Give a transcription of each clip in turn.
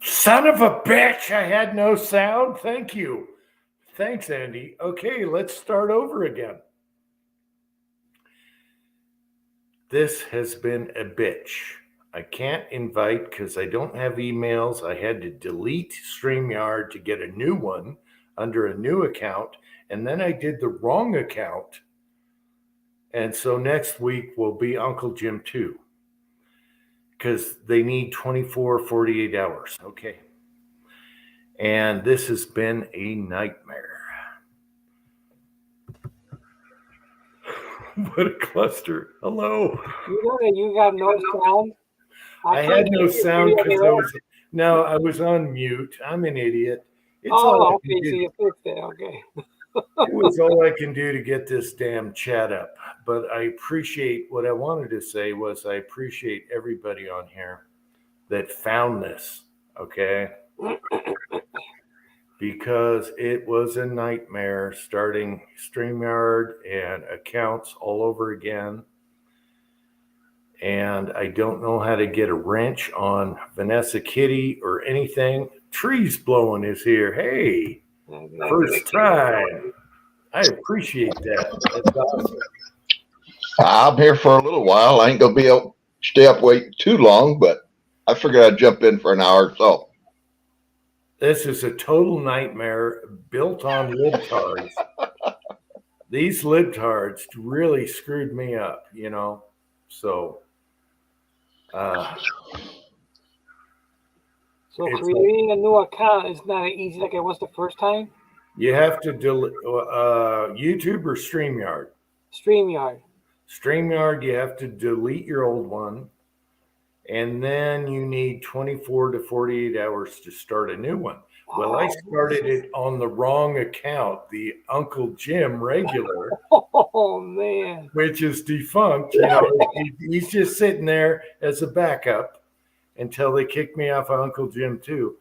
Son of a bitch, I had no sound. Thank you. Thanks, Andy. Okay, let's start over again. This has been a bitch. I can't invite because I don't have emails. I had to delete StreamYard to get a new one under a new account, and then I did the wrong account. And so next week will be Uncle Jim 2 because they need 24, 48 hours. Okay. And this has been a nightmare. What a cluster. Hello. You got no sound? I had no sound because I was on mute. I'm an idiot. It's all okay, so you fixed it. Okay. It was all I can do to get this damn chat up. But I appreciate what I wanted to say was I appreciate everybody on here that found this. Okay. Because it was a nightmare starting StreamYard and accounts all over again. And I don't know how to get a wrench on Vanessa Kitty or anything. Trees Blowing is here. Hey, first time. I appreciate that. That's awesome. I'm here for a little while. I ain't gonna be able to stay up wait too long, but I figured I'd jump in for an hour or so. This is a total nightmare built on libtards. These libtards really screwed me up, So, so creating a new account is not easy like it was the first time? You have to delete YouTube or StreamYard? StreamYard. StreamYard, you have to delete your old one. And then you need 24 to 48 hours to start a new one. Well, I started it on the wrong account, the Uncle Jim regular. Oh, man. Which is defunct. He's just sitting there as a backup until they kick me off of Uncle Jim 2.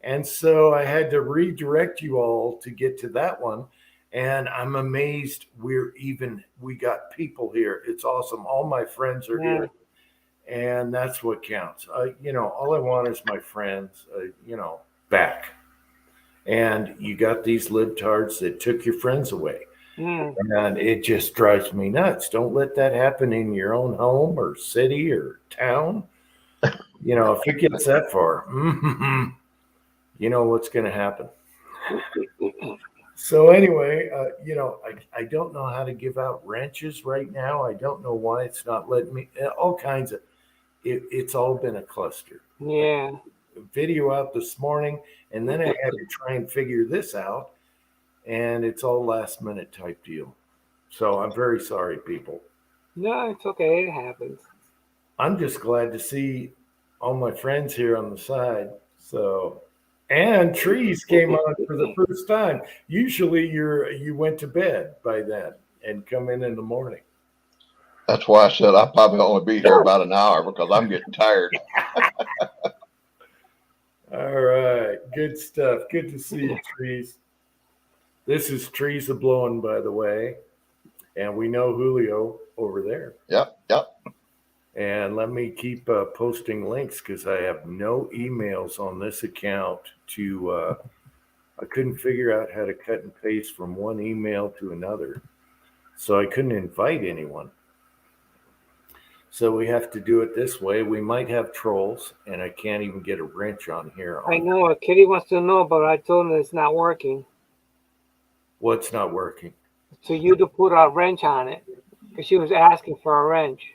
And so I had to redirect you all to get to that one. And I'm amazed we got people here. It's awesome. All my friends are here. And that's what counts. All I want is my friends, back. And you got these libtards that took your friends away. And it just drives me nuts. Don't let that happen in your own home or city or town. If it gets that far, you know what's going to happen. So anyway, I don't know how to give out wrenches right now. I don't know why it's not letting me. All kinds of. It's all been a cluster. Yeah. Video out this morning, and then I had to try and figure this out, and it's all last minute type deal. So I'm very sorry, people. No, it's okay. It happens. I'm just glad to see all my friends here on the side. So, and Trees came on for the first time. Usually you went to bed by then and come in the morning. That's why I said I'll probably only be here about an hour because I'm getting tired. All right. Good stuff. Good to see you, Trees. This is Trees a Blowing, by the way. And we know Julio over there. Yep. And let me keep posting links because I have no emails on this account I couldn't figure out how to cut and paste from one email to another. So I couldn't invite anyone. So we have to do it this way. We might have trolls, and I can't even get a wrench on here. I know. Kitty wants to know, but I told her it's not working. What's not working? So you to put a wrench on it, because she was asking for a wrench.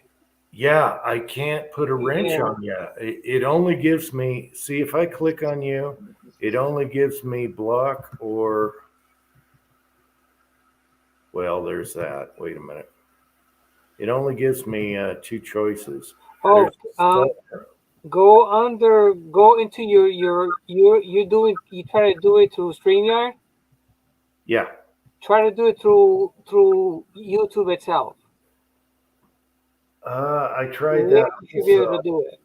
Yeah, I can't put a wrench on you. It only gives me, see, if I click on you, it only gives me block or, well, there's that. Wait a minute. It only gives me two choices. Go into you try to do it through StreamYard? Yeah. Try to do it through YouTube itself. I tried that. You should be able to do it.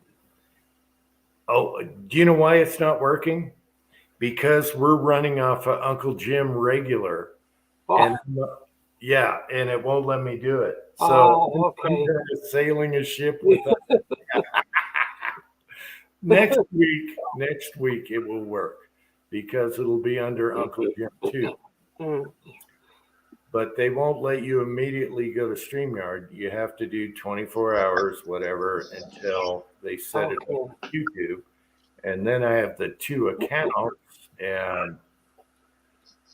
Oh, do you know why it's not working? Because we're running off of Uncle Jim regular. Oh. And and it won't let me do it. So okay. I'm kind of sailing a ship without. next week it will work because it'll be under Uncle Jim too. Mm. But they won't let you immediately go to StreamYard. You have to do 24 hours, whatever, until they set it up Okay. on YouTube. And then I have the 2 accounts, and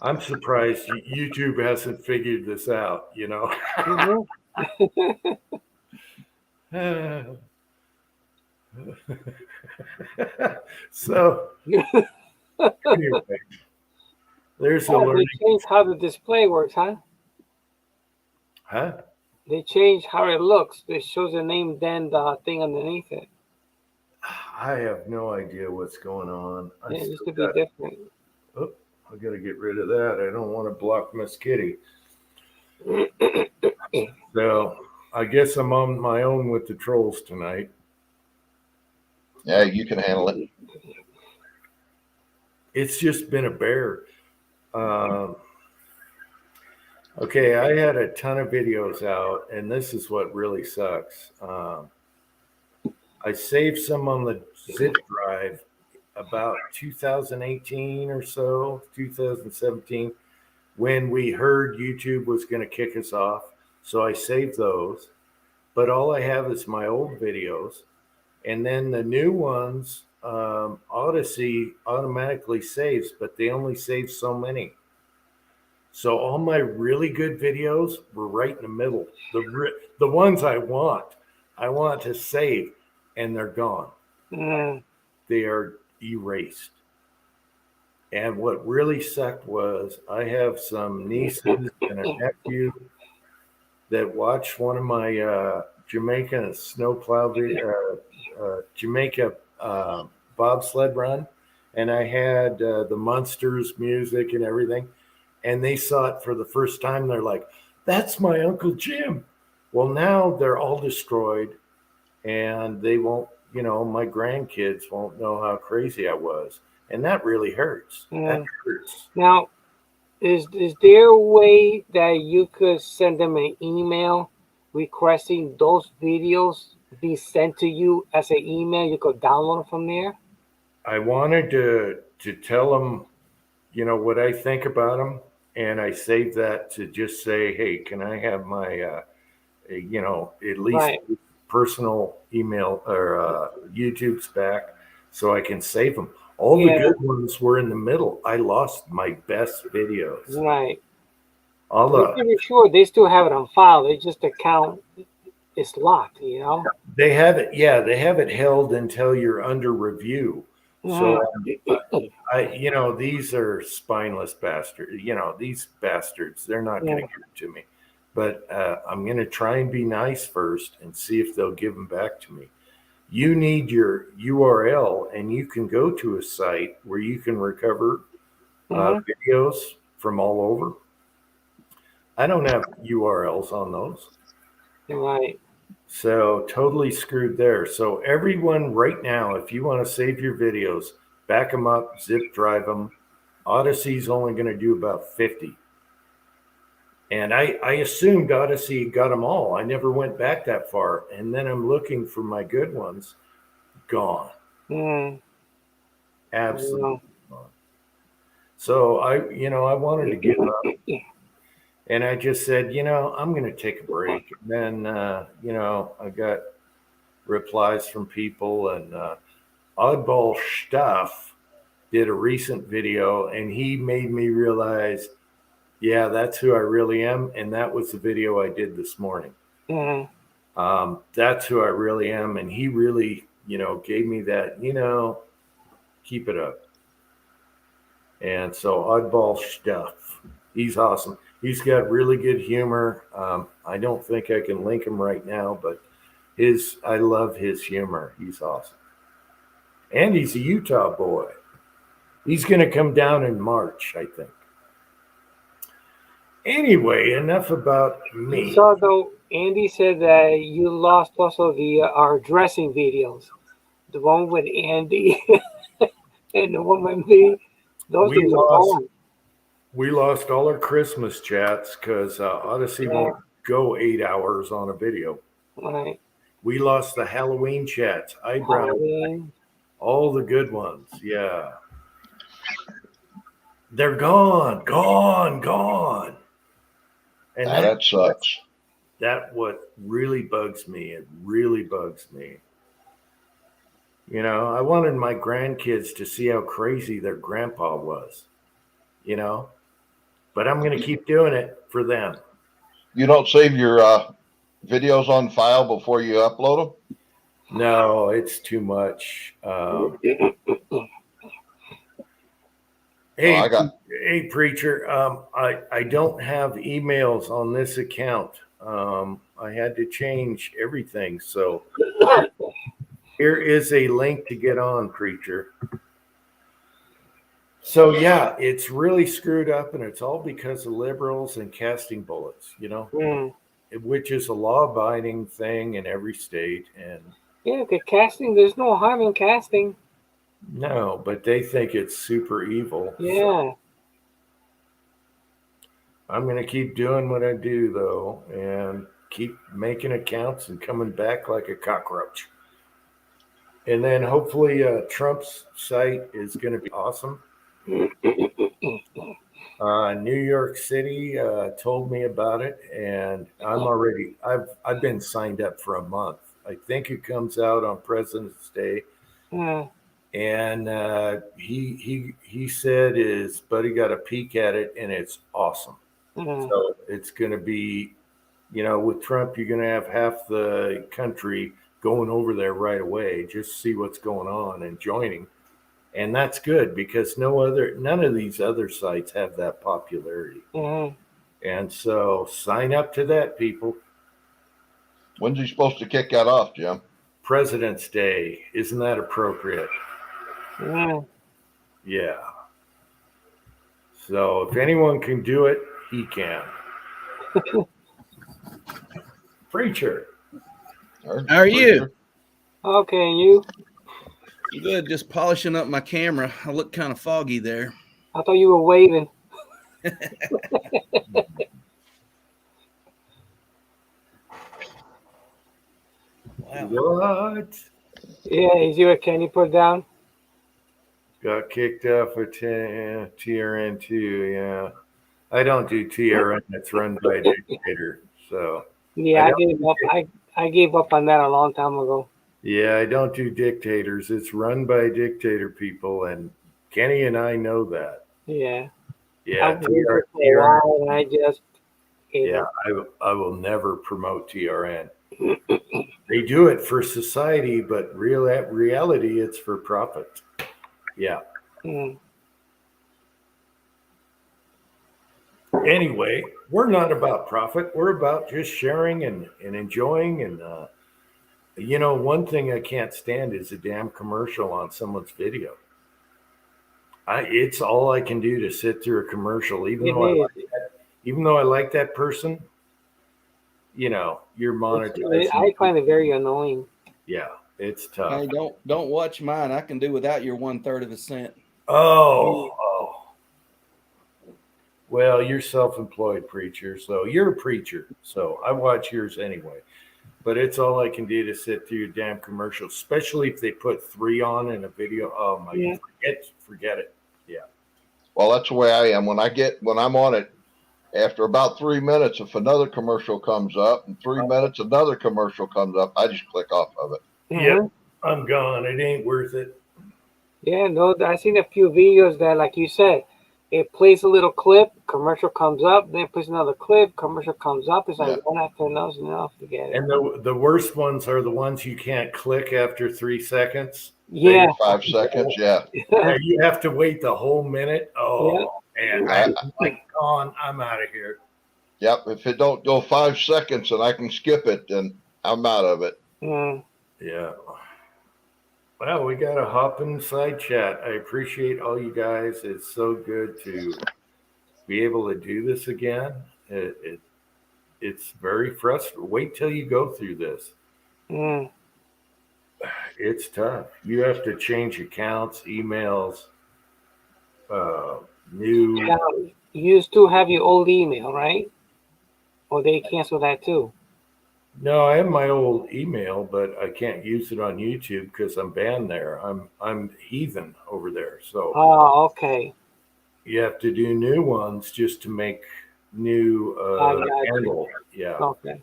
I'm surprised YouTube hasn't figured this out, you know. Mhm. So anyway, there's a Oh, they learning. changed how the display works, huh? Huh? They changed how it looks. It shows the name, then the thing underneath it. I have no idea what's going on. I It used still to be got. different. Oh, I got to get rid of that. I don't want to block Miss Kitty. So I guess I'm on my own with the trolls tonight. Yeah, you can handle it. It's just been a bear. Um, okay, I had a ton of videos out, and this is what really sucks. I saved some on the zip drive about 2018 or so, 2017, when we heard YouTube was going to kick us off. So I saved those. But all I have is my old videos. And then the new ones, Odyssey automatically saves, but they only save so many. So all my really good videos were right in the middle. The ones I want to save, and they're gone. Mm. They are erased. And what really sucked was I have some nieces and a nephew that watched one of my Jamaica snowplow Jamaica bobsled run, and I had the Munsters music and everything, and they saw it for the first time. They're like, "That's my Uncle Jim." Well, now they're all destroyed, and they won't. You know, my grandkids won't know how crazy I was, and that really hurts. That Mm. hurts. Now, is there a way that you could send them an email requesting those videos be sent to you as an email? You could download it from there. I wanted to tell them, you know, what I think about them, and I saved that to just say, hey, can I have my, you know, at least Right. personal email or YouTube's back, so I can save them. All the Yeah. good ones were in the middle. I lost my best videos. Right. All I'm pretty sure they still have it on file. They just account is locked. You know. they have it. Yeah, they have it held until you're under review. So Mhm. you know, these are spineless bastards. You know, these bastards, they're not going to Yeah. give it to me. But I'm going to try and be nice first and see if they'll give them back to me. You need your URL, and you can go to a site where you can recover Mhm. videos from all over. I don't have URLs on those. Right. So totally screwed there. So everyone right now, if you want to save your videos, back them up, zip drive them. Odyssey's only going to do about 50. And I assumed Odyssey got them all. I never went back that far. And then I'm looking for my good ones. Gone. Mm. Absolutely gone. So I wanted to give up. And I just said, I'm going to take a break. And then, I got replies from people, and Oddball Stuff did a recent video, and he made me realize, yeah, that's who I really am. And that was the video I did this morning. Mhm. That's who I really am. And he really, gave me that, keep it up. And so Oddball Stuff, he's awesome. He's got really good humor. I don't think I can link him right now, but I love his humor. He's awesome. And he's a Utah boy. He's going to come down in March, I think. Anyway, enough about me. So though, Andy said that you lost also our dressing videos, the one with Andy and the one with me. Those We are lost gone. we lost all our Christmas chats because Odyssey Yeah. won't go 8 hours on a video. Right. We lost the Halloween chats, eyebrow, Halloween. All the good ones. Yeah. They're gone, gone, gone. And That sucks. that what really bugs me. It really bugs me. You know, I wanted my grandkids to see how crazy their grandpa was, you know, but I'm going to keep doing it for them. You don't save your videos on file before you upload them? No, it's too much. Hey, I got hey, preacher. I don't have emails on this account. I had to change everything. So here is a link to get on, preacher. So yeah, it's really screwed up, and it's all because of liberals and casting bullets. You know, Mm. which is a law-abiding thing in every state. And Yeah, the casting. There's no harm in casting. no, but they think it's super evil. So Yeah. I'm going to keep doing what I do, though, and keep making accounts and coming back like a cockroach. And then hopefully Trump's site is going to be awesome. New York City told me about it, and I've been signed up for a month. I think it comes out on President's Day, Mm. and he said his buddy got a peek at it, and it's awesome. Mm. So it's going to be, you know, with Trump, you're going to have half the country going over there right away, just see what's going on and joining. And that's good because none of these other sites have that popularity. Mm. And so sign up to that, people. When's he supposed to kick that off, Jim? President's Day. Isn't that appropriate? Mm. Yeah. So if anyone can do it, he can. Preacher. How are you? Okay, and you? Good. Just polishing up my camera. I look kind of foggy there. I thought you were waving. Wow. What? Yeah, is you a candy put down? Got kicked off of TRN2. Yeah. I don't do TRN. It's run by a dictator. So Yeah, I don't gave do up. I gave up on that a long time ago. Yeah, I don't do dictators. It's run by dictator people, and Kenny and I know that. Yeah. Yeah, I was with it for a while, and I just gave yeah, up. I will never promote TRN. They do it for society, but reality, it's for profit. Yeah. Mm. Anyway, we're not about profit. We're about just sharing and enjoying. And, you know, one thing I can't stand is a damn commercial on someone's video. It's all I can do to sit through a commercial, It is. even though I like that person. You know, you're monetizing. I find it very annoying. Yeah, it's tough. Hey, don't watch mine. I can do without your 1/3 of a cent. Oh. Well, you're self-employed preacher, so you're a preacher. So I watch yours anyway. But it's all I can do to sit through your damn commercial, especially if they put 3 on in a video. Oh my Yeah. forget it. Yeah. Well, that's the way I am. When I'm on it, after about 3 minutes, if another commercial comes up, and 3 minutes, another commercial comes up, I just click off of it. Yeah. I'm gone. It ain't worth it. Yeah, no, I've seen a few videos that, like you said, it plays a little clip, commercial comes up, then it plays another clip, commercial comes up. It's like one after another, no, forget it. And the worst ones are the ones you can't click after 3 seconds. Yeah. 5 seconds, yeah. Yeah, you have to wait the whole minute. Oh, man. I- I'm like, gone. I'm out of here. Yep. If it don't go 5 seconds and I can skip it, then I'm out of it. Mm. Yeah. Well, we got a hopping side chat. I appreciate all you guys. It's so good to be able to do this again. It's very frustrating. Wait till you go through this. Mm. It's tough. You have to change accounts, emails, new. Now, you still have your old email, right? Or they cancel that too? No, I have my old email, but I can't use it on YouTube because I'm banned there. I'm heathen over there. So Oh, okay. you have to do new ones just to make new I got you. handle. Yeah. Okay.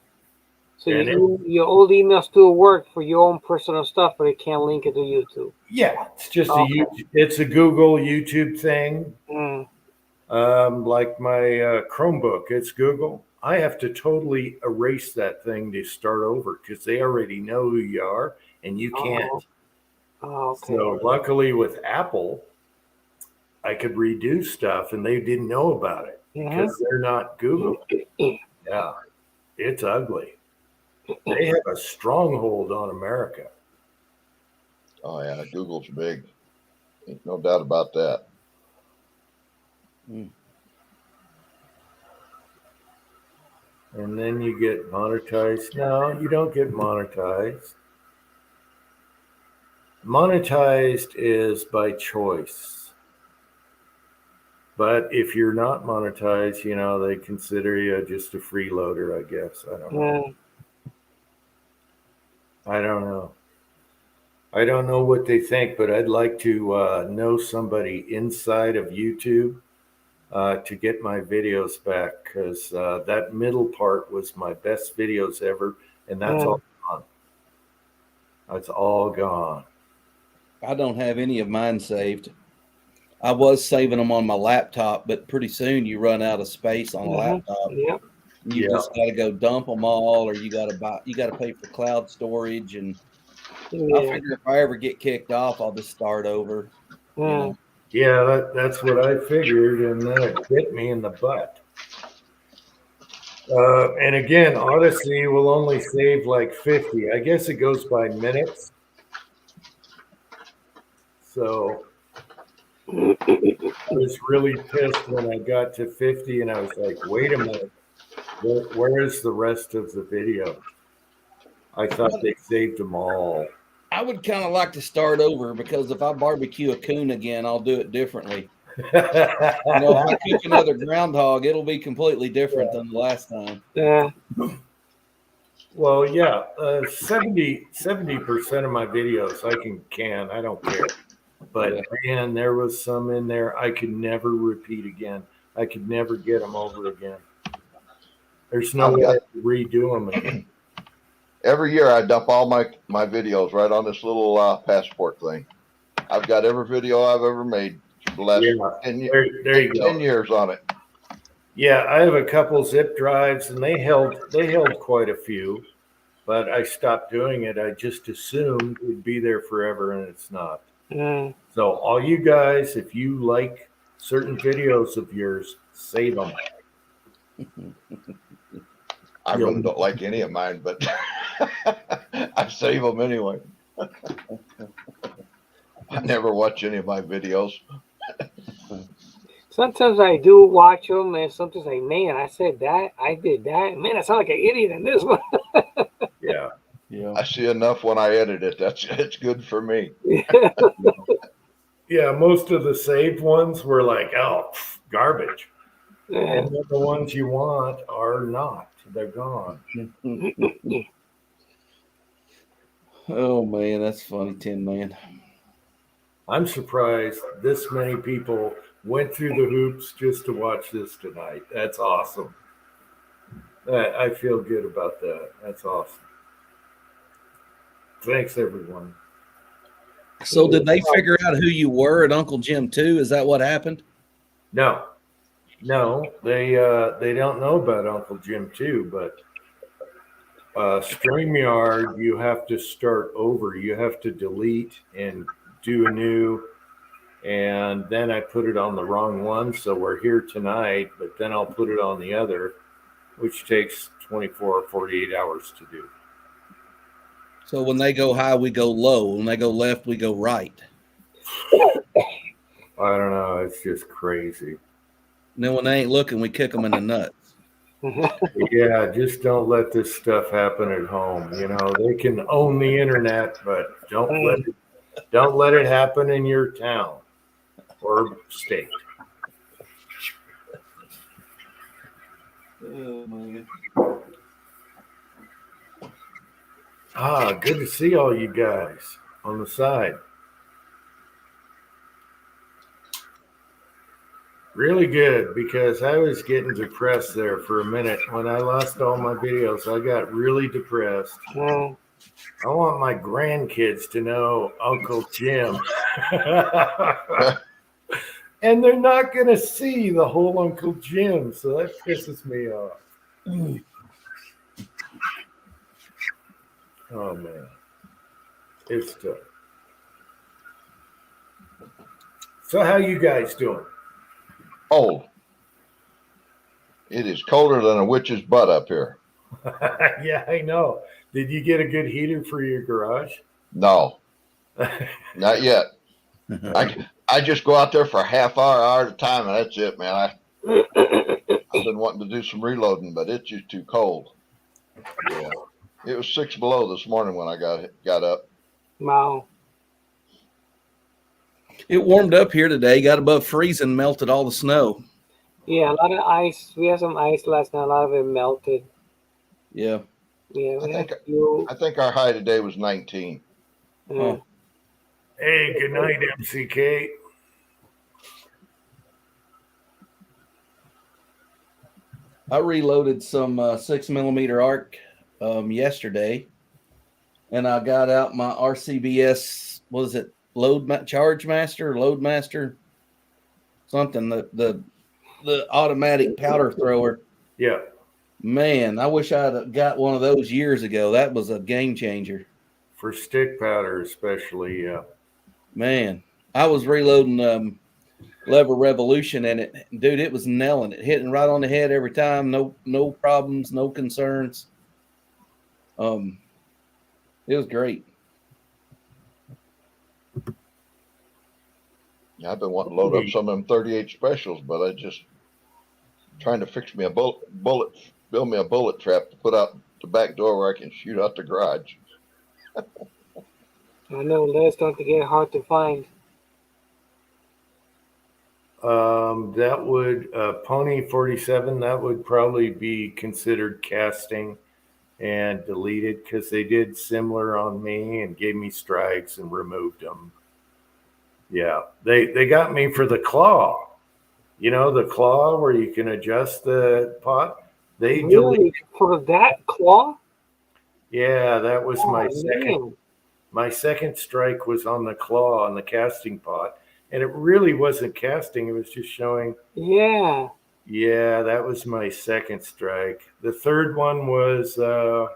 So And your old email still work for your own personal stuff, but it can't link it to YouTube. yeah, it's just Okay. it's a Google YouTube thing. Mm. Like my Chromebook, it's Google. I have to totally erase that thing to start over because they already know who you are and you can't. Oh, okay. So luckily with Apple, I could redo stuff and they didn't know about it Mm-hmm. because they're not Google. Yeah, it's ugly. They have a stronghold on America. Oh yeah, Google's big. Ain't no doubt about that. And then you get monetized. No, you don't get monetized. Monetized is by choice. But if you're not monetized, they consider you just a freeloader, I guess. I don't know. Mm. I don't know. I don't know what they think, but I'd like to know somebody inside of YouTube to get my videos back because that middle part was my best videos ever, and that's all gone. That's all gone. I don't have any of mine saved. I was saving them on my laptop, but pretty soon you run out of space on a laptop. Yep. You just got to go dump them all, or you got to pay for cloud storage. And I figure if I ever get kicked off, I'll just start over. You know? Yeah, that's what I figured, and then it bit me in the butt. And again, Odyssey will only save like 50. I guess it goes by minutes. So I was really pissed when I got to 50 and I was like, wait a minute, where is the rest of the video? I thought they saved them all. I would kind of like to start over because if I barbecue a coon again, I'll do it differently. If I cook another groundhog, it'll be completely different than the last time. Yeah. Well, yeah, 70% of my videos I can. I don't care. But man, there was some in there I could never repeat again. I could never get them over again. There's no way to redo them again. Every year I dump all my videos right on this little passport thing. I've got every video I've ever made for the last 10 years on it. Yeah, I have a couple zip drives and they held quite a few, but I stopped doing it. I just assumed it'd be there forever and it's not. So all you guys, if you like certain videos of yours, save them. I really don't like any of mine, but I save them anyway. I never watch any of my videos. Sometimes I do watch them, and sometimes like, man, I said that, I did that. Man, I sound like an idiot in this one. Yeah. I see enough when I edit it. It's good for me. Yeah, most of the saved ones were like, oh, garbage. And then the ones you want are not. They're gone. Oh, man, that's funny, Tin Man. I'm surprised this many people went through the hoops just to watch this tonight. That's awesome. I feel good about that. That's awesome. Thanks, everyone. So did they figure out who you were at Uncle Jim too? Is that what happened? No, they don't know about Uncle Jim too, but StreamYard, you have to start over. You have to delete and do a new, and then I put it on the wrong one, so we're here tonight, but then I'll put it on the other, which takes 24 or 48 hours to do. So when they go high, we go low. When they go left, we go right. I don't know. It's just crazy. And then when they ain't looking, we kick them in the nuts. Yeah, just don't let this stuff happen at home. They can own the internet, but don't let it happen in your town or state. Oh, man. Good to see all you guys on the side. Really good, because I was getting depressed there for a minute. When I lost all my videos, I got really depressed. Yeah. I want my grandkids to know Uncle Jim. And they're not going to see the whole Uncle Jim, so that pisses me off. Oh, man. It's tough. So how you guys doing? Cold. It is colder than a witch's butt up here. Yeah, I know. Did you get a good heater for your garage? No, not yet. I just go out there for a half hour at a time, and that's it, man. I've been wanting to do some reloading, but it's just too cold. Yeah. It was 6 below this morning when I got up. Wow. It warmed up here today, got above freezing, melted all the snow. Yeah, a lot of ice. We had some ice last night. A lot of it melted. Yeah. Yeah, we I think our high today was 19. Oh. Hey, good night, MCK. I reloaded some 6mm arc yesterday, and I got out my RCBS. What is it? Charge Master, Load Master, something. The automatic powder thrower. Yeah. Man, I wish I'd got one of those years ago. That was a game changer. For stick powder, especially, yeah. Man, I was reloading Lever Revolution, and dude, it was nailing it, hitting right on the head every time. No problems, no concerns. It was great. Yeah, I've been wanting to load up some of them 38 specials, but I just trying to fix me a bullet, build me a bullet trap to put out the back door where I can shoot out the garage. I know that's starting to get hard to find. That would Pony 47. That would probably be considered casting and deleted, because they did similar on me and gave me strikes and removed them. Yeah, they got me for the claw. You know, the claw where you can adjust the pot. They Really? For that claw? Yeah, that was my second. Man. My second strike was on the claw on the casting pot, and it really wasn't casting. It was just showing. Yeah. Yeah, that was my second strike. The third one was the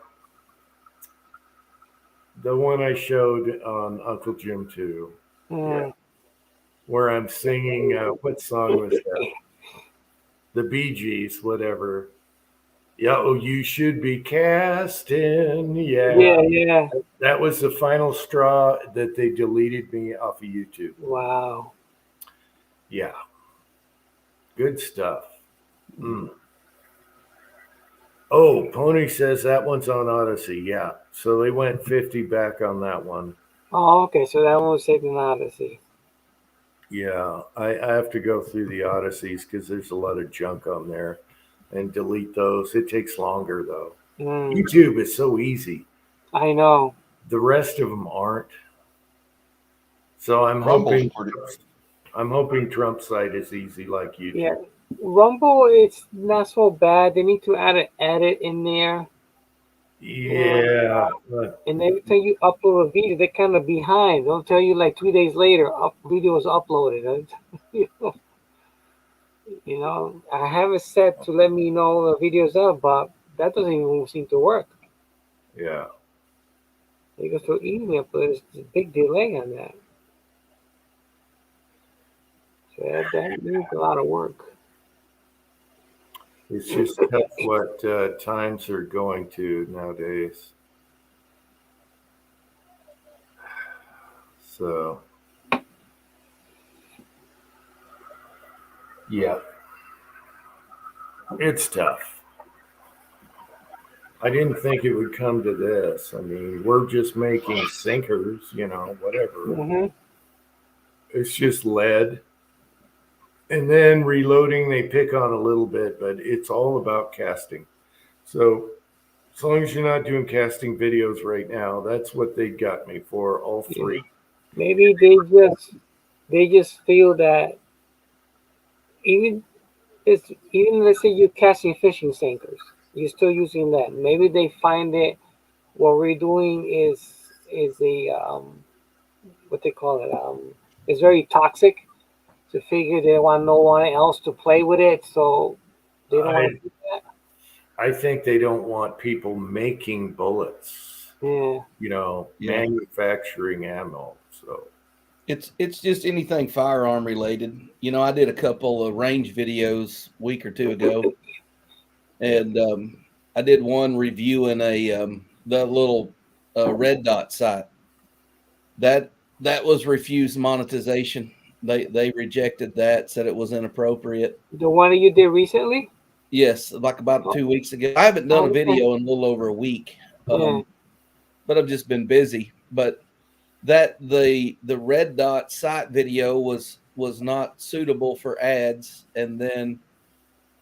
one I showed on Uncle Jim 2. Yeah. Where I'm singing, what song was that? The Bee Gees, whatever. Yeah, oh, you should be casting. Yeah. That was the final straw that they deleted me off of YouTube. Wow. Yeah. Good stuff. Mm. Oh, Pony says that one's on Odyssey. Yeah. So they went 50 back on that one. Oh, okay. So that one was saved in Odyssey. Yeah. I have to go through the Odysseys because there's a lot of junk on there and delete those. It takes longer, though. YouTube is so easy. I know. The rest of them aren't. So I'm hoping Trump's site is easy like YouTube. Yeah. Rumble, it's not so bad. They need to add an edit in there. Yeah. And every time you upload a video, they're kind of behind. They'll tell you like 3 days later, video was uploaded. You know, I have it set to let me know the video's up, but that doesn't even seem to work. Yeah. They go through email, but there's a big delay on that. So that needs a lot of work. It's just tough what times are going to nowadays. So, yeah, it's tough. I didn't think it would come to this. I mean, we're just making sinkers, you know, whatever. Mm-hmm. It's just lead. And then reloading, they pick on a little bit, but it's all about casting. So As long as you're not doing casting videos right now, that's what they got me for, all Yeah. three. Maybe they just feel that even even let's say you're casting fishing sinkers, you're still using that. Maybe they find it what we're doing is a what they call it is very toxic. To figure they want no one else to play with it, so they don't want I to do that. I think they don't want people making bullets, Yeah, Yeah. manufacturing ammo. So It's just anything firearm related. I did a couple of range videos a week or two ago, and I did one reviewing the little red dot sight. That was refused monetization. They rejected that, said it was inappropriate. the one that you did recently. Yes, like about Oh, 2 weeks ago. I haven't done a okay. video in a little over a week, Yeah, but I've just been busy. But the red dot sight video was not suitable for ads, and then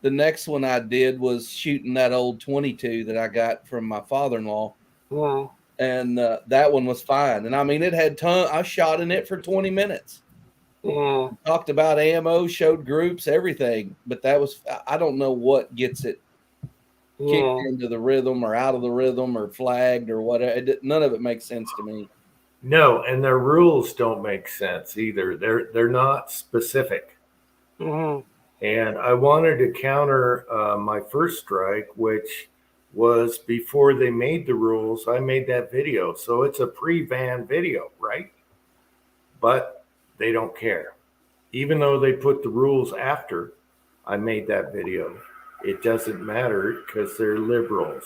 the next one I did was shooting that old 22 that I got from my father-in-law, yeah, and that one was fine. And I mean, it had I shot in it for 20 minutes. yeah, Talked about ammo, showed groups, everything. But I don't know what gets it kicked yeah, into the rhythm or out of the rhythm or flagged or whatever. None of it makes sense to me. no, and their rules don't make sense either. They're not specific. mm-hmm. And I wanted to counter my first strike, which was before they made the rules. I made that video, so it's a pre-ban video, right? But they don't care. Even though they put the rules after I made that video, it doesn't matter because they're liberals.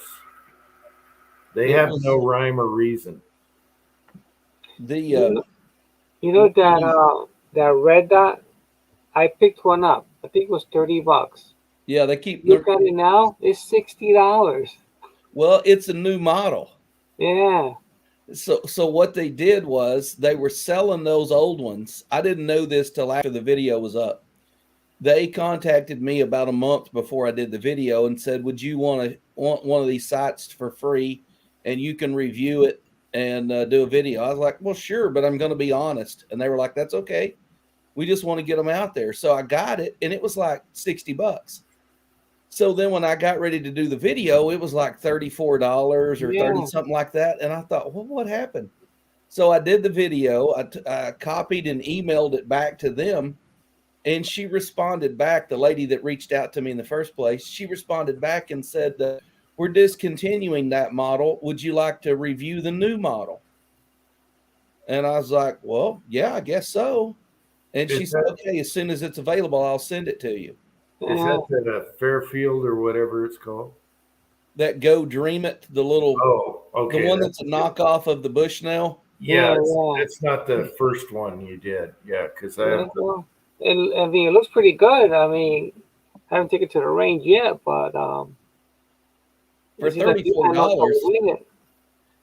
They It have was no rhyme or reason. the You know, you know that red dot. I picked one up. I think it was $30. yeah, they keep Look at it now. It's $60. well, it's a new model. Yeah, So what they did was they were selling those old ones. I didn't know this till after the video was up. They contacted me about a month before I did the video and said, "Would you want one of these sites for free, and you can review it and do a video?" I was like, "Well, sure, but I'm going to be honest." And they were like, "That's okay. We just want to get them out there." So I got it, and it was like $60. So then when I got ready to do the video, it was like $34 or 30 yeah, something like that. And I thought, well, what happened? So I did the video. I copied and emailed it back to them. And she responded back, the lady that reached out to me in the first place, she responded back and said, "We're discontinuing that model. Would you like to review the new model?" And I was like, "Well, yeah, I guess so." And she Is said, that "Okay, as soon as it's available, I'll send it to you." is yeah. that the Fairfield or whatever it's called? That Go Dream It, the Oh, the okay. one that's a knockoff of the Bushnell. Yeah, Yeah, yeah. it's not the first one you did. Yeah, because I Yeah, have well, I mean, it looks pretty good. I mean, I haven't taken it to the range yet, but For it's just that you have no trouble $34. with it.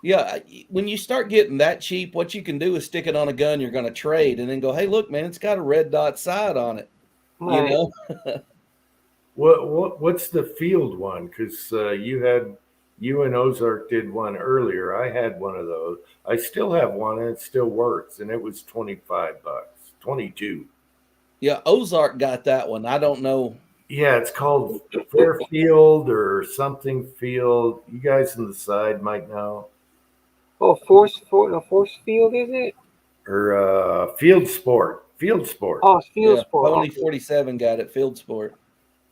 Yeah, when you start getting that cheap, what you can do is stick it on a gun you're going to trade, and then go, "Hey, look, man, it's got a red dot sight on it." You Right. know, what's the field one? Because you and Ozark did one earlier. I had one of those. I still have one, and it still works. And it was $25, 22. yeah, Ozark got that one. I don't know. Yeah, it's called Fairfield or something Field. You guys on the side might know. Oh, force field is it? Or Field Sport. Field Sport. Oh, it's field Yeah, sport. Pony Okay. 47 got it. Field Sport.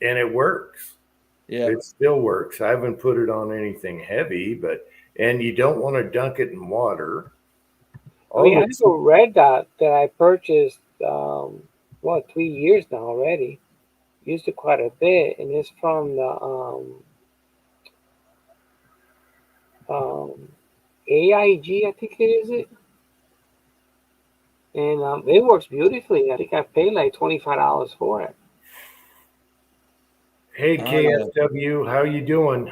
And it works. Yeah, It still works. I haven't put it on anything heavy, and you don't want to dunk it in water. I mean, I All have this, a red dot that I purchased, 3 years now already. Used it quite a bit, and it's from the um, AIG, I think it is it. And it works beautifully. I think I paid like $25 for it. hey I KFW, how you doing?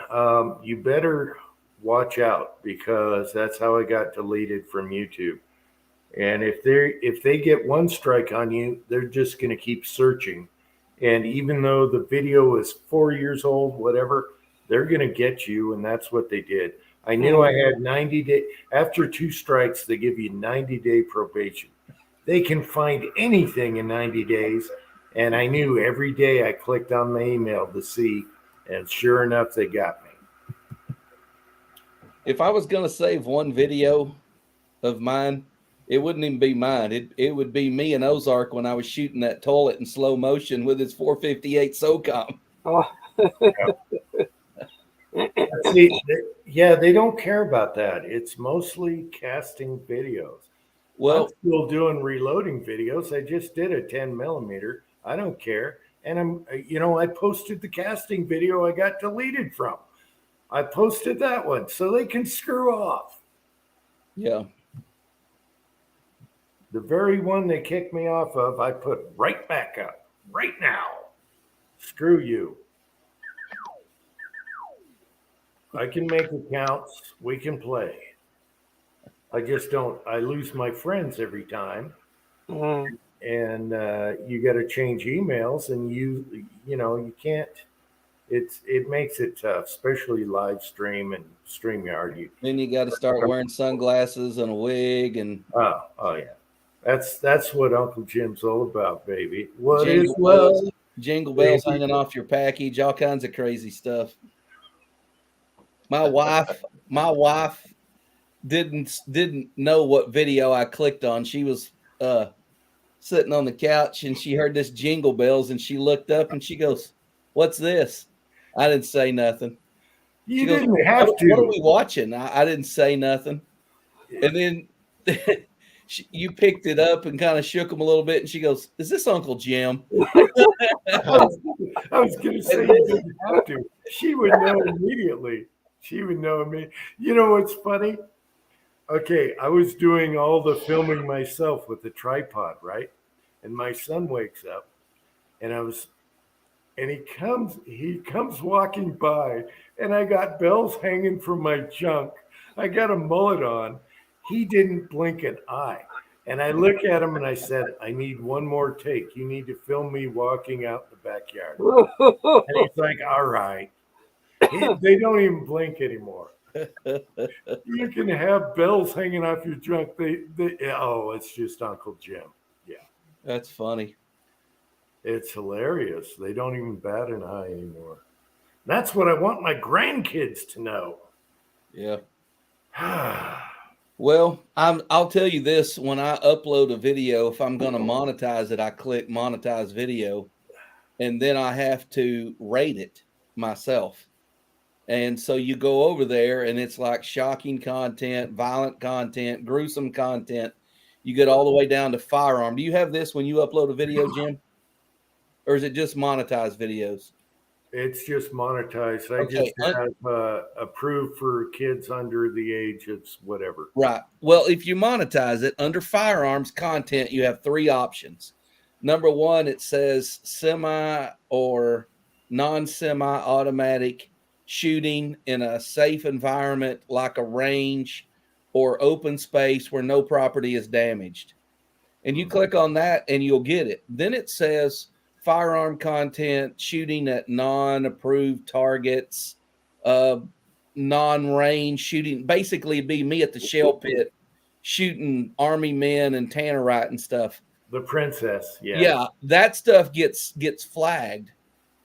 You better watch out because that's how I got deleted from YouTube. And if they get one strike on you, they're just going to keep searching. And even though the video is 4 years old, whatever, They're going to get you, and that's what they did. I knew I had 90 days. After 2 strikes, they give you 90-day probation. They can find anything in 90 days, and I knew every day I clicked on my email to see, and sure enough, they got me. If I was going to save one video of mine, it wouldn't even be mine. It would be me and Ozark when I was shooting that toilet in slow motion with his 458 SOCOM. Oh. See, they don't care about that. It's mostly casting videos. Well, I'm still doing reloading videos. I just did a 10 millimeter. I don't care. And I posted the casting video I got deleted from. I posted that one so they can screw off. Yeah. The very one they kicked me off of, I put right back up right now. Screw you. I can make accounts. We can play. I just don't. I lose my friends every time. And you got to change emails, and you can't. It makes it tough, especially live stream and StreamYard. Then you got to start wearing sunglasses and a wig and oh yeah, that's what Uncle Jim's all about, baby. What jingle is love? Jingle bells hanging off your package, all kinds of crazy stuff. My wife didn't know what video I clicked on. She was sitting on the couch and she heard this jingle bells and she looked up and she goes, "What's this?" I didn't say nothing. You didn't have to. What are we watching? I didn't say nothing. And then you picked it up and kind of shook him a little bit and she goes, "Is this Uncle Jim?" I was going to say you didn't have to. She would know immediately. She would know me. You know what's funny? Okay, I was doing all the filming myself with the tripod, right? And my son wakes up, and he comes walking by, and I got bells hanging from my junk. I got a mullet on. He didn't blink an eye. And I look at him and I said, "I need one more take. You need to film me walking out in the backyard." And he's like, "All right." They don't even blink anymore. You can have bells hanging off your junk. It's just Uncle Jim. Yeah. That's funny. It's hilarious. They don't even bat an eye anymore. That's what I want my grandkids to know. Yeah. Well, I'll tell you this. When I upload a video, if I'm going to monetize it, I click monetize video, and then I have to rate it myself. And so you go over there and it's like shocking content, violent content, gruesome content. You get all the way down to firearm. Do you have this when you upload a video, Jim? Or is it just monetized videos? It's just monetized. I just have approved for kids under the age of whatever. Right. Well, if you monetize it under firearms content, you have 3 options. Number 1, it says semi or non-semi automatic shooting in a safe environment like a range or open space where no property is damaged. And you click on that and you'll get it. Then it says firearm content, shooting at non-approved targets, non-range shooting. Basically, it'd be me at the shell pit shooting Army men and Tannerite and stuff. The princess, yeah. Yeah, that stuff gets flagged.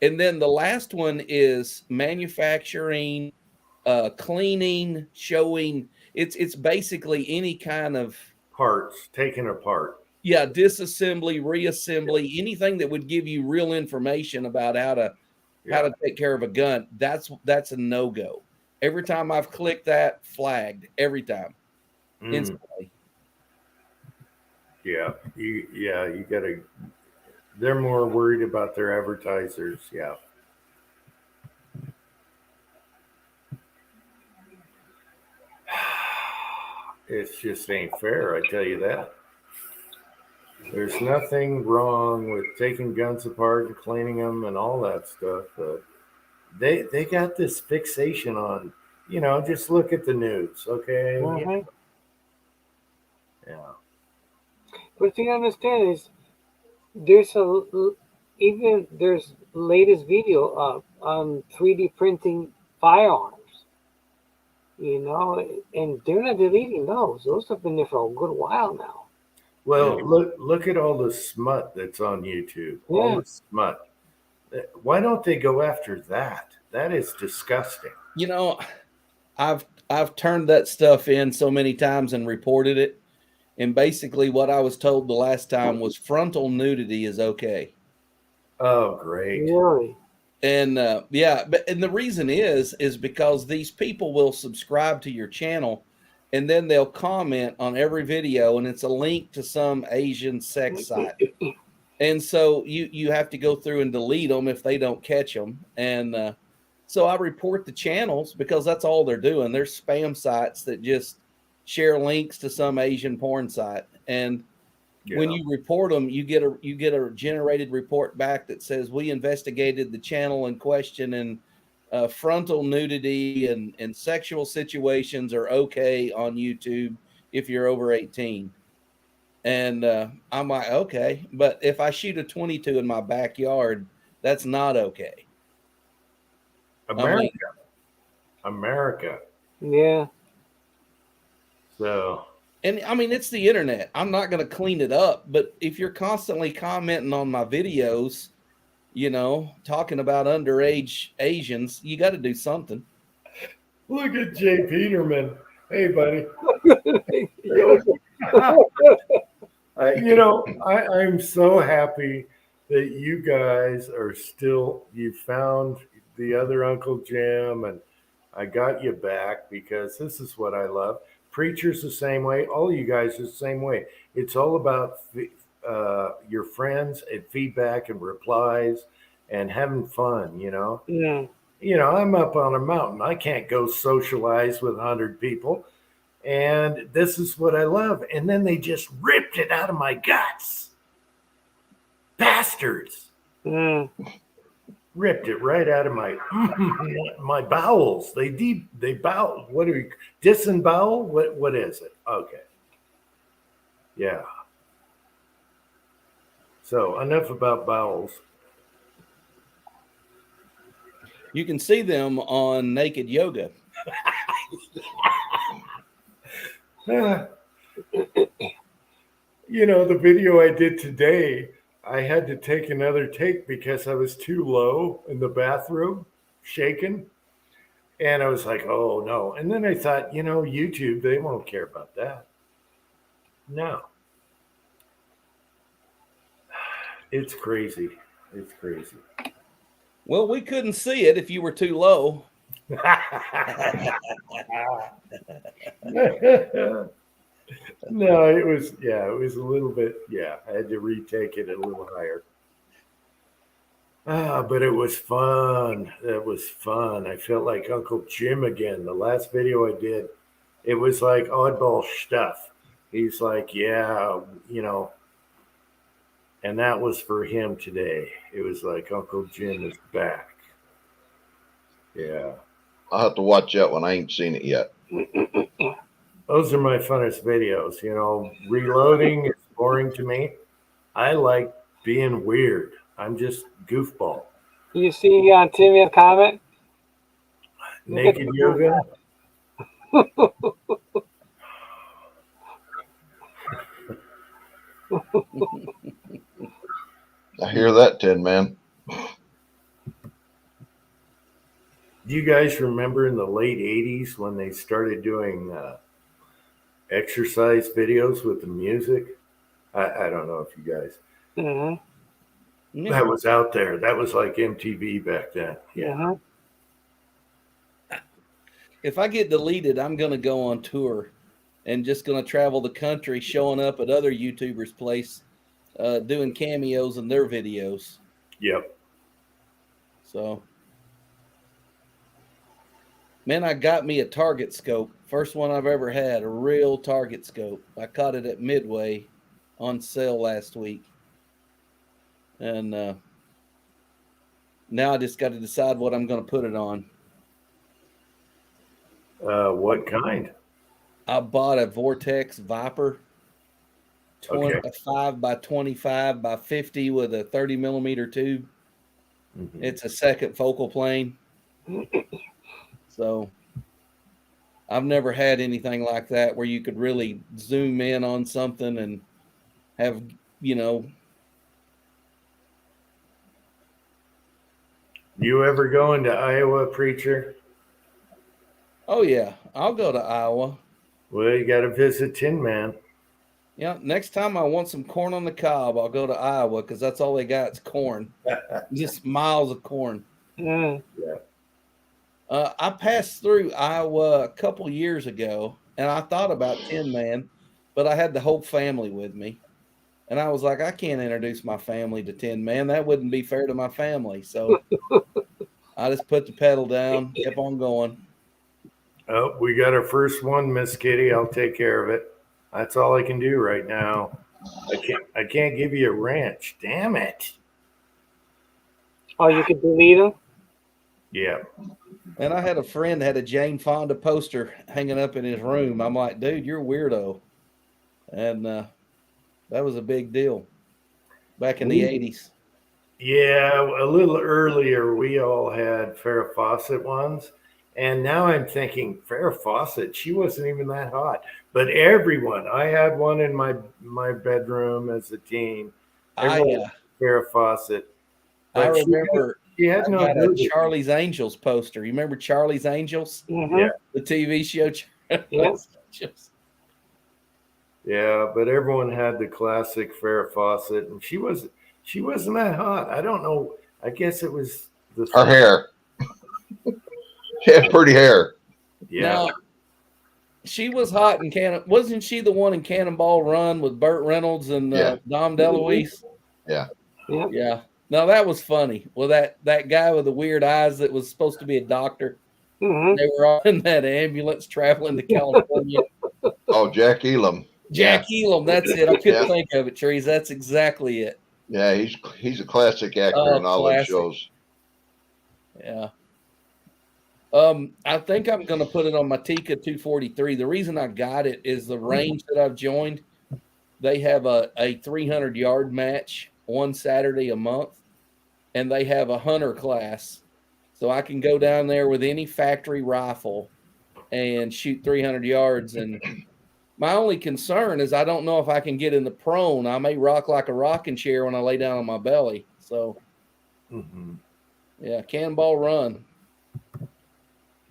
And then the last one is manufacturing, cleaning, showing. It's basically any kind of parts taken apart. Yeah, disassembly, reassembly, anything that would give you real information about how to take care of a gun. That's a no-go. Every time I've clicked that, flagged every time, instantly. Yeah, you gotta. They're more worried about their advertisers. Yeah. It just ain't fair, I tell you that. There's nothing wrong with taking guns apart and cleaning them and all that stuff, but they got this fixation on, just look at the news, okay? Mm-hmm. Yeah. But you understand is there's there's latest video of 3D printing firearms. You know, and they're not deleting those. Those have been there for a good while now. Well, look at all the smut that's on YouTube. All Yeah. the smut. Why don't they go after that? That is disgusting. You know, I've turned that stuff in so many times and reported it. And basically what I was told the last time was frontal nudity is okay. Oh, great. Really? And yeah, but and the reason is because these people will subscribe to your channel and then they'll comment on every video and it's a link to some Asian sex site. And so you have to go through and delete them if they don't catch them. And so I report the channels because that's all they're doing. They're spam sites that just share links to some Asian porn site. And when you report them, you get a generated report back that says we investigated the channel in question and frontal nudity and sexual situations are okay on YouTube if you're over 18. And I'm like, okay, but if I shoot a 22 in my backyard, that's not okay. America. Yeah. So. And I mean, it's the internet. I'm not going to clean it up, but if you're constantly commenting on my videos, you know, talking about underage Asians, you got to do something. Look at Jay Peterman. Hey, buddy. You know, I'm so happy that you guys are still, you found the other Uncle Jim, and I got you back because this is what I love. Preacher's the same way. All you guys are the same way. It's all about your friends and feedback and replies and having fun, you know? Yeah. You know, I'm up on a mountain. I can't go socialize with 100 people. And this is what I love. And then they just ripped it out of my guts. Bastards. Mm. Ripped it right out of my bowels. They bowel. What are you disembowel? What is it? Okay. Yeah. So enough about bowels. You can see them on Naked Yoga. You know, the video I did today, I had to take another take because I was too low in the bathroom, shaking. And I was like, oh no. And then I thought, you know, YouTube, they won't care about that. No. It's crazy. It's crazy. Well, we couldn't see it if you were too low. No, it was a little bit, I had to retake it a little higher. But it was fun. It was fun. I felt like Uncle Jim again. The last video I did, it was like oddball stuff. He's like, yeah, you know, and that was for him today. It was like Uncle Jim is back. Yeah. I'll have to watch that one. I ain't seen it yet. Those are my funnest videos. You know, reloading is boring to me. I like being weird. I'm just goofball. You see Timmy's comment? Naked yoga. I hear that, Tin Man. Do you guys remember in the late 80s when they started doing exercise videos with the music? I don't know if you guys. Mm-hmm. That was out there. That was like MTV back then. Yeah. Mm-hmm. If I get deleted, I'm going to go on tour and just going to travel the country showing up at other YouTubers' place, doing cameos in their videos. Yep. So, man, I got me a target scope. First one I've ever had, a real target scope. I caught it at Midway on sale last week. And now I just got to decide what I'm going to put it on. What kind? I bought a Vortex Viper, 25 by 25 by 50 with a 30 millimeter tube. Mm-hmm. It's a second focal plane. So I've never had anything like that where you could really zoom in on something and have, you know. You ever going to Iowa, preacher? Oh yeah, I'll go to Iowa. Well, you got to visit Tin Man. Yeah, next time I want some corn on the cob, I'll go to Iowa because that's all they got is corn. Just miles of corn. Mm. Yeah. I passed through Iowa a couple years ago, and I thought about Tin Man, but I had the whole family with me. And I was like, I can't introduce my family to Tin Man. That wouldn't be fair to my family. So I just put the pedal down, kept on going. Oh, we got our first one, Miss Kitty. I'll take care of it. That's all I can do right now. I can't give you a ranch. Damn it. Oh, you could delete them? Yeah. And I had a friend that had a Jane Fonda poster hanging up in his room. I'm like, dude, you're a weirdo. And that was a big deal back in the 80s. Yeah, a little earlier, we all had Farrah Fawcett ones. And now I'm thinking, Farrah Fawcett, she wasn't even that hot. But everyone, I had one in my bedroom as a teen. Everyone had Farrah Fawcett. I But remember she had I no got a nudity. Charlie's Angels poster. You remember Charlie's Angels? Mm-hmm. Yeah. The TV show Charlie's Angels. Yeah, but everyone had the classic Farrah Fawcett, and she wasn't that hot. I don't know. I guess it was her hair. She had pretty hair. Yeah. Now, she was hot in wasn't she the one in Cannonball Run with Burt Reynolds and Yeah. Dom DeLuise? Yeah. Yeah. Now that was funny. Well, that guy with the weird eyes that was supposed to be a doctor. Mm-hmm. They were all in that ambulance traveling to California. Oh, Jack Elam. Jack Elam, that's it. I couldn't think of it, Trees. That's exactly it. Yeah, he's a classic actor in all those shows. Yeah. I think I'm going to put it on my Tika 243. The reason I got it is the range that I've joined. They have a 300-yard match one Saturday a month, and they have a hunter class. So I can go down there with any factory rifle and shoot 300 yards. And my only concern is I don't know if I can get in the prone. I may rock like a rocking chair when I lay down on my belly. So, yeah, Cannonball Run.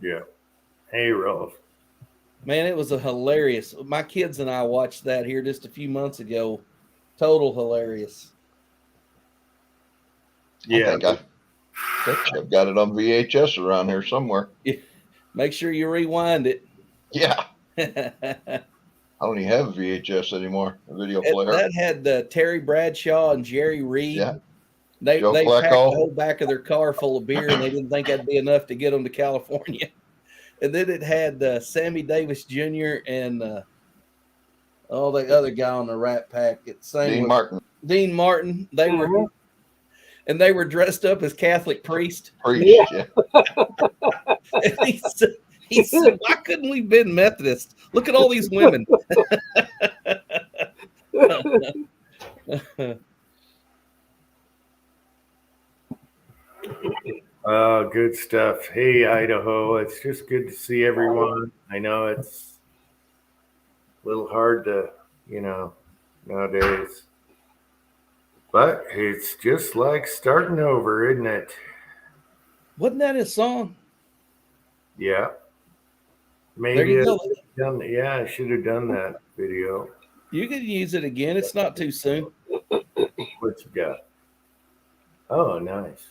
Yeah. Hey, Rolf. Man, it was a hilarious. My kids and I watched that here just a few months ago. Total hilarious. Yeah. I think I've got it on VHS around here somewhere. Make sure you rewind it. Yeah. I don't even have a VHS anymore, a video player. That had Terry Bradshaw and Jerry Reed. Yeah. They Joe packed Flacco. the whole back of their car full of beer, and they didn't think that'd be enough to get them to California. And then it had Sammy Davis Jr. and the other guy on the Rat Pack. Dean Martin. Dean Martin. They were dressed up as Catholic priests. Yeah. And he said, "Why couldn't we been Methodist? Look at all these women." Good stuff. Hey, Idaho. It's just good to see everyone. I know it's a little hard to, nowadays. But it's just like starting over, isn't it? Wasn't that his song? Yeah. Maybe I should have done that video. You could use it again. It's not too soon. What you got? Oh, nice.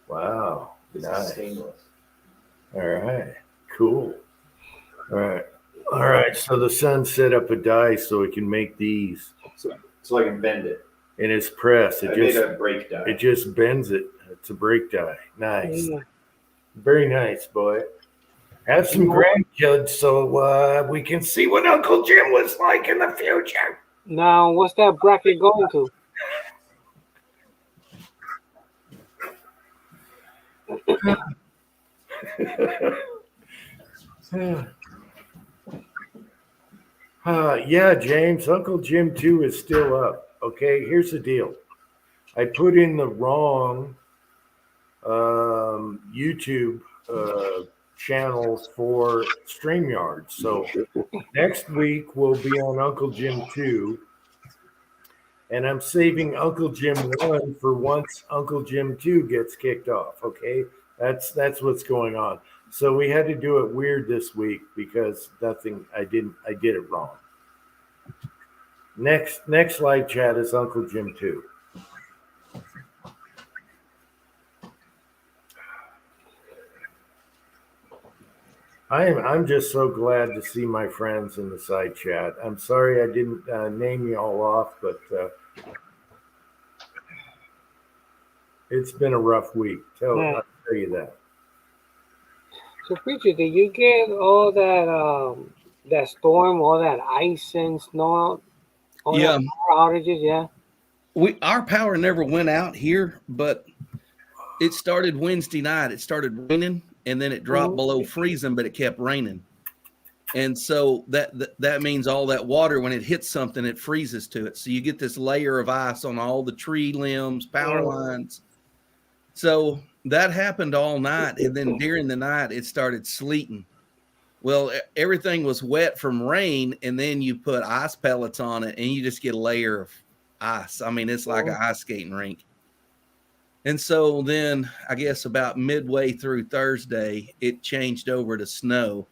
Wow. Nice. All right. Cool. All right. So the son set up a die so he can make these. So I can bend it. In his press, I made a break die. It just bends it. It's a break die. Nice. Very nice, boy. Have some grandkids so we can see what Uncle Jim was like in the future. Now, what's that bracket going to? Yeah, James, Uncle Jim 2 is still up. Okay, here's the deal. I put in the wrong YouTube channels for StreamYard. So next week we'll be on Uncle Jim 2. And I'm saving Uncle Jim 1 for once Uncle Jim 2 gets kicked off. Okay. That's what's going on. So we had to do it weird this week because I did it wrong. Next live chat is Uncle Jim 2. I'm just so glad to see my friends in the side chat. I'm sorry I didn't name you all off, but it's been a rough week. I'll tell you that. So, preacher, did you get all that storm, all that ice and snow, all Yeah. that power outages? Yeah. Our power never went out here, but it started Wednesday night. It started raining, and then it dropped below freezing, but it kept raining. And so that means all that water, when it hits something, it freezes to it. So you get this layer of ice on all the tree limbs, power lines. So that happened all night. And then during the night, it started sleeting. Well, everything was wet from rain, and then you put ice pellets on it, and you just get a layer of ice. I mean, it's like an ice skating rink. And so then I guess about midway through Thursday, it changed over to snow.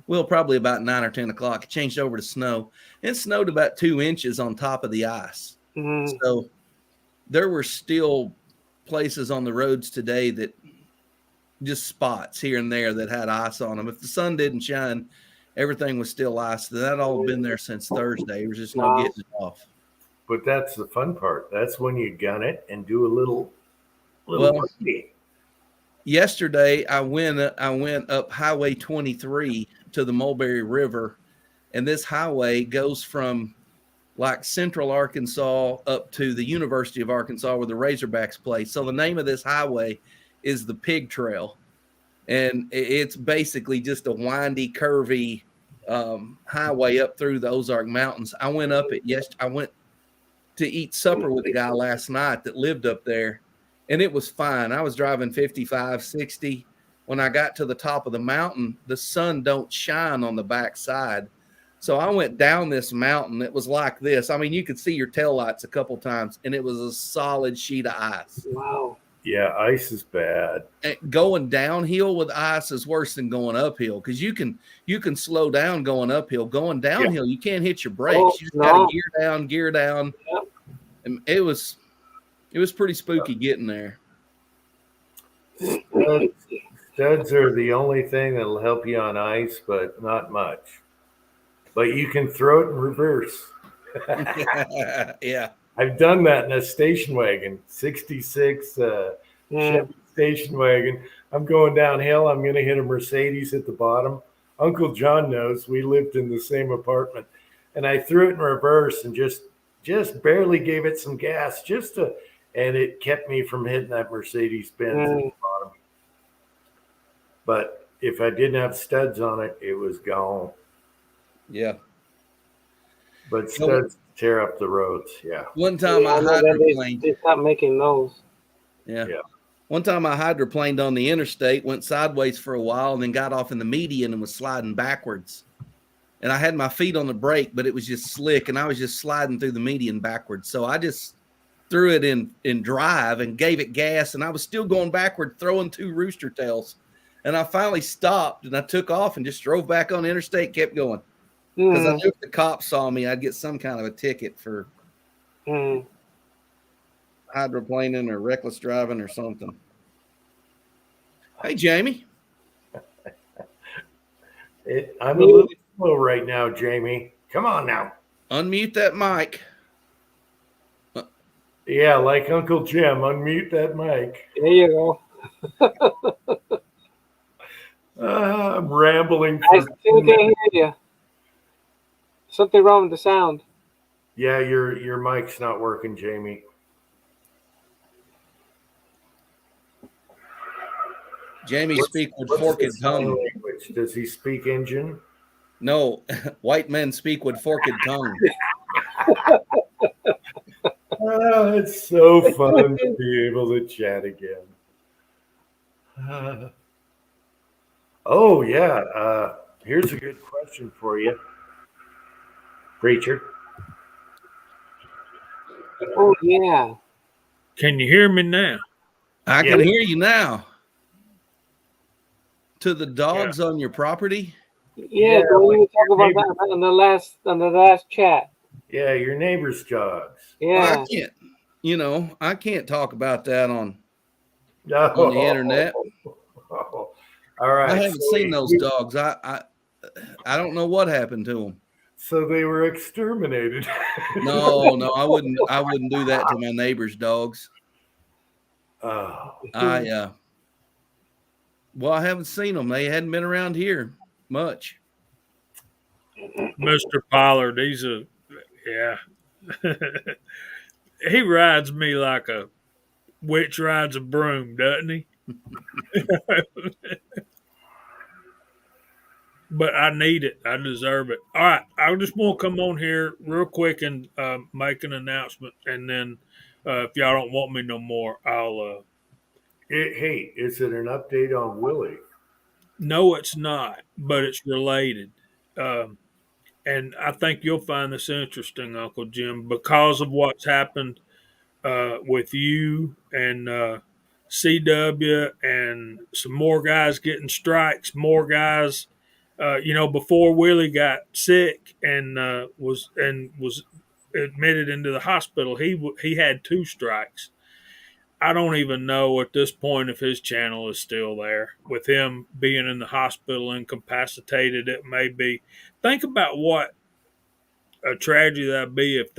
Well, probably about 9 or 10 o'clock, it changed over to snow. It snowed about 2 inches on top of the ice. So there were still places on the roads today that just spots here and there that had ice on them. If the sun didn't shine, everything was still ice. That all been there since Thursday. There was just no getting it off. But that's the fun part. That's when you gun it and do a little birdie. Yesterday I went up Highway 23 to the Mulberry River, and this highway goes from like central Arkansas up to the University of Arkansas where the Razorbacks play. So the name of this highway is the Pig Trail, and it's basically just a windy, curvy highway up through the Ozark Mountains. I went up it I went to eat supper with a guy last night that lived up there, and it was fine. I was driving 55, 60. When I got to the top of the mountain, the sun don't shine on the backside. So I went down this mountain. It was like this. I mean, you could see your taillights a couple times, and it was a solid sheet of ice. Wow. Yeah, ice is bad. And going downhill with ice is worse than going uphill, because you can slow down going uphill. Going downhill, you can't hit your brakes. You just got to gear down. Yep. And it was pretty spooky getting there. Studs are the only thing that'll help you on ice, but not much. But you can throw it in reverse. Yeah. I've done that in a station wagon, 66 Chevy station wagon. I'm going downhill. I'm going to hit a Mercedes at the bottom. Uncle John knows. We lived in the same apartment. And I threw it in reverse and just barely gave it some gas and it kept me from hitting that Mercedes Benz at the bottom. But if I didn't have studs on it, it was gone. Yeah. But studs tear up the roads. Yeah. One time I hydroplaned. They stopped making those. Yeah. One time I hydroplaned on the interstate, went sideways for a while, and then got off in the median and was sliding backwards. And I had my feet on the brake, but it was just slick, and I was just sliding through the median backwards. So I just threw it in drive and gave it gas, and I was still going backward, throwing 2 rooster tails. And I finally stopped, and I took off and just drove back on the interstate, kept going. Because I knew if the cops saw me, I'd get some kind of a ticket for hydroplaning or reckless driving or something. Hey, Jamie. I'm a little slow right now, Jamie. Come on now. Unmute that mic. Yeah, like Uncle Jim, unmute that mic. There you go. I'm rambling. I still can't hear you. Something wrong with the sound. Yeah, your mic's not working, Jamie. Jamie speak with forked tongue. Language? Does he speak Indian? No, white men speak with forked tongue. It's so fun to be able to chat again. Oh yeah. Here's a good question for you, preacher. Oh yeah. Can you hear me now? I Yeah. can hear you now. To the Yeah. dogs on your property? Yeah, the way we talk about that on the last chat. Yeah, your neighbor's dogs. Well, Yeah. I can't talk about that on No. the internet. All right. I haven't seen those dogs. I don't know what happened to them. So they were exterminated. No, I wouldn't do that to my neighbor's dogs. Oh. I haven't seen them. They hadn't been around here much. Mr. Pollard, he rides me like a witch rides a broom, doesn't he? But I need it. I deserve it. All right. I just want to come on here real quick and make an announcement. And then if y'all don't want me no more, I'll. Hey, is it an update on Willie? No, it's not, but it's related. And I think you'll find this interesting, Uncle Jim, because of what's happened with you and CW and some more guys getting strikes, more guys. Before Willie got sick and was admitted into the hospital, he had 2 strikes. I don't even know at this point if his channel is still there. With him being in the hospital, incapacitated, it may be. Think about what a tragedy that'd be if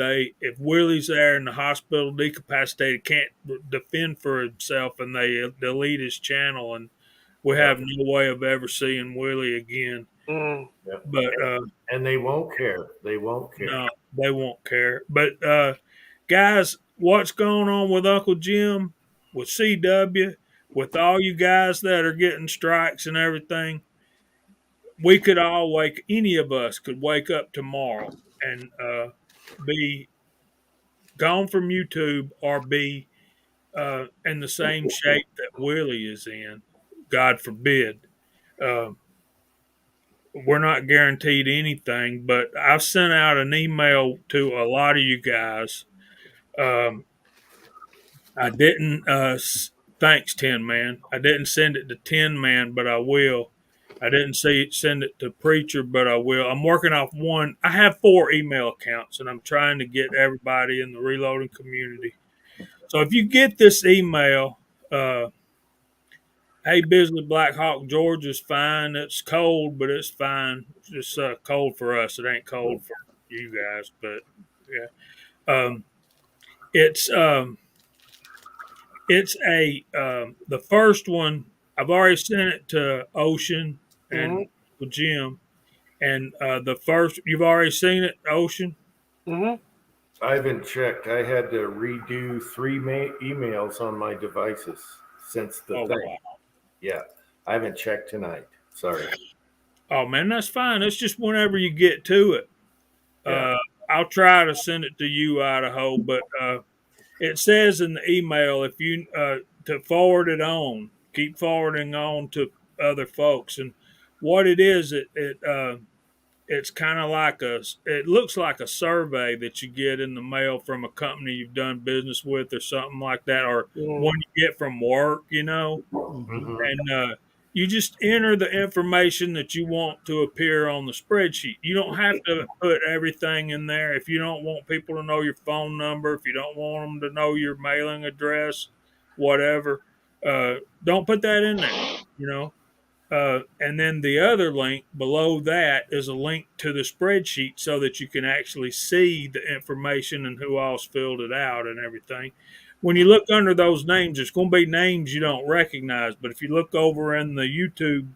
Willie's there in the hospital, decapacitated, can't defend for himself, and they delete his channel, and we have no way of ever seeing Willie again. Mm. But and they won't care. They won't care. no, they won't care. But guys, what's going on with Uncle Jim, with CW, with all you guys that are getting strikes and everything? We could all any of us could wake up tomorrow and be gone from YouTube or be in the same shape that Willie is in. God forbid. We're not guaranteed anything, but I've sent out an email to a lot of you guys. I didn't, thanks, Tin Man. I didn't send it to Tin Man, but I will. I didn't send it to Preacher, but I will. I'm working off one. I have 4 email accounts, and I'm trying to get everybody in the reloading community. So if you get this email, hey, Bisley Black Hawk, Georgia's fine. It's cold, but it's fine. It's just cold for us. It ain't cold for you guys, but yeah. It's the first one. I've already sent it to Ocean and Jim, and the first you've already seen it, Ocean. Mm-hmm. I haven't checked. I had to redo 3 emails on my devices since the thing. Wow. Yeah, I haven't checked tonight. Sorry. Oh man, that's fine. It's just whenever you get to it. Yeah. I'll try to send it to you, Idaho, but it says in the email if you to forward it on, keep forwarding on to other folks. And what it is, it's kind of like it looks like a survey that you get in the mail from a company you've done business with or something like that, or one you get from work, Mm-hmm. and you just enter the information that you want to appear on the spreadsheet. You don't have to put everything in there. If you don't want people to know your phone number, if you don't want them to know your mailing address, whatever, don't put that in there, and then the other link below that is a link to the spreadsheet so that you can actually see the information and who else filled it out and everything. When you look under those names, it's going to be names you don't recognize. But if you look over in the YouTube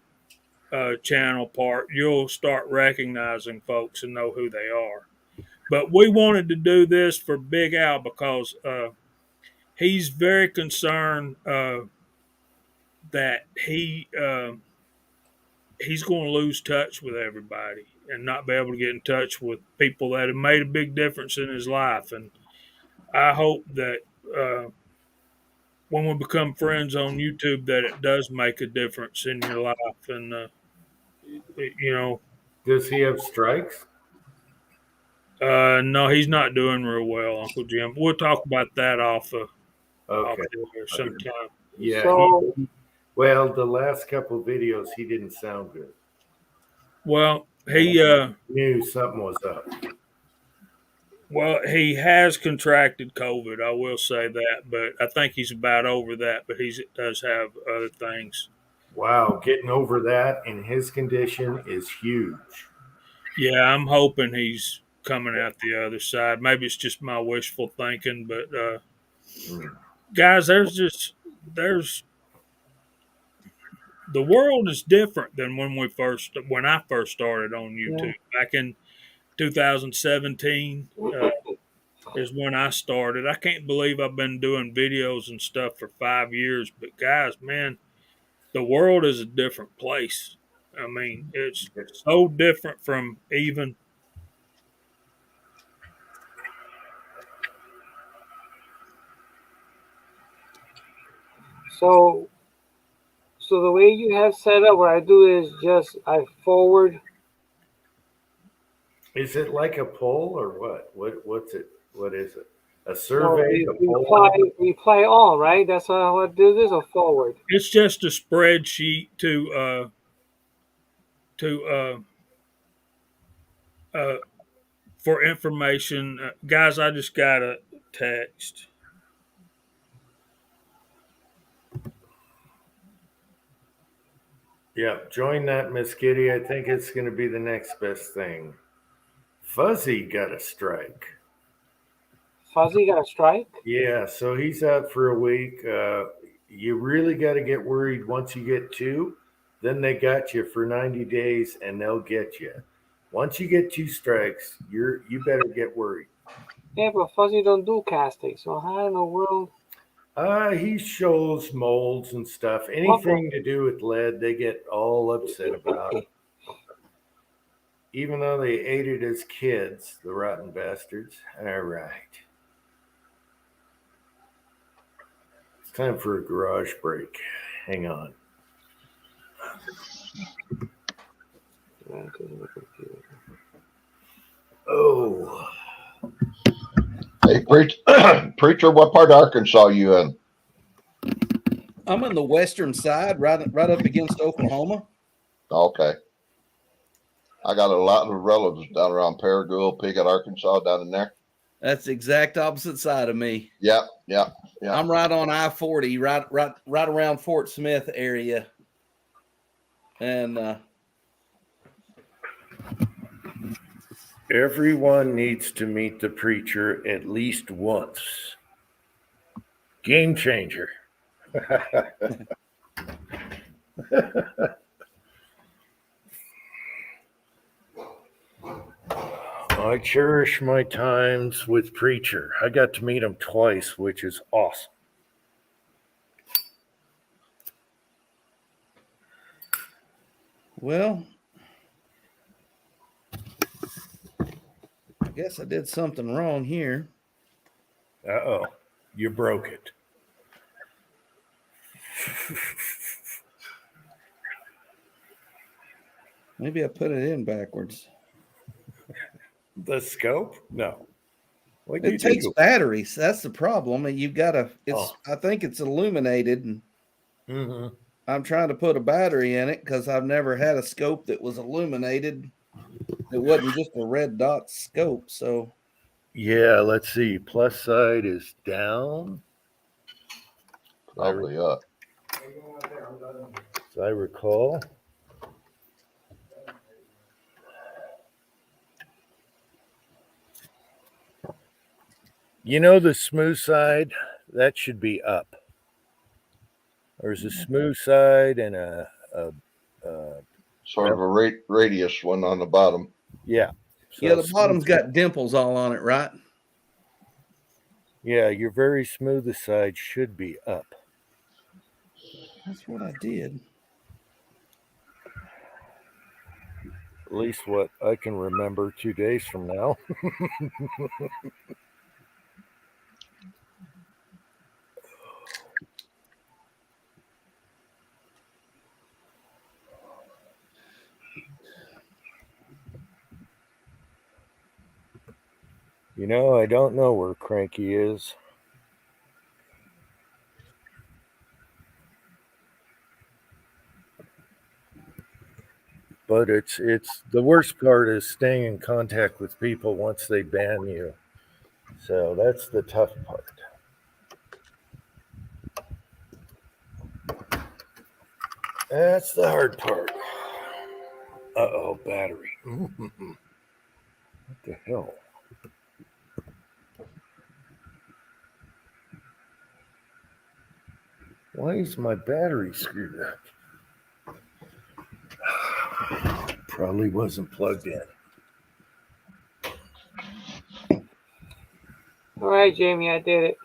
channel part, you'll start recognizing folks and know who they are. But we wanted to do this for Big Al because he's very concerned that he's going to lose touch with everybody and not be able to get in touch with people that have made a big difference in his life. And I hope that when we become friends on YouTube that it does make a difference in your life. And, you know, Does he have strikes? no, he's not doing real well, Uncle Jim. We'll talk about that off Okay. there sometime. Yeah. So Well, the last couple of videos, he didn't sound good. Well, Knew something was up. he has contracted COVID. I will say that, but I think he's about over that. But he does have other things. Wow, getting over that in his condition is huge. Yeah, I'm hoping he's coming out the other side. Maybe it's just my wishful thinking, but guys, there's the world is different than when I first started on YouTube back in 2017. Is when I started. I can't believe I've been doing videos and stuff for 5 years, but guys, man, the world is a different place. I mean, it's so different from even. so the way you have set up, what I do is just I forward. Is it like a poll or what? What's it? What is it? A No, survey? A poll? reply all, right? That's how I do this, or forward. It's just a spreadsheet to for information. Guys, I just got a text. Yeah, join that, Miss Kitty. I think it's going to be the next best thing. Fuzzy got a strike. Fuzzy got a strike? Yeah, so he's out for a week. You really got to get worried once you get 2. Then they got you for 90 days and they'll get you. Once you get 2 strikes, you better get worried. Yeah, but Fuzzy don't do casting, so how in the world? He shows molds and stuff. Anything to do with lead, they get all upset about. Even though they ate it as kids, the rotten bastards. All right. It's time for a garage break. Hang on. Oh. Hey, preacher, what part of Arkansas you in? I'm in the western side, right up against Oklahoma. Okay. I got a lot of relatives down around Paragould, Piggott, Arkansas, down in there. That's the exact opposite side of me. Yeah. I'm right on I-40, right around Fort Smith area. And everyone needs to meet the preacher at least once. Game changer. I cherish my times with preacher. I got to meet him twice, which is awesome. well, I guess I did something wrong here. Uh-oh, you broke it. Maybe I put it in backwards. The scope? No. It takes batteries. That's the problem. And you've got to, I think it's illuminated. And I'm trying to put a battery in it because I've never had a scope that was illuminated. It wasn't just a red dot scope. So, yeah, let's see. Plus side is down. Probably up. As I recall. You know, the smooth side, that should be up. There's a smooth side and a sort of a radius one on the bottom. Yeah. So yeah, the bottom's got dimples all on it, right? Yeah, your very smoothest side should be up. That's what I did. At least what I can remember 2 days from now. I don't know where Cranky is. But it's the worst part is staying in contact with people once they ban you. So that's the tough part. That's the hard part. Uh-oh, battery. What the hell? Why is my battery screwed up? Probably wasn't plugged in. All right, Jamie, I did it.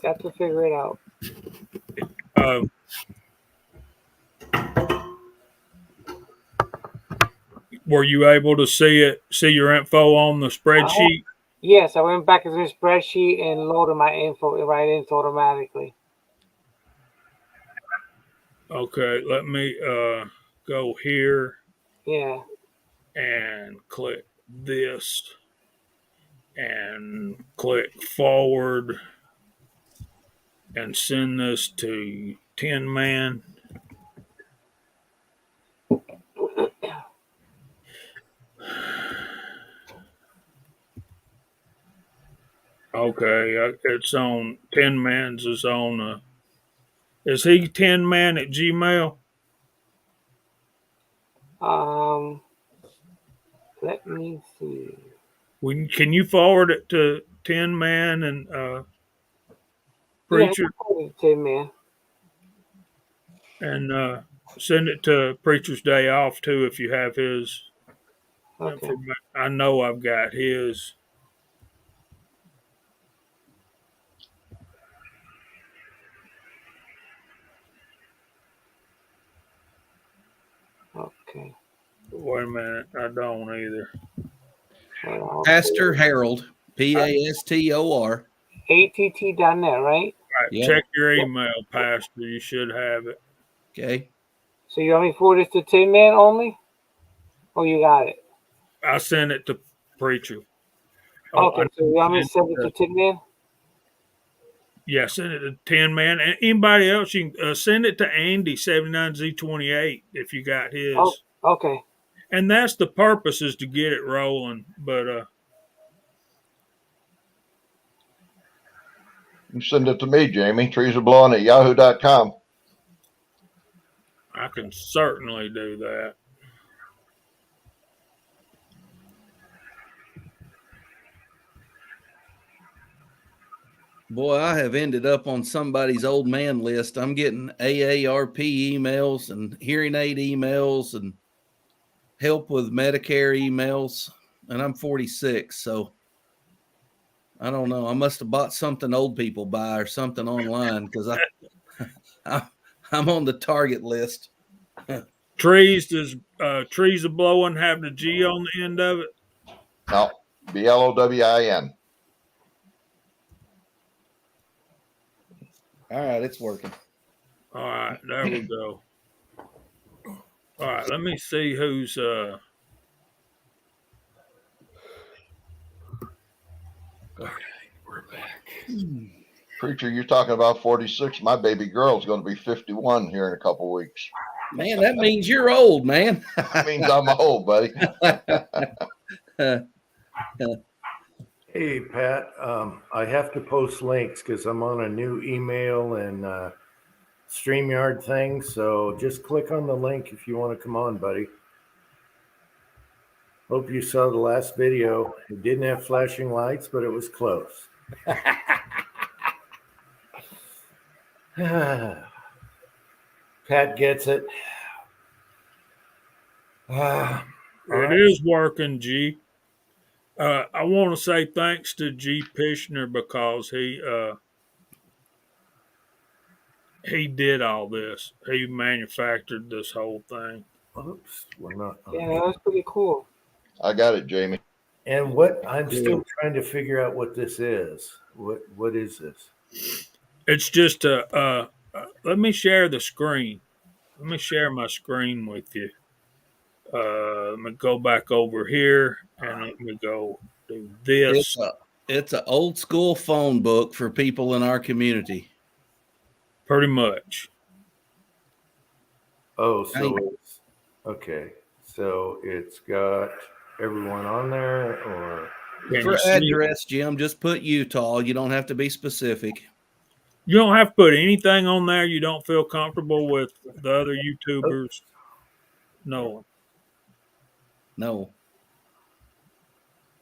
Got to figure it out. Uh, were you able to see your info on the spreadsheet? Yes, I went back to the spreadsheet and loaded my info right into automatically. Okay, let me go here Yeah. and click this and click forward and send this to Tin Man. Okay, it's on Tin Man's is on. Is he Tin Man at Gmail? Let me see. Can you forward it to Tin Man and Preacher Yeah, Tin Man. and send it to Preacher's Day Off too if you have his Okay. information. I know I've got his. Okay. Wait a minute, I don't either. Pastor Harold, Pastor. ATT.net, right? All right, Yep. check your email, Pastor. You should have it. Okay. So you want me to forward this to Tin Man only? Oh, you got it. I sent it to Preacher. Okay, so you want me to send it to Tin Man? Yeah, send it to Tin Man. And anybody else, you can send it to Andy 79Z28 if you got his. Oh, okay. And that's the purpose, is to get it rolling. But You send it to me, Jamie. Trees are blowing at yahoo.com. I can certainly do that. Boy, I have ended up on somebody's old man list. I'm getting AARP emails and hearing aid emails and help with Medicare emails. And I'm 46, so I don't know. I must have bought something old people buy or something online because I'm on the target list. Trees are blowing have the G on the end of it? No, BLOWIN. All right, it's working. All right, there we go. All right, let me see who's All right, we're back. Preacher, you're talking about 46. My baby girl's going to be 51 here in a couple weeks. Man, that means you're old, man. That means I'm old, buddy. Hey, Pat, I have to post links because I'm on a new email and StreamYard thing. So just click on the link if you want to come on, buddy. Hope you saw the last video. It didn't have flashing lights, but it was close. Pat gets it. It is working, G. I want to say thanks to G. Pishner because he did all this. He manufactured this whole thing. Oops, we're not. Yeah, that's pretty cool. I got it, Jamie. And what I'm still trying to figure out what this is. What is this? It's just let me share the screen. Let me share my screen with you. Let me go back over here and let me go do this. It's an old school phone book for people in our community. Pretty much. Oh, so it's okay. So it's got everyone on there, or Can For you see it? address, Jim, just put Utah. You don't have to be specific. You don't have to put anything on there you don't feel comfortable with the other YouTubers. No. No.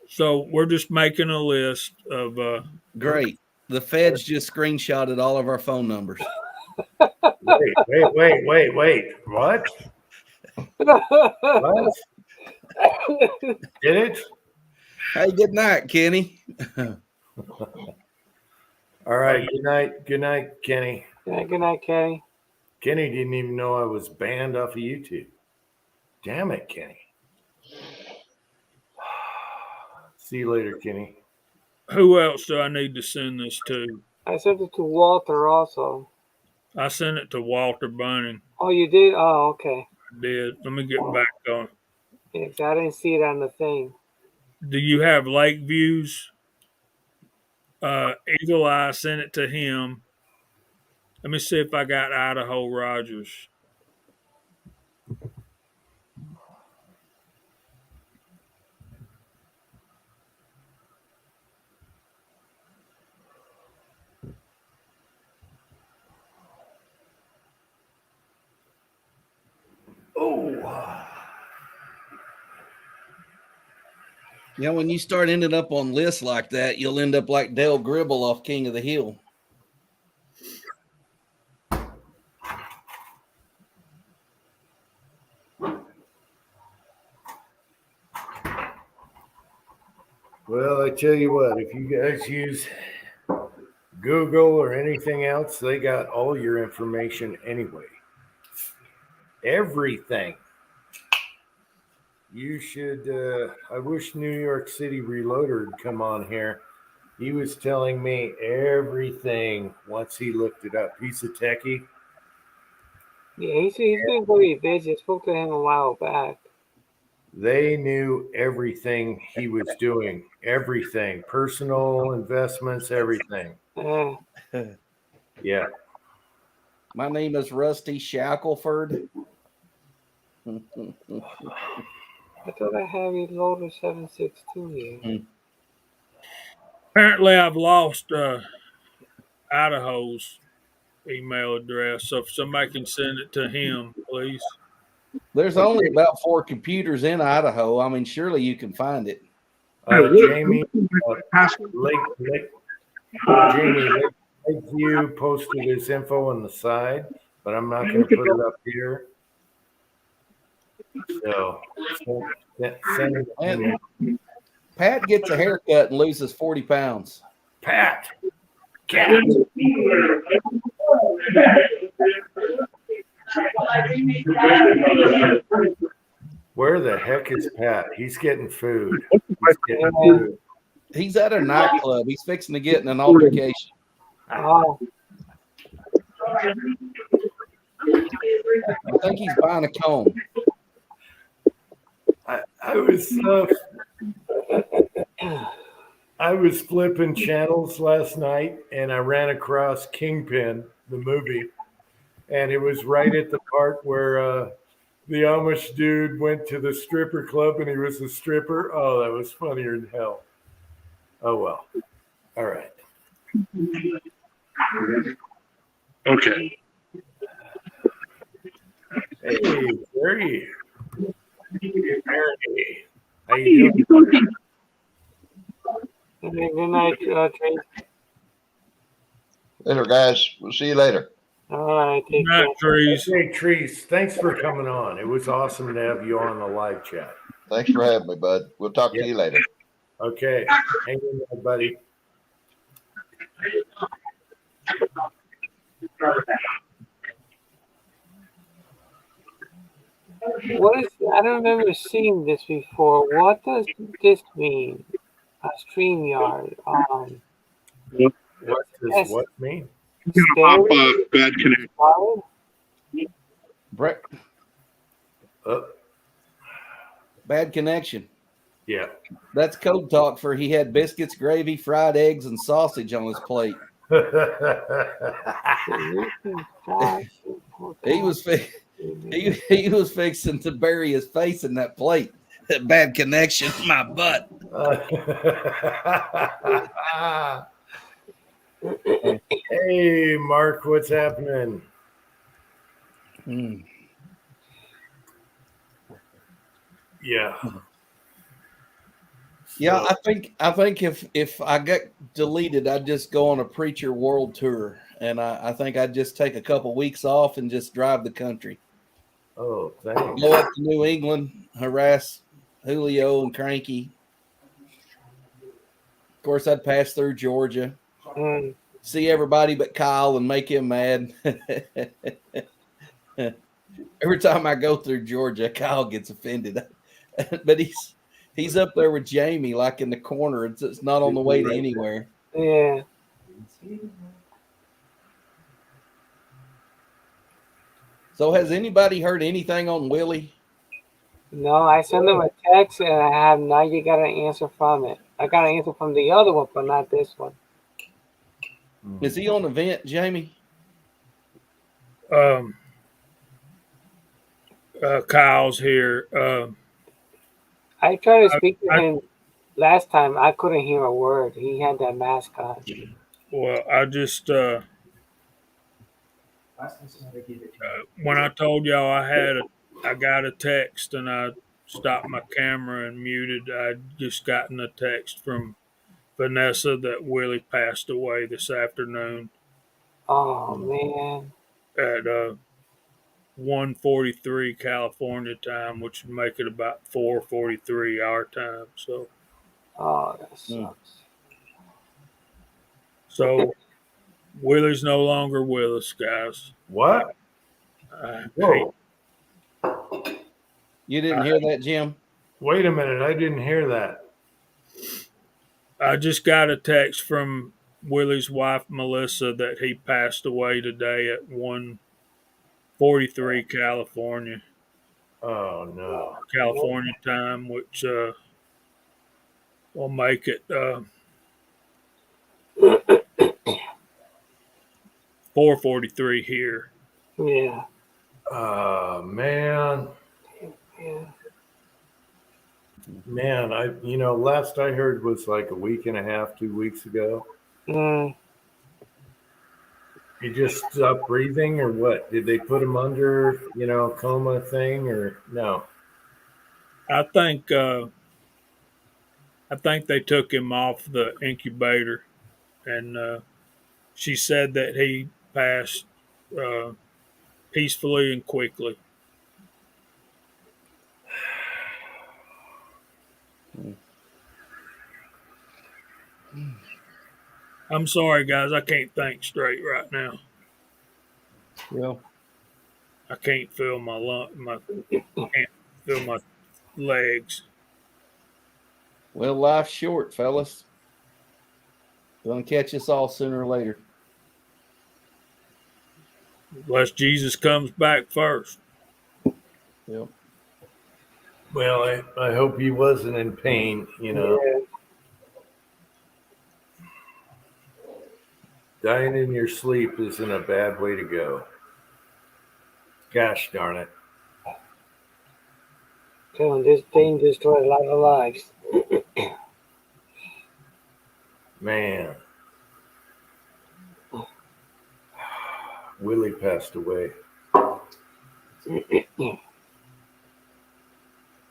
So we're just making a list of Great. The feds just screenshotted all of our phone numbers. wait. What? What? Did it? Hey, good night, Kenny. All right. Good night. Good night, Kenny. Yeah, good night, Kenny. Kenny didn't even know I was banned off of YouTube. Damn it, Kenny. See you later, Kenny. who else do I need to send this to? I sent it to Walter also. I sent it to Walter Bunning. Oh, you did? Oh, okay. I did. Let me get back on. Yeah, 'cause I didn't see it on the thing. Do you have Lake Views? Eagle Eye sent it to him. Let me see if I got Idaho Rogers. You know, when you start ending up on lists like that, you'll end up like Dale Gribble off King of the Hill. Well, I tell you what, if you guys use Google or anything else, they got all your information anyway. Everything. You should, I wish New York City Reloader would come on here. He was telling me everything once he looked it up. He's a techie. Yeah, he's been very busy. I spoke to him a while back. They knew everything he was doing. Everything. Personal investments, everything. Yeah. My name is Rusty Shackelford. I thought I had Reloader 762 here. Apparently, I've lost Idaho's email address. So if somebody can send it to him, please. There's only about 4 computers in Idaho. I mean, surely you can find it. Jamie, Lakeview posted his info on the side, but I'm not going to put it up here. So send it to me. Pat gets a haircut and loses 40 pounds. Pat, cat. Where the heck is Pat? He's getting food. He's at a nightclub. He's fixing to get in an altercation. Oh, I think he's buying a comb. I was flipping channels last night and I ran across Kingpin, the movie, and it was right at the part where the Amish dude went to the stripper club and he was a stripper. Oh, that was funnier than hell. Oh, well. All right. Okay. Hey, Terry. Terry. How you doing? good night, Trace. Later, guys. We'll see you later. All right, take Good night, care. Trees. Hey, Trees, thanks for coming on. It was awesome to have you on the live chat. Thanks for having me, bud. We'll talk to you later. Okay. Hang in there, buddy. What is? I don't remember seeing this before. What does this mean? A StreamYard. What does what mean? Pop up, bad connection. Brett, bad connection. Yeah. That's code talk for he had biscuits, gravy, fried eggs, and sausage on his plate. He was he was fixing to bury his face in that plate. That bad connection, my butt. Hey, Mark, what's happening? Mm. Yeah. Yeah, So- I think if I got deleted, I'd just go on a preacher world tour, and I think I'd just take a couple weeks off and just drive the country. Oh, thanks. Go up to New England, harass Julio and Cranky. Of course, I'd pass through Georgia, see everybody but Kyle and make him mad. Every time I go through Georgia, Kyle gets offended, but he's up there with Jamie, like in the corner. It's not on the way to anywhere. Yeah. So, has anybody heard anything on Willie? No, I sent him a text and I have not yet got an answer from it. I got an answer from the other one, but not this one. Is he on the vent, Jamie? Kyle's here. I tried to speak to him last time. I couldn't hear a word. He had that mask on. Well, I just when I told y'all I got a text and I stopped my camera and muted. I'd just gotten a text from Vanessa that Willie passed away this afternoon Oh man. at 1:43 California time, which would make it about 4:43 our time. So That sucks. Willie's no longer with us, guys. What? I Whoa. You didn't hear that, Jim? Wait a minute. I didn't hear that. just got a text from Willie's wife, Melissa, that he passed away today at 1:43 California Oh, time, which will make it 4:43 here. Yeah. no. Man. Yeah. Man, last I heard was like a week and a half, 2 weeks ago. He just stopped breathing or what? Did they put him under, a coma thing or no? I think they took him off the incubator, and she said that he passed peacefully and quickly. I'm sorry, guys. I can't think straight right now. Well, I can't feel can't feel my legs. well, life's short, fellas. Gonna catch us all sooner or later. Unless Jesus comes back first. Yep. Well, I hope he wasn't in pain, Yeah. Dying in your sleep isn't a bad way to go. Gosh darn it. This thing destroyed a lot of lives. Man. Willie passed away.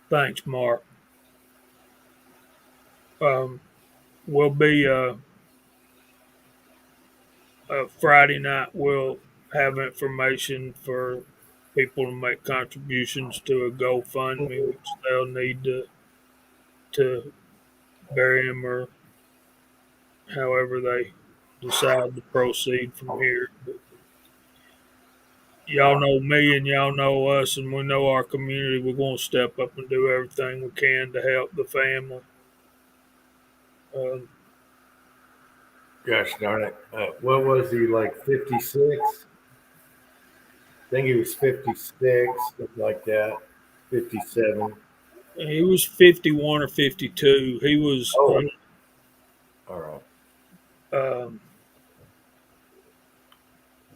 Thanks, Mark. We'll be Friday night. We'll have information for people to make contributions to a GoFundMe, which they'll need to bury him or however they decide to proceed from here. But y'all know me and y'all know us, and we know our community. We're going to step up and do everything we can to help the family. Gosh darn it. What was he, like 56? I think he was 56, something like that. 57. He was 51 or 52. He was. Oh, all right.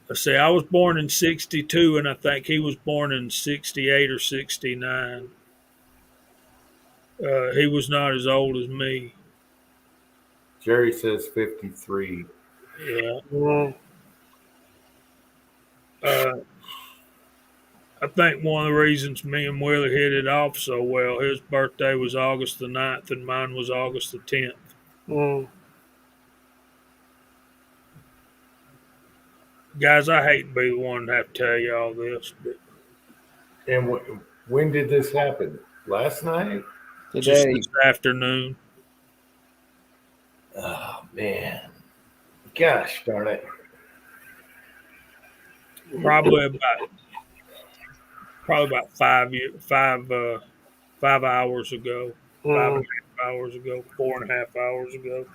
Let's see. I was born in '62, and I think he was born in '68 or '69. He was not as old as me. Jerry says 53. Yeah. Mm, Uh, I think one of the reasons me and Willie hit it off so well, his birthday was August the 9th, and mine was August the 10th. mm. Guys, I hate to be the one to have to tell you all this, but And when did this happen? Last night? just Today, this afternoon. Oh, man. Gosh darn it. Probably about 5 hours ago, 5.5 hours ago, 4.5 hours ago.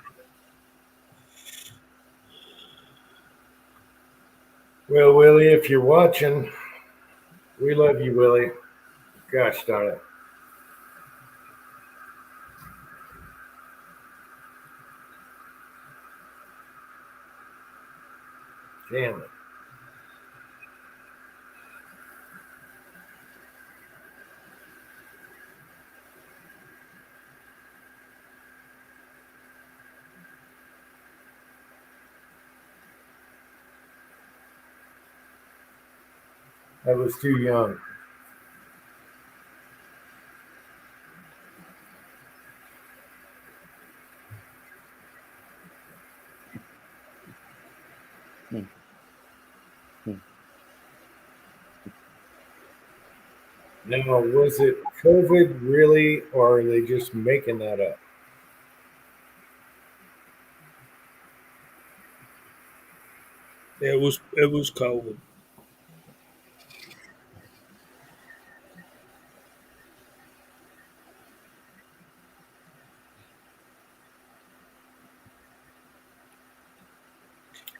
Well, Willie, if you're watching, we love you, Willie. Gosh darn it. Damn it. I was too young. Hmm. Hmm. Now, was it COVID really, or are they just making that up? It was COVID.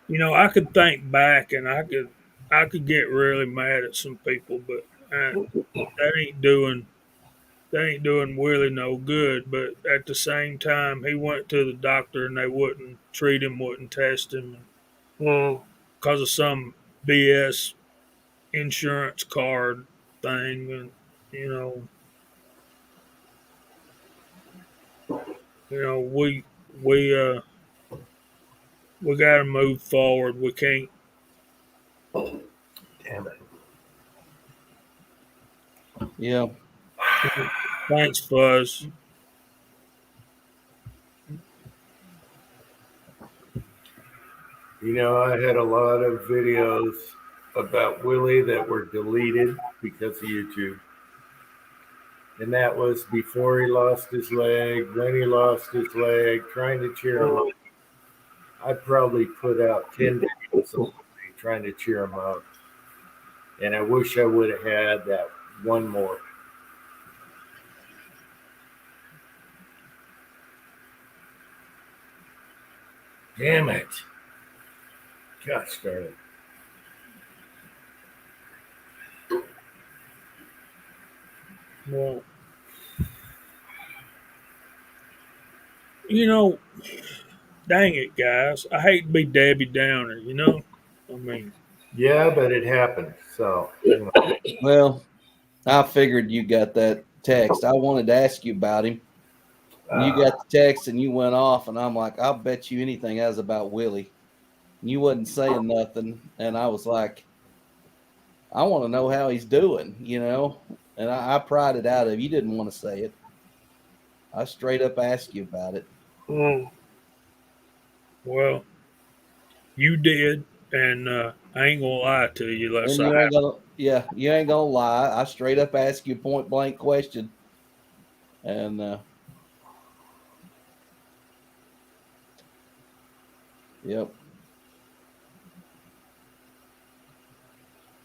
You know, I could think back and I could get really mad at some people, but that ain't doing Willie no good. But at the same time, he went to the doctor and they wouldn't treat him, wouldn't test him Mm. because of some BS insurance card thing, and you know, we we got to move forward. We can't. Damn it. yeah, Thanks, Fuzz. You know, I had a lot of videos about Willie that were deleted because of YouTube. And that was before he lost his leg, when he lost his leg, trying to cheer him up. I probably put out 10 videos of Willie trying to cheer him up. And I wish I would have had that one more. Damn it. Gosh darn it. Well, you know, dang it, guys. I hate to be Debbie Downer. You know, I mean, Yeah, but it happened. So, you know. well, I figured you got that text. I wanted to ask you about him. You got the text and you went off, and I'm like, I'll bet you anything that was about Willie. You wasn't saying nothing, and I was like, I want to know how he's doing, you know. And I pried it out of you. You didn't want to say it. I straight up asked you about it. Mm. well, you did, and I ain't gonna lie to you. And you ain't gonna, yeah, you ain't gonna lie. I straight up asked you a point blank question, and yep.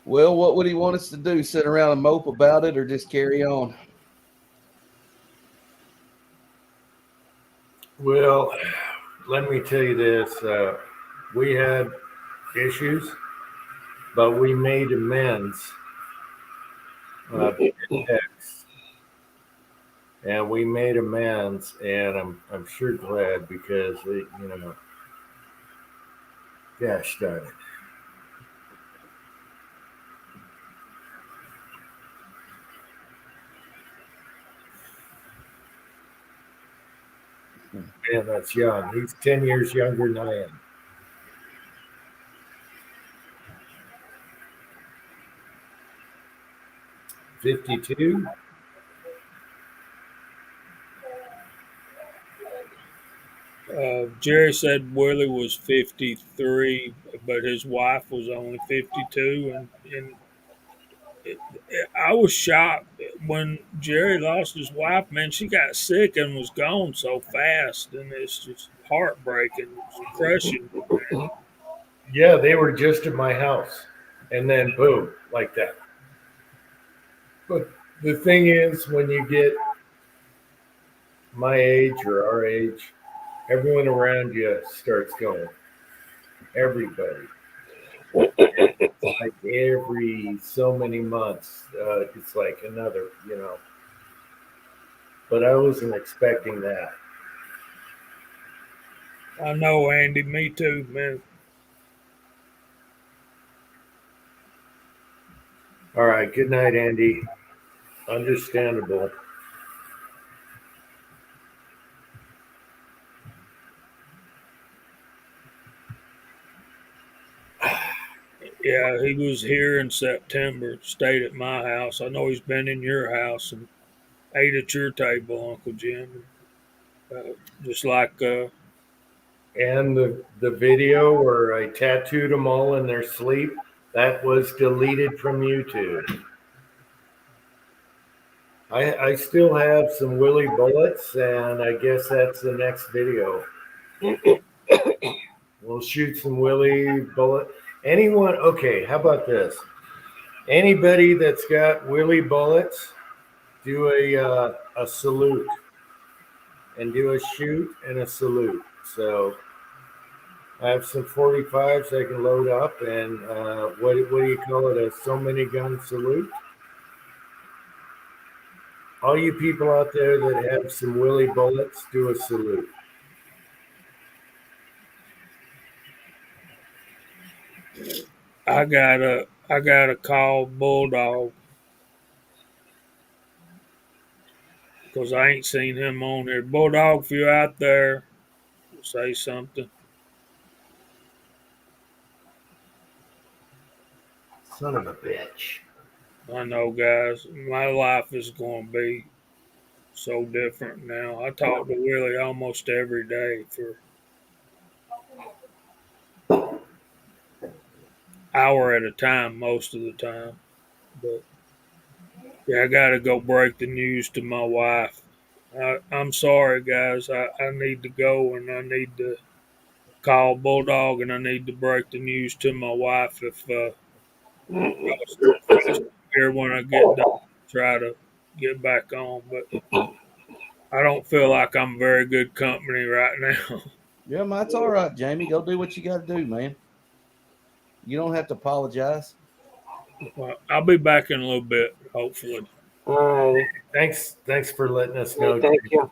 Well, what would he want us to do? Sit around and mope about it, or just carry on? Well, let me tell you this. We had issues, but we made amends via text. and we made amends, and I'm sure glad because it, gosh darn it. Man, that's young. He's 10 years younger than I am. '52. Jerry said Willie was 53, but his wife was only 52, and I was shocked when Jerry lost his wife. Man, she got sick and was gone so fast, and it's just heartbreaking. It's crushing. Yeah, they were just at my house, and then boom, like that. But the thing is, when you get my age or our age, everyone around you starts going. Everybody. It's like every so many months, it's like another. But I wasn't expecting that. I know, Andy. Me too, man. All right. Good night, Andy. Understandable. Yeah, he was here in September. Stayed at my house. I know he's been in your house and ate at your table, Uncle Jim. Just like And the video where I tattooed them all in their sleep, that was deleted from YouTube. I still have some Willie bullets, and I guess that's the next video. We'll shoot some Willie bullet. Anyone? Okay, how about this? Anybody that's got Willie bullets, do a salute, and do a shoot and a salute. So I have some 45s I can load up, and what do you call it? A so many gun salute. All you people out there that have some Willie bullets, do a salute. I gotta call Bulldog because I ain't seen him on here. Bulldog, if you're out there, say something. Son of a bitch. I know, guys. My life is going to be so different now. I talk to Willie almost every day for hour at a time, most of the time. But yeah, I got to go break the news to my wife. I'm sorry, guys. I need to go and I need to call Bulldog and I need to break the news to my wife if y'all still here when I get done. Try to get back on, but I don't feel like I'm very good company right now. Yeah, man, that's all right, Jamie. Go do what you got to do, man. You don't have to apologize. Well, I'll be back in a little bit, hopefully. All right. Thanks for letting us know. Thank you.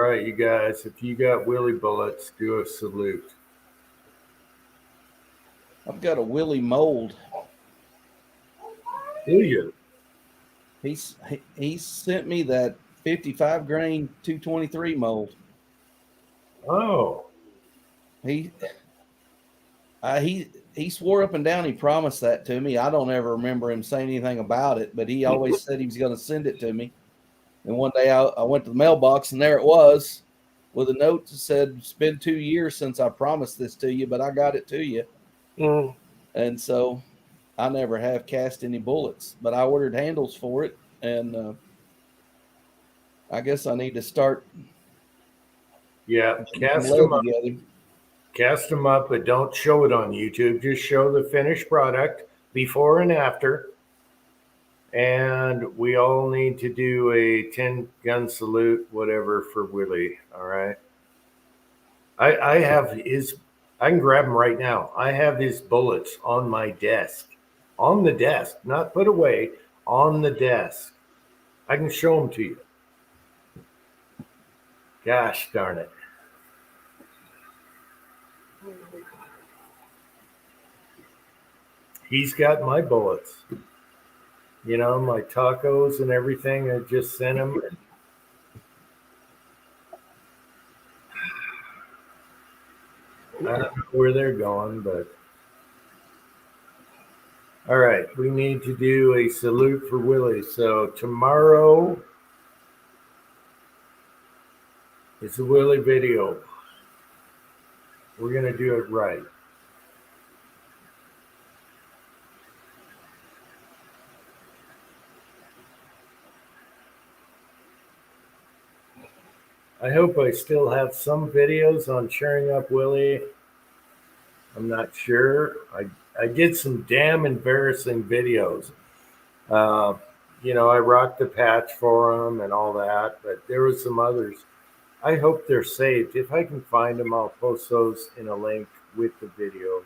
All right, you guys, if you got Willie bullets, do a salute. I've got a Willie mold. Do you? He sent me that 55 grain 223 mold. Oh, He swore up and down he promised that to me. I don't ever remember him saying anything about it, but he always said he was going to send it to me. And one day I went to the mailbox and there it was with a note that said, "It's been 2 years since I promised this to you, but I got it to you." Mm. And so I never have cast any bullets, but I ordered handles for it. And I guess I need to start. yeah. Cast them up. Together. Cast them up, but don't show it on YouTube. Just show the finished product before and after. And we all need to do a 10 gun salute, whatever, for Willie. All right. I have his, I can grab him right now. I have his bullets on my desk, on the desk, not put away, on the desk. I can show them to you. Gosh darn it. He's got my bullets. You know, my tacos and everything. I just sent him. I don't know where they're going, but all right, we need to do a salute for Willie. So tomorrow is a Willie video. We're gonna do it right. I hope I still have some videos on cheering up Willie. I'm not sure. I did some damn embarrassing videos. Uh, you know, I rocked the patch for him and all that, but there was some others. I hope they're saved. If I can find them, I'll post those in a link with the video.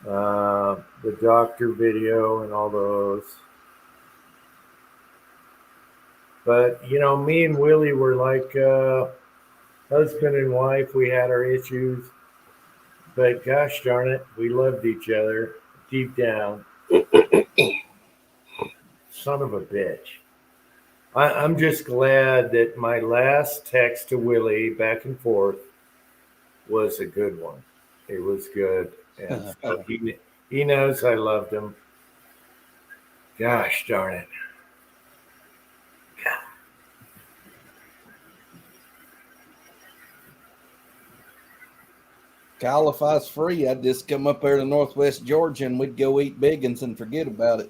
The doctor video and all those. But, you know, me and Willie were like husband and wife. We had our issues. But gosh darn it, we loved each other deep down. Son of a bitch. I'm just glad that my last text to Willie back and forth was a good one. It was good. And so he knows I loved him. Gosh darn it. Kyle, if I was free, I'd just come up there to Northwest Georgia and we'd go eat biggins and forget about it.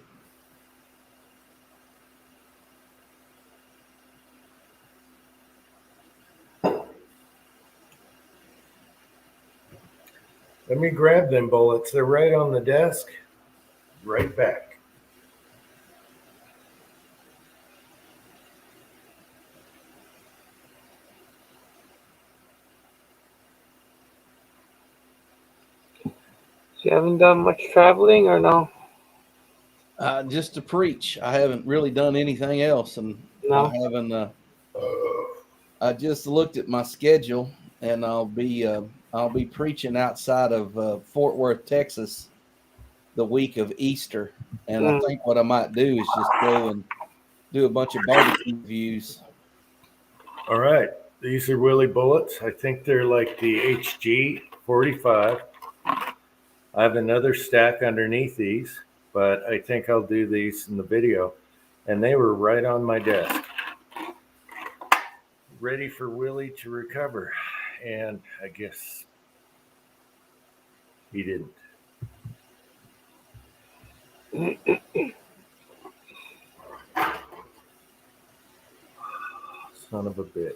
Let me grab them bullets. They're right on the desk. Right back. You haven't done much traveling or no? Just to preach. I haven't really done anything else, and No. I haven't. I just looked at my schedule, and I'll be preaching outside of Fort Worth, Texas, the week of Easter. And I think what I might do is just go and do a bunch of barbecue reviews. All right. These are Willie bullets. I think they're like the HG 45. I have another stack underneath these, but I think I'll do these in the video. And they were right on my desk, ready for Willie to recover. And I guess he didn't. Son of a bitch.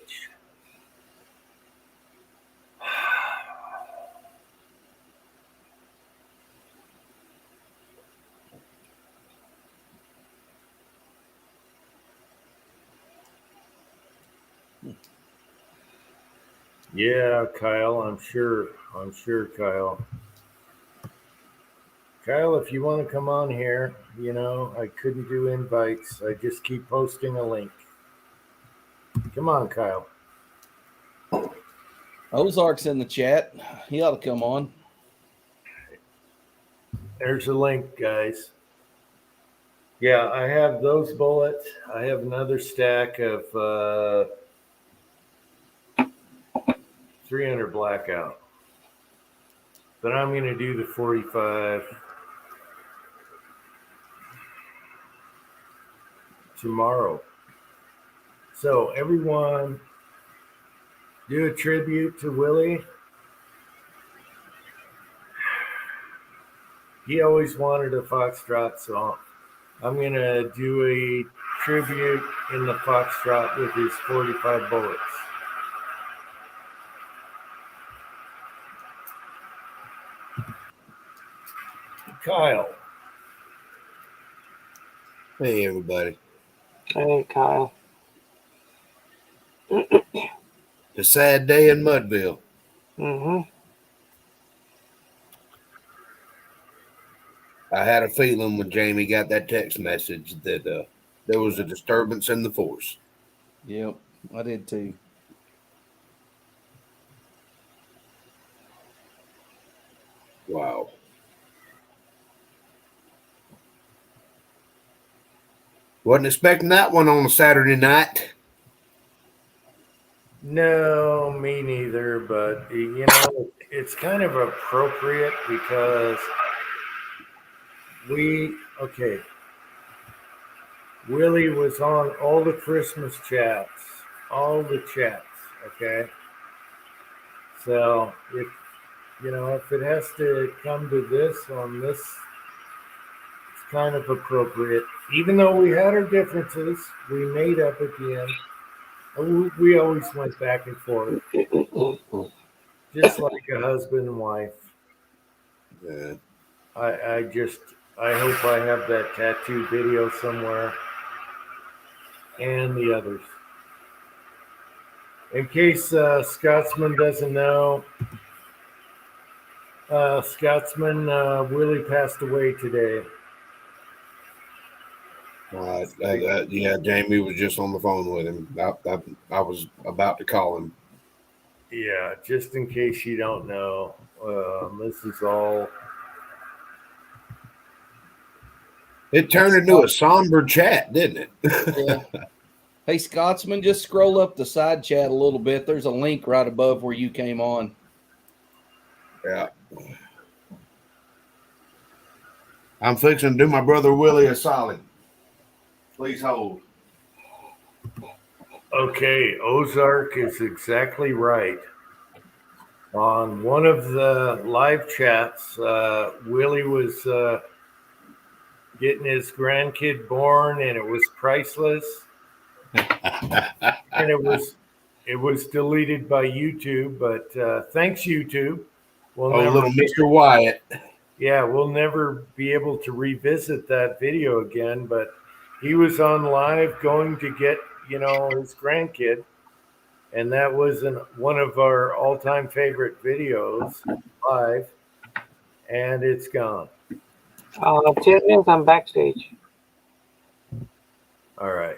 Yeah, Kyle, I'm sure, Kyle. Kyle, if you want to come on here, you know, I couldn't do invites. I just keep posting a link. Come on, Kyle. Ozark's in the chat. He ought to come on. There's a link, guys. Yeah, I have those bullets. I have another stack of 300 blackout. But I'm going to do the 45 tomorrow. So everyone, do a tribute to Willie. He always wanted a Foxtrot song. I'm going to do a tribute in the Foxtrot with his 45 bullets. Kyle, Hey, everybody. Hey, Kyle. It's a sad day in Mudville. Mm-hmm. I had a feeling when Jamie got that text message that there was a disturbance in the force. Yep, I did too. Wow. Wasn't expecting that one on a Saturday night. No, me neither. But it's kind of appropriate because okay. Willie was on all the Christmas chats, all the chats. Okay, so if it has to come to this on this, it's kind of appropriate. Even though we had our differences, we made up at the end. We always went back and forth, just like a husband and wife. Yeah. I hope I have that tattoo video somewhere, and the others. In case Scotsman doesn't know, Scotsman Willie passed away today. Yeah, Jamie was just on the phone with him. I was about to call him. Yeah, just in case you don't know, this is all. It turned into a somber chat, didn't it? Yeah. Hey, Scotsman, just scroll up the side chat a little bit. There's a link right above where you came on. Yeah. I'm fixing to do my brother Willie a solid. Please hold. Okay, Ozark is exactly right. On one of the live chats, Willie was getting his grandkid born, and it was priceless. And it was deleted by YouTube, but thanks YouTube. Little Mr. Wyatt. Yeah, we'll never be able to revisit that video again. But he was on live going to get his grandkid, and that was one of our all-time favorite videos live, and it's gone. 10 minutes, I'm backstage. All right.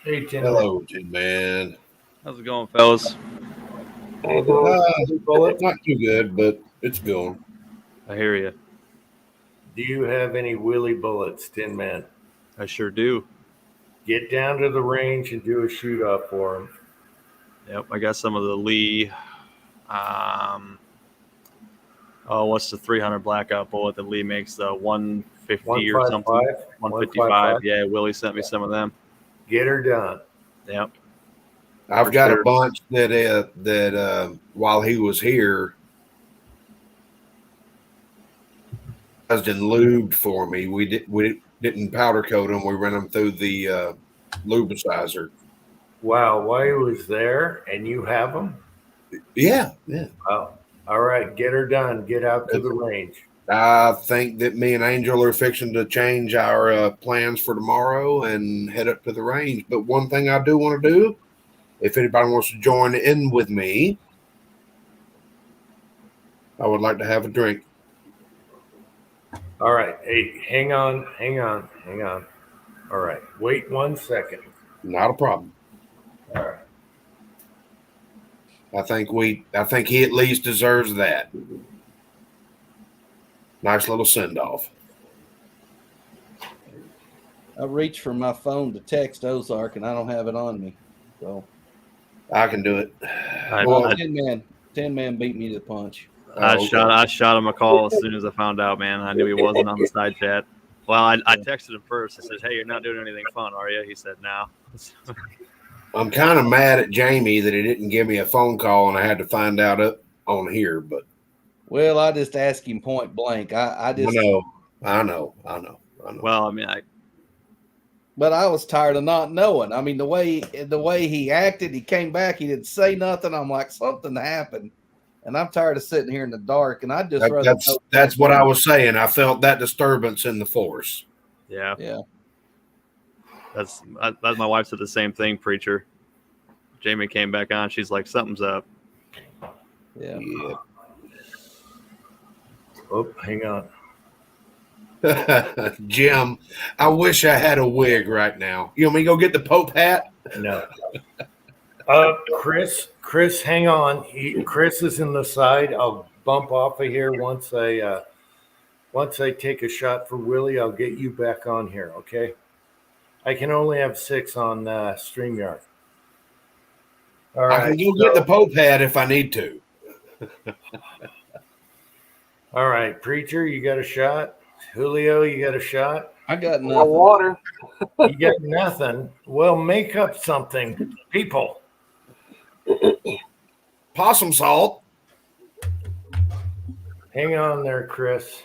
Hey, Tim. Hello, Tin Man. How's it going, fellas? Hey, dude. Not too good, but it's going. I hear you. Do you have any Willie bullets, Tin Man? I sure do. Get down to the range and do a shoot off for him. Yep, I got some of the Lee. What's the 300 blackout bullet that Lee makes? The 150 or something? 155. Yeah, Willie sent me some of them. Get her done. Yep. I've got a bunch that while he was here, and lubed for me. We didn't powder coat them. We ran them through the lubicizer. Wow, while he was there, and you have them? Yeah. Wow. All right, get her done. Get out to the range. I think that me and Angel are fixing to change our plans for tomorrow and head up to the range. But one thing I do want to do, if anybody wants to join in with me, I would like to have a drink. All right. Hey, hang on. All right. Wait 1 second. Not a problem. All right. I think he at least deserves that. Nice little send off. I reached for my phone to text Ozark, and I don't have it on me. So I can do it. Tin Man beat me to the punch. I shot him a call as soon as I found out, man. I knew he wasn't on the side chat. Well, I texted him first. I said, "Hey, you're not doing anything fun, are you?" He said, "No." I'm kind of mad at Jamie that he didn't give me a phone call, and I had to find out up on here. But well, I just asked him point blank. I know. Well, I mean, but I was tired of not knowing. I mean, the way he acted, he came back, he didn't say nothing. I'm like, something happened, and I'm tired of sitting here in the dark. And I just rather That's what I was saying. I felt that disturbance in the force. Yeah. Yeah. That's my wife said the same thing, preacher. Jamie came back on. She's like, something's up. Yeah. Oh, hang on. Jim, I wish I had a wig right now. You want me to go get the Pope hat? No. Chris, hang on. Chris is in the side. I'll bump off of here once I take a shot for Willie. I'll get you back on here, okay? I can only have 6 on StreamYard. All right. I can go get the Pope hat if I need to. All right, preacher, you got a shot. Julio, you got a shot. I got No nothing. water. You got nothing. Well, make up something, people. Possum salt. Hang on there, Chris.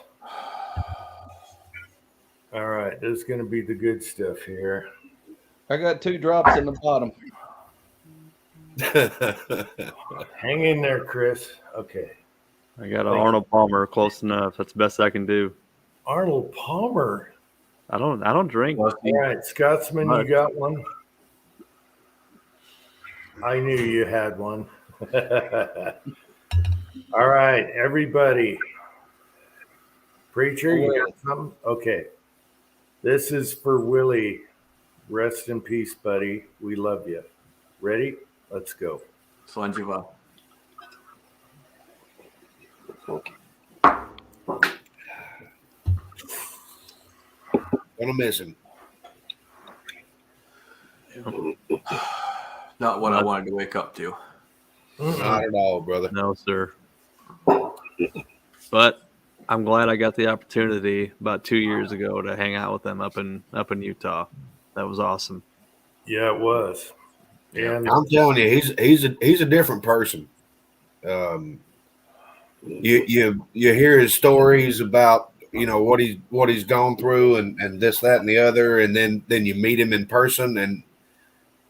All right, this is going to be the good stuff here. I got 2 drops in the bottom. Hang in there, Chris. Okay. I got an Arnold Palmer, close enough. That's the best I can do. Arnold Palmer. I don't drink. All right, Scotsman, you got one? I knew you had one. All right, everybody. Preacher, you got something? Okay. This is for Willie. Rest in peace, buddy. We love you. Ready? Let's go. Slanjiva. Gonna miss him. Not what I wanted to wake up to. Not at all, brother. No, sir. But I'm glad I got the opportunity about 2 years ago to hang out with them up in Utah. That was awesome. Yeah, it was. And I'm telling you, he's a different person. You hear his stories about what he's gone through and this, that, and the other, and then you meet him in person, and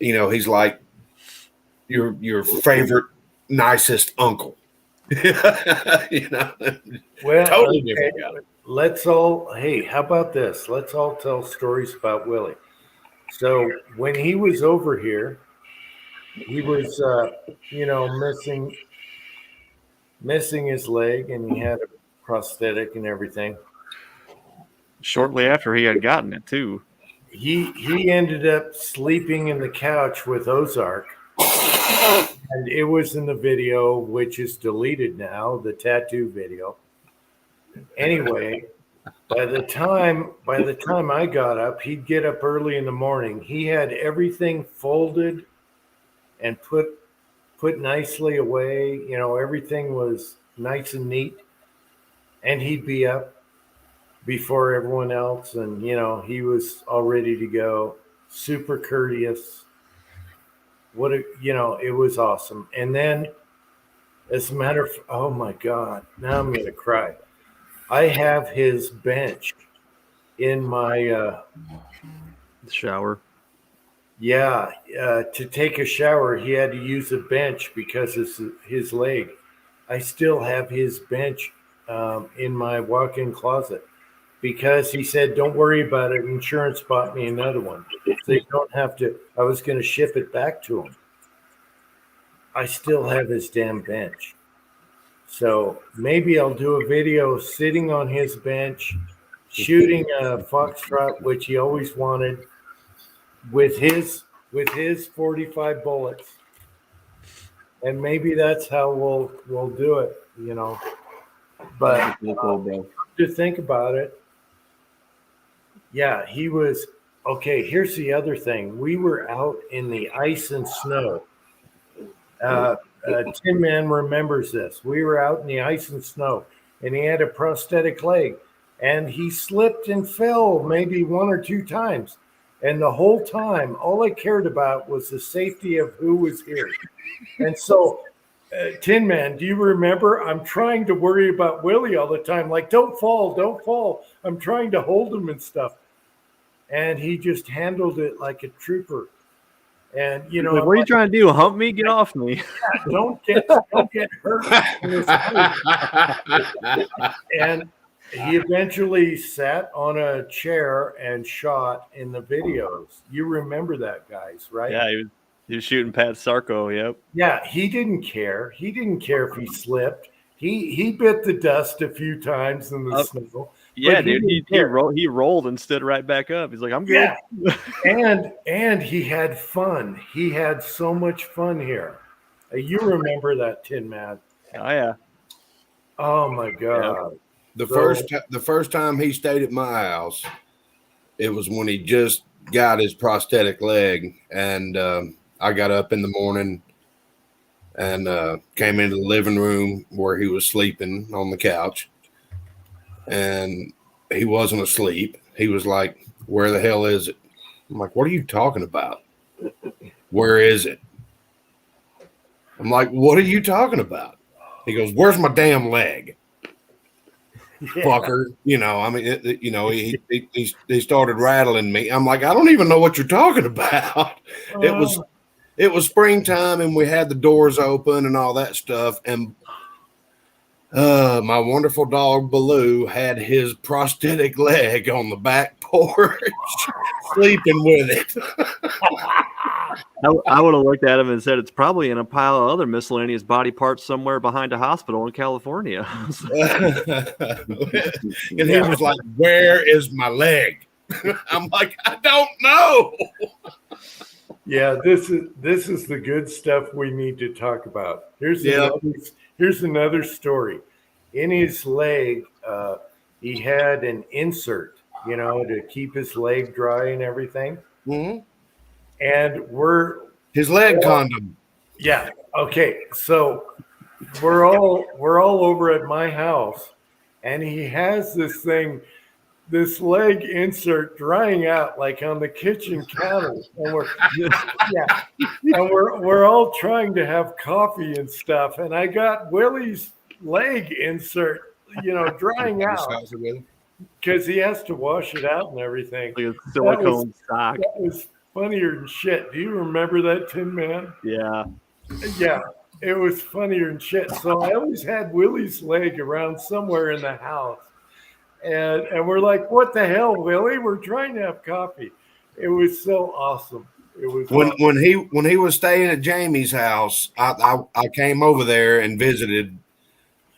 he's like your favorite nicest uncle. well, totally okay, different guy. let's all. Hey, how about this? Let's all tell stories about Willie. So when he was over here, he was missing his leg, and he had a prosthetic and everything. Shortly after he had gotten it too. He ended up sleeping in the couch with Ozark, and it was in the video, which is deleted now, the tattoo video. Anyway, by the time I got up, he'd get up early in the morning. He had everything folded and put nicely away. Everything was nice and neat, and he'd be up before everyone else, and he was all ready to go. Super courteous. It was awesome. And then, as a matter of, oh my God, now I'm gonna cry. I have his bench in my shower. Yeah, to take a shower, he had to use a bench because of his leg. I still have his bench in my walk-in closet because he said, "Don't worry about it. Insurance bought me another one, so you don't have to." I was going to ship it back to him. I still have his damn bench. So maybe I'll do a video sitting on his bench, shooting a foxtrot, which he always wanted, with his 45 bullets, and maybe that's how we'll do it, But to think about it, yeah, he was okay. Here's the other thing: we were out in the ice and snow. Tin Man remembers this. We were out in the ice and snow, and he had a prosthetic leg, and he slipped and fell maybe 1 or 2 times. And the whole time, all I cared about was the safety of who was here. And so, Tin Man, do you remember? I'm trying to worry about Willie all the time. Like, don't fall, don't fall. I'm trying to hold him and stuff. and he just handled it like a trooper. And Like, what are you trying to do? Hump me? Get off me! don't get hurt in this fight. And he eventually sat on a chair and shot in the videos. You remember that, guys, right? Yeah, he was shooting Pat Sarko. Yep. Yeah, he didn't care. He didn't care if he slipped. He bit the dust a few times in the snow. Yeah, dude. He rolled and stood right back up. He's like, I'm good. Yeah. and he had fun. He had so much fun here. You remember that, Tin Man? Oh yeah. Oh my God. Yeah. The first time he stayed at my house, it was when he just got his prosthetic leg, and I got up in the morning and came into the living room where he was sleeping on the couch, and he wasn't asleep. He was like, "Where the hell is it?" I'm like, "What are you talking about? Where is it?" I'm like, "What are you talking about?" He goes, "Where's my damn leg?" Yeah. Fucker, I mean, he started rattling me. I'm like, I don't even know what you're talking about. It was springtime, and we had the doors open and all that stuff. And my wonderful dog Baloo had his prosthetic leg on the back porch, sleeping with it. I would have looked at him and said, it's probably in a pile of other miscellaneous body parts somewhere behind a hospital in California. And he was like, "Where is my leg?" I'm like, "I don't know." Yeah, this is the good stuff we need to talk about. Here's another story. In his leg, he had an insert, to keep his leg dry and everything. Mm-hmm. And his leg condom. Yeah. Okay. So we're all over at my house, and he has this leg insert drying out like on the kitchen counter, and we're all trying to have coffee and stuff, and I got Willie's leg insert, drying out because he has to wash it out and everything. Like a silicone sock. That was funnier than shit. Do you remember that, Tin Man? Yeah. Yeah, it was funnier than shit. So I always had Willie's leg around somewhere in the house. And we're like, "What the hell, Willie? We're trying to have coffee." It was so awesome. It was when he was staying at Jamie's house. I came over there and visited.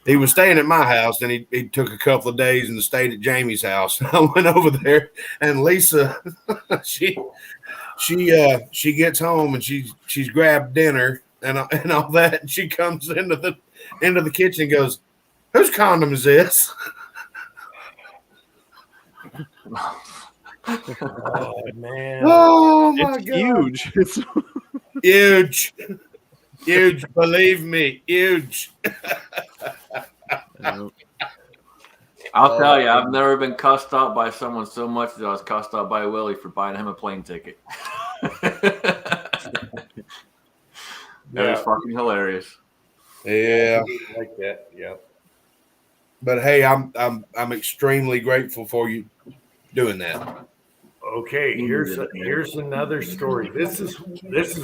He was staying at my house, and he took a couple of days and stayed at Jamie's house. I went over there, and Lisa, she gets home and she's grabbed dinner and all that, and she comes into the kitchen and goes, "Whose condom is this?" Oh man! Oh my God! Huge! It's huge. Believe me, huge. I'll tell you, I've never been cussed out by someone so much as I was cussed out by Willie for buying him a plane ticket. That was fucking hilarious. Yeah, like that. Yeah. But hey, I'm extremely grateful for you doing that. Okay, here's another story. This is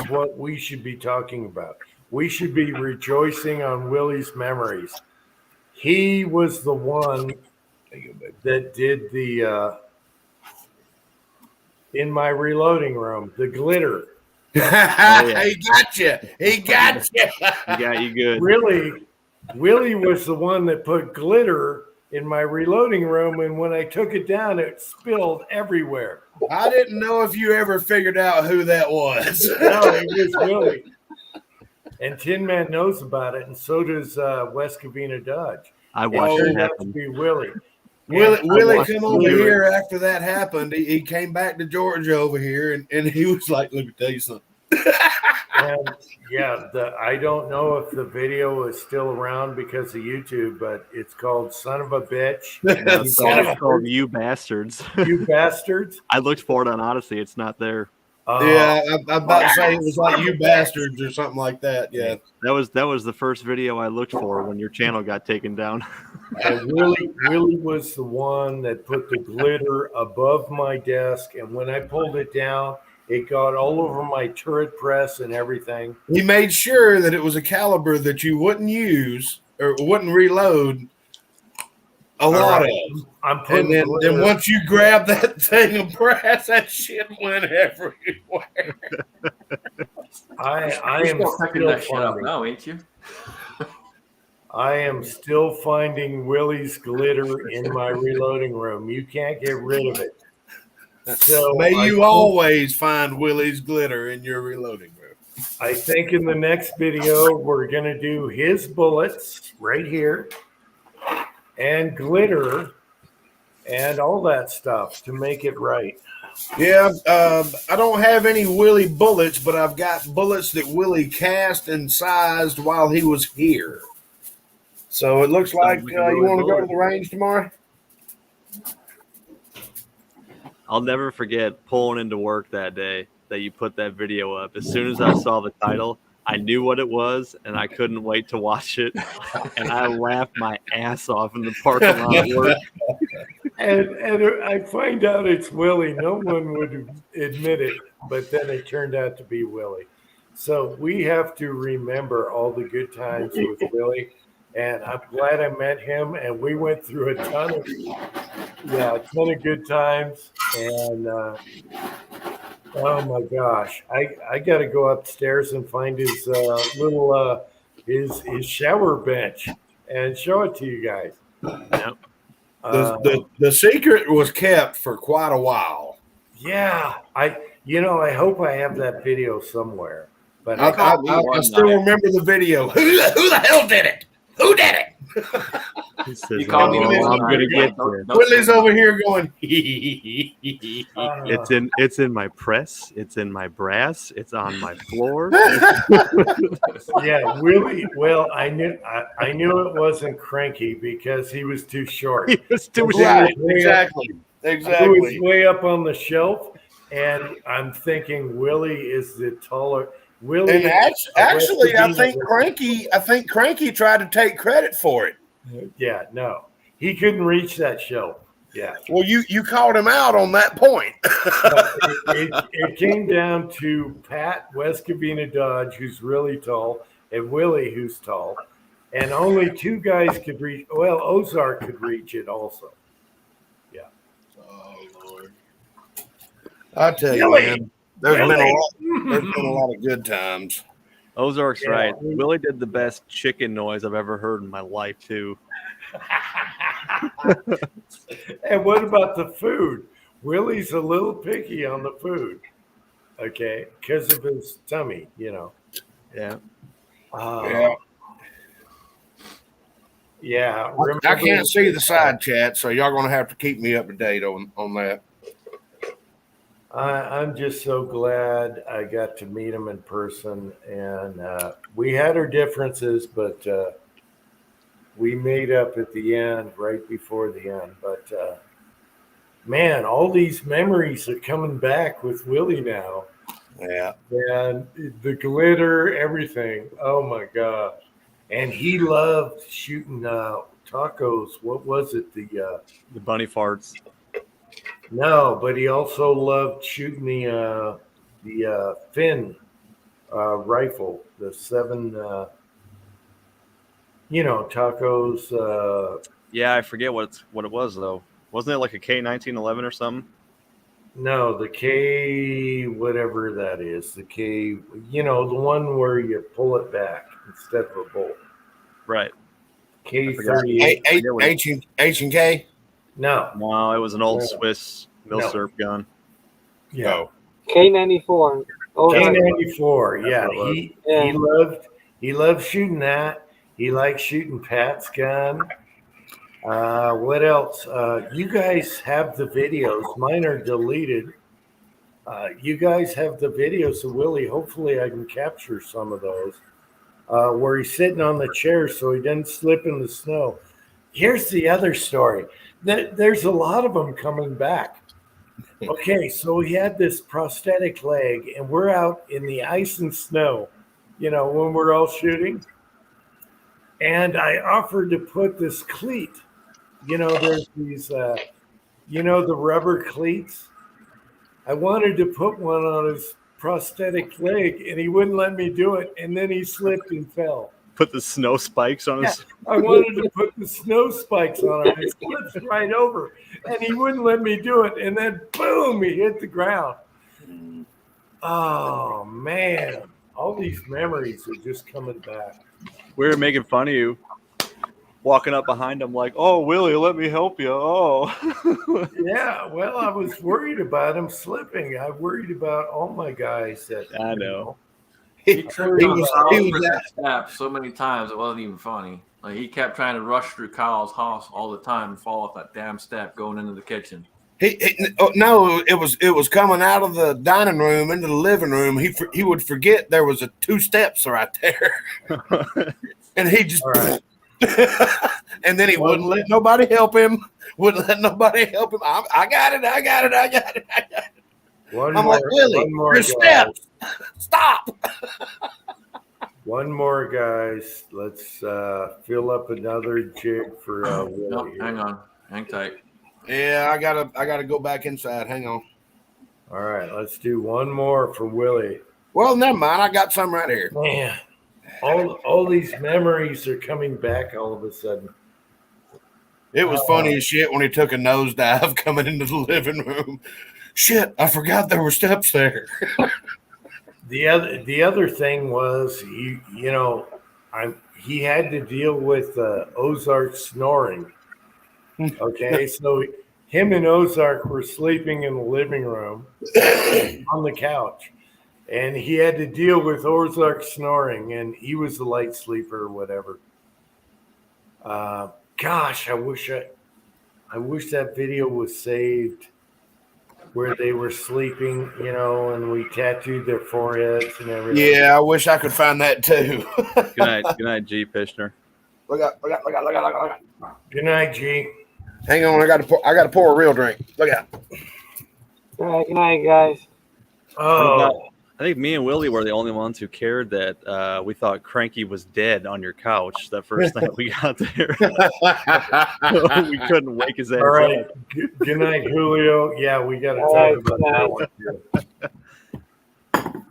what we should be talking about. We should be rejoicing on Willie's memories. He was the one that did the in my reloading room, the glitter. Yeah. He got you. He got you. He got you good. Willie was the one that put glitter in my reloading room, and when I took it down, it spilled everywhere. I didn't know if you ever figured out who that was. No, it was Willie. And Tin Man knows about it, and so does West Covina Dodge. I watched it to happen. be Willie. Willie come over here after that happened. He came back to Georgia over here, and he was like, "Let me tell you something." And yeah, I don't know if the video is still around because of YouTube, but it's called "Son of a Bitch." It's called You Bastards. You Bastards. I looked for it on Odyssey. It's not there. Yeah, I'm about to say it was like "You Bastards" or something like that. Yeah, that was the first video I looked for when your channel got taken down. And Willie was the one that put the glitter above my desk, and when I pulled it down, it got all over my turret press and everything. He made sure that it was a caliber that you wouldn't use or wouldn't reload a lot of. I'm And putting then glitter. once you grab that thing of brass, that shit went everywhere. I You're am still picking still that shit up finding. now, ain't you? I am still finding Willie's glitter in my reloading room. You can't get rid of it. So May you always find Willie's glitter in your reloading room. I think in the next video we're gonna do his bullets right here and glitter and all that stuff to make it right. Yeah, I don't have any Willie bullets, but I've got bullets that Willie cast and sized while he was here. So it looks like like you a Willie want to go to bullet. the range tomorrow? I'll never forget pulling into work that day that you put that video up. As soon as I saw the title, I knew what it was, and I couldn't wait to watch it. And I laughed my ass off in the parking lot at work. And I find out it's Willie. No one would admit it, but then it turned out to be Willie. So we have to remember all the good times with Willie. And I'm glad I met him. And we went through a ton of good times. And oh my gosh, I got to go upstairs and find his little his shower bench and show it to you guys. Yep. The secret was kept for quite a while. Yeah, I hope I have that video somewhere. But I still remember the video. Who the hell did it? Who did it? He says, You called me "Oh, Miss I'm Knight. gonna get Don't- there." don't Willie's say over that. here going. It's in my press. It's in my brass. It's on my floor. yeah, Willie. Well, I knew it wasn't Cranky because he was too short. He was too Right, short. exactly. He was Exactly. way up on the shelf, and I'm thinking Willie is the taller. Willie. And actually, I think Cranky tried to take credit for it. Yeah, no, he couldn't reach that shelf. Yeah. Well, you called him out on that point. It came down to Pat West Covina Dodge, who's really tall, and Willie, who's tall, and only two guys could reach. Well, Ozark could reach it also. Yeah. Oh Lord! I tell you, Willie! man, there's been a lot of good times. Ozark's Yeah. right. Willie did the best chicken noise I've ever heard in my life, too. And what about the food? Willie's a little picky on the food. Okay, because of his tummy, Yeah. Yeah. Yeah. I can't see the side chat, so y'all gonna have to keep me up to date on that. I'm just so glad I got to meet him in person, and we had our differences, but we made up at the end, right before the end. But man, all these memories are coming back with Willie now, Yeah. and the glitter, everything. Oh my gosh! And he loved shooting tacos. What was it? The bunny farts. No, but he also loved shooting the Finn rifle, the 7, tacos. Yeah, I forget what it was though. Wasn't it like a K1911 or something? No, the K, whatever that is, the K, the one where you pull it back instead of a bolt. Right. K38. H&K. No, No, it was an old No. Swiss No. Milsurp gun. yeah. Oh. K94. K94. Yeah, Yeah. he loved shooting that. He liked shooting Pat's gun. What else? You guys have the videos. Mine are deleted. You guys have the videos of Willie. Hopefully, I can capture some of those where he's sitting on the chair so he doesn't slip in the snow. Here's the other story. There's a lot of them coming back. Okay, so he had this prosthetic leg, and we're out in the ice and snow, when we're all shooting. And I offered to put this cleat. There's these, the rubber cleats. I wanted to put one on his prosthetic leg, and he wouldn't let me do it. And then he slipped and fell. Put the snow spikes on his. I wanted to put the snow spikes on him. It slipped right over, and he wouldn't let me do it. And then, boom, he hit the ground. Oh, man. All these memories are just coming back. We were making fun of you, walking up behind him like, "Oh, Willie, let me help you." Oh, Yeah, well, I was worried about him slipping. I worried about all my guys. I know. He tripped He on was- Kyle's he was freaking at- step so many times it wasn't even funny. Like he kept trying to rush through Kyle's house all the time and fall off that damn step going into the kitchen. No, it was coming out of the dining room into the living room. He would forget there was 2 steps right there, and he just. All right. And then he wouldn't let nobody help him. Wouldn't let nobody help him. I got it. One I'm more, like, Willie, one more your guys. steps. Stop. One more, guys. Let's fill up another jig for No, Willie. here. hang on. Hang tight. Yeah, I gotta go back inside. Hang on. All right, let's do one more for Willie. Well, never mind. I got some right here. Man, all these memories are coming back all of a sudden. It was funny as shit when he took a nosedive coming into the living room. Shit, I forgot there were steps there. The other thing was he had to deal with Ozark snoring. Okay, so him and Ozark were sleeping in the living room on the couch, and he had to deal with Ozark snoring, and he was a light sleeper or whatever. Gosh, I wish that video was saved where they were sleeping, and we tattooed their foreheads and everything. Yeah, I wish I could find that too. Good night, G. Pishner. Look out. Good night, G. Hang on, I gotta pour a real drink. Look out. All right, good night, guys. Oh, I think me and Willie were the only ones who cared that we thought Cranky was dead on your couch that first night we got there. We couldn't wake his ass all right. up. Good night, Julio. Yeah, we got to All talk right, about good that night. one too.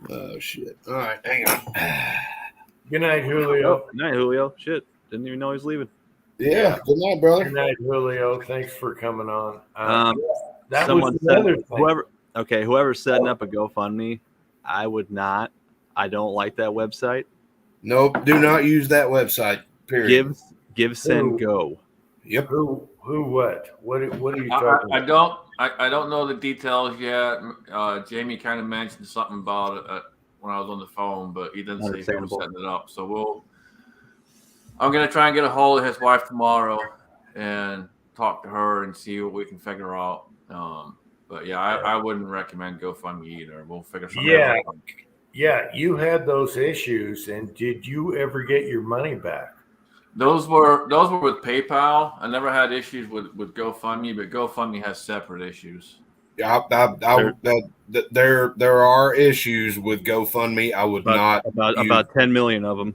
Oh shit. All right, hang on. Good night, Julio. Oh, good night, Julio. Shit. Didn't even know he was leaving. Yeah, good night, Good brother. night, Julio. Thanks for coming on. That Someone was said, another thing. whoever's setting up a GoFundMe, I would not. I don't like that website. Nope, do not use that website. Period. Give, send, go. Yep. Who, what? What are you talking I about? don't know the details yet. Jamie kind of mentioned something about it when I was on the phone, but he didn't say he was Understandable. setting it up. So I'm gonna try and get a hold of his wife tomorrow and talk to her and see what we can figure out. But yeah, I wouldn't recommend GoFundMe either. We'll figure something Yeah. out. Yeah, you had those issues, and did you ever get your money back? Those were with PayPal. I never had issues with GoFundMe, but GoFundMe has separate issues. Yeah, there are issues with GoFundMe. I would not use- About 10 million of them.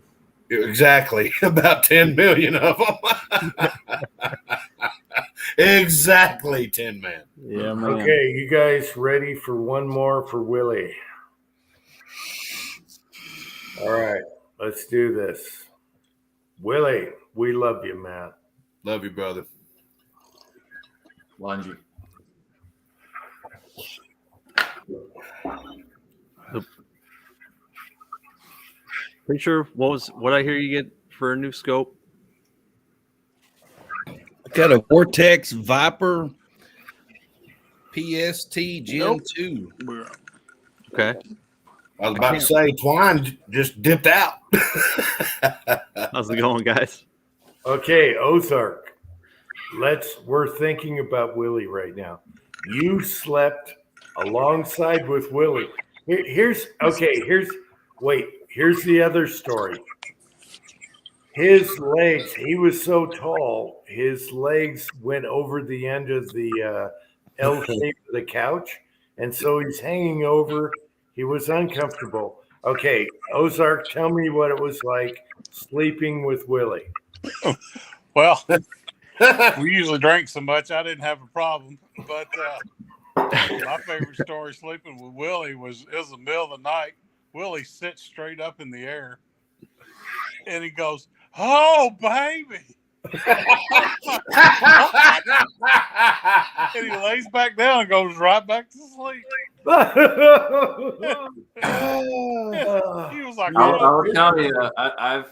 exactly about 10 million of them. Exactly 10 man. Yeah, man. Okay, you guys ready for one more for Willie? All right, let's do this. Willie, we love you, man. Love you, brother. Lungy. Pretty sure what I hear you get for a new scope? Got a Vortex Viper PST Gen 2. Okay. I was about to say Twine just dipped out. How's it going, guys? Okay, Ozark. We're thinking about Willie right now. You slept alongside with Willie. Here's the other story. His legs, he was so tall, his legs went over the end of the L shape of the couch, and so he's hanging over. He was uncomfortable. Okay, Ozark, tell me what it was like sleeping with Willie. Well, we usually drink so much I didn't have a problem. But my favorite story sleeping with Willie was it was the middle of the night. Willie sits straight up in the air and he goes, "Oh, baby." And he lays back down and goes right back to sleep. He was like, I will tell you, I've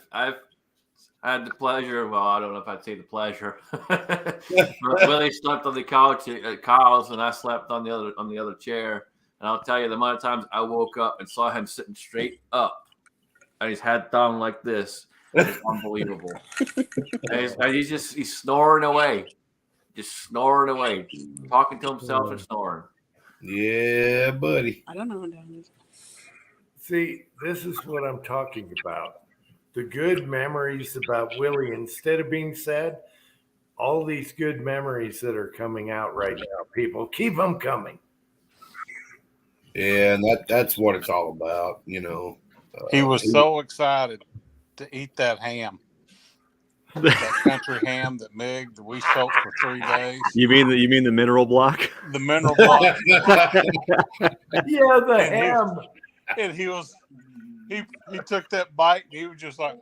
had the pleasure. Well, I don't know if I'd say the pleasure. But Willie slept on the couch at Kyle's, and I slept on the other chair. And I'll tell you, the amount of times I woke up and saw him sitting straight up, and his head down like this. It's unbelievable. And he's snoring away, talking to himself and snoring. Yeah, buddy. I don't know what that is. See, this is what I'm talking about. The good memories about Willie, instead of being sad, all these good memories that are coming out right now, people, keep them coming. Yeah, and that's what it's all about, you know. He was so excited to eat that ham. That country ham that Meg that we soaked for 3 days. You mean the mineral block? The mineral block. Yeah, the ham. And he took that bite and he was just like,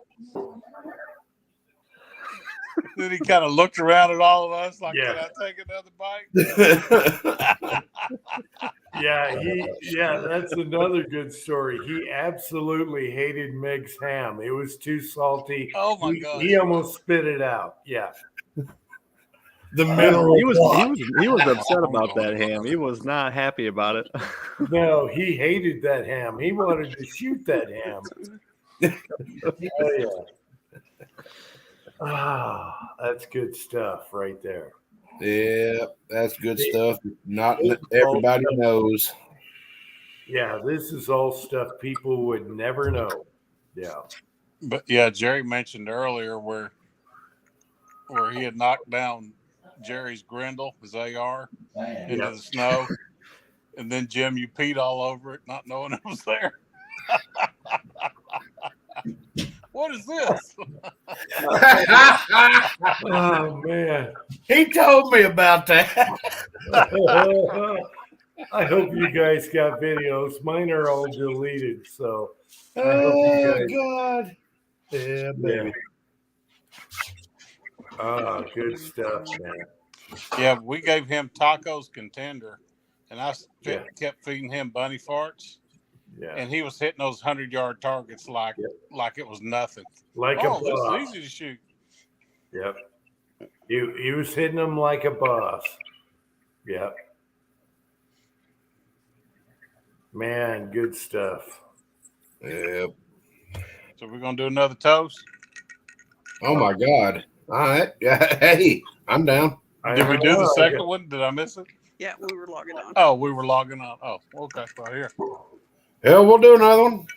then he kind of looked around at all of us like, Yeah. Can I take another bite? Yeah, that's another good story. He absolutely hated Meg's ham. It was too salty. Oh my God. He almost spit it out. Yeah. The mineral He was upset about that ham. He was not happy about it. No, he hated that ham. He wanted to shoot that ham. Oh, yeah. Ah, that's good stuff right there. Yeah, that's good stuff. Not everybody knows. Yeah, this is all stuff people would never know. Yeah. But yeah, Jerry mentioned earlier where he had knocked down Jerry's Grendel, his AR, into the snow. And then, Jim, you peed all over it, not knowing it was there. What is this? Oh, man. He told me about that. I hope you guys got videos. Mine are all deleted, so I hope Oh, you guys. God. Yeah, baby. Oh, good stuff, man. Yeah, we gave him tacos contender, and I kept feeding him bunny farts. Yeah. And he was hitting those 100-yard targets like it was nothing. Like a this boss. is easy to shoot. Yep. He was hitting them like a boss. Yep. Man, good stuff. Yep. So we're gonna do another toast. Oh my God. All right. Yeah. Hey, I'm down. Did we do the second one? Did I miss it? Yeah, we were logging on. Oh, we were logging on. Oh, okay, right here. Yeah, we'll do another one.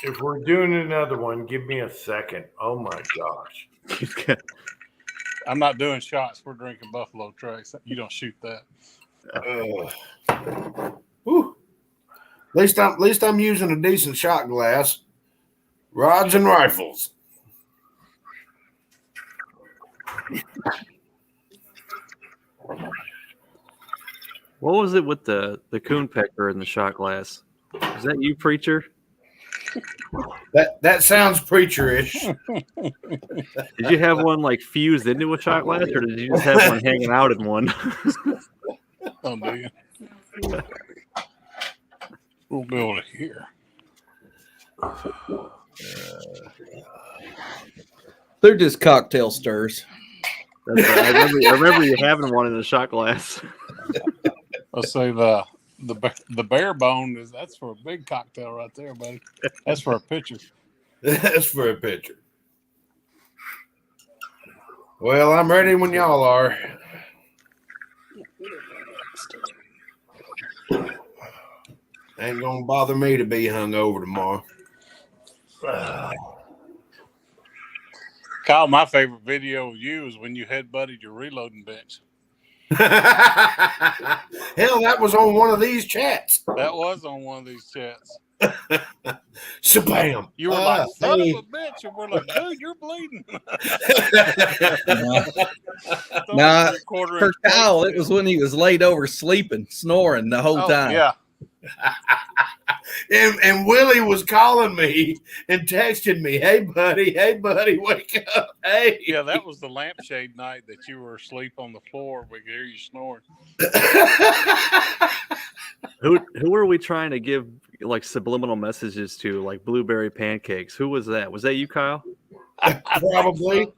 If we're doing another one, give me a second. Oh my gosh. I'm not doing shots. We're drinking Buffalo Trace. You don't shoot that. Whew. At least I'm using a decent shot glass. Rods and rifles. What was it with the coon pecker in the shot glass? Is that you, preacher? That sounds preacherish. Did you have one like fused into a shot glass, or did you just have one hanging out in one? Oh, man. We'll be able to hear. They're just cocktail stirs. That's right. I remember you having one in the shot glass. Let's say the bare bone that's for a big cocktail right there, buddy. That's for a pitcher. That's for a picture. Well, I'm ready when y'all are. Ain't gonna bother me to be hungover tomorrow. Kyle, my favorite video of you is when you headbutted your reloading bench. Hell, that was on one of these chats. That was on one of these chats. Shabam. You were like, son hey. of a bitch. And we're like, dude, you're bleeding. Nah, for Kyle, it was when he was laid over sleeping, snoring the whole time. Yeah. And Willie was calling me and texting me, hey, buddy, wake up. Hey. Yeah, that was the lampshade night that you were asleep on the floor. We could hear you snoring. Who were we trying to give like subliminal messages to, like blueberry pancakes? Who was that? Was that you, Kyle? Probably.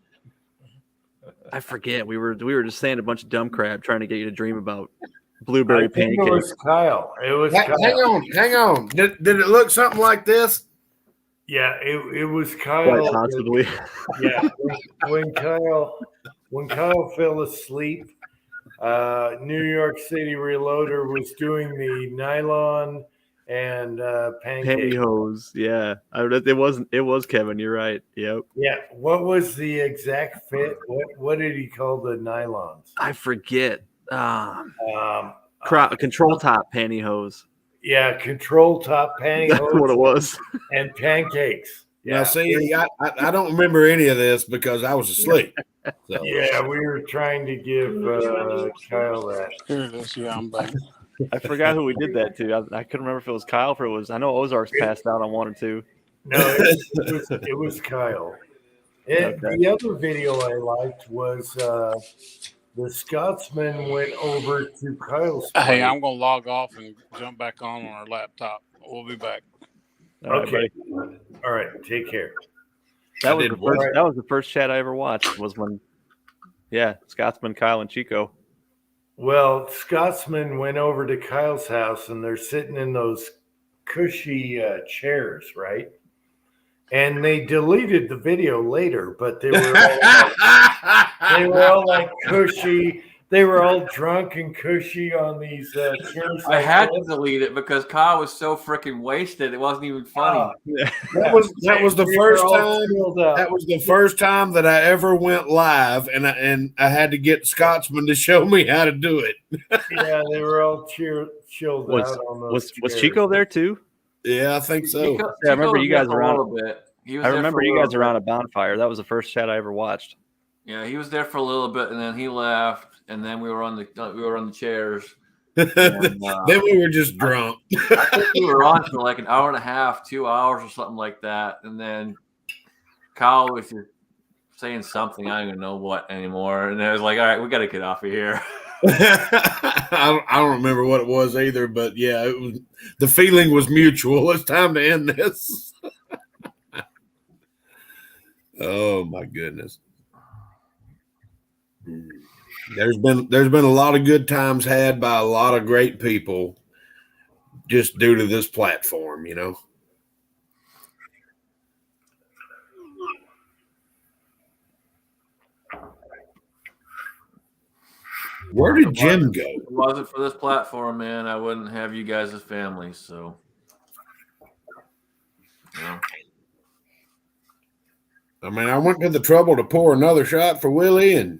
I forget. We were just saying a bunch of dumb crap trying to get you to dream about blueberry I think pancakes. it was Kyle. It was Kyle. Hang on. Did it look something like this? Yeah, it was Kyle. Quite possibly. Yeah, when Kyle fell asleep, New York City Reloader was doing the nylon and pancake. Pantyhose. Yeah, it was Kevin. You're right. Yep. Yeah, what was the exact fit? What did he call the nylons? I forget. Control top pantyhose. Yeah, control top pantyhose. That's what it was. And pancakes. Yeah. Now, see, I don't remember any of this because I was asleep. So. Yeah, we were trying to give Kyle that. Here it is. Yeah, I'm back. I forgot who we did that to. I couldn't remember if it was Kyle or it was. I know Ozark's passed out on one or two. No, it was Kyle. And the other video I liked was the Scotsman went over to Kyle's place. Hey, I'm going to log off and jump back on our laptop. We'll be back. Okay. All right. Take care. That was the first chat I ever watched. Was when, Scotsman, Kyle, and Chico. Well, Scotsman went over to Kyle's house, and they're sitting in those cushy chairs, right? And they deleted the video later, but they were all like cushy. They were all drunk and cushy on these chairs. I had to delete it because Kyle was so freaking wasted. It wasn't even funny. That was the first time. That was the first time that I ever went live, and I had to get Scotsman to show me how to do it. Yeah, they were all chilled out on those chairs. Was Chico there too? Yeah, I think so. I remember you guys around a little bit. I remember you guys around a bonfire. That was the first chat I ever watched. Yeah, he was there for a little bit, and then he left, and then we were on the chairs. And, then we were just drunk. I think we were on for like an hour and a half, 2 hours, or something like that. And then Kyle was just saying something, I don't even know what anymore. And I was like, all right, we got to get off of here. I don't remember what it was either, but yeah, the feeling was mutual. It's time to end this. Oh my goodness. There's been a lot of good times had by a lot of great people just due to this platform, you know. Where did Jim go? If it wasn't for this platform, man, I wouldn't have you guys as family. So, yeah. I mean, I went to the trouble to pour another shot for Willie, and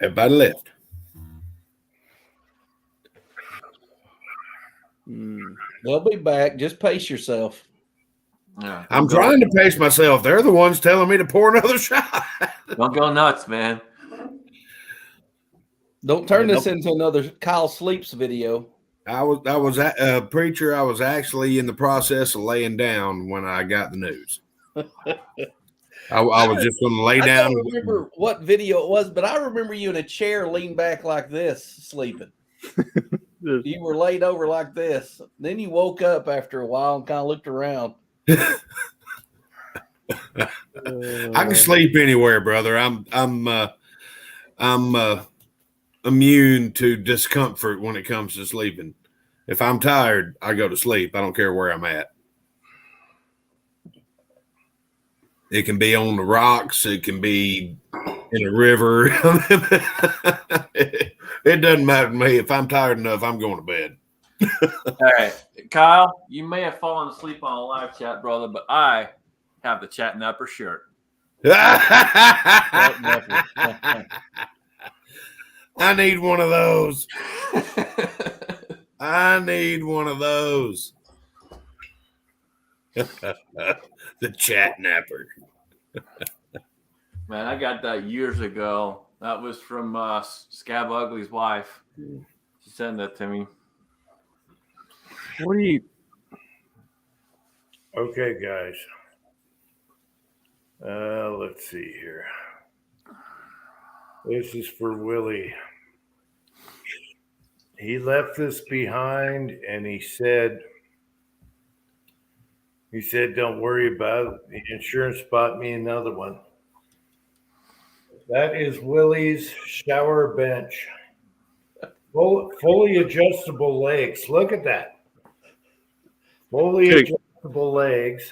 everybody left. They'll be back. Just pace yourself. Yeah, I'm trying to pace myself. They're the ones telling me to pour another shot. Don't go nuts, man. Don't turn this into another Kyle Sleeps video. I was a preacher. I was actually in the process of laying down when I got the news. I was just going to lay down. I don't remember what video it was, but I remember you in a chair leaned back like this, sleeping. You were laid over like this. Then you woke up after a while and kind of looked around. I can sleep anywhere, brother. I'm immune to discomfort when it comes to sleeping. If I'm tired, I go to sleep. I don't care where I'm at. It can be on the rocks. It can be in a river. It doesn't matter to me. If I'm tired enough, I'm going to bed. All right, Kyle, you may have fallen asleep on a live chat, brother, but I have the chatting upper shirt. I need one of those. I need one of those. The chat napper. Man, I got that years ago. That was from Scab Ugly's wife. She sent that to me. What are you? Okay, guys. Let's see here. This is for Willie. He left this behind, and he said, "Don't worry about it. The insurance bought me another one." That is Willie's shower bench. Fully adjustable legs. Look at that. Fully adjustable legs.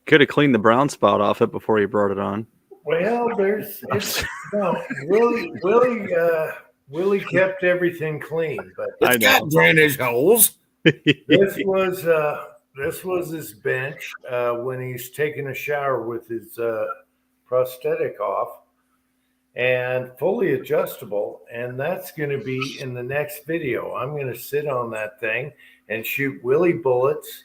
Could have cleaned the brown spot off it before you brought it on. Well, Willie kept everything clean, but It's got drainage holes. this was his bench when he's taking a shower with his prosthetic off, and fully adjustable. And that's going to be in the next video. I'm going to sit on that thing and shoot Willie bullets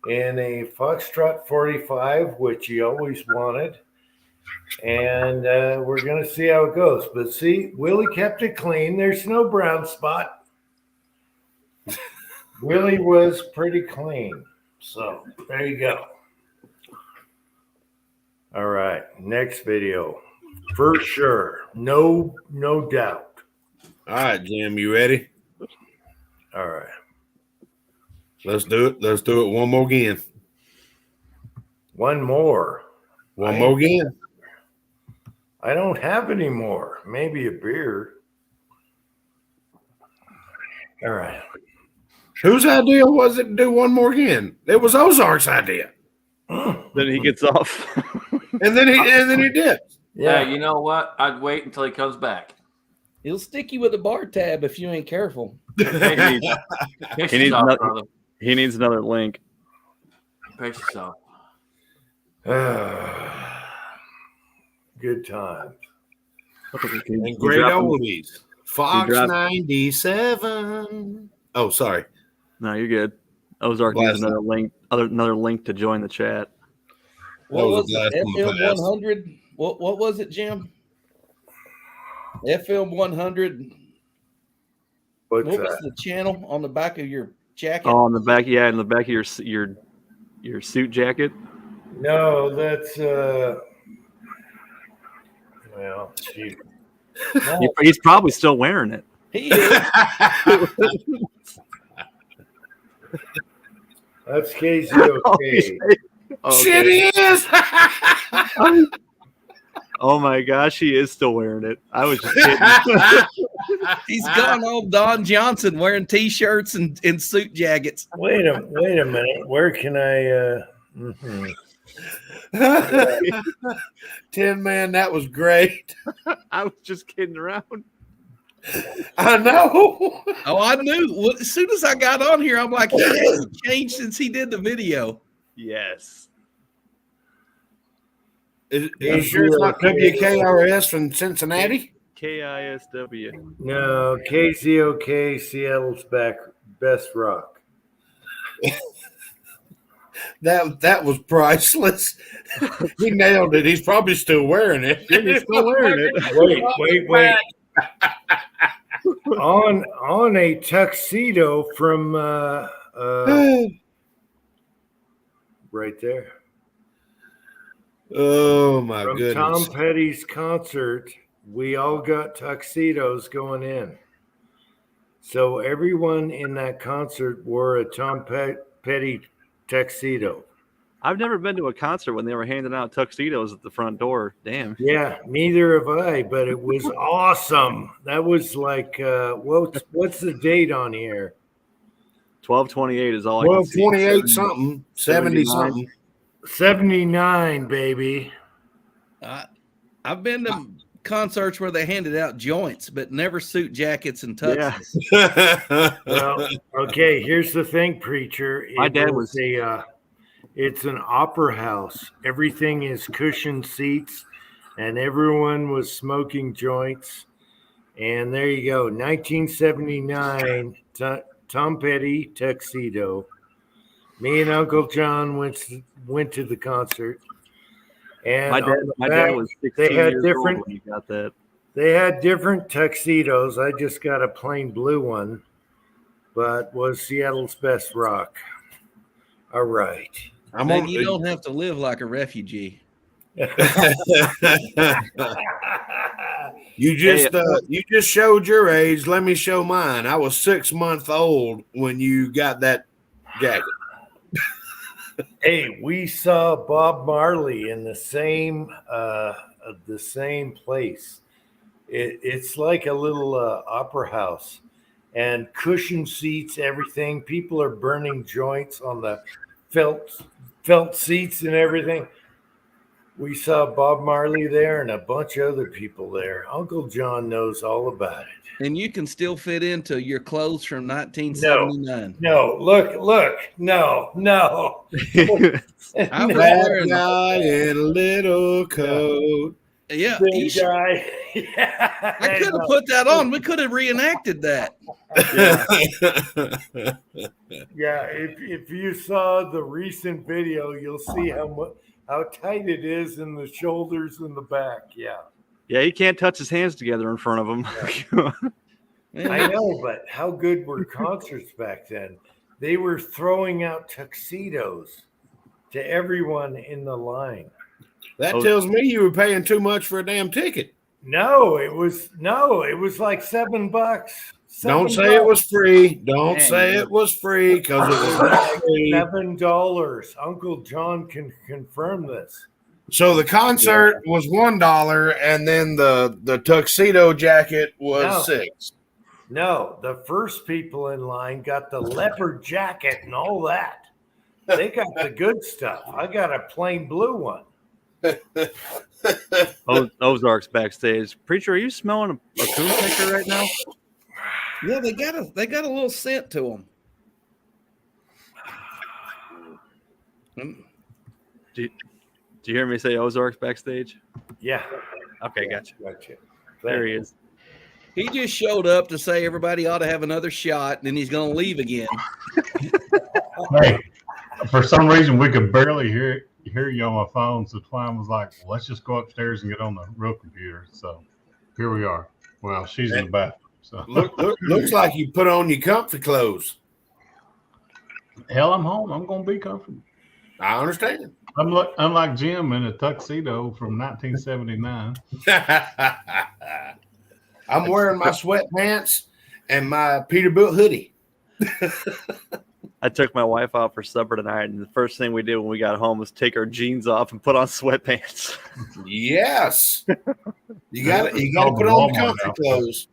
in a Foxtrot 45, which he always wanted. And we're going to see how it goes. But see, Willie kept it clean. There's no brown spot. Willie was pretty clean. So there you go. All right. Next video. For sure. No doubt. All right, Jim, you ready? All right. Let's do it. Let's do it one more again. One more. One more again. I don't have any more. Maybe a beer. All right. Whose idea was it to do one more again? It was Ozark's idea. Then he gets off. and then he did. Yeah, you know what? I'd wait until he comes back. He'll stick you with a bar tab if you ain't careful. He needs another link. Pace yourself. Good times. And great oldies. Fox 97. Oh, sorry. No, you're good. Ozark needs another link to join the chat. What was it? FM 100? What was it, Jim? FM 100. What was the channel on the back of your jacket? Oh, on the back, yeah, in the back of your suit jacket. No, that's well, gee. He's probably still wearing it. He is. That's KZOK. Shit, he is. Oh my gosh, he is still wearing it. I was just kidding. He's gone all Don Johnson wearing T-shirts and suit jackets. Wait a minute. Where can I? 10 man, that was great. I was just kidding around. I know. Oh, I knew. Well, as soon as I got on here, I'm like, he hasn't changed since he did the video. Yes. Is sure it's not WKRS from Cincinnati? KISW. No, KZOK, Seattle's best rock. That was priceless. He nailed it. He's probably still wearing it. He's still wearing it. Wait. on a tuxedo from right there. Oh my From goodness. Tom Petty's concert, we all got tuxedos going in. So everyone in that concert wore a Tom Petty tuxedo. I've never been to a concert when they were handing out tuxedos at the front door. Damn. Yeah, neither have I, but it was awesome. That was like, what's the date on here? 12/28 is all I can see. 12/28 something, 70 something. 79, baby. I've been to concerts where they handed out joints, but never suit jackets and tuxes. Yeah. Well, okay, here's the thing, preacher. My dad was it's an opera house. Everything is cushioned seats, and everyone was smoking joints. And there you go, 1979, Tom Petty tuxedo. Me and Uncle John went to the concert, and My dad was 16 they had years different. old when he got that. They had different tuxedos. I just got a plain blue one, but was Seattle's best rock. All right. Maybe you don't have to live like a refugee. You just showed your age. Let me show mine. I was 6 months old when you got that jacket. Hey, we saw Bob Marley in the same place. It's like a little opera house, and cushion seats, everything. People are burning joints on the felt seats and everything. We saw Bob Marley there and a bunch of other people there. Uncle John knows all about it. And you can still fit into your clothes from 1979. No, look, no. I was That wearing guy in a little coat. Yeah, Big guy. Yeah, I could have put that on. We could have reenacted that. Yeah, if you saw the recent video, you'll see how tight it is in the shoulders and the back. Yeah. Yeah, he can't touch his hands together in front of him. I know, but how good were concerts back then? They were throwing out tuxedos to everyone in the line. That tells me you were paying too much for a damn ticket. No, it was like $7. Don't say it was free. Don't say it was free because it was not free. $7. Uncle John can confirm this. So the concert was $1, and then the tuxedo jacket was $6. No, the first people in line got the leopard jacket and all that. They got the good stuff. I got a plain blue one. Ozarks backstage. Preacher, are you smelling a coon picker right now? Yeah, they got a little scent to them. Do you hear me say Ozarks backstage? Yeah. Okay, gotcha. There he is. He just showed up to say everybody ought to have another shot, and then he's going to leave again. Hey, for some reason, we could barely hear you on my phone, so Twine was like, well, let's just go upstairs and get on the real computer. So here we are. Well, she's in the bathroom. So looks like you put on your comfy clothes. Hell, I'm home. I'm going to be comfortable. I understand. Unlike Jim in a tuxedo from 1979. I'm wearing my sweatpants and my Peterbilt hoodie. I took my wife out for supper tonight, and the first thing we did when we got home was take our jeans off and put on sweatpants. Yes. You got to put on the comfy clothes.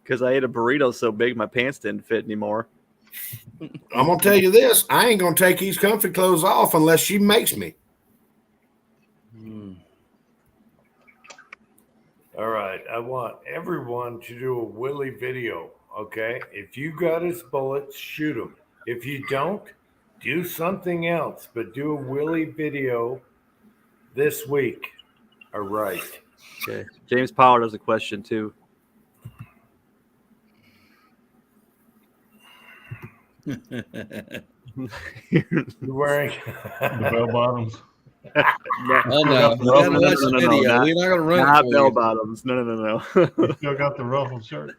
Because I ate a burrito so big my pants didn't fit anymore. I'm going to tell you this. I ain't going to take these comfy clothes off unless she makes me. All right. I want everyone to do a Willie video, okay? If you got his bullets, shoot him. If you don't, do something else, but do a Willie video this week. All right. Okay. James Power has a question, too. You're wearing the bell bottoms. Oh no! We gotta watch the video. We're not gonna run. Not bell bottoms. No. You still got the ruffled shirt.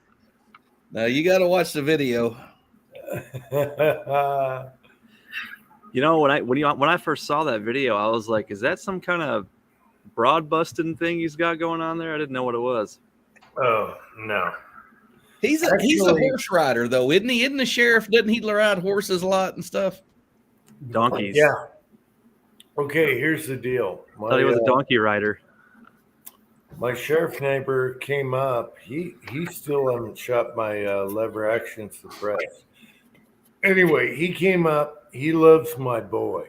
No, you got to watch the video. You know, when I first saw that video, I was like, "Is that some kind of broad busting thing he's got going on there?" I didn't know what it was. Oh no. He's a horse rider though, isn't he? Isn't the sheriff? Doesn't he ride horses a lot and stuff? Donkeys. Yeah. Okay, here's the deal. I thought he was a donkey rider. My sheriff neighbor came up. He still hasn't shot my lever action suppress. Anyway, he came up. He loves my boy.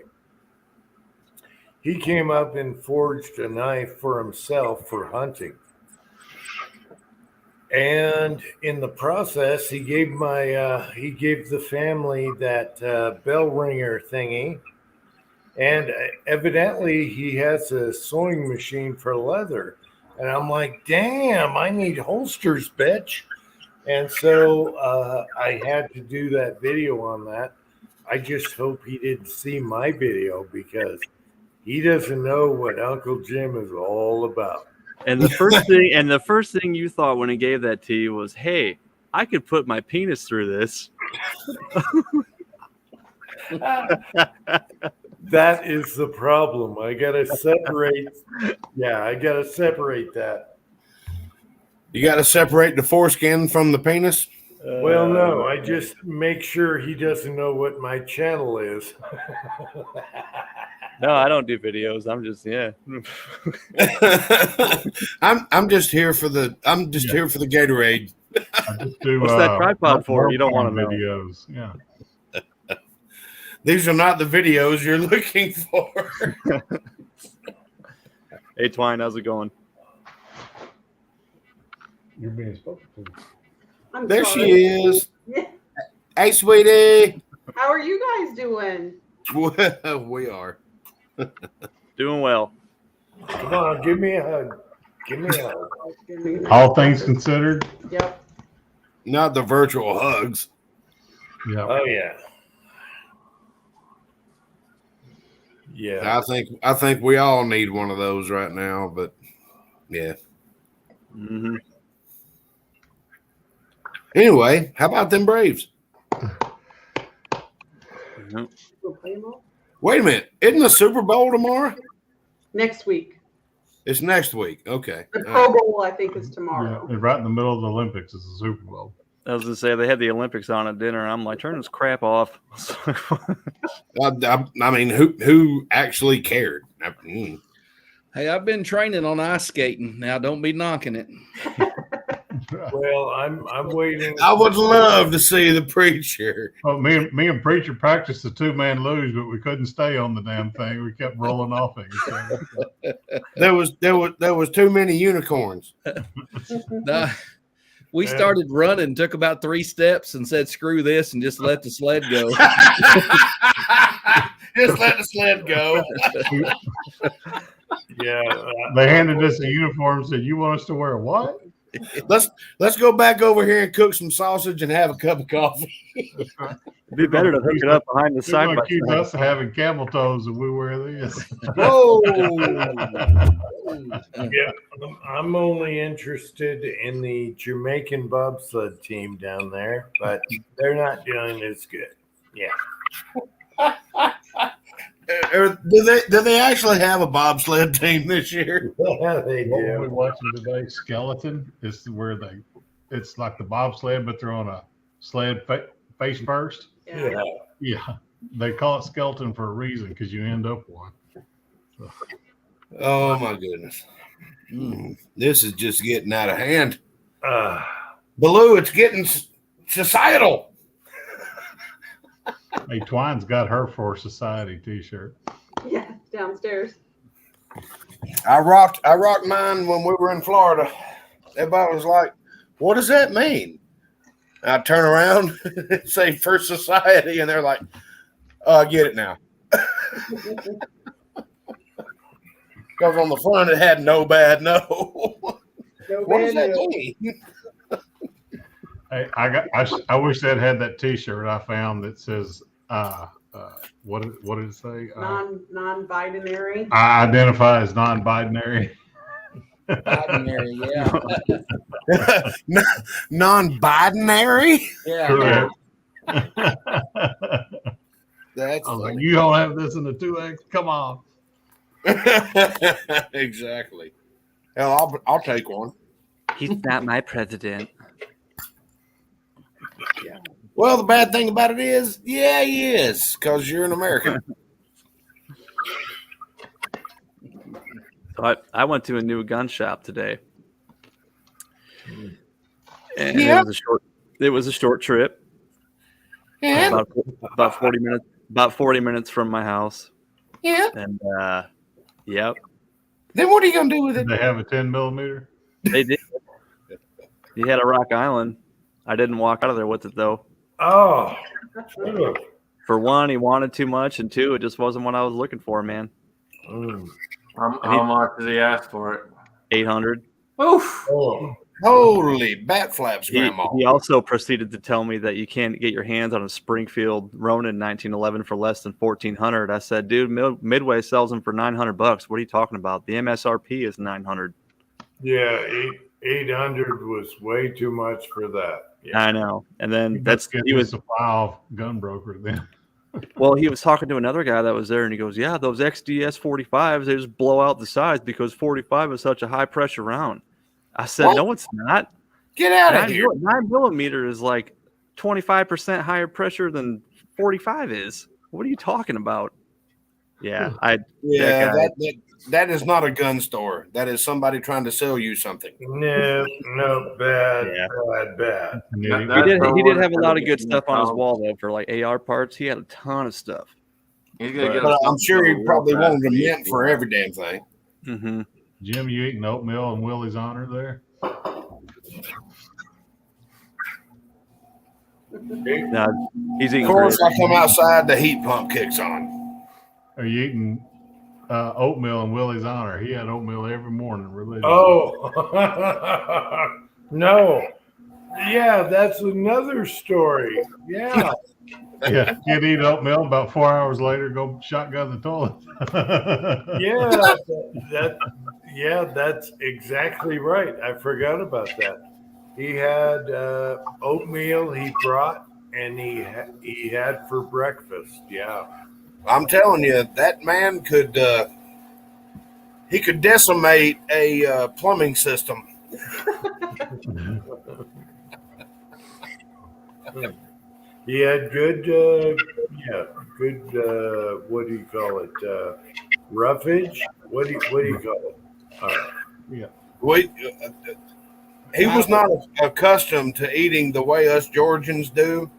He came up and forged a knife for himself for hunting. And in the process, he gave the family that bell ringer thingy. And evidently he has a sewing machine for leather. And I'm like, damn, I need holsters, bitch. And so I had to do that video on that. I just hope he didn't see my video because he doesn't know what Uncle Jim is all about. And the first thing you thought when he gave that to you was, "Hey, I could put my penis through this." That is the problem. I gotta separate. Yeah, I gotta separate that. You got to separate the foreskin from the penis. Well, no, I just make sure he doesn't know what my channel is. No, I don't do videos. I'm just I'm just here for the here for the Gatorade. I just do, What's that tripod for? You don't want to know. videos. Yeah. These are not the videos you're looking for. Hey, Twine, how's it going? You're being spoken to. I'm There sorry. she is. Yeah. Hey, sweetie. How are you guys doing? We are. Doing well. Come on, give me a hug. Give me a hug. All things considered. Yep. Not the virtual hugs. Yeah. Oh yeah. Yeah. I think we all need one of those right now, but yeah. Mm-hmm. Anyway, how about them Braves? Nope. Wait a minute. Isn't the Super Bowl tomorrow? Next week. It's next week. Okay. The Pro Bowl, I think, is tomorrow. Yeah, right in the middle of the Olympics is the Super Bowl. I was gonna say they had the Olympics on at dinner, and I'm like, turn this crap off. I mean, who actually cared? Hey, I've been training on ice skating. Now, don't be knocking it. Well, I'm waiting. I would love to see the preacher. Well, me and Preacher practiced the 2-man luge, but we couldn't stay on the damn thing. We kept rolling off it. There was too many unicorns. Nah, we started running, took about 3 steps, and said, "Screw this," and just let the sled go. Just let the sled go. Yeah. They handed us a uniform and said, "You want us to wear what?" Let's go back over here and cook some sausage and have a cup of coffee. It'd be better to hook it up behind the They're side going by to accuse side. us of having camel toes and we wear this. Whoa! Yeah, I'm only interested in the Jamaican bobsled team down there, but they're not doing as good. Yeah. Do they actually have a bobsled team this year? Yeah, they What were we do. watching today? Skeleton. It's where it's like the bobsled, but they're on a sled face first. Yeah. Yeah. They call it skeleton for a reason because you end up one. So, Oh my goodness. This is just getting out of hand. Baloo, it's getting societal. hey, Twine's got her for society t-shirt. Yeah, downstairs. I rocked mine when we were in Florida. Everybody was like, "What does that mean?" I turn around and say "for society," and they're like, "I get it now." Because on the front it had "no bad no." What does that mean? Hey, I wish that had that t-shirt I found that says what did it say? Non-binary. I identify as non-binary. Binary, yeah. Non-binary? Yeah. That's I was like, you don't have this in the 2X? Come on. Exactly. Hell, I'll take one. He's not my president. Well, the bad thing about it is, yeah, he is, because you're an American. So I went to a new gun shop today, and Yeah. it was a short trip. Yeah. About 40 minutes from my house. Yeah. And yep, Then what are you going to do with it? They have a 10mm. they did. He had a Rock Island. I didn't walk out of there with it though. Oh. For one, he wanted too much, and two, it just wasn't what I was looking for, man. How much did he ask for it? 800. Oof. Oh. Holy bat flaps, Grandma. He also proceeded to tell me that you can't get your hands on a Springfield Ronin 1911 for less than $1,400. I said, dude, Midway sells them for $900. What are you talking about? The MSRP is $900. Yeah, 800 was way too much for that. Yeah. I know. And then he was a file gun broker then. Well, he was talking to another guy that was there, and he goes, yeah, those XDS 45s, they just blow out the sides because 45 is such a high pressure round. I said, What? no, it's not. Get out of here. 9mm is like 25% higher pressure than 45 is. What are you talking about? Yeah, that is not a gun store. That is somebody trying to sell you something. No, bad. He did have a lot of good stuff on his wall though for like AR parts. He had a ton of stuff. But I'm sure he probably wanted them meant for every damn thing. Mm-hmm. Jim, you eating oatmeal in Willie's honor there? No, he's eating. Of course, I come outside, the heat pump kicks on. Are you eating oatmeal in Willie's honor? He had oatmeal every morning. Religiously. Oh, no. Yeah, that's another story. Yeah. Yeah, he'd eat oatmeal. About 4 hours later, go shotgun the toilet. That's exactly right. I forgot about that. He had oatmeal he brought, and he had for breakfast. Yeah. I'm telling you, that man could he could decimate a plumbing system. He had good, what do you call it? Roughage? What do you call it? Yeah. Wait, he was not accustomed to eating the way us Georgians do.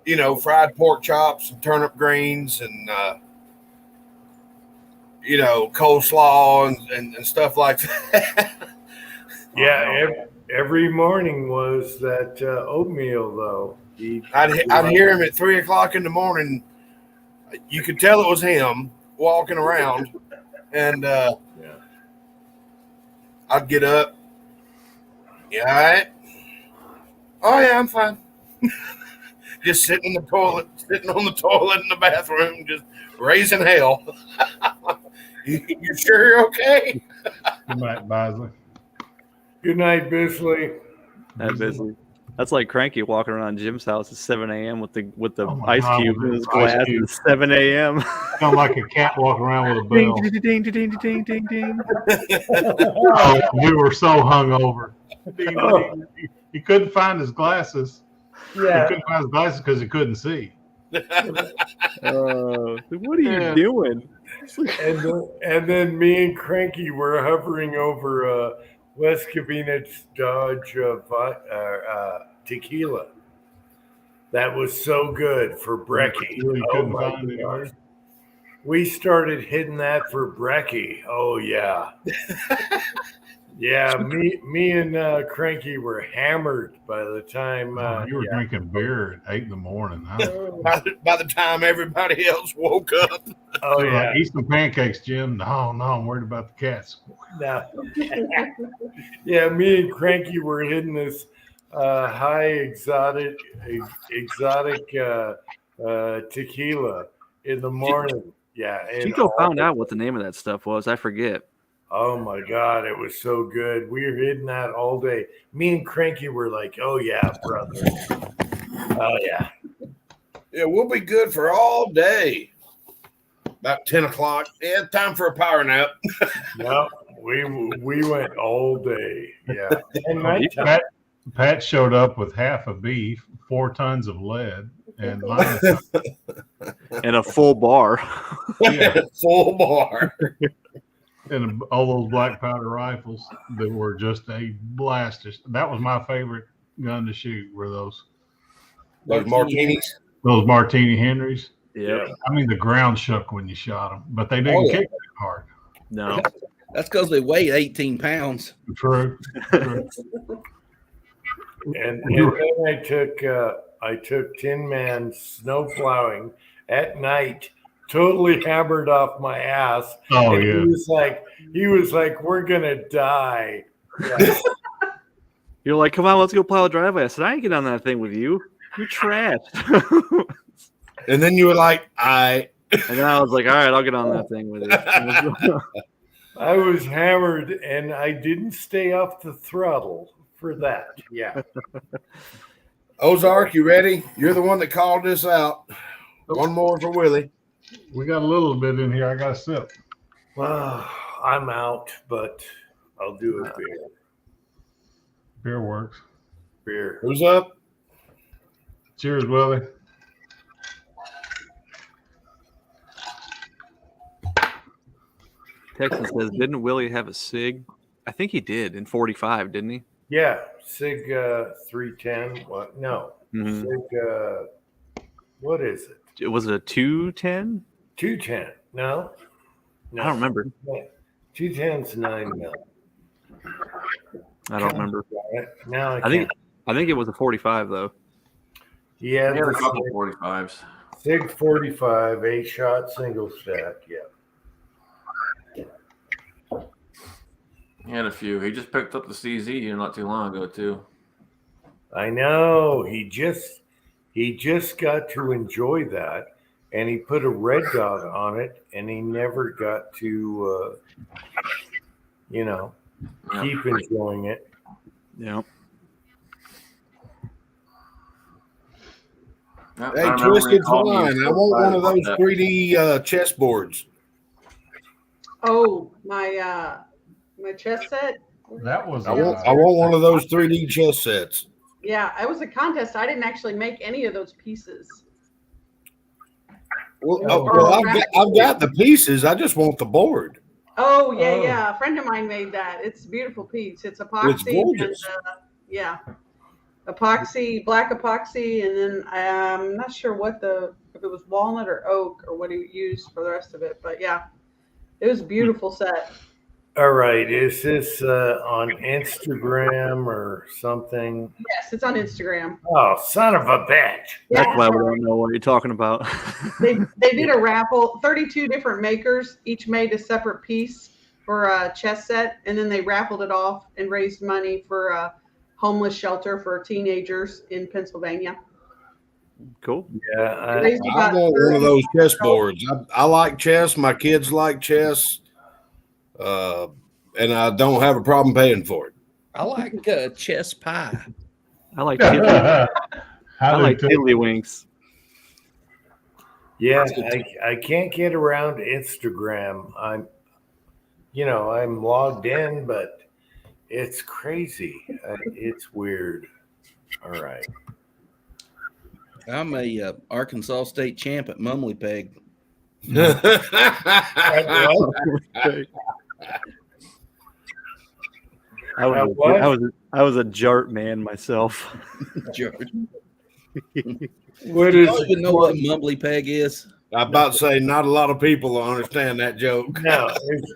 You know, fried pork chops and turnip greens and, coleslaw and stuff like that. Yeah, every morning was that oatmeal, though. I'd hear him at 3 o'clock in the morning. You could tell it was him walking around, and I'd get up. You all right? Oh yeah, I'm fine. Just sitting on the toilet in the bathroom, just raising hell. You sure you're okay? Good night, Bosley. Good night, Bisley. Bisley. That's like Cranky walking around Jim's house at 7 a.m. with the ice God, cube in his ice glass cube. at 7 a.m. Sound like a cat walking around with a bell. Ding, ding, ding, ding, ding, ding, ding. Oh, we were so hungover. He couldn't find his glasses. Yeah. He couldn't find his glasses because he couldn't see. What are you doing? And then me and Cranky were hovering over West Covina's Dodge tequila. That was so good for brekkie. Really Oh couldn't my find gosh. anybody. We started hitting that for brekkie. Oh yeah. Yeah, me and Cranky were hammered by the time You were drinking beer at 8 in the morning. By the time everybody else woke up. Oh They were yeah. like, eat some pancakes, Jim. No, I'm worried about the cats. No. Yeah, me and Cranky were hitting this high exotic tequila in the morning. Yeah. and Chico found out what the name of that stuff was. I forget. Oh my God, it was so good. We were hitting that all day. Me and Cranky were like, oh yeah, brother. Oh yeah. Yeah, we'll be good for all day. About 10 o'clock. Yeah, time for a power nap. No, we went all day. Yeah. And nighttime. Pat showed up with half a beef, 4 tons of lead, and And a full bar. Yeah. Full bar. And all those black powder rifles that were just a blast. That was my favorite gun to shoot. Were those martinis? Those Martini Henrys. Yeah. I mean, the ground shook when you shot them, but they didn't kick that hard. No. That's because they weigh 18 pounds. True. And then I took Tin Man snow plowing at night, totally hammered off my ass. Oh, and yeah. He was like, we're gonna die. Yeah. You're like, come on, let's go plow a driveway. I said, I ain't get on that thing with you. You're trash. And then you were like, And then I was like, all right, I'll get on that thing with you. I was hammered and I didn't stay off the throttle for that. Yeah. Ozark, you ready? You're the one that called this out. One more for Willie. We got a little bit in here. I got a sip. Well, I'm out, but I'll do a beer. Beer works. Beer. Who's up? Cheers, Willie. Texas says, didn't Willie have a SIG? I think he did in 45, didn't he? Yeah, SIG 310. What? No. Mhm. SIG, what is it? Was it a 210? 210. No. I don't remember. 210's 9 mil. I don't remember. Now I think it was a 45 though. Yeah, We had a the couple 45s. SIG 45, 8-shot single stack. Yeah. He had a few. He just picked up the CZ here not too long ago too. I know. He just got to enjoy that, and he put a red dot on it, and he never got to, keep enjoying it. Yeah. Hey, Twisted Fine. I want one of those 3D chessboards. Oh, my chess set. That was. I want one of those 3D chess sets. Yeah, it was a contest. I didn't actually make any of those pieces. Well, I've got the pieces. I just want the board. Oh yeah. A friend of mine made that. It's a beautiful piece. It's epoxy. It's gorgeous. And, epoxy, black epoxy, and then I'm not sure if it was walnut or oak or what he used for the rest of it. But yeah, it was a beautiful set. All right. Is this on Instagram or something? Yes, it's on Instagram. Oh, son of a bitch. That's why we don't know what you're talking about. They did a raffle. 32 different makers each made a separate piece for a chess set, and then they raffled it off and raised money for a homeless shelter for teenagers in Pennsylvania. Cool. Yeah, I want one of those chess boards. I like chess. My kids like chess. And I don't have a problem paying for it. I like chess pie. I like tiddlywinks. Yeah, I can't get around Instagram. I'm logged in, but it's crazy. It's weird. All right. I'm a Arkansas State champ at Mumley Peg. I was a jart man myself. Jart. What Do is you even know what Mumley Peg is? I'm about to say not a lot of people will understand that joke. No,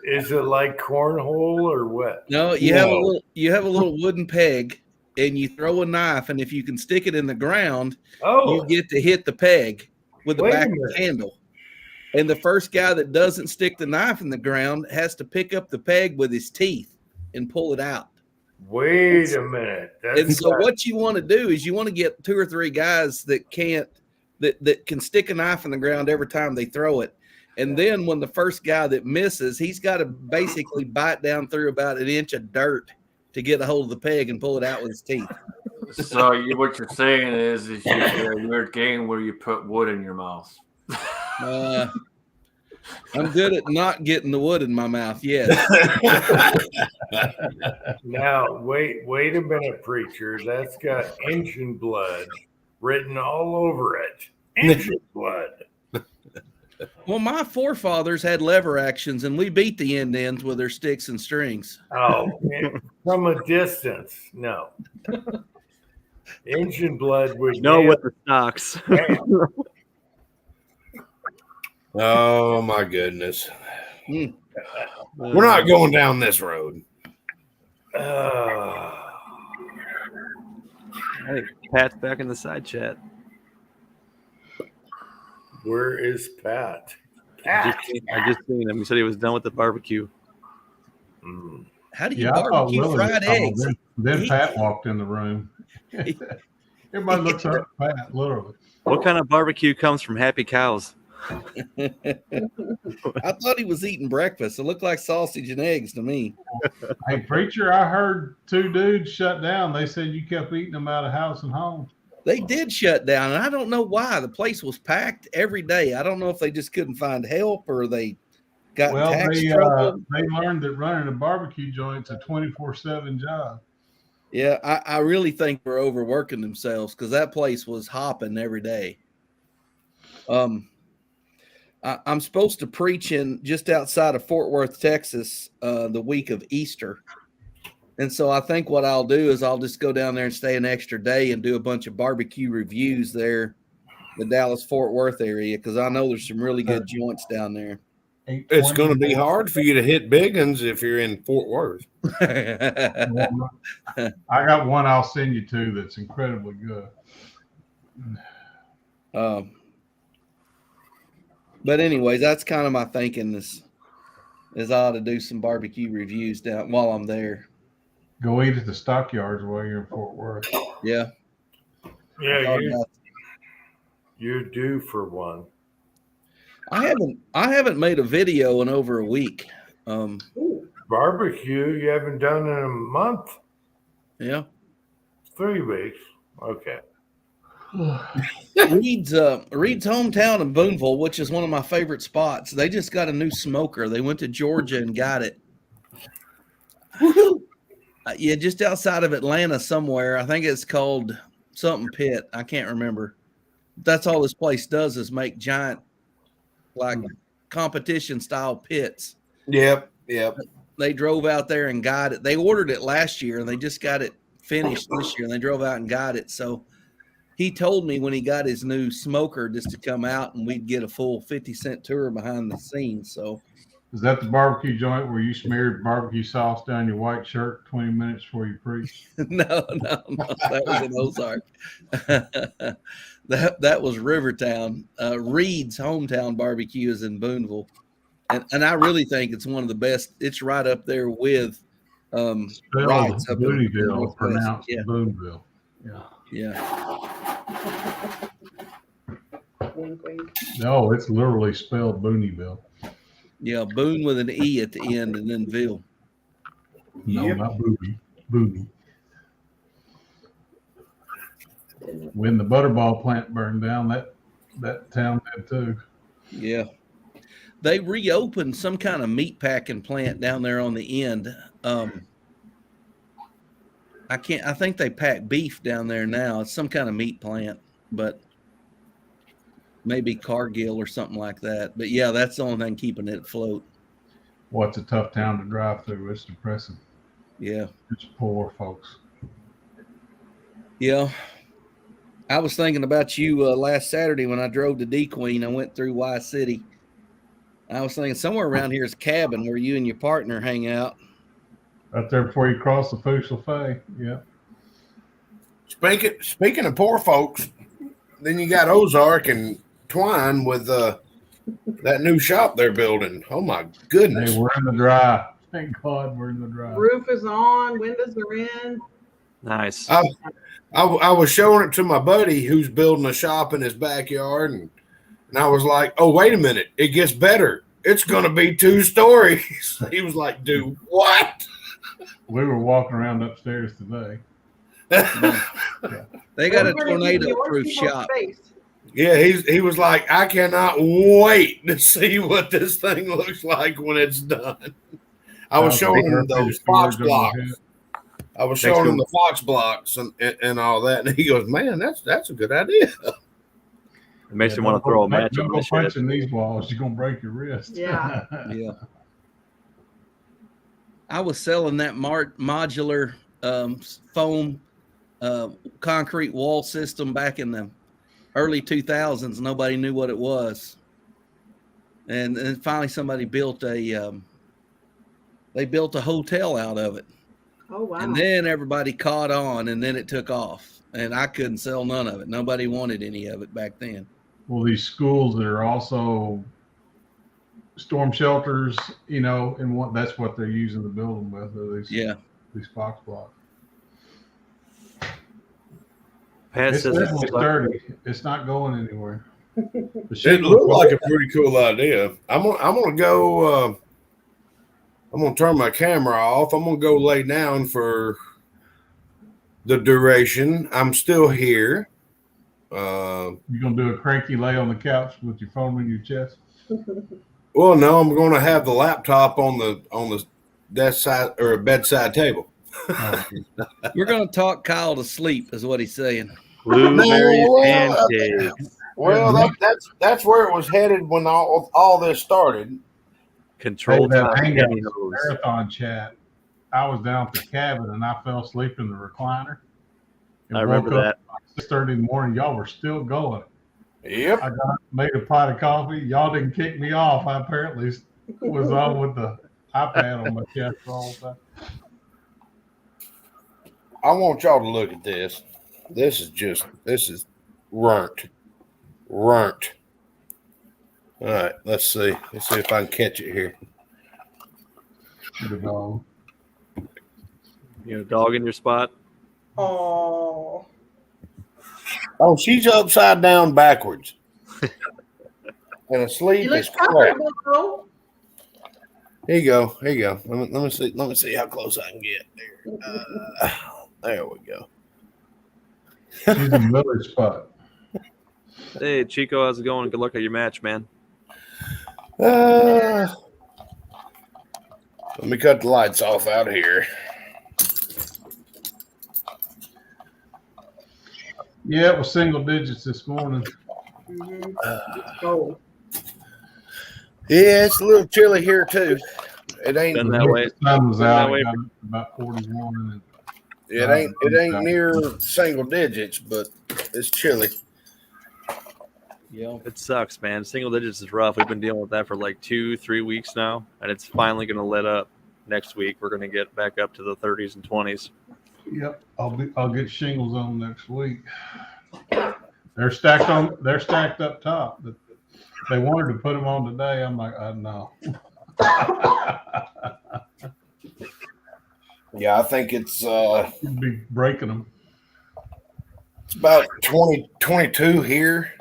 is it like cornhole or what? No, you have a little wooden peg, and you throw a knife, and if you can stick it in the ground, you get to hit the peg with the back of the handle. And the first guy that doesn't stick the knife in the ground has to pick up the peg with his teeth and pull it out. Wait a minute. And so what you want to do is you want to get 2 or 3 guys that can stick a knife in the ground every time they throw it. And then when the first guy that misses, he's got to basically bite down through about an inch of dirt to get a hold of the peg and pull it out with his teeth. So what you're saying is you're a weird game where you put wood in your mouth. I'm good at not getting the wood in my mouth. Yes. Now, wait a minute, preacher. That's got Injun blood written all over it. Injun blood. Well, my forefathers had lever actions, and we beat the Indians with their sticks and strings. Oh, from a distance, no. Injun blood would with the stocks. Oh my goodness. We're not going down this road. Hey, Pat's back in the side chat. Where is Pat? I just seen him. He said he was done with the barbecue. How do you Yeah, I thought barbecue Willie was fried tall. eggs? Then He- Pat walked in the room. Everybody looks up at Pat, literally. What kind of barbecue comes from happy cows? I thought he was eating breakfast. It looked like sausage and eggs to me. Hey, preacher, I heard 2 dudes shut down. They said you kept eating them out of house and home. They did shut down, and I don't know why. The place was packed every day. I don't know if they just couldn't find help or they got in tax trouble. They learned that running a barbecue joint's a 24/7 job. Yeah, I really think they're overworking themselves because that place was hopping every day. I'm supposed to preach in just outside of Fort Worth, Texas, the week of Easter. And so I think what I'll do is I'll just go down there and stay an extra day and do a bunch of barbecue reviews there, the Dallas-Fort Worth area, because I know there's some really good joints down there. It's going to be hard for you to hit big uns if you're in Fort Worth. I got one I'll send you to that's incredibly good. But anyways, that's kind of my thinking is I ought to do some barbecue reviews down while I'm there. Go eat at the stockyards while you're in Fort Worth. Yeah. Yeah, you're due for one. I haven't made a video in over a week. Barbecue you haven't done in a month? Yeah. 3 weeks. Okay. Reed's hometown in Booneville, which is one of my favorite spots. They just got a new smoker. They went to Georgia and got it. Yeah, just outside of Atlanta somewhere. I think it's called something pit. I can't remember. That's all this place does is make giant, like competition style pits. Yep. They drove out there and got it. They ordered it last year and they just got it finished this year and they drove out and got it. So he told me when he got his new smoker just to come out and we'd get a full 50-cent tour behind the scenes. So is that the barbecue joint where you smeared barbecue sauce down your white shirt 20 minutes before you preach? No. That was in Ozark. that was Rivertown. Reed's hometown barbecue is in Booneville. And I really think it's one of the best. It's right up there with Wright's up Booneville, pronounced Booneville. Yeah. No, it's literally spelled Booneyville. Yeah, Boone with an E at the end and then Ville. No, not Booney. Booney. When the Butterball plant burned down, that town did too. Yeah. They reopened some kind of meat packing plant down there on the end. I think they pack beef down there now. It's some kind of meat plant, but maybe Cargill or something like that. But yeah, that's the only thing keeping it afloat. What's a tough town to drive through? It's depressing. Yeah. It's poor folks. Yeah. I was thinking about you last Saturday when I drove to D Queen. I went through Y City. I was thinking somewhere around here is a cabin where you and your partner hang out. Right there before you cross the Fuchsia. Yeah. Speaking of poor folks, then you got Ozark and Twine with that new shop they're building. Oh my goodness! Hey, we're in the dry. Thank God we're in the dry. Roof is on, windows are in. Nice. I was showing it to my buddy who's building a shop in his backyard, and I was like, "Oh, wait a minute! It gets better. It's going to be 2 stories." He was like, "Dude, what?" We were walking around upstairs today. They got a tornado-proof shop. Yeah, he was like, "I cannot wait to see what this thing looks like when it's done." I was showing him those Fox blocks. I was showing him the Fox blocks and all that, and he goes, "Man, that's a good idea." It makes you want to throw a match on the punch in these walls. You're gonna break your wrist. Yeah. Yeah. I was selling that modular foam concrete wall system back in the early 2000s. Nobody knew what it was, and then finally somebody built a hotel out of it. Oh wow! And then everybody caught on, and then it took off, and I couldn't sell none of it. Nobody wanted any of it back then. Well, these schools that are also storm shelters, and that's what they're using to build them with. These Fox blocks. Pat It's says definitely sturdy. It's not going anywhere. It looked like a pretty cool idea. I'm gonna go. I'm gonna turn my camera off. I'm gonna go lay down for the duration. I'm still here. You're gonna do a cranky lay on the couch with your phone in your chest. Well, no, I'm gonna have the laptop on the desk side or bedside table. You're going to talk Kyle to sleep, is what he's saying. Blueberry pancakes. Well, that's where it was headed when all this started. Control that top hangout pantyhose. marathon chat. I was down at the cabin and I fell asleep in the recliner. I remember that. 6:30 in the morning, y'all were still going. Yep. I made a pot of coffee. Y'all didn't kick me off. I apparently was on with the iPad on my chest all the time. I want y'all to look at this. This is runt. All right, let's see. Let's see if I can catch it here. The dog. You know, dog in your spot. Oh. Oh, she's upside down backwards. And asleep You is look crap. comfortable, though. Here you go. Let me see how close I can get there. There we go. She's in Willie's spot. Hey, Chico, how's it going? Good luck at your match, man. Let me cut the lights off out here. Yeah, it was single digits this morning. Oh. Yeah, it's a little chilly here too. It ain't Been that way. The sun was Been out. that way It got about 41. It ain't near single digits, but it's chilly. Yeah, it sucks, man. Single digits is rough. We've been dealing with that for like 2-3 weeks now, and it's finally going to let up. Next week, we're going to get back up to the 30s and 20s. Yep, I'll get shingles on next week. They're stacked up top. They wanted to put them on today. I'm like, no. Yeah, I think it's You'd be breaking them. it's about 22 here.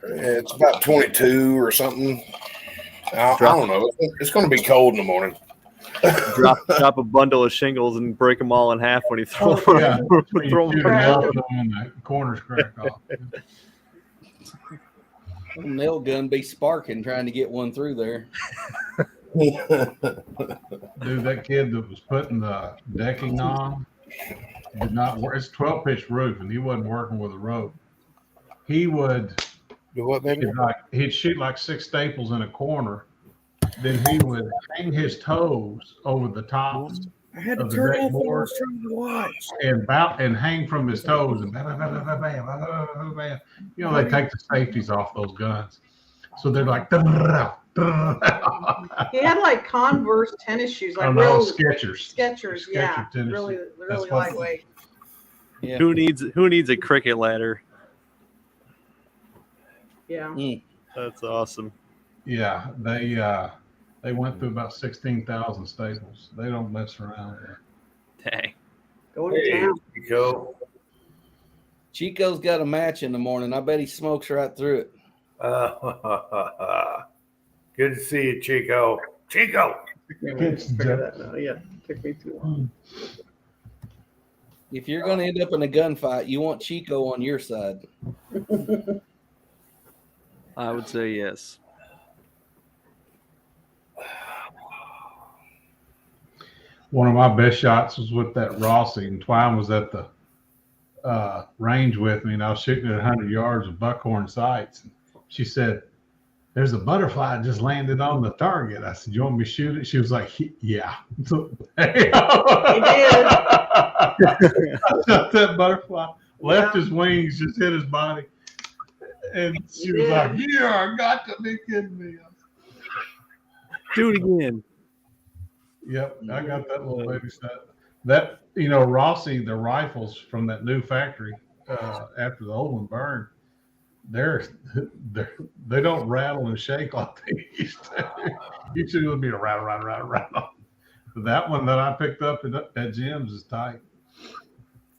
It's about 22 or something. I don't know. It's going to be cold in the morning. Drop a bundle of shingles and break them all in half when you throw them. Yeah, throw you them nail them and the corners crack off. Nail gun be sparking trying to get one through there. Dude, that kid that was putting the decking on did not work. It's 12-pitch roof, and he wasn't working with a rope. He would do what, baby? He'd shoot like 6 staples in a corner. Then he would hang his toes over the top I had of the deck board and hang from his toes and bam, bam, bam, bam, bam, bam, bam, bam. You know, they take the safeties off those guns. So they're like, He had like Converse tennis shoes, like no, real Skechers. Skechers, yeah, tennis really, shoes. really That's what- lightweight. Yeah. Who needs a cricket ladder? Yeah. That's awesome. Yeah, they went through about 16,000 staples. They don't mess around. Dang. Going to town. Go. Chico's got a match in the morning. I bet he smokes right through it. Good to see you, Chico. Chico. Figure that now. Yeah, took me too long. If you're going to end up in a gunfight, you want Chico on your side. I would say yes. One of my best shots was with that Rossi, and Twine was at the range with me, and I was shooting at 100 yards of buckhorn sights. And she said, "There's a butterfly just landed on the target." I said, "You want me to shoot it?" She was like, "Yeah." So, he did. I shot that butterfly, left his wings, just hit his body. And she was like, "Yeah, I got to be kidding me." Do it again. Yep, I got that little baby set. That, Rossi, the rifles from that new factory after the old one burned, they don't rattle and shake like they used to. Usually it'll be a rattle. But that one that I picked up at Jim's is tight.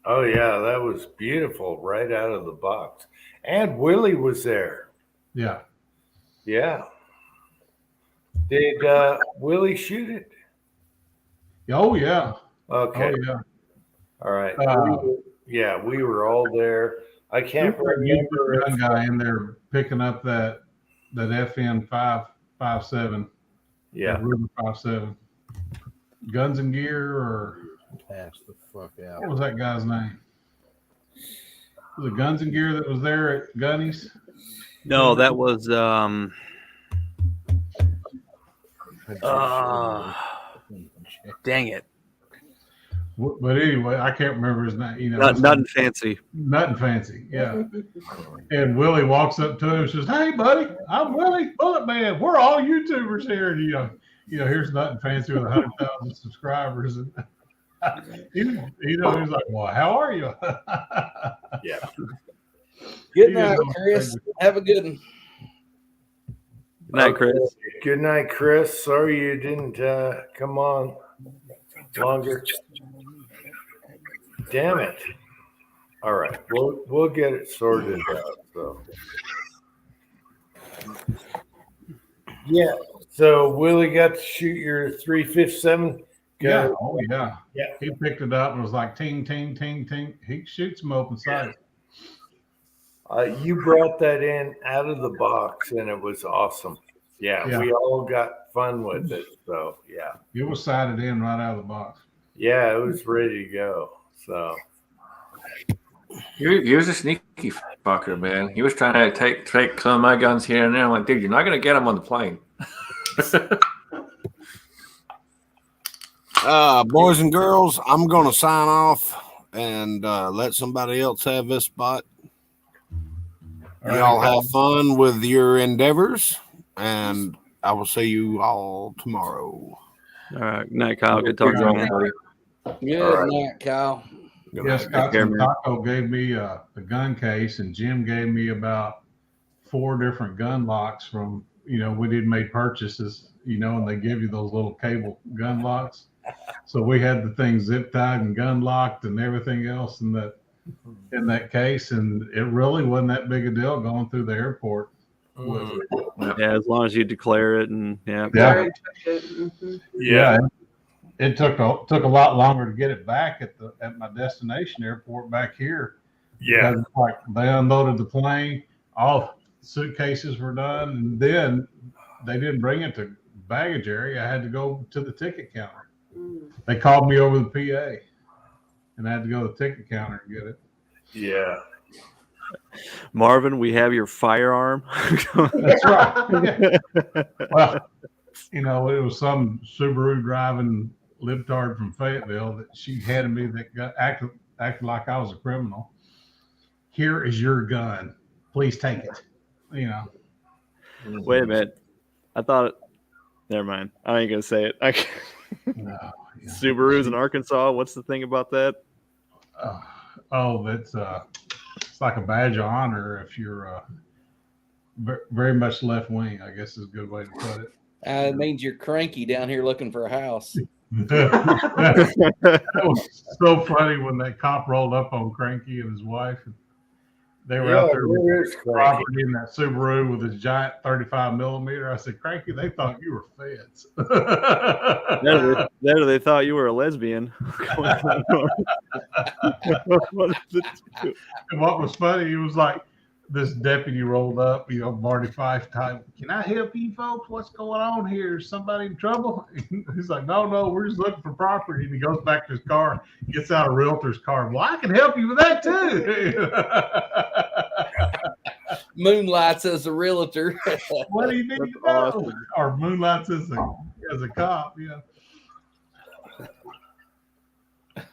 Oh yeah, that was beautiful right out of the box. And Willie was there. Yeah. Yeah. Did Willie shoot it? Oh yeah. Okay. Oh yeah. All right. Uh, We were all there. I can't remember. Gun guy in there picking up that FN 557. Yeah. That Ruger 57. Guns and Gear, or Pass the fuck out. what was that guy's name? Was it Guns and Gear that was there at Gunny's? No, that was dang it. But anyway, I can't remember his name. You know, Nothing fancy. Nothing fancy. Yeah. And Willie walks up to him and says, "Hey, buddy, I'm Willie Bullet Man. We're all YouTubers here." And here's Nothing Fancy with 100,000 subscribers. And he was like, "Well, how are you?" Yeah. Good night, Chris. Have a good one. Good night, Chris. Good night, Chris. Sorry you didn't come on longer. Damn it. All right. We'll get it sorted out. So yeah. So Willie got to shoot your 357. Yeah. Oh yeah. Yeah. He picked it up and was like, ting, ting, ting, ting. He shoots them open sight. You brought that in out of the box, and it was awesome. Yeah, we all got fun with it. So, yeah. It was sighted in right out of the box. Yeah, it was ready to go. So, He was a sneaky fucker, man. He was trying to take some of my guns here and there. I'm like, dude, you're not going to get them on the plane. Boys and girls, I'm going to sign off and let somebody else have this spot. Y'all have fun with your endeavors, and I will see you all tomorrow. All right. Good night, Kyle. Good talking to you. Good night, Kyle. Yes, Scott and Taco gave me a gun case, and Jim gave me about 4 different gun locks from, we did make purchases, and they give you those little cable gun locks. So we had the thing zip tied and gun locked and everything else in that case, and it really wasn't that big a deal going through the airport. Yeah, as long as you declare it, and Yeah, it took a lot longer to get it back at my destination airport back here. Yeah, because, like, they unloaded the plane, all suitcases were done, and then they didn't bring it to baggage area. I had to go to the ticket counter. They called me over the PA, and I had to go to the ticket counter and get it. Yeah. Marvin, we have your firearm. That's right. Well, it was some Subaru driving libtard from Fayetteville that she handed me that acted like I was a criminal. Here is your gun. Please take it. Wait a minute. I thought. Never mind. I ain't gonna say it. Subarus in Arkansas. What's the thing about that? That's it's like a badge of honor if you're very much left wing, I guess is a good way to put it. It means you're cranky down here looking for a house. That was so funny when that cop rolled up on Cranky and his wife. They were out there with property in that Subaru with his giant 35 millimeter. I said, Cranky, they thought you were feds. They thought you were a lesbian. And what was funny, he was like, this deputy rolled up, Marty Fife type. Can I help you folks? What's going on here? Is somebody in trouble? He's like, no, we're just looking for property. And he goes back to his car, gets out a realtor's car. Well, I can help you with that too. Moonlights as a realtor. What do you need to know? Awesome. Or moonlights as a cop, yeah.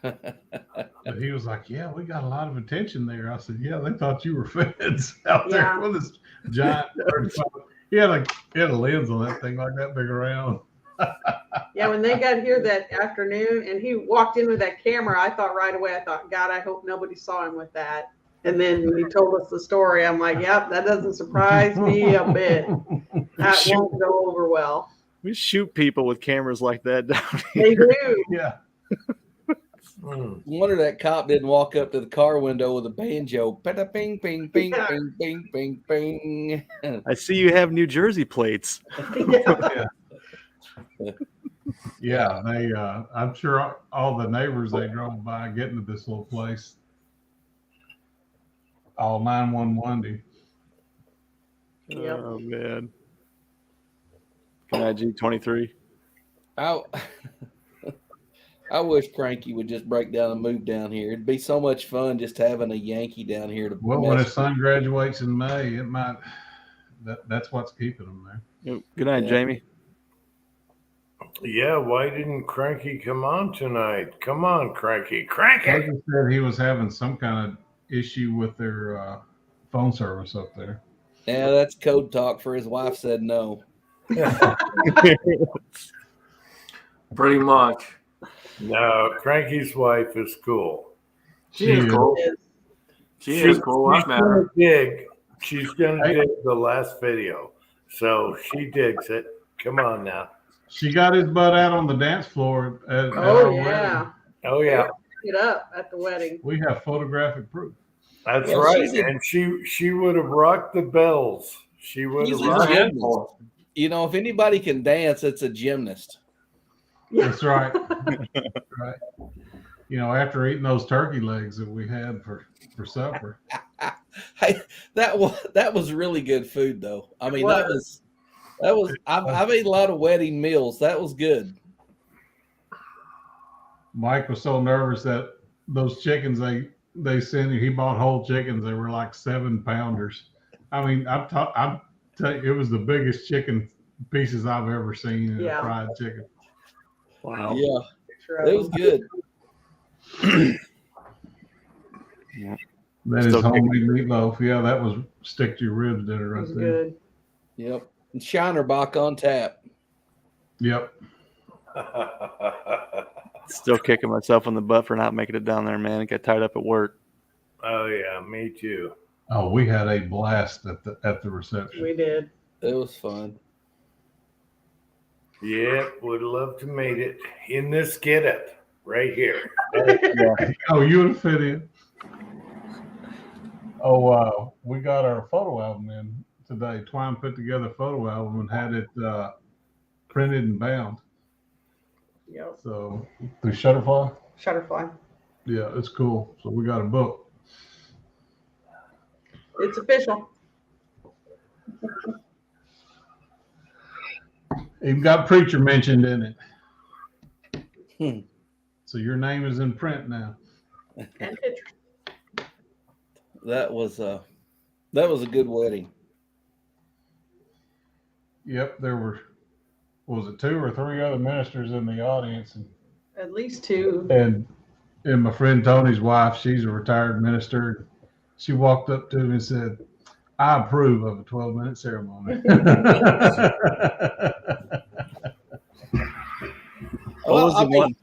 But he was like, yeah, we got a lot of attention there. I said, yeah, they thought you were feds out there with this giant 35. He had a lens on that thing like that big around. Yeah, when they got here that afternoon and he walked in with that camera, I thought right away, God, I hope nobody saw him with that. And then he told us the story. I'm like, yep, that doesn't surprise me a bit. That won't go over well. We shoot people with cameras like that down here. They do. Yeah. No wonder that cop didn't walk up to the car window with a banjo. Ping, ping, ping, ping, ping, ping, ping. I see you have New Jersey plates. Yeah, they. I'm sure all the neighbors they drove by getting to this little place, all 911. Yep. Oh man. Can I G23? I wish Cranky would just break down and move down here. It'd be so much fun just having a Yankee down here to. Well, when his son graduates in May, it might. That's what's keeping him there. Good night, Jamie. Yeah, why didn't Cranky come on tonight? Come on, Cranky. Cranky! Cranky said he was having some kind of issue with their phone service up there. Yeah, that's code talk for his wife said no. Pretty much. No, Cranky's wife is cool. She is cool. She is cool. That's matter. She's gonna dig the last video, so she digs it. Come on now. She got his butt out on the dance floor. At Oh yeah. Oh yeah. It up at the wedding. We have photographic proof. That's right. And she would have rocked the bells. She would have rocked it. You know, if anybody can dance, it's a gymnast. That's right. Right. You know, after eating those turkey legs that we had for supper. Hey, that was really good food though. I mean, that was I've ate a lot of wedding meals. That was good. Mike was so nervous that those chickens they sent you, he bought whole chickens. They were like 7-pounders. I mean, I'm telling you, it was the biggest chicken pieces I've ever seen in a fried chicken. Wow. Yeah. It was good. Yeah. Then his homemade meatloaf. Yeah, that was stick to your ribs dinner right there. Good. Yep. And Shinerbach on tap. Yep. Still kicking myself in the butt for not making it down there, man. I got tied up at work. Oh yeah, me too. Oh, we had a blast at the reception. We did. It was fun. Yep, would love to made it in this getup right here. Oh, you would fit in. Oh, wow. We got our photo album in today. Twine put together a photo album and had it printed and bound. Yep. So through Shutterfly. Shutterfly. Yeah, it's cool. So we got a book. It's official. Even got preacher mentioned in it. So your name is in print now. And pictures. That was a good wedding. Yep, there were, was it 2 or 3 other ministers in the audience, and At least 2. and my friend Tony's wife, she's a retired minister. She walked up to me and said, "I approve of a 12-minute ceremony." Well, I mean,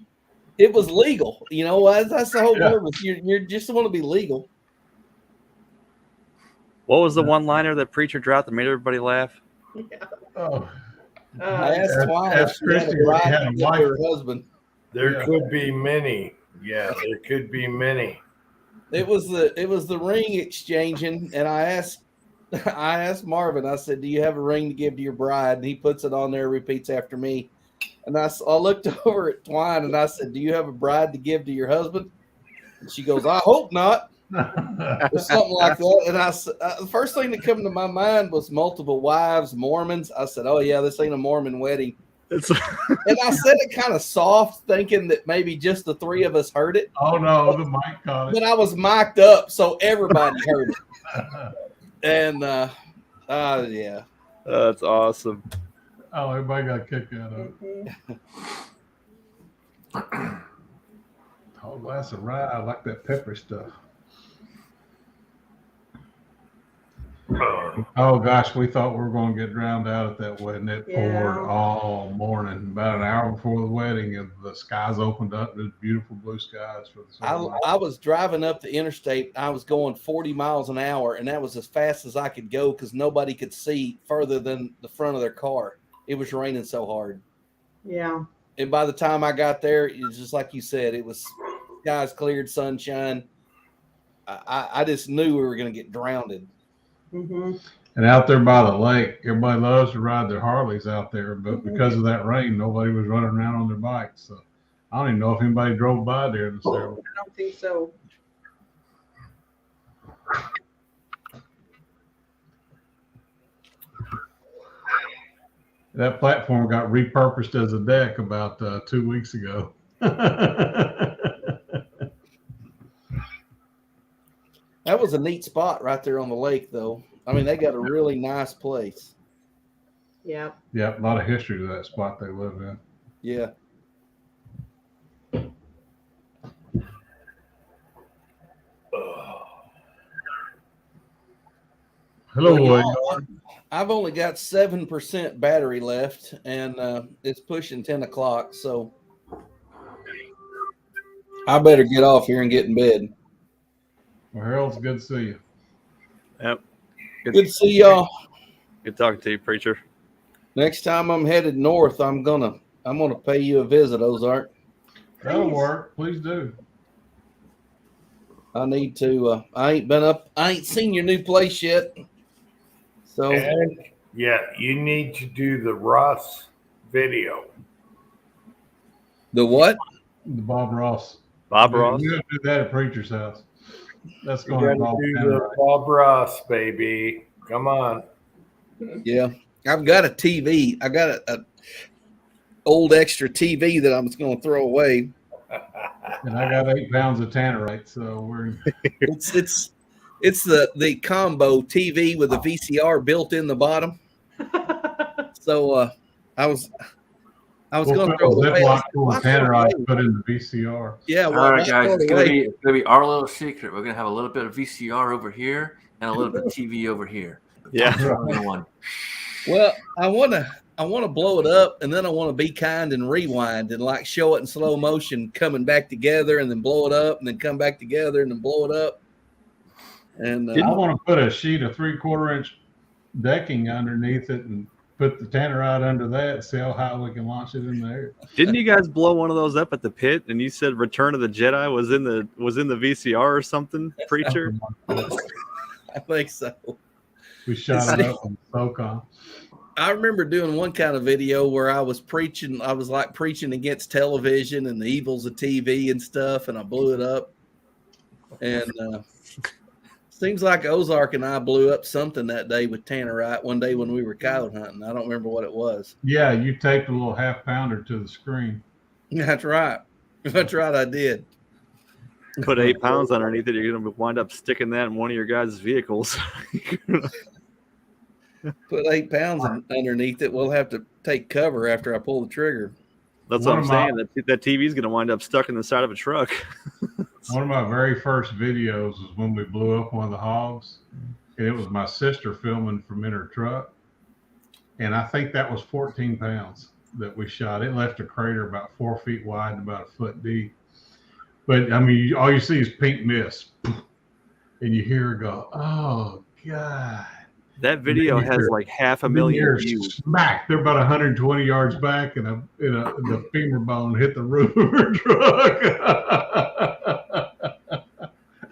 it was legal. You know, that's the whole purpose. You just want to be legal. What was the one-liner that preacher dropped that made everybody laugh? Oh. I asked Twine if she had a bride to give to her husband. There could be many. Yeah, there could be many. It was the ring exchanging, and I asked Marvin. I said, "Do you have a ring to give to your bride?" And he puts it on there, repeats after me. And I looked over at Twine and I said, "Do you have a bride to give to your husband?" And she goes, "I hope not." Or something like that. And the first thing that came to my mind was multiple wives, Mormons. I said, "Oh yeah, this ain't a Mormon wedding." And I said it kind of soft, thinking that maybe just the 3 of us heard it. Oh no, the mic caught it. But I was mic'd up, so everybody heard it. And yeah, that's awesome. Oh, everybody got kicked out of it. Whole glass of rye. I like that pepper stuff. Oh gosh, we thought we were going to get drowned out at that wedding. It poured Yeah. all morning. About an hour before the wedding, and the skies opened up. There's beautiful blue skies for the ceremony. I was driving up the interstate. I was going 40 miles an hour, and that was as fast as I could go because nobody could see further than the front of their car. It was raining so hard. Yeah. And by the time I got there, it was just like you said, it was skies cleared, sunshine. I just knew we were going to get drowned. Mm-hmm. And out there by the lake, everybody loves to ride their Harleys out there, but because of that rain, nobody was running around on their bikes. So I don't even know if anybody drove by there this ceremony. I don't think so. That platform got repurposed as a deck about 2 weeks ago. That was a neat spot right there on the lake, though. I mean, they got a really nice place. Yeah. Yeah, a lot of history to that spot they live in. Yeah. Hello, Well, I've only got 7% battery left, and it's pushing 10 o'clock, so I better get off here and get in bed. Well, Harold, it's good to see you. Yep. Good to see y'all. Good talking to you, preacher. Next time I'm headed north, I'm gonna pay you a visit, Ozark. That'll work. Please do. I need to. I ain't seen your new place yet. So And yeah, you need to do the Ross video. The what? The Bob Ross. Bob Ross. You have to do that at Preacher's house. That's You going to gotta involve do camera. the Bob Ross, baby. Come on. Yeah, I've got a TV. I got a old extra TV that I'm just going to throw away. And I got 8 pounds of tannerite, so we're. It's the combo TV with the VCR built in the bottom. So I was going to throw it away. Ziploc full of tannerite put in the VCR. Yeah. All right, guys, it's gonna be our little secret. We're gonna have a little bit of VCR over here and a little bit of TV over here. Yeah. One. Well, I want to blow it up, and then I want to be kind and rewind and like show it in slow motion, coming back together, and then blow it up, and then come back together, and then blow it up. And I want to put a sheet of 3/4 inch decking underneath it and put the tannerite under that and see how high we can launch it in the air. Didn't you guys blow one of those up at the pit? And you said Return of the Jedi was in the VCR or something, preacher? I think so. We shot it up on SOCOM. I remember doing one kind of video where I was preaching. I was like preaching against television and the evils of TV and stuff, and I blew it up. And seems like Ozark and I blew up something that day with tannerite one day when we were coyote hunting. I don't remember what it was. Yeah, you taped a little 1/2 pounder to the screen. That's right. That's right, I did. Put 8 pounds underneath it. You're going to wind up sticking that in one of your guys' vehicles. Put 8 pounds underneath it. We'll have to take cover after I pull the trigger. That's what I'm saying. That TV is going to wind up stuck in the side of a truck. One of my very first videos was when we blew up one of the hogs. And it was my sister filming from in her truck. And I think that was 14 pounds that we shot. It left a crater about 4 feet wide and about 1 foot deep. But, I mean, all you see is pink mist. And you hear her go, oh, God. That video has like 500,000 views. Smack! They're about 120 yards back, and the femur bone hit the roof of her truck.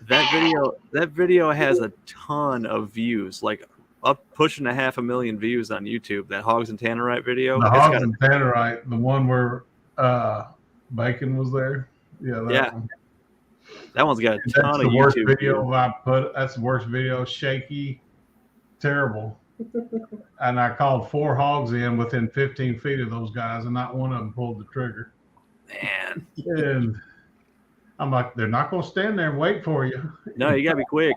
That video has a ton of views, like up pushing 500,000 views on YouTube. That Hogs and Tannerite video. The Hogs and Tannerite, the one where Bacon was there. Yeah. One. That one's got a ton of worst YouTube video views. I put. That's the worst video. Shaky. Terrible. And I called 4 hogs in within 15 feet of those guys, and not one of them pulled the trigger. Man. And I'm like, they're not going to stand there and wait for you. No, you got to be quick.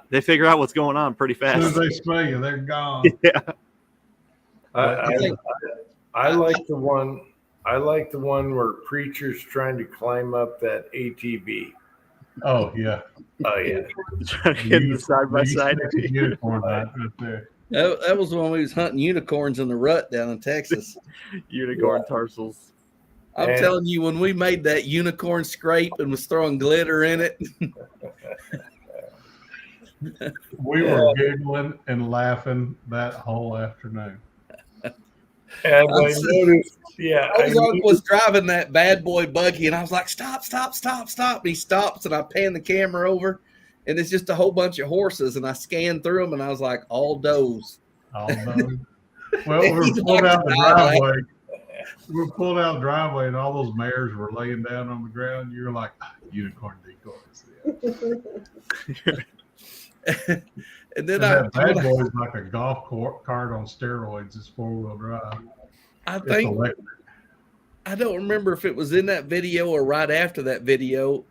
They figure out what's going on pretty fast. As soon as they smell you, they're gone. Yeah. I like the one. I like the one where Preacher's trying to climb up that ATV. Oh yeah. Oh yeah. Trying to get the side by side. Unicorn right there. That was when we was hunting unicorns in the rut down in Texas. Unicorn tarsals. I'm telling you, when we made that unicorn scrape and was throwing glitter in it, we were giggling and laughing that whole afternoon. And I noticed, was driving that bad boy buggy, and I was like, "Stop, stop, stop, stop!" And he stops, and I pan the camera over, and it's just a whole bunch of horses, and I scanned through them, and I was like, "All does." All does. Well, we were pulled out the driveway. We were pulled out the driveway, and all those mares were laying down on the ground. You were like, unicorn decoys. And then that bad boy is like a golf cart on steroids. It's 4-wheel drive. I don't remember if it was in that video or right after that video.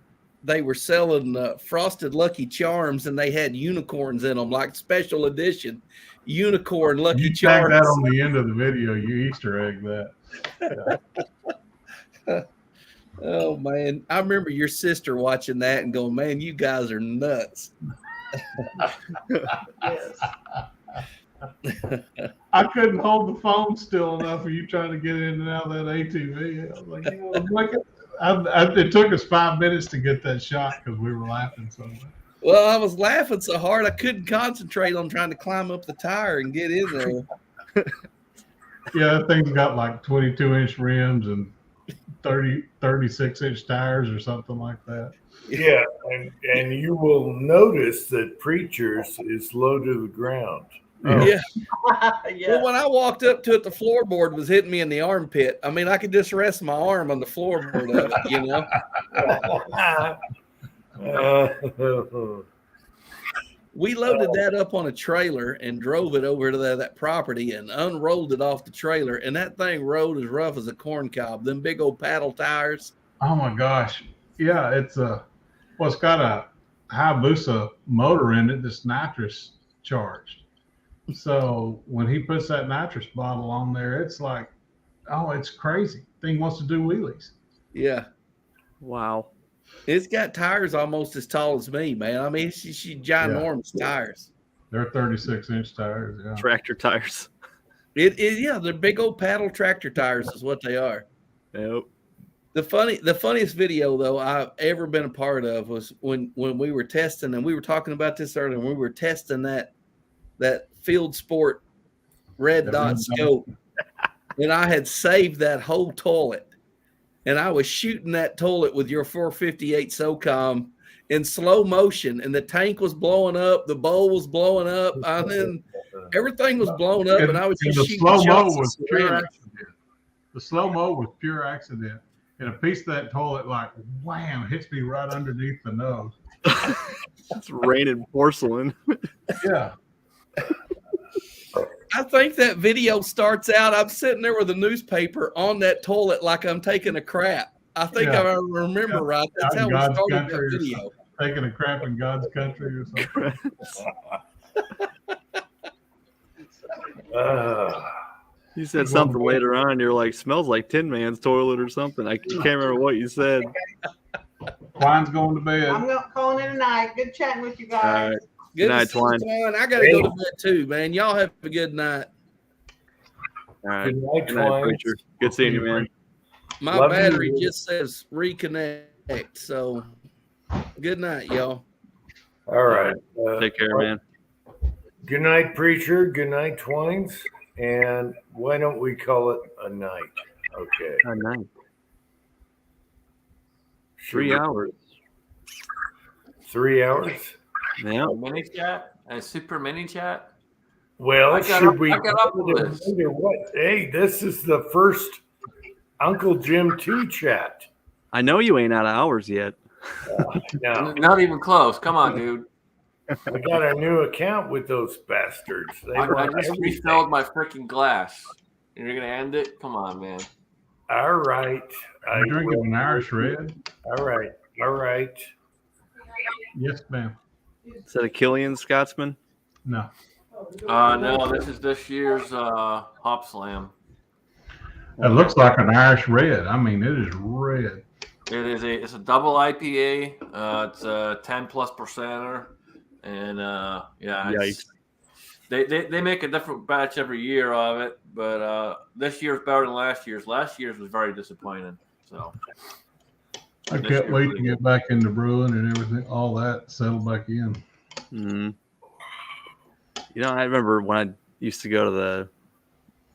They were selling frosted Lucky Charms, and they had unicorns in them, like special edition unicorn Lucky you Charms. That on the end of the video, you Easter egg that. Oh man, I remember your sister watching that and going, "Man, you guys are nuts." I couldn't hold the phone still enough for you trying to get in and out of that ATV. I was like, it took us 5 minutes to get that shot because we were laughing so much. Well, I was laughing so hard I couldn't concentrate on trying to climb up the tire and get in there. Yeah, that thing's got like 22-inch rims and 36-inch tires or something like that. Yeah, and you will notice that Preacher's is low to the ground. Yeah. Well, when I walked up to it, the floorboard was hitting me in the armpit. I mean, I could just rest my arm on the floorboard of it, you know. We loaded that up on a trailer and drove it over to that property and unrolled it off the trailer, and that thing rode as rough as a corn cob. Them big old paddle tires. Oh my gosh! Yeah, it's got a Hayabusa motor in it that's nitrous charged. So when he puts that nitrous bottle on there, it's like, oh, it's crazy. Thing wants to do wheelies. Yeah. Wow. It's got tires almost as tall as me, man. I mean, she ginormous tires. They're 36-inch tires. Yeah. Tractor tires. Yeah, they're big old paddle tractor tires is what they are. Yep. The funniest video though I've ever been a part of was when we were testing, and we were talking about this earlier. When we were testing that Field Sport red dot scope, and I had saved that whole toilet. And I was shooting that toilet with your 458 SOCOM in slow motion, and the tank was blowing up, the bowl was blowing up, and then everything was blowing up, and I was just shooting shots. The slow-mo was pure accident. And a piece of that toilet, like, wham, hits me right underneath the nose. It's raining porcelain. Yeah. I think that video starts out, I'm sitting there with a newspaper on that toilet like I'm taking a crap. I think I remember right. That's how we started that video. Taking a crap in God's country or something. You said something later on. You're like, smells like Tin Man's toilet or something. I can't remember what you said. Twine's going to bed. I'm calling it a night. Good chatting with you guys. All right. Good night, Twine. I got to go to bed too, man. Y'all have a good night. All right. Good night, Twine. Preacher. Good seeing you, man. My battery just says reconnect. So good night, y'all. All right. Take care, man. Good night, Preacher. Good night, Twines. And why don't we call it a night? Okay. A night. 3 hours. 3 hours? Yeah. A mini chat? A super mini chat? Well, should we? I got up with this. What? Hey, this is the first Uncle Jim 2 chat. I know you ain't out of hours yet. No. Not even close. Come on, dude. We got our new account with those bastards. I just refilled my freaking glass. And you're going to end it? Come on, man. All right. I'm drinking an Irish red. All right. All right. Yes, ma'am. Is that a Killian Scotsman? No. No, this is this year's Hop Slam. It looks like an Irish red. I mean, it is red. It's a double IPA. It's a 10+ percenter, and Yikes. they make a different batch every year of it, but this year's better than last year's. Last year's was very disappointing. So I can't wait to get back into brewing and everything, all that, settle back in. Mm-hmm. You know, I remember when I used to go to the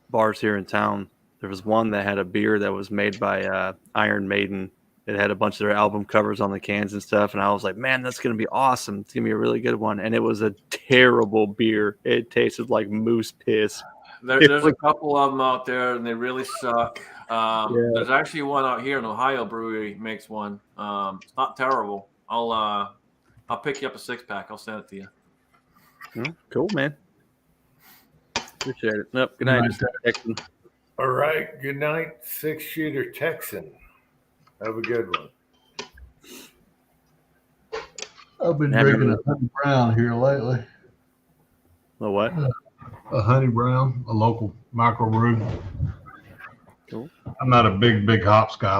bars here in town, there was one that had a beer that was made by Iron Maiden. It had a bunch of their album covers on the cans and stuff, and I was like, man, that's going to be awesome. It's going to be a really good one. And it was a terrible beer. It tasted like moose piss. There's a couple of them out there, and they really suck. There's actually one out here in Ohio brewery makes one. It's not terrible. I'll pick you up a 6-pack. I'll send it to you. Cool, man. Appreciate it. Nope. Good night. Texan. All right. Good night, 6-shooter Texan. Have a good one. I've been drinking a Honey Brown here lately. A what? A Honey Brown, a local micro brew. Cool. I'm not a big hops guy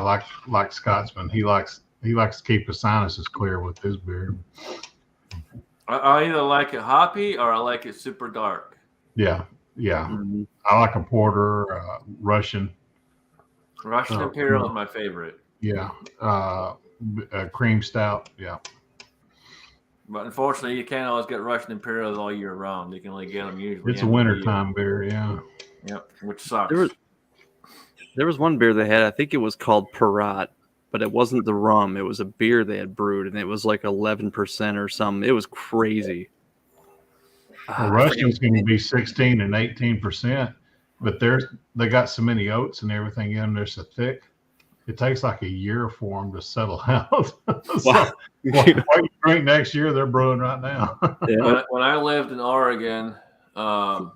like Scotsman. He likes to keep his sinuses clear with his beer. I either like it hoppy or I like it super dark. Yeah. Mm-hmm. I like a porter, Russian. Russian Imperial is my favorite. Yeah. A cream stout. Yeah. But unfortunately, you can't always get Russian Imperials all year round. You can only get them usually. It's a wintertime beer, yeah. Yep, which sucks. There was one beer they had, I think it was called Pirat, but it wasn't the rum. It was a beer they had brewed, and it was like 11% or something. It was crazy. The Russian's going to be 16 and 18%, but they got so many oats and everything in them. They're so thick. It takes like a year for them to settle out. So, what you drink next year, they're brewing right now. When I lived in Oregon, I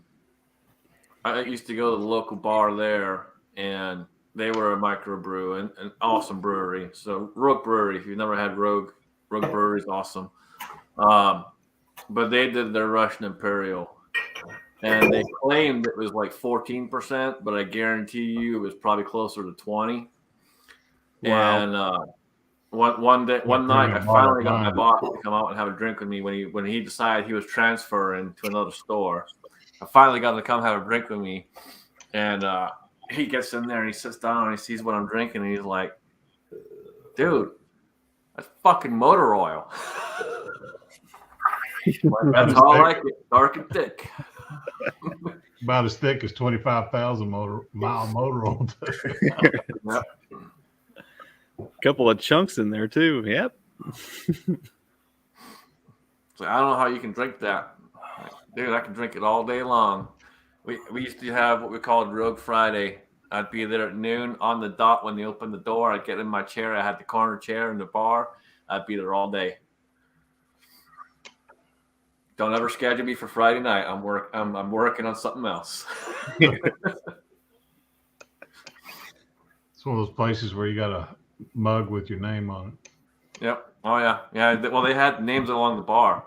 used to go to the local bar there, and they were a microbrew and an awesome brewery. So Rogue Brewery, if you've never had Rogue Brewery is awesome. But they did their Russian Imperial, and they claimed it was like 14%, but I guarantee you it was probably closer to 20. Wow. And one night, I finally got my boss to come out and have a drink with me when he decided he was transferring to another store. I finally got him to come have a drink with me, and he gets in there and he sits down and he sees what I'm drinking, and he's like, "Dude, that's fucking motor oil." That's how I like it, dark and thick. About as thick as 25,000 mile motor oil. Yep. Couple of chunks in there too. Yep. So I don't know how you can drink that. Dude, I can drink it all day long. We used to have what we called Rogue Friday. I'd be there at noon on the dot when they opened the door. I'd get in my chair. I had the corner chair in the bar. I'd be there all day. Don't ever schedule me for Friday night. I'm working on something else. It's one of those places where you got a mug with your name on it. Yep. Oh yeah. Yeah. Well, they had names along the bar.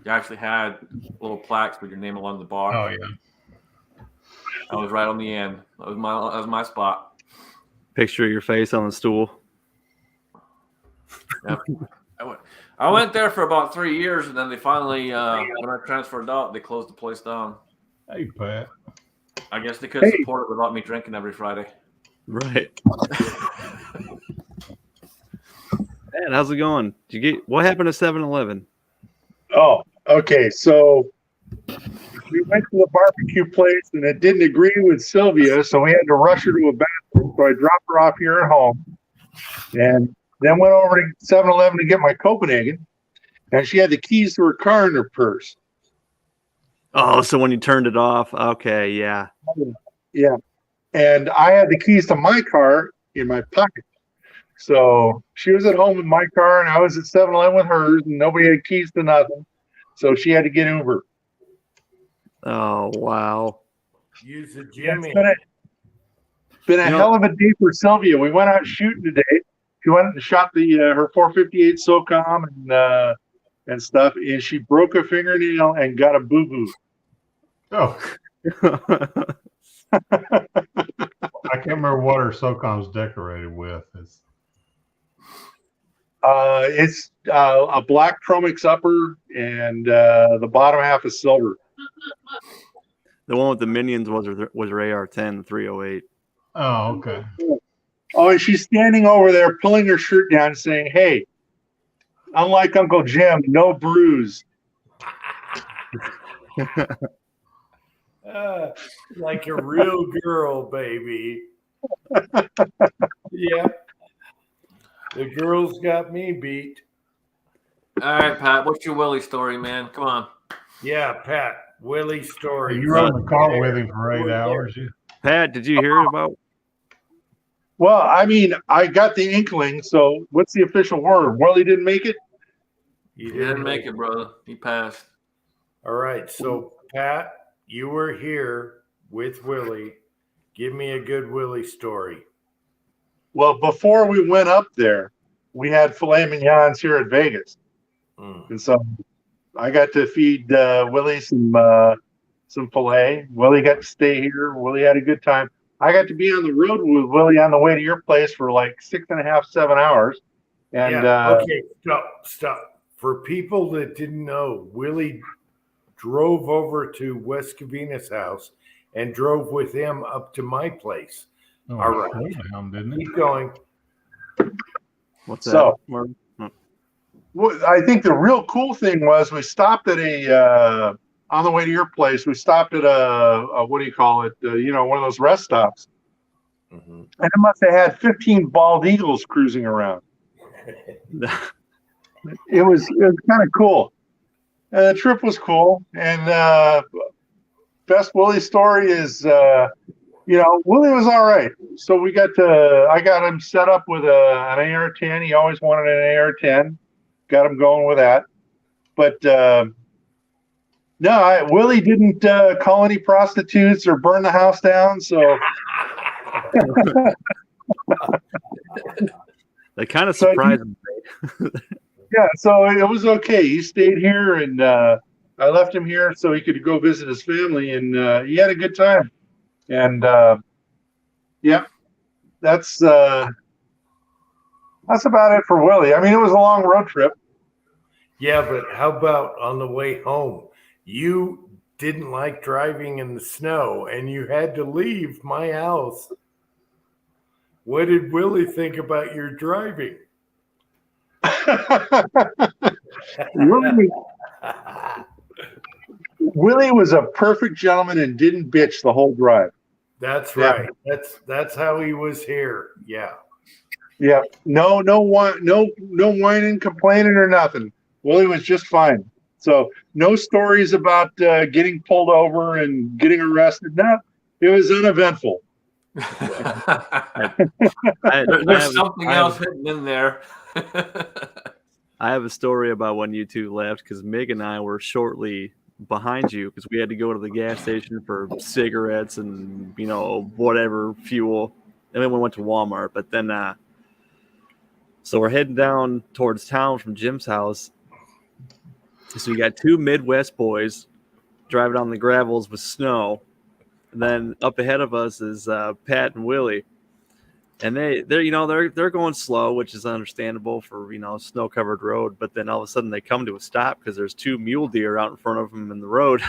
You actually had little plaques with your name along the bar. Oh yeah. I was right on the end. That was my spot. Picture of your face on the stool. Yep. I went there for about 3 years, and then they finally, when I transferred out, they closed the place down. Hey, Pat. I guess they couldn't support it without me drinking every Friday. Right. Dad, how's it going? Did you get what happened to 7-Eleven? Oh, okay. So we went to the barbecue place, and it didn't agree with Sylvia, so we had to rush her to a bathroom. So I dropped her off here at home, and then went over to 7-Eleven to get my Copenhagen, and she had the keys to her car in her purse. Oh, so when you turned it off, okay, yeah. Yeah. And I had the keys to my car in my pocket. So she was at home with my car, and I was at 7-Eleven with hers, and nobody had keys to nothing. So she had to get Uber. Oh, wow. Use the Jimmy. It's been a hell of a day for Sylvia. We went out shooting today. She went and shot her 458 SOCOM and stuff, and she broke a fingernail and got a boo-boo. Oh. I can't remember what her SOCOM's decorated with. It's a black Tromix upper, and the bottom half is silver. The one with the minions was her AR-10 308. Oh, okay. Oh, and she's standing over there, pulling her shirt down, saying, "Hey, unlike Uncle Jim, no bruise." Like a real girl, baby. Yeah. The girls got me beat. All right, Pat, what's your Willie story, man? Come on. Yeah, Pat, Willie story. You rode in the car with him for 8 hours. Pat, did you hear about? Well, I mean, I got the inkling. So, what's the official word? Willie didn't make it. He didn't make it, brother. He passed. All right. So, Pat, you were here with Willie. Give me a good Willie story. Well, before we went up there, we had filet mignons here at Vegas, and so I got to feed Willie some filet. Willie got to stay here. Willie had a good time. I got to be on the road with Willie on the way to your place for like 6.5, 7 hours. And okay, stop. For people that didn't know, Willie drove over to West Covina's house and drove with him up to my place. Oh, all right, didn't he? Keep going. What's that? So, Oh. well, I think the real cool thing was we stopped at on the way to your place. We stopped at a what do you call it? One of those rest stops. Mm-hmm. And it must have had 15 bald eagles cruising around. It was kind of cool. The trip was cool. And best Willie story is, Willie was all right. So I got him set up with an AR-10. He always wanted an AR-10. Got him going with that. But no, Willie didn't call any prostitutes or burn the house down. So that kind of surprised me. Yeah, so it was okay. He stayed here, and I left him here so he could go visit his family, and he had a good time. And yeah, that's about it for Willie. I mean, it was a long road trip. Yeah, but how about on the way home? You didn't like driving in the snow, and you had to leave my house. What did Willie think about your driving? Willie was a perfect gentleman and didn't bitch the whole drive. That's right. That's how he was here. Yeah. Yeah. No whining, complaining, or nothing. Willie was just fine. So no stories about getting pulled over and getting arrested. No, it was uneventful. There's something else hidden in there. I have a story about when you two left because Mig and I were shortly behind you because we had to go to the gas station for cigarettes and whatever fuel, and then we went to Walmart. But then, so we're heading down towards town from Jim's house. So you got two Midwest boys driving on the gravels with snow, and then up ahead of us is Pat and Willie. And they're going slow, which is understandable for snow covered road. But then all of a sudden they come to a stop because there's two mule deer out in front of them in the road.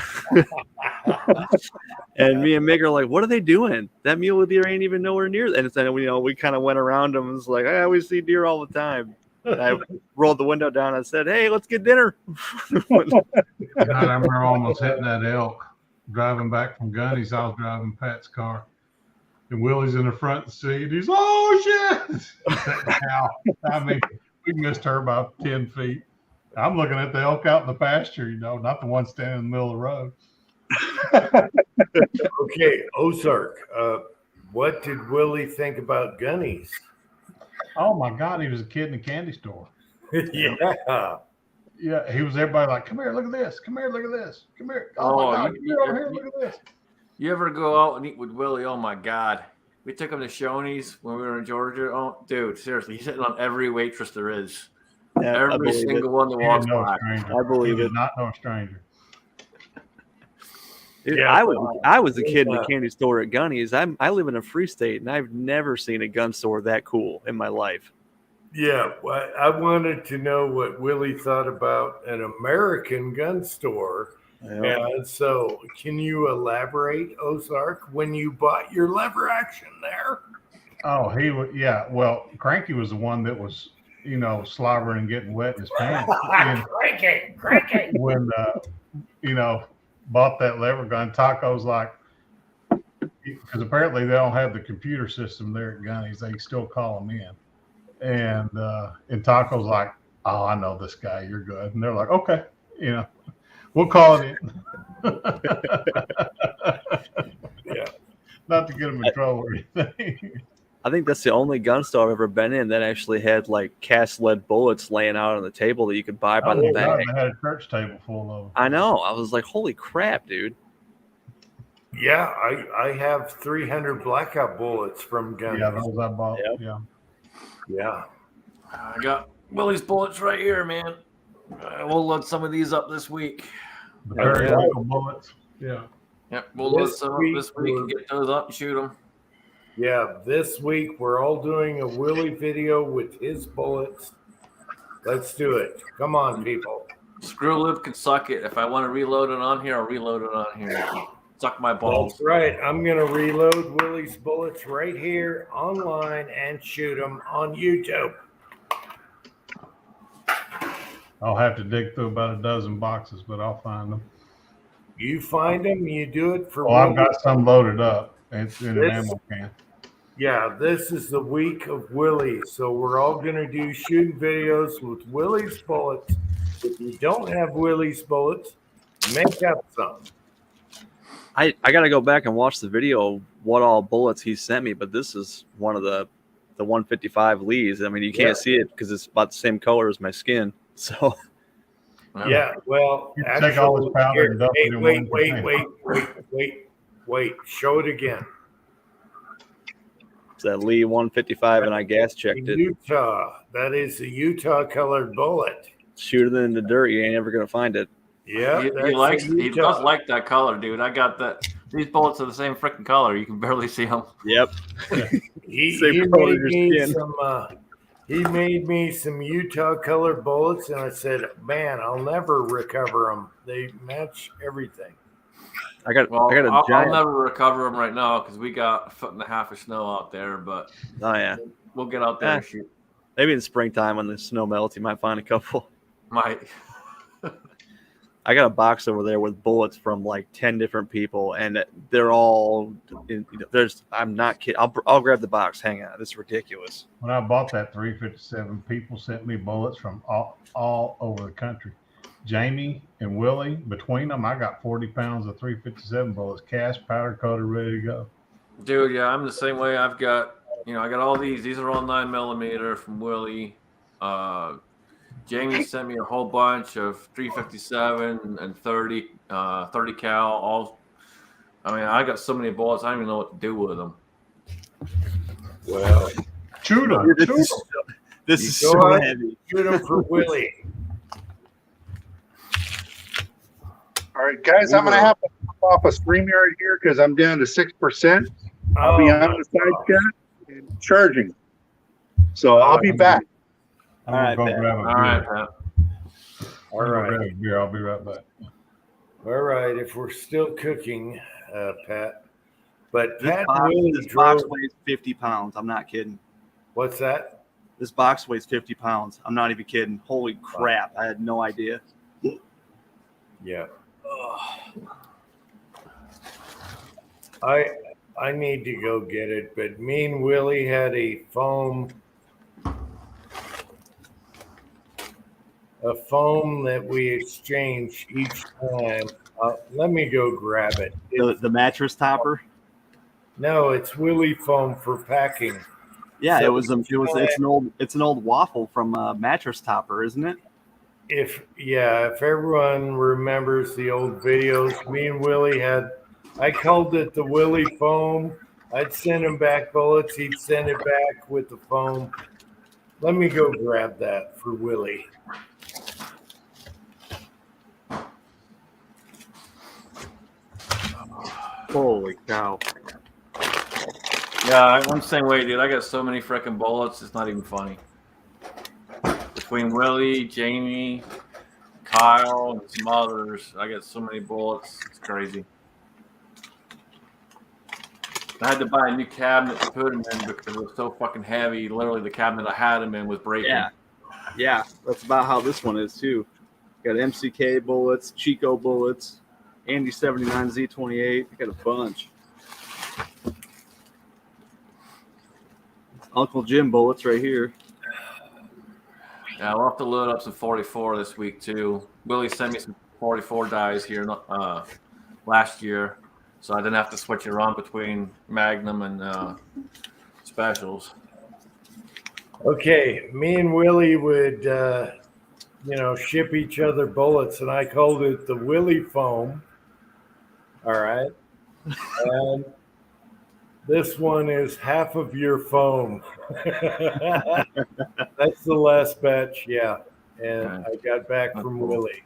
And me and Mig are like, "What are they doing? That mule deer ain't even nowhere near." And then we kind of went around them and was like, "We see deer all the time." And I rolled the window down and said, "Hey, let's get dinner." God, I remember almost hitting that elk driving back from Gunny's. I was driving Pat's car. And Willie's in the front seat. He's, "Oh, shit." I mean, we missed her by 10 feet. I'm looking at the elk out in the pasture, not the one standing in the middle of the road. Okay, Ozark, what did Willie think about Gunnies? Oh, my God, he was a kid in a candy store. Yeah. Yeah, he was everybody like, "Come here, look at this. Come here, look at this. Come here. Oh, my God, come here over here, look at this." You ever go out and eat with Willie? Oh my God. We took him to Shoney's when we were in Georgia. Oh, dude, seriously, he's hitting on every waitress there is. Yeah, every single one that walks by. I believe it. Not no stranger. Dude, yeah, I was a kid in a candy store at Gunny's. I live in a free state, and I've never seen a gun store that cool in my life. Yeah, well, I wanted to know what Willie thought about an American gun store. Yeah. And so, can you elaborate, Ozark, when you bought your lever action there? Oh, he was, yeah. Well, Cranky was the one that was, slobbering and getting wet in his pants. Cranky. When, bought that lever gun, Taco's like, because apparently they don't have the computer system there at Gunny's. They still call them in. And Taco's like, oh, I know this guy. You're good. And they're like, okay, we'll call it in. Yeah. Not to get him in trouble or anything. I think that's the only gun store I've ever been in that actually had like cast lead bullets laying out on the table that you could buy by the bag. They had a church table full of them. I know. I was like, holy crap, dude. Yeah, I have 300 blackout bullets from guns. Yeah, those I bought. Yep. Yeah. Yeah. I got Willie's bullets right here, man. We'll load some of these up this week. The periodical bullets. Yeah. Yep, we'll load some up this week and get those up and shoot them. Yeah, this week we're all doing a Willie video with his bullets. Let's do it. Come on, people. Screw Lip can suck it. If I want to reload it on here, I'll reload it on here. Suck my balls. That's right. I'm going to reload Willie's bullets right here online and shoot them on YouTube. I'll have to dig through about a dozen boxes, but I'll find them. You find them, you do it for I've got some loaded up. It's in an This- ammo can. Yeah, this is the week of Willie. So we're all going to do shooting videos with Willie's bullets. If you don't have Willie's bullets, make up some. I got to go back and watch the video of what all bullets he sent me, but this is one of the 155 Lees. I mean, you can't see it because it's about the same color as my skin. So, Yeah, well, You take all this powder and dump it in one wait, container. wait. Show it again. it's that Lee 155, and I gas checked it. Utah. That is a Utah colored bullet. Shoot it in the dirt, you ain't ever gonna find it. Yeah, He does like that color, dude. I got that. These bullets are the same freaking color. You can barely see them. Yep. He Same color made as your me skin. some. He made me some Utah colored bullets, and I said, "Man, I'll never recover them. They match everything." I got Well, a I'll giant. never recover them right now because we got 1.5 feet of snow out there. But Oh yeah. we'll get out there and shoot. Maybe in springtime when the snow melts, you might find a couple. Might. I got a box over there with bullets from like 10 different people, and they're all. There's. I'm not kidding. I'll grab the box. Hang on. This is ridiculous. When I bought that 357, people sent me bullets from all over the country. Jamie and Willie, between them, I got 40 pounds of 357 bullets, cast, powder coated, ready to go. Dude, yeah, I'm the same way. I've got, I got all these. These are all 9mm from Willie. Jamie sent me a whole bunch of 357 and 30 cal. All, I got so many bullets. I don't even know what to do with them. Well, Shoot them. This you is go so out, heavy. Shoot them for Willie. All right, guys, I'm going to have to pop off a StreamYard here because I'm down to 6%. I'll be on the side chat and charging. So I'll be back. I'm gonna go grab a beer. All right, Pat. All I'm gonna right. grab a beer. I'll be right back. All right. If we're still cooking, Pat. But This Pat box, really this box drove. weighs 50 pounds. I'm not kidding. What's that? This box weighs 50 pounds. I'm not even kidding. Holy crap. I had no idea. Yeah. I need to go get it, but me and Willie had a foam that we exchange each time. Let me go grab it. The mattress topper. No, it's Willie foam for packing. Yeah, So it's an old waffle from Mattress Topper, isn't it? If everyone remembers the old videos, me and Willie I called it the Willie foam. I'd send him back bullets. He'd send it back with the foam. Let me go grab that for Willie. Holy cow. Yeah, I'm the same way, dude. I got so many freaking bullets. It's not even funny. between Willie, Jamie, Kyle, and some others. I got so many bullets. It's crazy. I had to buy a new cabinet to put them in because it was so fucking heavy. Literally, the cabinet I had them in was breaking. Yeah, that's about how this one is too. Got MCK bullets, Chico bullets, Andy 79 Z28. I got a bunch. Uncle Jim bullets right here. Yeah, I'll have to load up some 44 this week too. Willie sent me some 44 dies here last year, so I didn't have to switch it around between Magnum and specials. Okay, me and Willie would, ship each other bullets, and I called it the Willie foam. All right. And this one is half of your foam. That's the last batch, yeah. And I got back from Willie.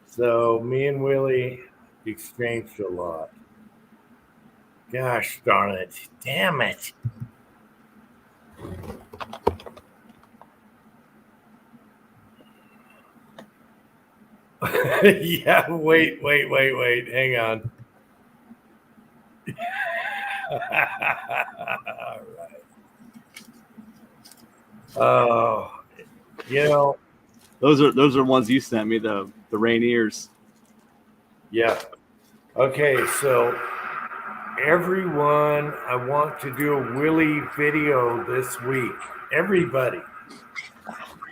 So me and Willie exchanged a lot. Gosh darn it. Damn it. Yeah, wait. Hang on. All right. Oh, those are ones you sent me, the Rainiers. Yeah. Okay, so everyone, I want to do a Willie video this week. Everybody.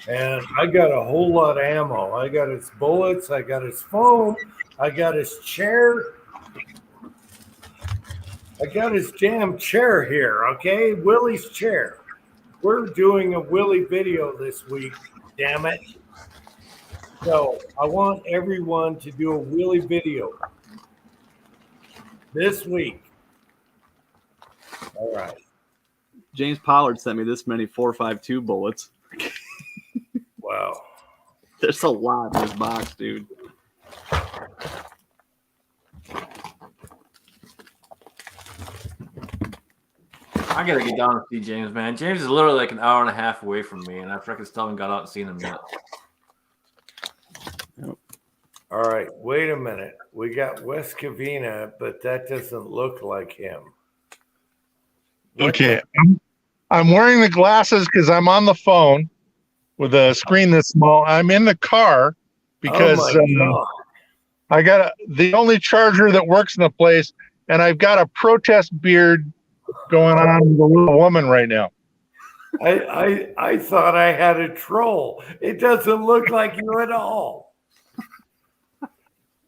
And I got a whole lot of ammo. I got his bullets. I got his foam. I got his chair. I got his damn chair here, okay? Willie's chair. We're doing a Willie video this week, damn it. So I want everyone to do a Willie video this week. All right. James Pollard sent me this many 4.52 bullets. Wow. There's a lot in this box, dude. I gotta get down and see James, man. James is literally like an hour and a half away from me, and I freaking still haven't got out and seen him yet. All right, wait a minute. We got West Covina, but that doesn't look like him. Okay, I'm wearing the glasses because I'm on the phone with a screen this small. I'm in the car because I got the only charger that works in the place, and I've got a protest beard going on with a little woman right now. I thought I had a troll. It doesn't look like you at all.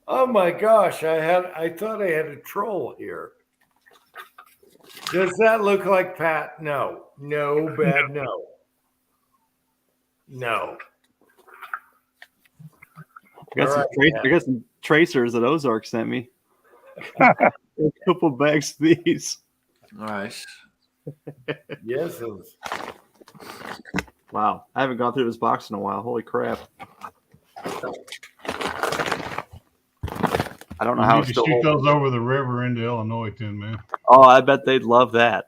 Oh my gosh, I thought I had a troll here. Does that look like Pat? No. No, bad no. No. I got some tracers that Ozark sent me. A couple bags of these. Nice. Yes. Wow. I haven't gone through this box in a while. Holy crap. I don't know how you it's still shoot those over the river into Illinois, Tin Man. Oh, I bet they'd love that.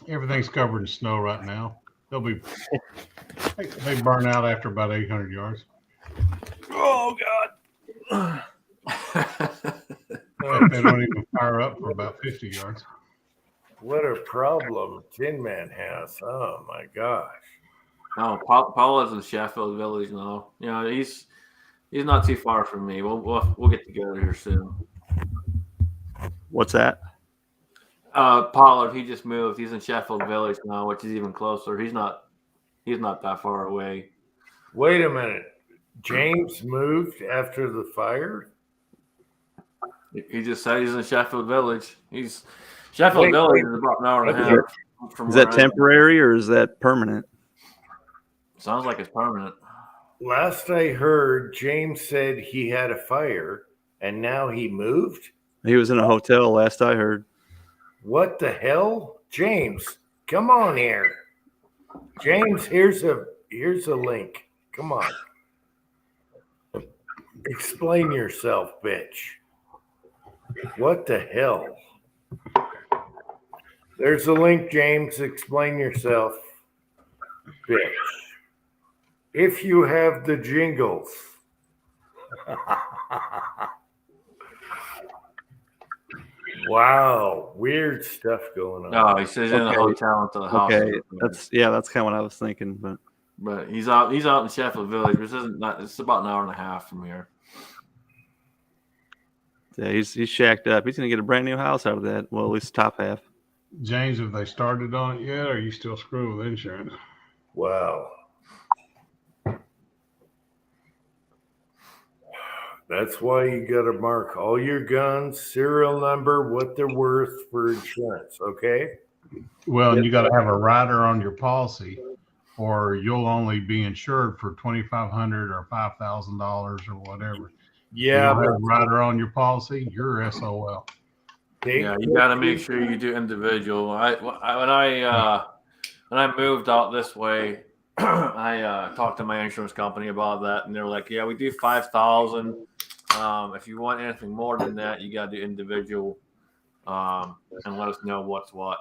Everything's covered in snow right now. They burn out after about 800 yards. Oh God. They don't even fire up for about 50 yards. What a problem Tin Man has. Oh my gosh. Oh, Paul lives in Sheffield Village now. You know, he's not too far from me. We'll get together here soon. What's that? Pollard, he just moved. He's in Sheffield Village now, which is even closer. He's not that far away. Wait a minute. James moved after the fire? He just said he's in Sheffield Village. Sheffield Village is about an hour and a half from Is that temporary or is that permanent? Sounds like it's permanent. Last I heard, James said he had a fire and now he moved? He was in a hotel last I heard. What the hell? James, come on here. James, here's a link. Come on. Explain yourself, bitch. What the hell? There's a link, James. Explain yourself, bitch. If you have the jingles. Wow, weird stuff going on. No, he says in a hotel until the house. Okay, that's kind of what I was thinking, but he's out in Sheffield Village, which it's about an hour and a half from here. Yeah, he's shacked up. He's gonna get a brand new house out of that. Well, at least the top half. James, have they started on it yet, or are you still screwing with insurance? Wow. That's why you got to mark all your guns, serial number, what they're worth for insurance, okay? Well, and you got to have a rider on your policy, or you'll only be insured for $2,500 or $5,000 or whatever. Yeah, you have a rider on your policy, you're SOL. Yeah, you got to make sure you do individual. When I moved out this way, I talked to my insurance company about that, and they were like, "Yeah, we do 5,000. If you want anything more than that, you got to do individual, and let us know what's what."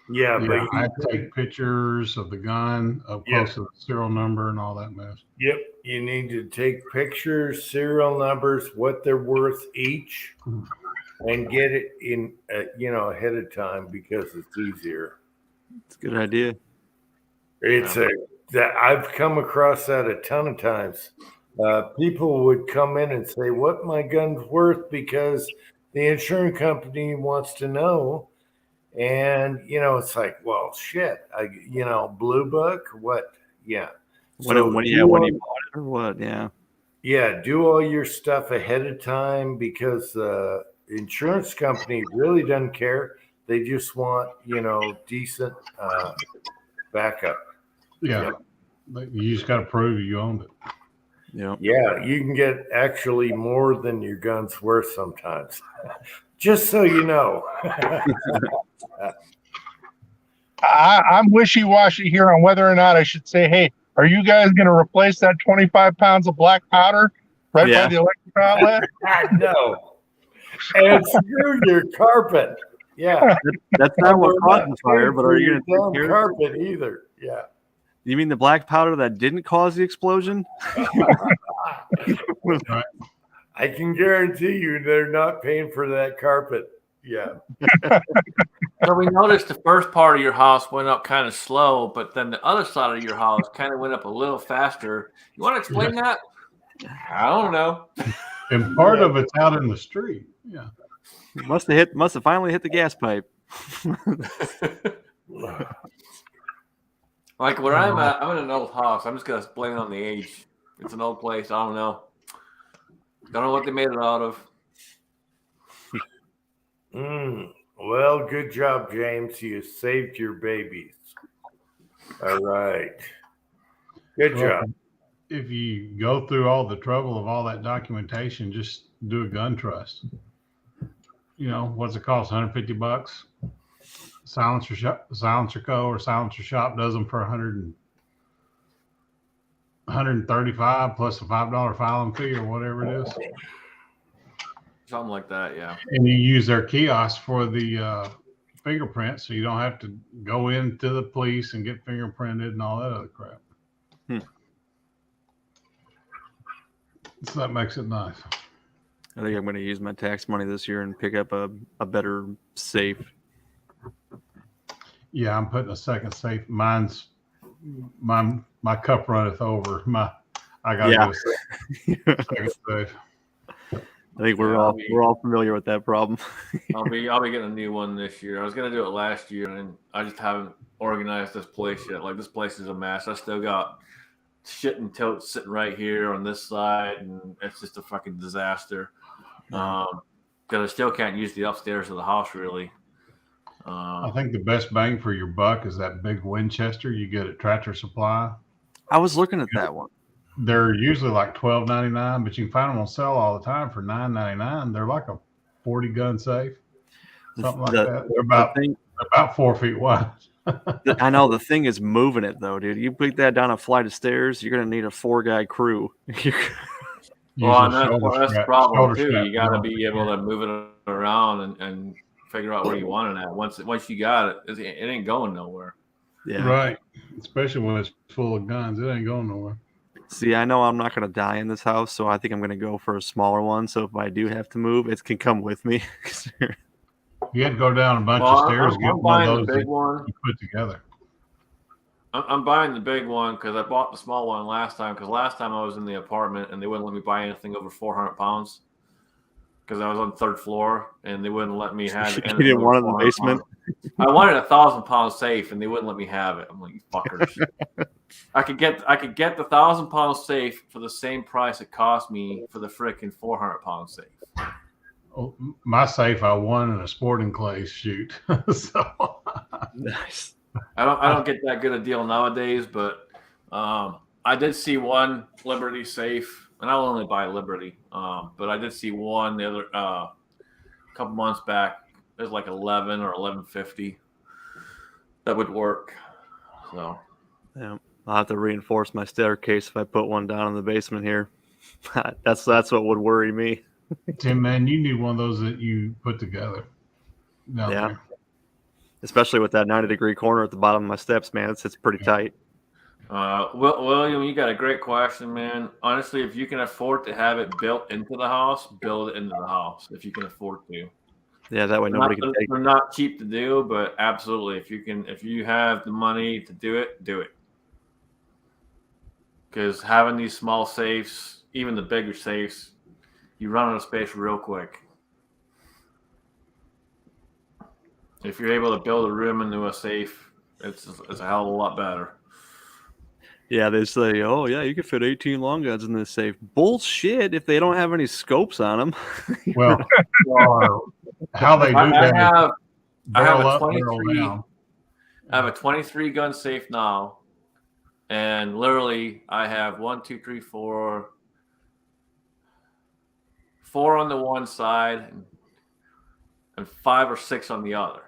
Yeah, but I take pictures of the gun, up close to the serial number, and all that mess. Yep, you need to take pictures, serial numbers, what they're worth each, and get it in, ahead of time because it's easier. It's a good idea. It's that I've come across that a ton of times. People would come in and say, "What my gun's worth?" because the insurance company wants to know. And it's like, well, shit. Blue Book, what? Yeah. When you bought it or what? Yeah. Yeah, do all your stuff ahead of time because the insurance company really doesn't care. They just want, decent backup. Yeah. But you just got to prove you owned it. Yeah. Yeah, you can get actually more than your gun's worth sometimes. Just so you know. I'm wishy-washy here on whether or not I should say, hey, are you guys going to replace that 25 pounds of black powder right by the electric outlet? No. And screw your carpet. Yeah. That's not what caused the fire, but are you going to take care of it? Carpet either? Yeah. You mean the black powder that didn't cause the explosion? I can guarantee you they're not paying for that carpet. Yeah. So we noticed the first part of your house went up kind of slow, but then the other side of your house kind of went up a little faster. You want to explain that? I don't know. And part of it's out in the street. Yeah. Must have finally hit the gas pipe. Like where I'm at, I'm in an old house. I'm just gonna blame it on the age. It's an old place. I don't know. Don't know what they made it out of. Well, good job, James. You saved your babies. All right. Good job. If you go through all the trouble of all that documentation, just do a gun trust. What's it cost? $150. Silencer Co. or Silencer Shop does them for $135 plus a $5 filing fee or whatever it is. Something like that, yeah. And you use their kiosk for the fingerprint, so you don't have to go into the police and get fingerprinted and all that other crap. So that makes it nice. I think I'm going to use my tax money this year and pick up a better safe. Yeah, I'm putting a second safe. Mine's my cup runneth over. I got to go second safe. I think we're all familiar with that problem. I'll be getting a new one this year. I was gonna do it last year, and I just haven't organized this place yet. Like this place is a mess. I still got shit and totes sitting right here on this side, and it's just a fucking disaster. Because I still can't use the upstairs of the house really. I think the best bang for your buck is that big Winchester you get at Tractor Supply. I was looking at that one. They're usually like $12.99, but you can find them on sale all the time for $9.99. They're like a 40 gun safe, something like that. They're about 4 feet wide. I know the thing is moving it though, dude. You put that down a flight of stairs, you're gonna need a 4-guy crew. Well, that's the problem too. You got to be able to move it around and figure out where you want it at. Once you got it, it ain't going nowhere. Yeah. Right. Especially when it's full of guns. It ain't going nowhere. See, I know I'm not going to die in this house, so I think I'm going to go for a smaller one. So if I do have to move, it can come with me. You had to go down a bunch of stairs to get I'm one buying of those the big one. you put together. I'm buying the big one because I bought the small one last time. Because last time I was in the apartment and they wouldn't let me buy anything over 400 pounds. Because I was on the 3rd floor and they wouldn't let me have it. You didn't want it in the basement? I wanted a 1,000-pound safe and they wouldn't let me have it. I'm like, you fuckers. I could get the 1,000-pound safe for the same price it cost me for the freaking 400-pound safe. Oh, my safe I won in a sporting clays shoot. So nice. I don't get that good a deal nowadays, but I did see one Liberty safe, and I'll only buy Liberty. But I did see one the other couple months back. It was like 11 or 1150. That would work. So yeah, I'll have to reinforce my staircase if I put one down in the basement here. That's what would worry me. Tim, man, you need one of those that you put together. Down there. Especially with that 90-degree corner at the bottom of my steps, man. It's pretty tight. William, you got a great question, man. Honestly, if you can afford to have it built into the house, build it into the house if you can afford to. Yeah, that way nobody can take it. They're not cheap to do, but absolutely, if you have the money to do it, do it. Because having these small safes, even the bigger safes, you run out of space real quick. If you're able to build a room into a safe, it's a hell of a lot better. Yeah, they say, oh, yeah, you can fit 18 long guns in this safe. Bullshit if they don't have any scopes on them. Well, how they do that. I have a 23 gun safe now, and literally I have 4 on the one side and 5 or 6 on the other.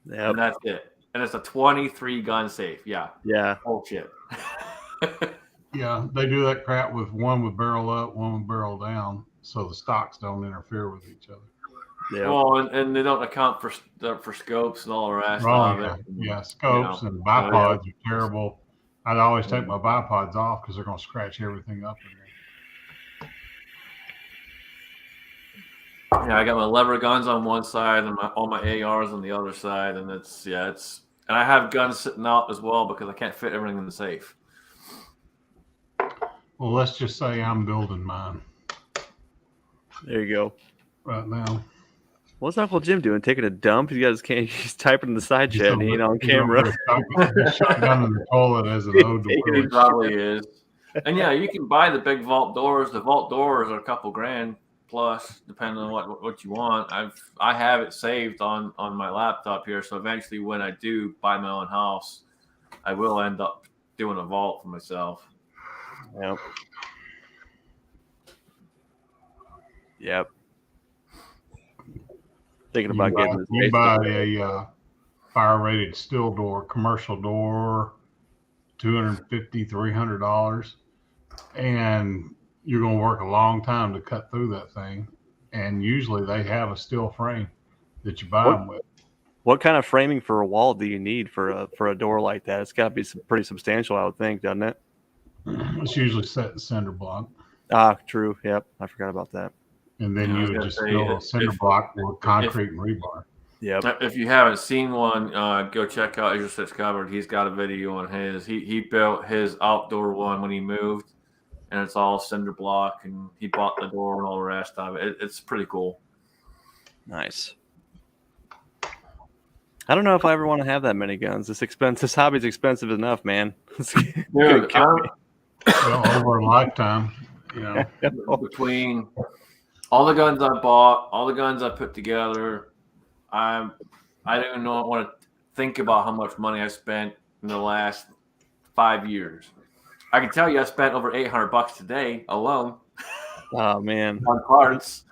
Yep. And that's it. And it's a 23 gun safe. Yeah. Yeah. Oh shit. Yeah, they do that crap with one with barrel up, one with barrel down, so the stocks don't interfere with each other. Yeah. Well, and they don't account for scopes and all the rest of it. Yeah, scopes and bipods are terrible. I'd always take my bipods off because they're going to scratch everything up in there. Yeah, I got my lever guns on one side and all my ARs on the other side, and and I have guns sitting out as well because I can't fit everything in the safe. Well, let's just say I'm building mine. There you go. Right now. What's Uncle Jim doing? Taking a dump? He's typing in the side chat and he ain't on camera. Shotgun in the toilet as an ode to He probably is. And yeah, you can buy the big vault doors. The vault doors are a couple grand plus, depending on what you want. I have it saved on my laptop here, so eventually when I do buy my own house, I will end up doing a vault for myself. Yep. Yep. Thinking about getting this. You buy a fire rated steel door, commercial door, $250, $300, and you're going to work a long time to cut through that thing. And usually they have a steel frame that you buy them with. What kind of framing for a wall do you need for a door like that? It's got to be pretty substantial, I would think, doesn't it? It's usually set in cinder block. Ah, true. Yep, I forgot about that. And then you would just build a cinder block with concrete and rebar. Yep. If you haven't seen one, go check out Azure 6 Covered. He's got a video on his. He built his outdoor one when he moved, and it's all cinder block, and he bought the door and all the rest of it. It's pretty cool. Nice. I don't know if I ever want to have that many guns. This hobby's expensive enough, man. Dude, over a lifetime, you know. Between all the guns I bought, all the guns I put together, I don't even want to think about how much money I spent in the last 5 years. I can tell you I spent over $800 today alone. Oh man, on parts.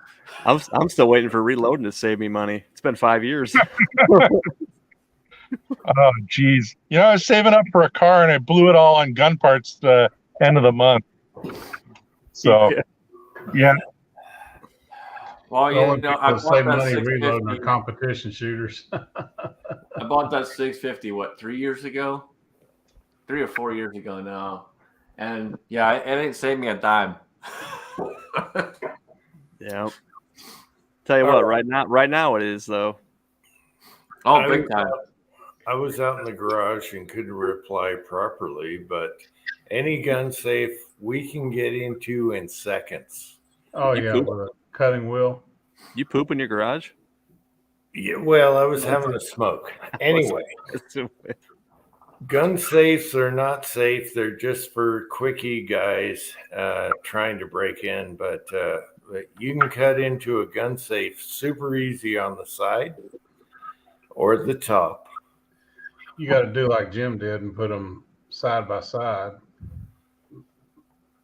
I'm still waiting for reloading to save me money. It's been 5 years. Oh, geez. You know, I was saving up for a car and I blew it all on gun parts the end of the month. So, yeah. Well, you Only know, people I that bought save that money reloading are 650. competition shooters. I bought that 650, what, 3 years ago? 3 or 4 years ago now. And yeah, it ain't saved me a dime. Yeah. Tell you what, right now it is though. Oh, big time. I was out in the garage and couldn't reply properly, but any gun safe we can get into in seconds. Oh You yeah, poop? with a cutting wheel. You poop in your garage? Yeah, well, I was having a smoke. Anyway, gun safes are not safe. They're just for quickie guys trying to break in. But you can cut into a gun safe super easy on the side or the top. You got to do like Jim did and put them side by side.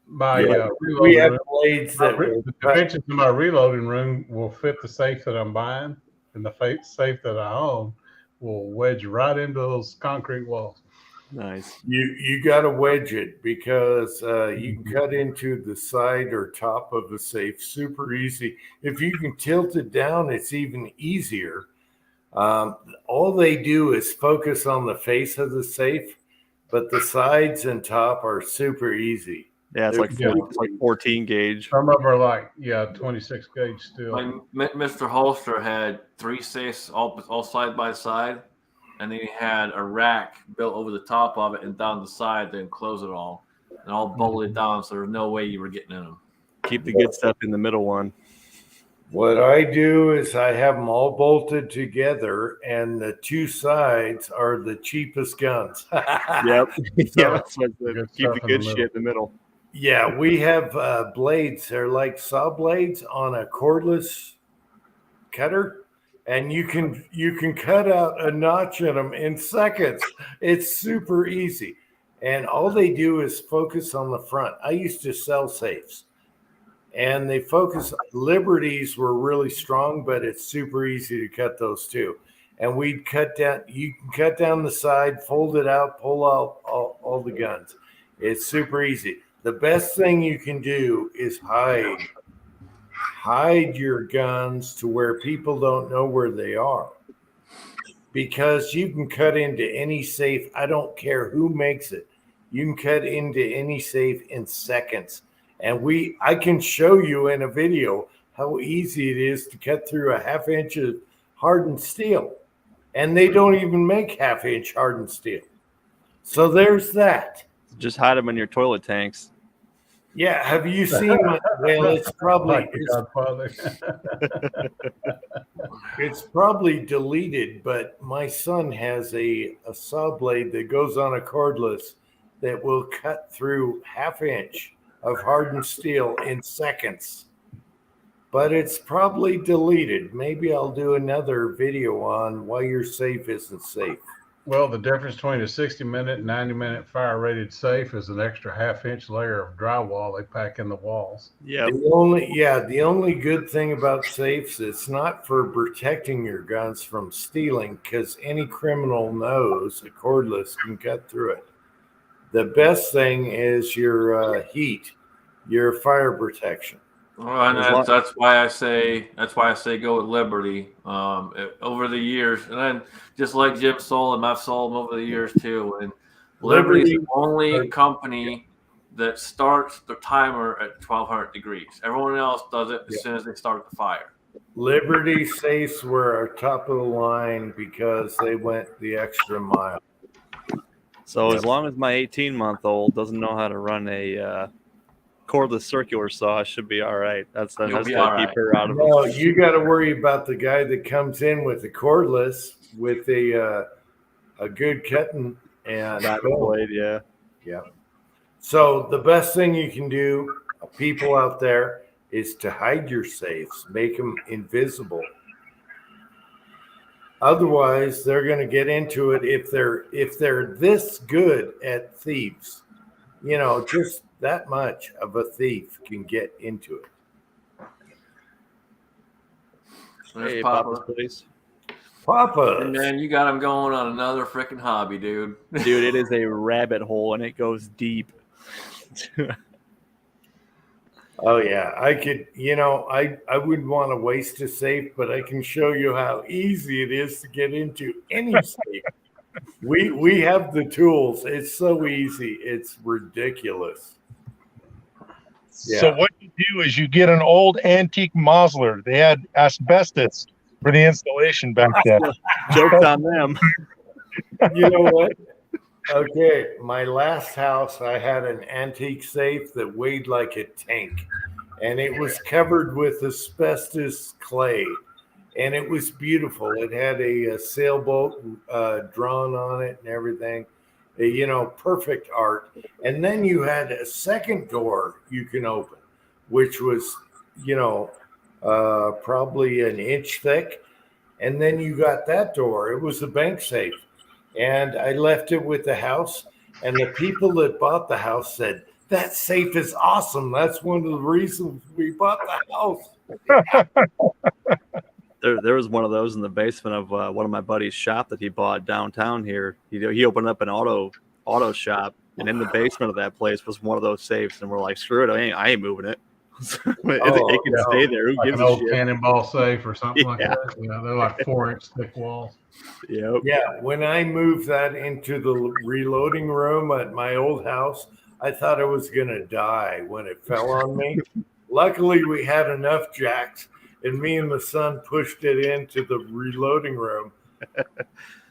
My Yeah, we reloading have room, blades that will the cut. dimensions in my reloading room will fit the safe that I'm buying, and the safe that I own will wedge right into those concrete walls. Nice. You got to wedge it because you can cut into the side or top of the safe super easy. If you can tilt it down, it's even easier. All they do is focus on the face of the safe, but the sides and top are super easy. Yeah, it's like 14 gauge. Some of them are like 26 gauge still. Like Mr. Holster had 3 safes all side by side, and then he had a rack built over the top of it and down the side to enclose it all, and all bolted down, so there's no way you were getting in them. Keep the good stuff in the middle one. What I do is I have them all bolted together, and the 2 sides are the cheapest guns. Yep. Yeah, that's what keep the good shit in the middle. Yeah, we have blades. They're like saw blades on a cordless cutter, and you can cut out a notch in them in seconds. It's super easy, and all they do is focus on the front. I used to sell safes, and they focus. Liberties were really strong, but it's super easy to cut those too. And we'd cut down. You can cut down the side, fold it out, pull out all the guns. It's super easy. The best thing you can do is hide your guns to where people don't know where they are, because you can cut into any safe. I don't care who makes it. You can cut into any safe in seconds. And I can show you in a video how easy it is to cut through a 1/2 inch of hardened steel. And they don't even make 1/2 inch hardened steel. So there's that. Just hide them in your toilet tanks. Yeah, have you seen my, well, it's probably it's probably deleted, but my son has a saw blade that goes on a cordless that will cut through 1/2 inch of hardened steel in seconds. But it's probably deleted. Maybe I'll do another video on why your safe isn't safe. Well, the difference between a 60-minute and 90-minute fire-rated safe is an extra 1/2 inch layer of drywall they pack in the walls. Yeah. The only good thing about safes, it's not for protecting your guns from stealing, because any criminal knows a cordless can cut through it. The best thing is your heat, your fire protection. Well, and that's why I say go with Liberty. Over the years, and then just like Jim sold them, I've sold them over the years too. And Liberty's the only company that starts the timer at 1200 degrees. Everyone else does it as soon as they start the fire. Liberty safes were top of the line because they went the extra mile. So as long as my 18-month-old doesn't know how to run a cordless circular saw, I should be all right. That's gonna keep her out of it. No, you got to worry about the guy that comes in with the cordless with a good cutting and blade. Yeah. So the best thing you can do, people out there, is to hide your safes, make them invisible. Otherwise, they're going to get into it if they're this good at thieves. You know, just that much of a thief can get into it. Hey, Papa, please. Papa. And then you got him going on another freaking hobby, dude. Dude, it is a rabbit hole and it goes deep. Oh yeah, I could. I wouldn't want to waste a safe, but I can show you how easy it is to get into any safe. We have the tools. It's so easy. It's ridiculous. So Yeah. what you do is you get an old antique Mosler. They had asbestos for the installation back then. Joke's on them. You know what? Okay, my last house, I had an antique safe that weighed like a tank, and it was covered with asbestos clay, and it was beautiful. It had a sailboat drawn on it and everything, perfect art. And then you had a second door you can open, which was, probably an inch thick. And then you got that door. It was a bank safe. And I left it with the house. And the people that bought the house said, that safe is awesome. That's one of the reasons we bought the house. There was one of those in the basement of one of my buddy's shop that he bought downtown here. He opened up an auto shop, and in the basement of that place was one of those safes. And we're like, screw it, I ain't moving it. It can stay there. Who Like gives an a old shit? cannonball safe or something like Yeah. that. Yeah, they're like 4-inch thick walls. Yep. Yeah, when I moved that into the reloading room at my old house, I thought I was going to die when it fell on me. Luckily, we had enough jacks, and me and the son pushed it into the reloading room.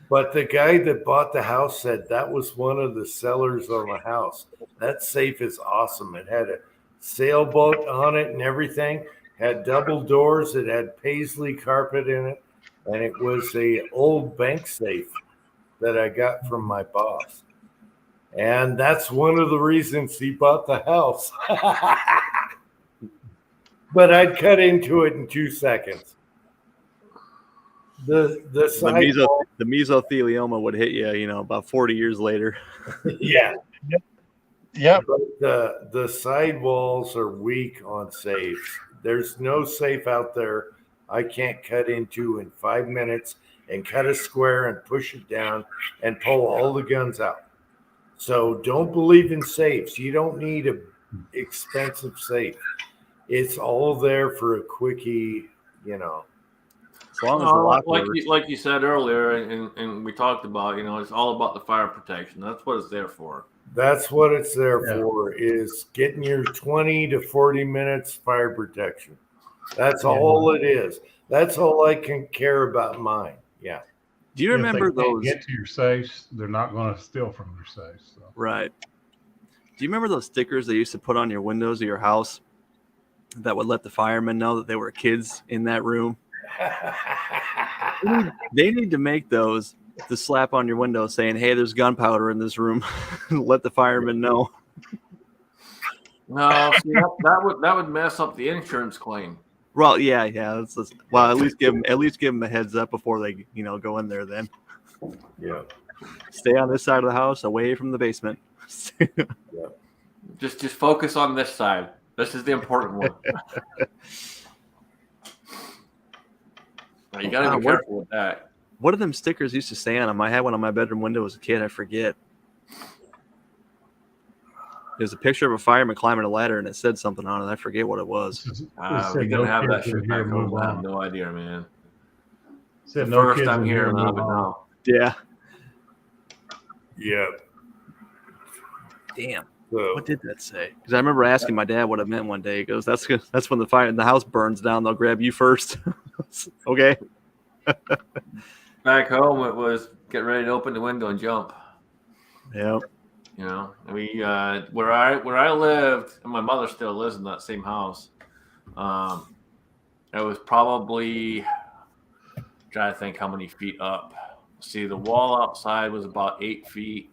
But the guy that bought the house said that was one of the sellers on the house. That safe is awesome. It had a sailboat on it and everything, had double doors. It had paisley carpet in it, and it was a old bank safe that I got from my boss. And that's one of the reasons he bought the house. But I'd cut into it in 2 seconds. The side wall, The mesothelioma would hit you, about 40 years later. yeah. Yep. But the side walls are weak on safes. There's no safe out there I can't cut into in 5 minutes and cut a square and push it down and pull all the guns out. So don't believe in safes. You don't need a expensive safe. It's all there for a quickie, As long as the lock like works. like you said earlier, and we talked about, it's all about the fire protection. That's what it's there for. That's what it's there for, is getting your 20 to 40 minutes fire protection. That's all it is. That's all I can care about mine. Yeah. Do you remember if they can't those? get to your safes, they're not going to steal from your safes. So. Right. Do you remember those stickers they used to put on your windows of your house that would let the firemen know that there were kids in that room? They need to make those to slap on your window saying, hey, there's gunpowder in this room. Let the firemen know. No, see, that would mess up the insurance claim. Well, yeah. Well, at least give them a heads up before they, go in there. Then, yeah, stay on this side of the house, away from the basement. Yeah. Just focus on this side. This is the important one. Now, you got to be careful with that. What are them stickers used to say on them? I had one on my bedroom window as a kid. I forget. There's a picture of a fireman climbing a ladder, and it said something on it. I forget what it was. We didn't have that shit back home. I have no idea, man. It's the no first kids time in hearing here, of it now. Yeah. Yeah. Damn. What did that say? Because I remember asking my dad what it meant one day. He goes, "That's when the house burns down. They'll grab you first." Okay. Back home, it was get ready to open the window and jump. Yeah. We where I lived, and my mother still lives in that same house. It was probably, trying to think how many feet up. See, the wall outside was about 8 feet,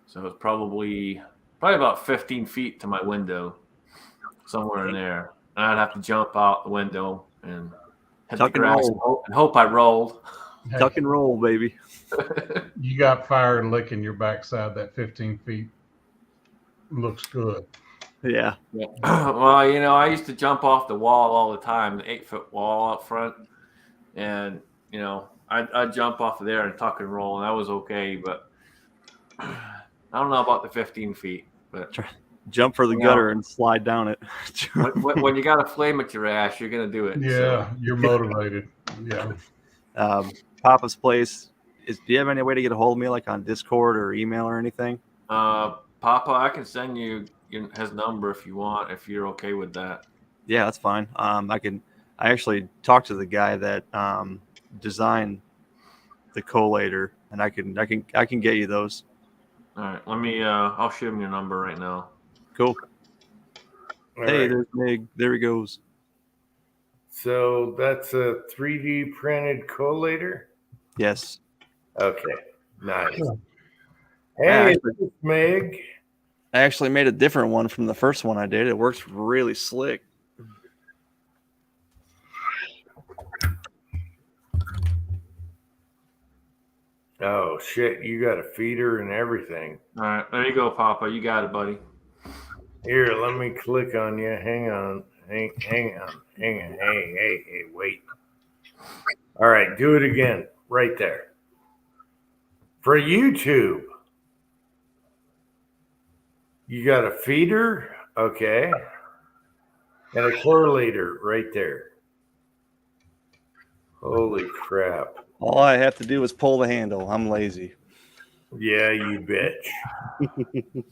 so it was probably about 15 feet to my window, somewhere in there. And I'd have to jump out the window and hit the grass and hope I rolled. Tuck and roll, baby. You got fire licking your backside. That 15 feet looks good. Yeah. Well, I used to jump off the wall all the time, the 8-foot wall up front, and I'd jump off of there and tuck and roll, and that was okay. But I don't know about the 15 feet. But jump for the You gutter know, and slide down it. when you got a flame at your ass, you're gonna do it. Yeah, you're motivated. Yeah. Papa's Place. Do you have any way to get a hold of me, like on Discord or email or anything? Papa, I can send you his number if you want, if you're okay with that. Yeah, that's fine. I actually talked to the guy that designed the collator, and I can get you those. All right, let me. I'll shoot him your number right now. Cool. All Hey, right. there's Mig. There he goes. So that's a 3D printed collator? Yes. Okay, nice. I Hey, actually- it's Meg. I actually made a different one from the first one I did. It works really slick. Oh, shit, you got a feeder and everything. All right, there you go, Papa. You got it, buddy. Here, let me click on you. Hang on. Hang on. Hey, wait. All right, do it again. Right there. For YouTube, you got a feeder, okay, and a correlator right there. Holy crap. All I have to do is pull the handle. I'm lazy. Yeah, you bitch.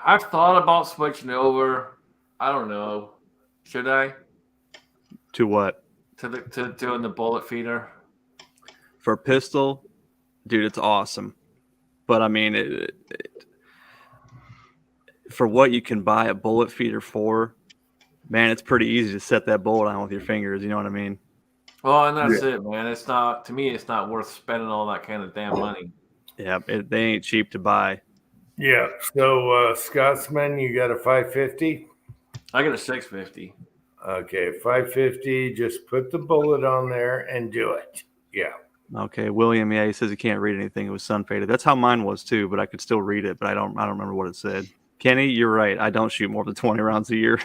I've thought about switching over. I don't know. Should I? To what? To doing the bullet feeder. For a pistol, dude, it's awesome. But I mean, for what you can buy a bullet feeder for, man, it's pretty easy to set that bullet on with your fingers. You know what I mean? Well, and that's it, man. It's not, to me, it's not worth spending all that kind of damn money. Yeah, they ain't cheap to buy. Yeah. So, Scotsman, you got a 550? I got a 650. Okay, 550. Just put the bullet on there and do it. Yeah. Okay, William, yeah, he says he can't read anything. It was sun faded. That's how mine was too, but I could still read it, but I don't remember what it said. Kenny, you're right. I don't shoot more than 20 rounds a year.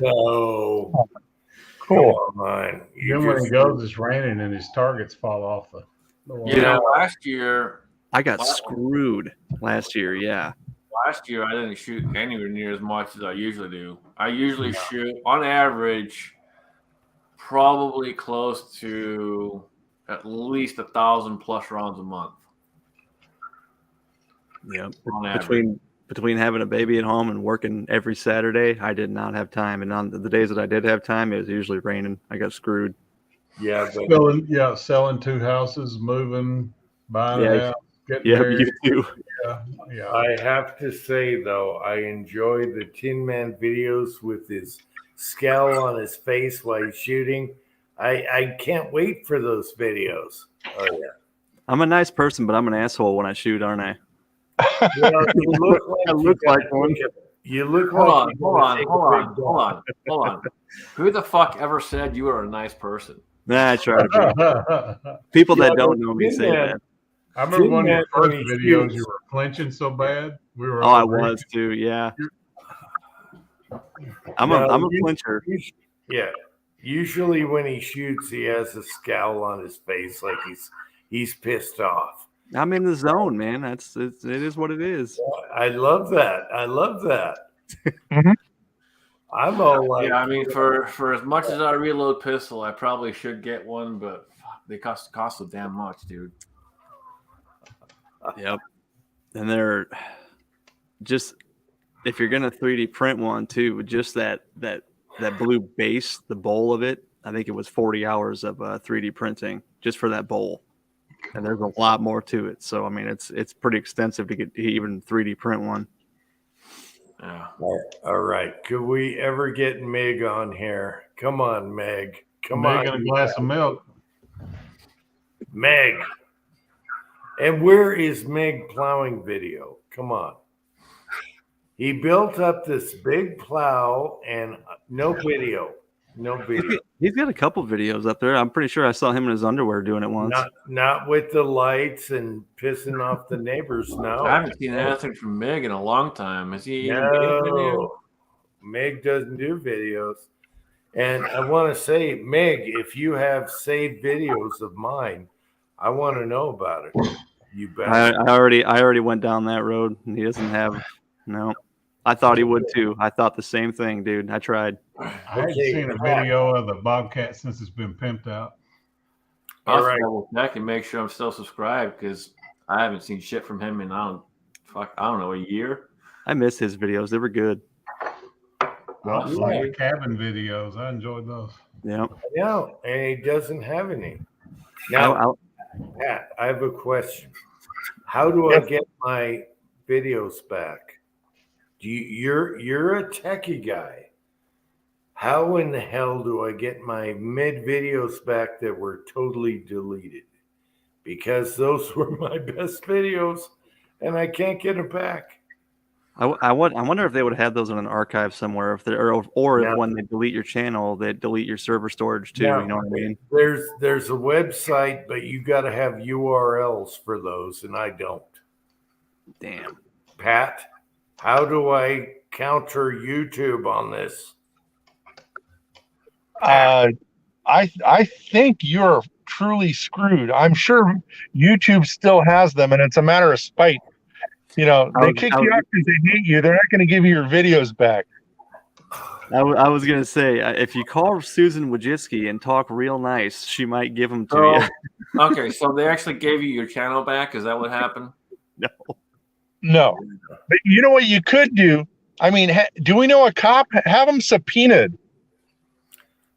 No. Cool. Mine. Then when it goes, it's raining and his targets fall off the wall. You know, last year I got screwed last year. Yeah. Last year, I didn't shoot anywhere near as much as I usually do. I usually shoot, on average, probably close to at least 1,000+ rounds a month. Yeah. On average. Between having a baby at home and working every Saturday, I did not have time. And on the days that I did have time, it was usually raining. I got screwed. Yeah. But selling 2 houses, moving, buying Yeah, a house, getting yeah, married. you too. Yeah. I have to say, though, I enjoy the Tin Man videos with his scowl on his face while he's shooting. I can't wait for those videos. Oh, yeah. I'm a nice person, but I'm an asshole when I shoot, aren't I? Well, you look like I look like one. You look Hold like on, you hold gotta on, take a hold big on, dump. hold on. Who the fuck ever said you were a nice person? Nah, I try to be. People that don't know me say that. I remember one of your first when he videos, shoots. you were clenching so bad. We were Oh, I all agreeing. was too. Yeah. I'm No, a clincher. Yeah. Usually when he shoots, he has a scowl on his face like he's pissed off. I'm in the zone, man. It is what it is. I love that. I love that. I'm all like, Yeah, I mean, for as much as I reload pistol, I probably should get one, but fuck, they cost so damn much, dude. Yep. And they're just, if you're gonna 3D print one too, just that blue base, the bowl of it, I think it was 40 hours of 3D printing just for that bowl. And there's a lot more to it. So I mean, it's pretty extensive to get even 3D print one. Yeah. all right. Could we ever get Meg on here? Come on, Meg. Come Meg on. and a glass of milk. Meg. And where is Meg plowing video? Come on. He built up this big plow and no video. No video. He's got a couple videos up there. I'm pretty sure I saw him in his underwear doing it once. Not with the lights and pissing off the neighbors. No. I haven't seen anything from Meg in a long time. Is he even getting video? No. Meg doesn't do videos. And I want to say, Meg, if you have saved videos of mine, I want to know about it. You bet. I already went down that road, and he doesn't have no. I thought he would too. I thought the same thing, dude. I tried. I hadn't seen a video of the Bobcat since it's been pimped out. I'll All right. double check and make sure I'm still subscribed because I haven't seen shit from him in I don't know, a year. I missed his videos. They were good. I like the cabin videos. I enjoyed those. Yeah. No, and he doesn't have any. Now, Pat, I have a question. How do I get my videos back? You're a techie guy. How in the hell do I get my mid videos back that were totally deleted? Because those were my best videos, and I can't get them back. I wonder if they would have had those in an archive somewhere, if or if No. when they delete your channel, they delete your server storage too. No, You know what I mean? There's a website, but you got to have URLs for those, and I don't. Damn. Pat, how do I counter YouTube on this? I think you're truly screwed. I'm sure YouTube still has them, and it's a matter of spite. You know, they kick you out because they hate you. They're not going to give you your videos back. I was gonna say if you call Susan Wojcicki and talk real nice, she might give them to you. Okay, so they actually gave you your channel back? Is that what happened? No. No. But you know what you could do? I mean, do we know a cop? Have them subpoenaed.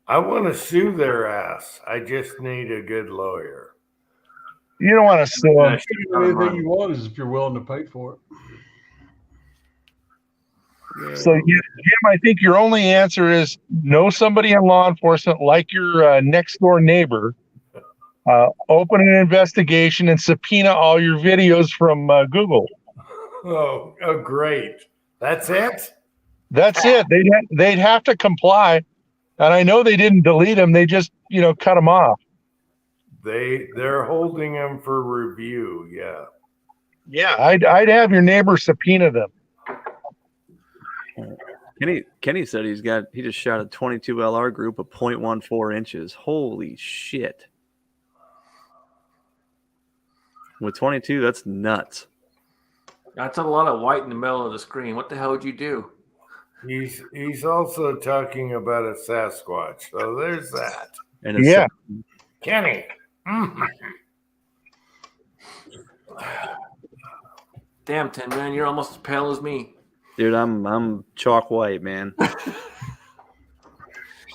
I want to sue their ass. I just need a good lawyer. You don't want to sue them. Anything you want is if you're willing to pay for it. So, Jim, I think your only answer is know somebody in law enforcement like your next door neighbor. Open an investigation and subpoena all your videos from Google. Oh, great. That's it? That's it. They'd have to comply. And I know they didn't delete them. They just, cut them off. They're holding them for review. Yeah. Yeah. I'd have your neighbor subpoena them. Kenny said he just shot a 22 LR group of 0.14 inches. Holy shit. With 22, that's nuts. That's a lot of white in the middle of the screen. What the hell would you do? He's also talking about a Sasquatch. So there's that. And Kenny. Damn, Tin Man, you're almost as pale as me. Dude, I'm chalk white, man.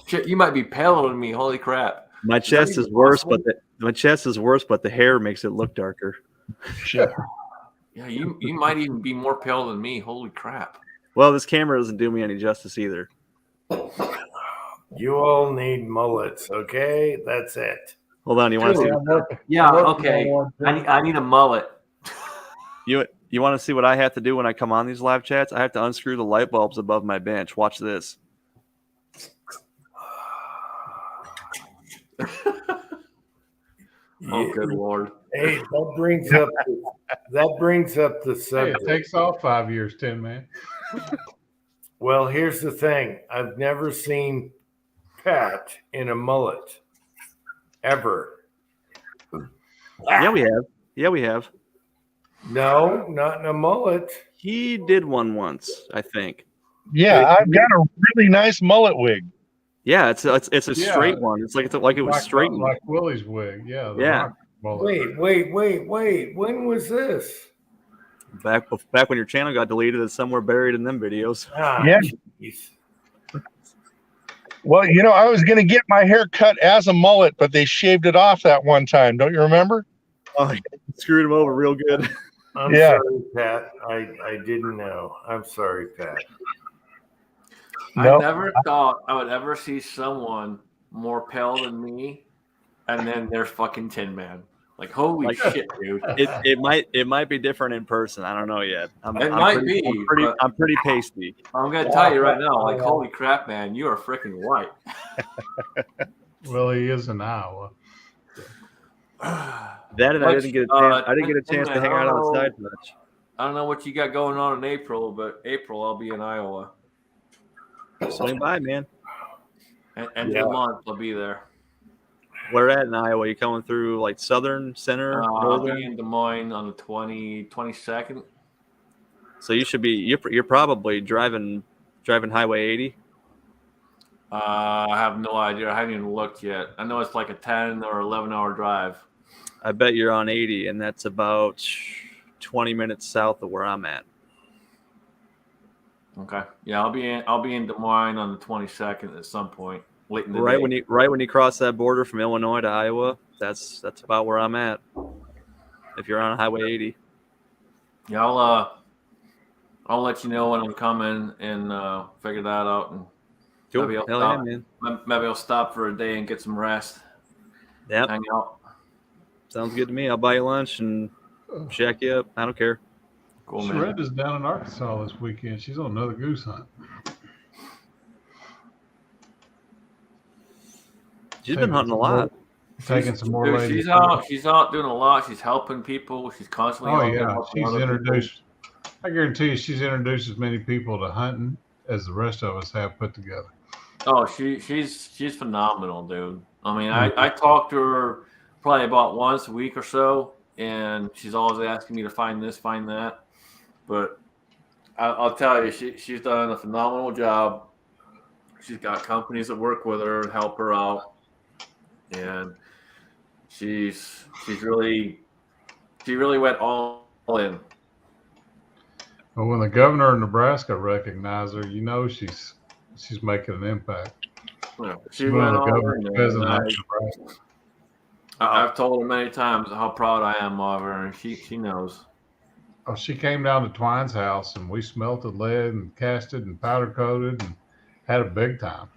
Shit, you might be paler than me. Holy crap! My chest is worse, but the hair makes it look darker. Shit. Yeah, you might even be more pale than me. Holy crap! Well, this camera doesn't do me any justice either. You all need mullets, okay? That's it. Hold on, you want to see? Yeah, okay. I need a mullet. You want to see what I have to do when I come on these live chats? I have to unscrew the light bulbs above my bench. Watch this. Oh, good Lord. Hey, that brings up the Hey, subject. it takes off 5 years, Tin Man. Well, here's the thing. I've never seen Pat in a mullet. Ever. Yeah, we have. No, not in a mullet. He did one once, I think. Yeah, I've got a really nice mullet wig. Yeah, it's a straight one. It's like it was straightened. Like Willie's wig. Yeah. Yeah. Wait. When was this? Back when your channel got deleted, it's somewhere buried in them videos. Yeah. Geez. Well, I was going to get my hair cut as a mullet, but they shaved it off that one time. Don't you remember? Oh, screwed him over real good. I'm Yeah. sorry, Pat. I didn't know. I'm sorry, Pat. I never thought I would ever see someone more pale than me, and then there's fucking Tin Man. Like, holy shit, dude! It might be different in person. I don't know yet. I'm pretty pasty. I'm gonna tell you right now, like, holy crap, man, you are freaking white. Willie is in Iowa. That and I didn't get a chance to hang out outside much. I don't know what you got going on in April, but April I'll be in Iowa. Swing by, man. End of the month I'll be there. Where at in Iowa? You coming through like southern, center, I'll northern? be in Des Moines on the 22nd. So you should be. You're probably driving Highway 80. I have no idea. I haven't even looked yet. I know it's like a 10 or 11-hour drive. I bet you're on 80, and that's about 20 minutes south of where I'm at. Okay. Yeah, I'll be in Des Moines on the 22nd at some point late in the Right day. when you cross that border from Illinois to Iowa, that's about where I'm at. If you're on Highway 80. Yeah, I'll let you know when I'm coming and figure that out. And Cool. maybe I'll Hell stop. yeah, man. Maybe I'll stop for a day and get some rest. Yep. Hang out. Sounds good to me. I'll buy you lunch and shack you up. I don't care. Cool, man. Sharetta's down in Arkansas this weekend. She's on another goose hunt. She's been hunting a lot. Taking some more Dude, ladies. she's out doing a lot. She's helping people. She's constantly. Oh out there yeah, helping she's other introduced. I guarantee you, she's introduced as many people to hunting as the rest of us have put together. Oh, she's phenomenal, dude. I mean, I talk to her probably about once a week or so, and she's always asking me to find this, find that. But I'll tell you, she's done a phenomenal job. She's got companies that work with her and help her out, and she really went all in. But when the governor of Nebraska recognized her, you know she's making an impact. Yeah, She's one of the governor's president of and Nebraska. I've told her many times how proud I am of her, and she knows. Oh, she came down to Twine's house and we smelted lead and casted and powder coated and had a big time.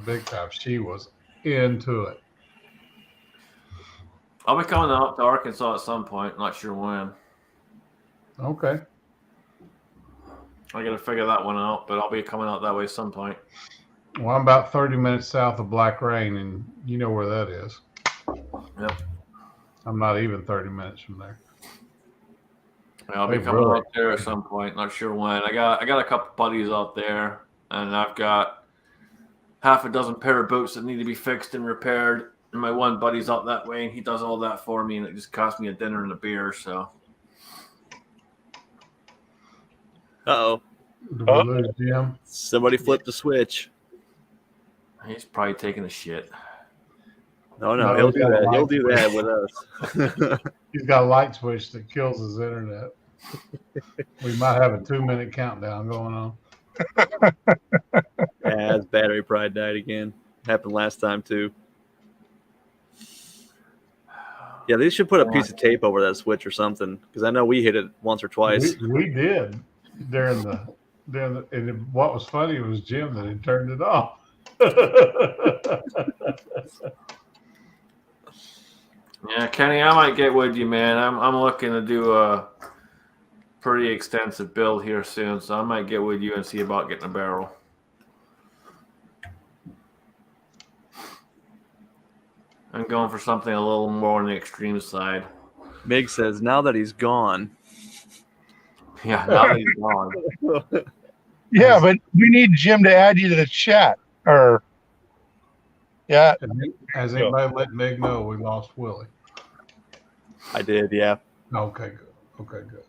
Big time. She was into it. I'll be coming out to Arkansas at some point. Not sure when. Okay. I got to figure that one out, but I'll be coming out that way at some point. Well, I'm about 30 minutes south of Black Rain, and you know where that is. Yep. I'm not even 30 minutes from there. Yeah, I'll be coming out there at some point. Not sure when. I got a couple buddies out there, and I've got half a dozen pair of boots that need to be fixed and repaired. And my one buddy's out that way, and he does all that for me, and it just cost me a dinner and a beer. So. Uh-oh. Did we lose Jim? Somebody flipped the switch. He's probably taking a shit. No, he'll do that. He'll do that with us. He's got a light switch that kills his internet. We might have a 2-minute countdown going on. Yeah, his battery probably died again. Happened last time too. Yeah, they should put a piece of tape over that switch or something, because I know we hit it once or twice. We did during the and what was funny was Jim that had turned it off. Yeah, Kenny, I might get with you, man. I'm looking to do a pretty extensive build here soon, so I might get with you and see about getting a barrel. I'm going for something a little more on the extreme side. Mig says, now that he's gone. Yeah, now that he's gone. Yeah, but we need Jim to add you to the chat. Or yeah. Has anybody let Mig know we lost Willie? I did, yeah. Okay, good. Okay, good.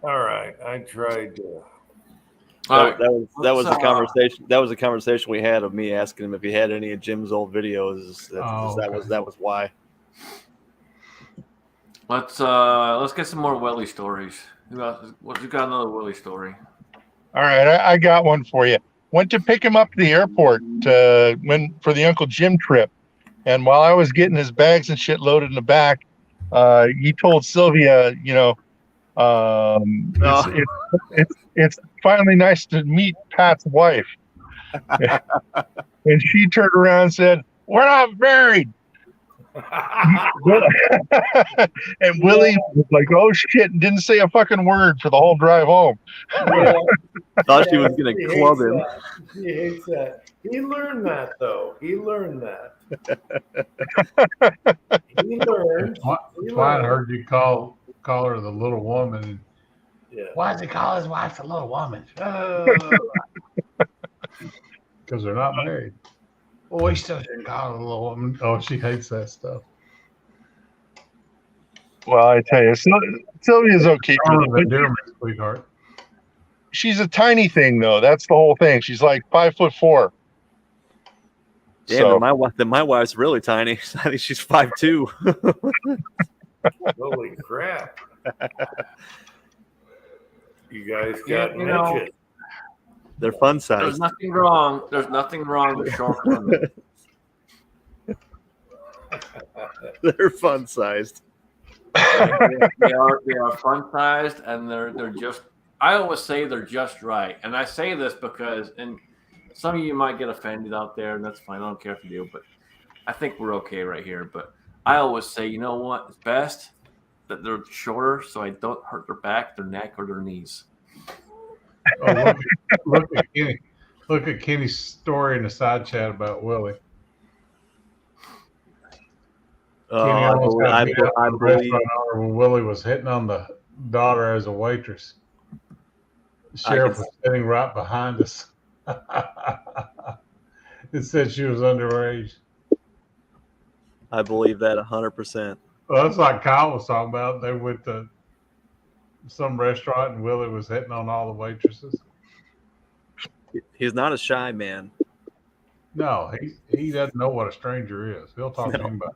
All right, I tried to. That was the conversation. That was the conversation we had of me asking him if he had any of Jim's old videos. That was why. Let's get some more Willie stories. You got another Willie story? All right, I got one for you. Went to pick him up at the airport for the Uncle Jim trip, and while I was getting his bags and shit loaded in the back, he told Sylvia, it's finally nice to meet Pat's wife. And she turned around and said, "We're not married." And Willie was like, "Oh shit," and didn't say a fucking word for the whole drive home. Thought she was gonna club him. He hates that. He learned that though. He learned that. He learned. Twine heard you call her the little woman. Yeah. Why does he call his wife the little woman? Because they're not married. oysters and God, little woman. Oh, she hates that stuff. Well, I tell you, Sylvia's okay. The deer, sweetheart. She's a tiny thing, though. That's the whole thing. She's like 5'4". Damn, then my wife's really tiny. I think she's 5'2". Holy crap! You guys got You know, midget. They're fun There's sized. nothing wrong. There's nothing wrong with short women. They're fun sized. They are fun sized, and they're just. I always say they're just right, and I say this because, and some of you might get offended out there, and that's fine. I don't care if you do, but I think we're okay right here. But I always say, you know what? It's best that they're shorter, so I don't hurt their back, their neck, or their knees. Oh, look at Kenny. Look at Kenny's story in the side chat about Willie. Kenny almost got beat up in the restaurant owner when Willie was hitting on the daughter as a waitress. The sheriff was sitting right behind us. It said she was underage. I believe that 100%. Well, that's like Kyle was talking about. They went to some restaurant and Willie was hitting on all the waitresses. He's not a shy man. No, he doesn't know what a stranger is. He'll talk to anybody.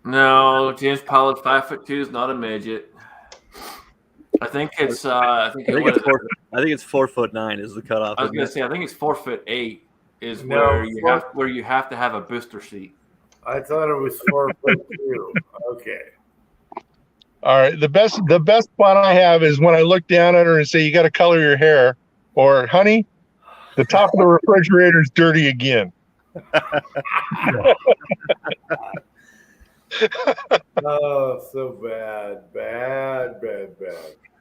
No, James Pollard, 5'2" is not a midget. I think it's. I think it's 4'9" is the cutoff. I was gonna say I think it's 4'8" is No, where you have to have a booster seat. I thought it was 4'2". Okay. All right. The best one I have is when I look down at her and say, "You got to color your hair," or "Honey, the top of the refrigerator is dirty again." Oh, so bad.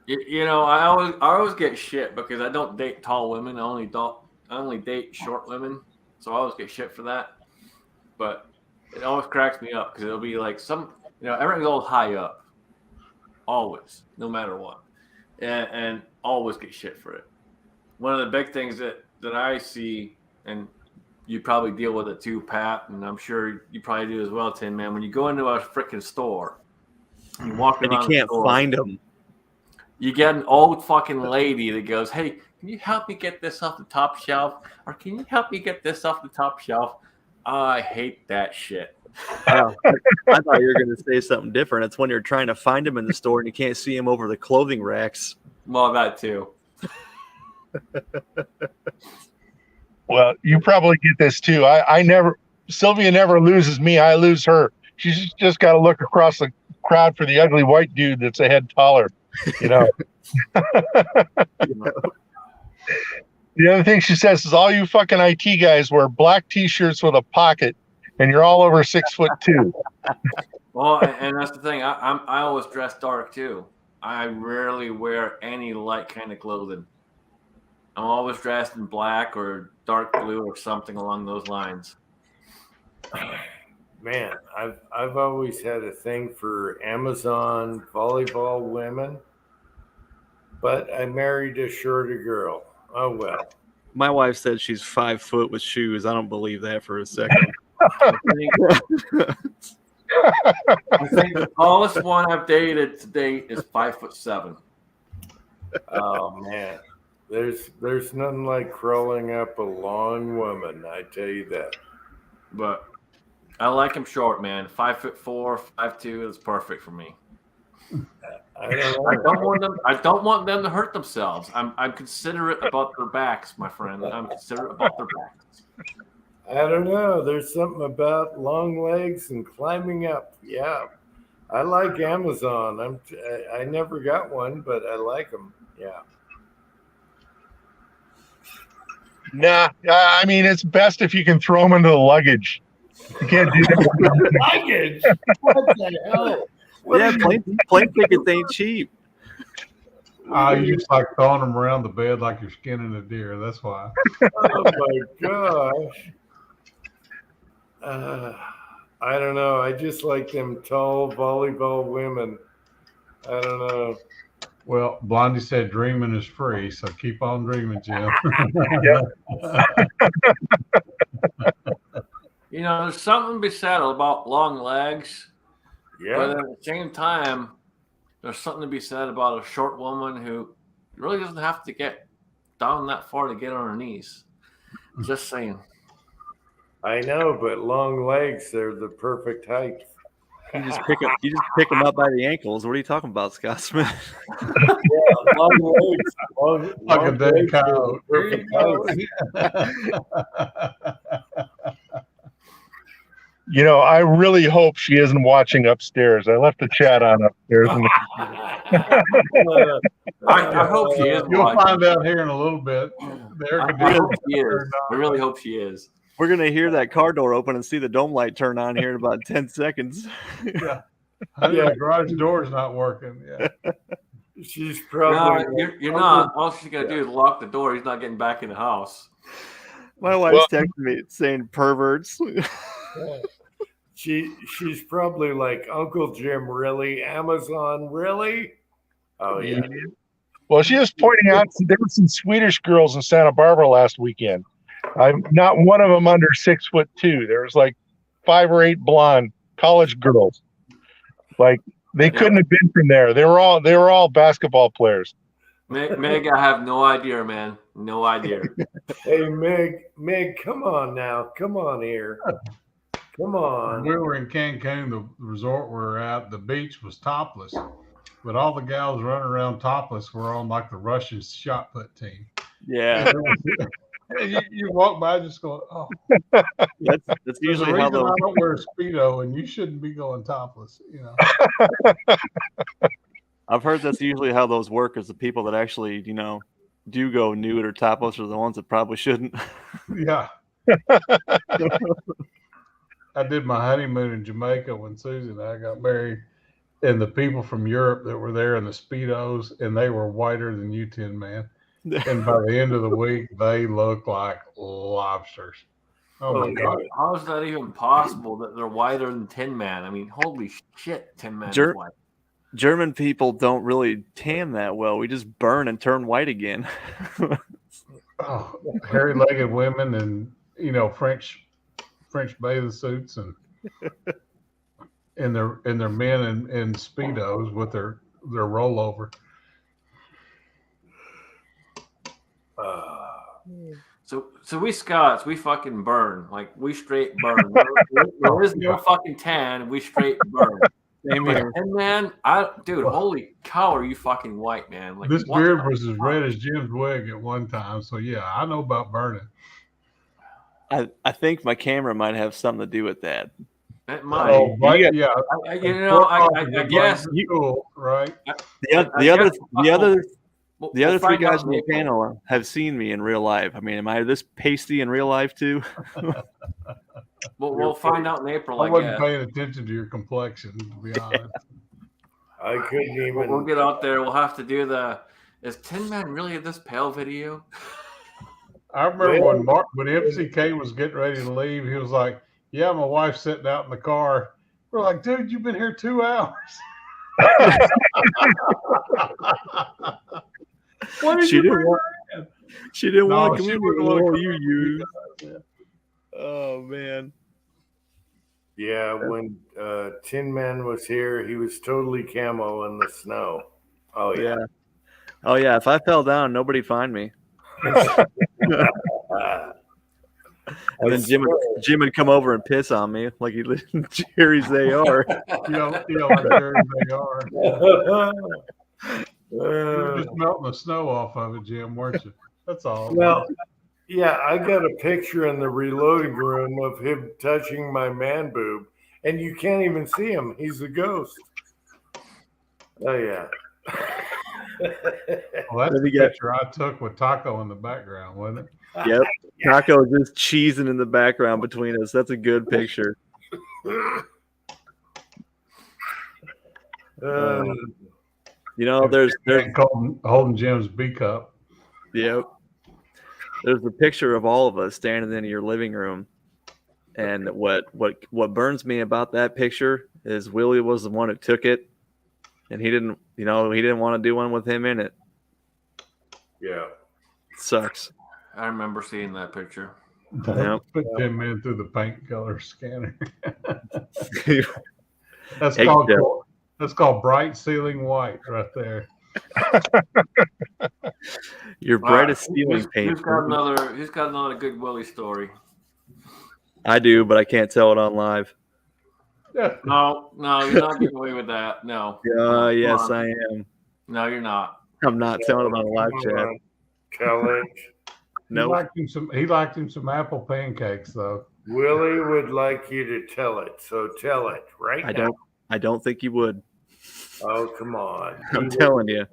You know, I always get shit because I don't date tall women. I only date short women, so I always get shit for that. But it always cracks me up because it'll be like everything's all high up, always, no matter what, and always get shit for it. One of the big things that I see, and you probably deal with it too, Pat, and I'm sure you probably do as well, Tim, man. When you go into a freaking store, you walk And around you can't the store, find them. You get an old fucking lady that goes, "Hey, can you help me get this off the top shelf? Or can you help me get this off the top shelf?" I hate that shit. Oh, I thought you were going to say something different. It's when you're trying to find them in the store and you can't see them over the clothing racks. Well, that too. Well, you probably get this too. Sylvia never loses me. I lose her. She's just got to look across the crowd for the ugly white dude that's a head taller, you know. The other thing she says is all you fucking IT guys wear black t-shirts with a pocket and you're all over 6'2". Well, and that's the thing. I always dress dark too. I rarely wear any light kind of clothing. I'm always dressed in black or dark blue or something along those lines. Man, I've always had a thing for Amazon volleyball women, but I married a shorter girl. Oh well. My wife said she's 5 foot with shoes. I don't believe that for a second. I think the tallest one I've dated to date is 5'7". Oh man, there's nothing like crawling up a long woman. I tell you that. But I like him short, man. 5'4", 5'2" is perfect for me. I don't want them to hurt themselves. I'm considerate about their backs, my friend. I'm considerate about their backs. I don't know. There's something about long legs and climbing up. Yeah, I like Amazon. I never got one, but I like them. Yeah. Nah, I mean, it's best if you can throw them into the luggage. You can't do that. Luggage? What the hell? Yeah, plane tickets ain't cheap. You just like throwing them around the bed like you're skinning a deer. That's why. Oh my gosh. I don't know. I just like them tall volleyball women. I don't know. Well, Blondie said dreaming is free, so keep on dreaming, Jim. You know, there's something to be said about long legs, but at the same time, there's something to be said about a short woman who really doesn't have to get down that far to get on her knees. Just saying. I know, but long legs, they're the perfect height. You just pick them up by the ankles. What are you talking about, Scott Smith? Long legs. Like a dead legs are cow. the perfect height. You know, I really hope she isn't watching upstairs. I left the chat on upstairs. I hope she is. You'll find out here in a little bit. I hope she is. I really hope she is. We're gonna hear that car door open and see the dome light turn on here in about 10 seconds. Yeah. The garage door's not working. Yeah. She's probably. No, you're not. All she's gonna do is lock the door. He's not getting back in the house. My wife's texting me saying perverts. She's probably like, Uncle Jim, really? Amazon, really? Oh yeah. Well, she was pointing out there were some Swedish girls in Santa Barbara last weekend. I'm not one of them under 6'2". There was like 5 or 8 blonde college girls. Like they couldn't have been from there. They were all basketball players. Meg, I have no idea, man. No idea. Hey, Meg, come on now. Come on here. Come on. When we were in Cancun, the resort we were at, the beach was topless, but all the gals running around topless were on like the Russian shot put team. Yeah. You walk by just going, oh. That's usually how I don't wear a Speedo, and you shouldn't be going topless, you know. I've heard that's usually how those work, is the people that actually, you know, do go nude or topless are the ones that probably shouldn't. Yeah. I did my honeymoon in Jamaica when Susie and I got married, and the people from Europe that were there in the Speedos, and they were whiter than you, Tin Man. And by the end of the week, they looked like lobsters. Oh my God. How is that even possible that they're whiter than Tin Man? I mean, holy shit, Tin Man is white. German people don't really tan that well. We just burn and turn white again. Oh, hairy-legged women and, you know, French bathing suits and their men in Speedos with their rollover. So we Scots, we fucking burn. Like, we straight burn. There is no fucking tan. We straight burn. Same here. And man, dude, holy cow, are you fucking white, man? Like, This beard was as red as Jim's wig at one time. So yeah, I know about burning. I think my camera might have something to do with that. It might. Oh, right, yeah. I guess cool, right? The other three guys on the panel have seen me in real life. I mean, am I this pasty in real life too? We'll find out in April. I wasn't paying attention to your complexion, to be honest. I couldn't even. We'll get out there. We'll have to do is Tin Man really this pale video? I remember when MCK was getting ready to leave, he was like, yeah, my wife's sitting out in the car. We're like, dude, you've been here 2 hours. She didn't want to come in. You. Oh man. Yeah, when Tin Man was here, he was totally camo in the snow. Oh yeah. Oh yeah. If I fell down, nobody'd find me. And then Jim would come over and piss on me like he lived in Jerry's They Are. Jerry's They Are. You were just melting the snow off of it, Jim, weren't you? That's all. Well, yeah, I got a picture in the reloading room of him touching my man boob, and you can't even see him. He's a ghost. Oh yeah. Well, that's the picture I took with Taco in the background, wasn't it? Yep. Taco just cheesing in the background between us. That's a good picture. You know, there's holding Jim's B cup. Yep. There's a picture of all of us standing in your living room, and what burns me about that picture is Willie was the one who took it, and he didn't want to do one with him in it. Yeah. Sucks. I remember seeing that picture. Yep. Put Tim in through the paint color scanner. That's Hey, called Jeff. that's called bright ceiling white right there. Your brightest ceiling paint. Who's got another good Willie story? I do, but I can't tell it on live. No, you're not getting away with that. No. Yes, Come on. I am. No, you're not. I'm not telling it on a live chat. Challenge. No. He liked him some apple pancakes though. Willie would like you to tell it, so tell it right now. I don't think you would. Oh, come on. I'm telling you.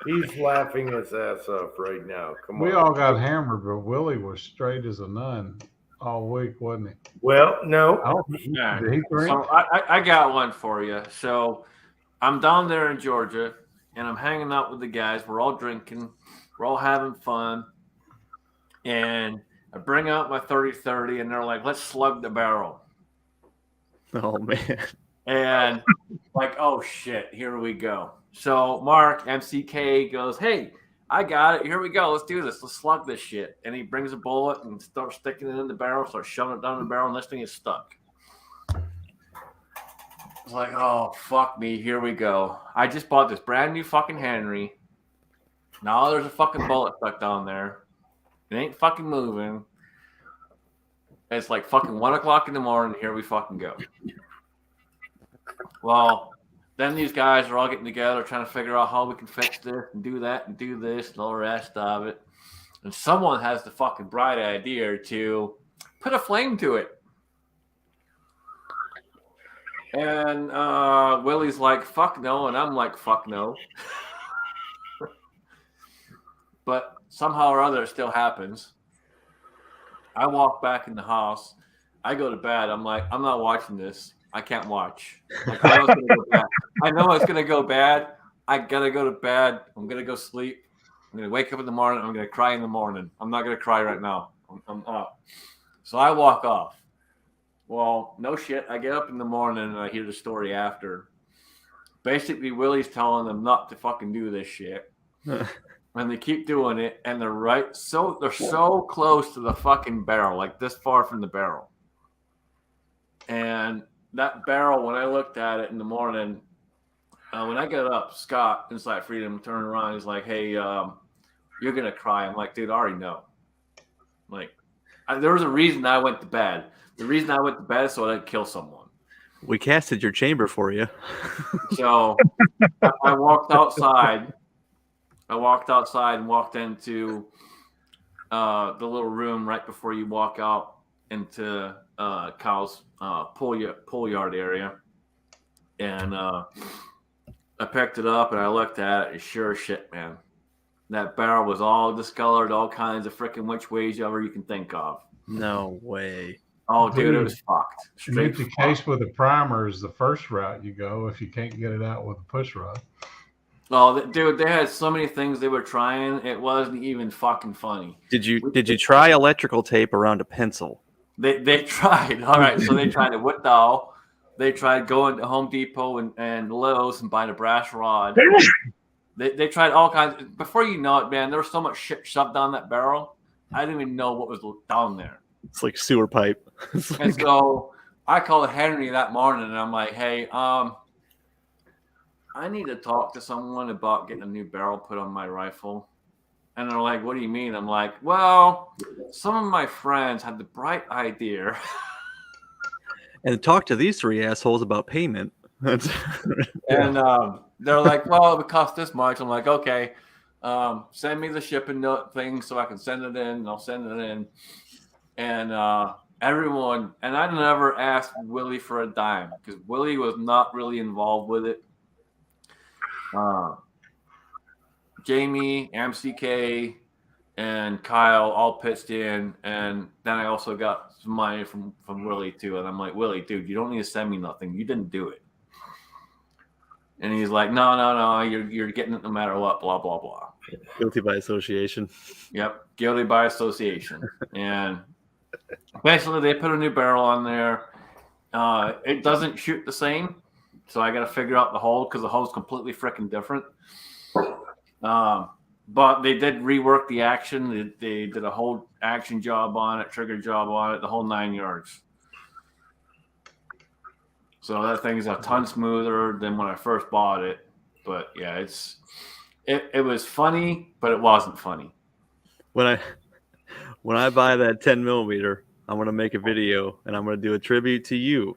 He's laughing his ass off right now. Come on. We all got hammered, but Willie was straight as a nun all week, wasn't he? Well, no. Yeah. Did he drink? So I got one for you. So I'm down there in Georgia, and I'm hanging out with the guys. We're all drinking. We're all having fun. And I bring out my 30-30, and they're like, let's slug the barrel. Oh, man. And like, oh, shit, here we go. So Mark, MCK, goes, hey, I got it. Here we go. Let's do this. Let's slug this shit. And he brings a bullet and starts sticking it in the barrel, starts shoving it down the barrel, and this thing is stuck. It's like, oh, fuck me. Here we go. I just bought this brand new fucking Henry. Now there's a fucking bullet stuck down there. It ain't fucking moving. It's like fucking 1 o'clock in the morning. Here we fucking go. Well, then these guys are all getting together trying to figure out how we can fix this and do that and do this and all the rest of it. And someone has the fucking bright idea to put a flame to it. And Willie's like, fuck no. And I'm like, fuck no. But somehow or other, it still happens. I walk back in the house. I go to bed. I'm like, I'm not watching this. I can't watch. Like, I know it's gonna go bad. I know it's gonna go bad. I gotta go to bed. I'm gonna go sleep. I'm gonna wake up in the morning. I'm gonna cry in the morning. I'm not gonna cry right now. I'm up. So I walk off. Well, no shit. I get up in the morning and I hear the story after. Basically, Willie's telling them not to fucking do this shit. And they keep doing it, and they're so close to the fucking barrel, like this far from the barrel. And that barrel, when I looked at it in the morning, when I got up, Scott, Inside Freedom, turned around. He's like, hey, you're going to cry. I'm like, dude, I already know. Like, there was a reason I went to bed. The reason I went to bed is so I didn't kill someone. We casted your chamber for you. So I walked outside. I walked outside and walked into the little room right before you walk out into Kyle's pool yard area. And I picked it up and I looked at it. And sure as shit, man. That barrel was all discolored, all kinds of freaking which ways ever you can think of. No way. Oh, dude, it was fucked. An empty case with a primer is the first route you go if you can't get it out with a push rod. Oh, dude, they had so many things they were trying. It wasn't even fucking funny. Did you try electrical tape around a pencil? They tried. All right, so they tried a wood dowel. They tried going to Home Depot and Lowe's and buying a brass rod. They tried all kinds. Before you know it, man, there was so much shit shoved down that barrel. I didn't even know what was down there. It's like sewer pipe. And so I called Henry that morning, and I'm like, hey, I need to talk to someone about getting a new barrel put on my rifle. And they're like, what do you mean? I'm like, well, some of my friends had the bright idea. And talk to these three assholes about payment. And they're like, well, it would cost this much. I'm like, okay, send me the shipping note thing so I can send it in. And I'll send it in. And everyone, and I never asked Willie for a dime because Willie was not really involved with it. Jamie, MCK, and Kyle all pitched in, and then I also got some money from Willie too. And I'm like, Willie, dude, you don't need to send me nothing. You didn't do it. And he's like, no, you're getting it no matter what. Blah blah blah. Guilty by association. Yep, guilty by association. And basically, they put a new barrel on there. It doesn't shoot the same, so I got to figure out the hole because the hole's completely freaking different. But they did rework the action. They did a whole action job on it, trigger job on it, the whole 9 yards. So that thing is a ton smoother than when I first bought it. But yeah, it was funny, but it wasn't funny. When I buy that 10 millimeter, I'm gonna make a video and I'm gonna do a tribute to you,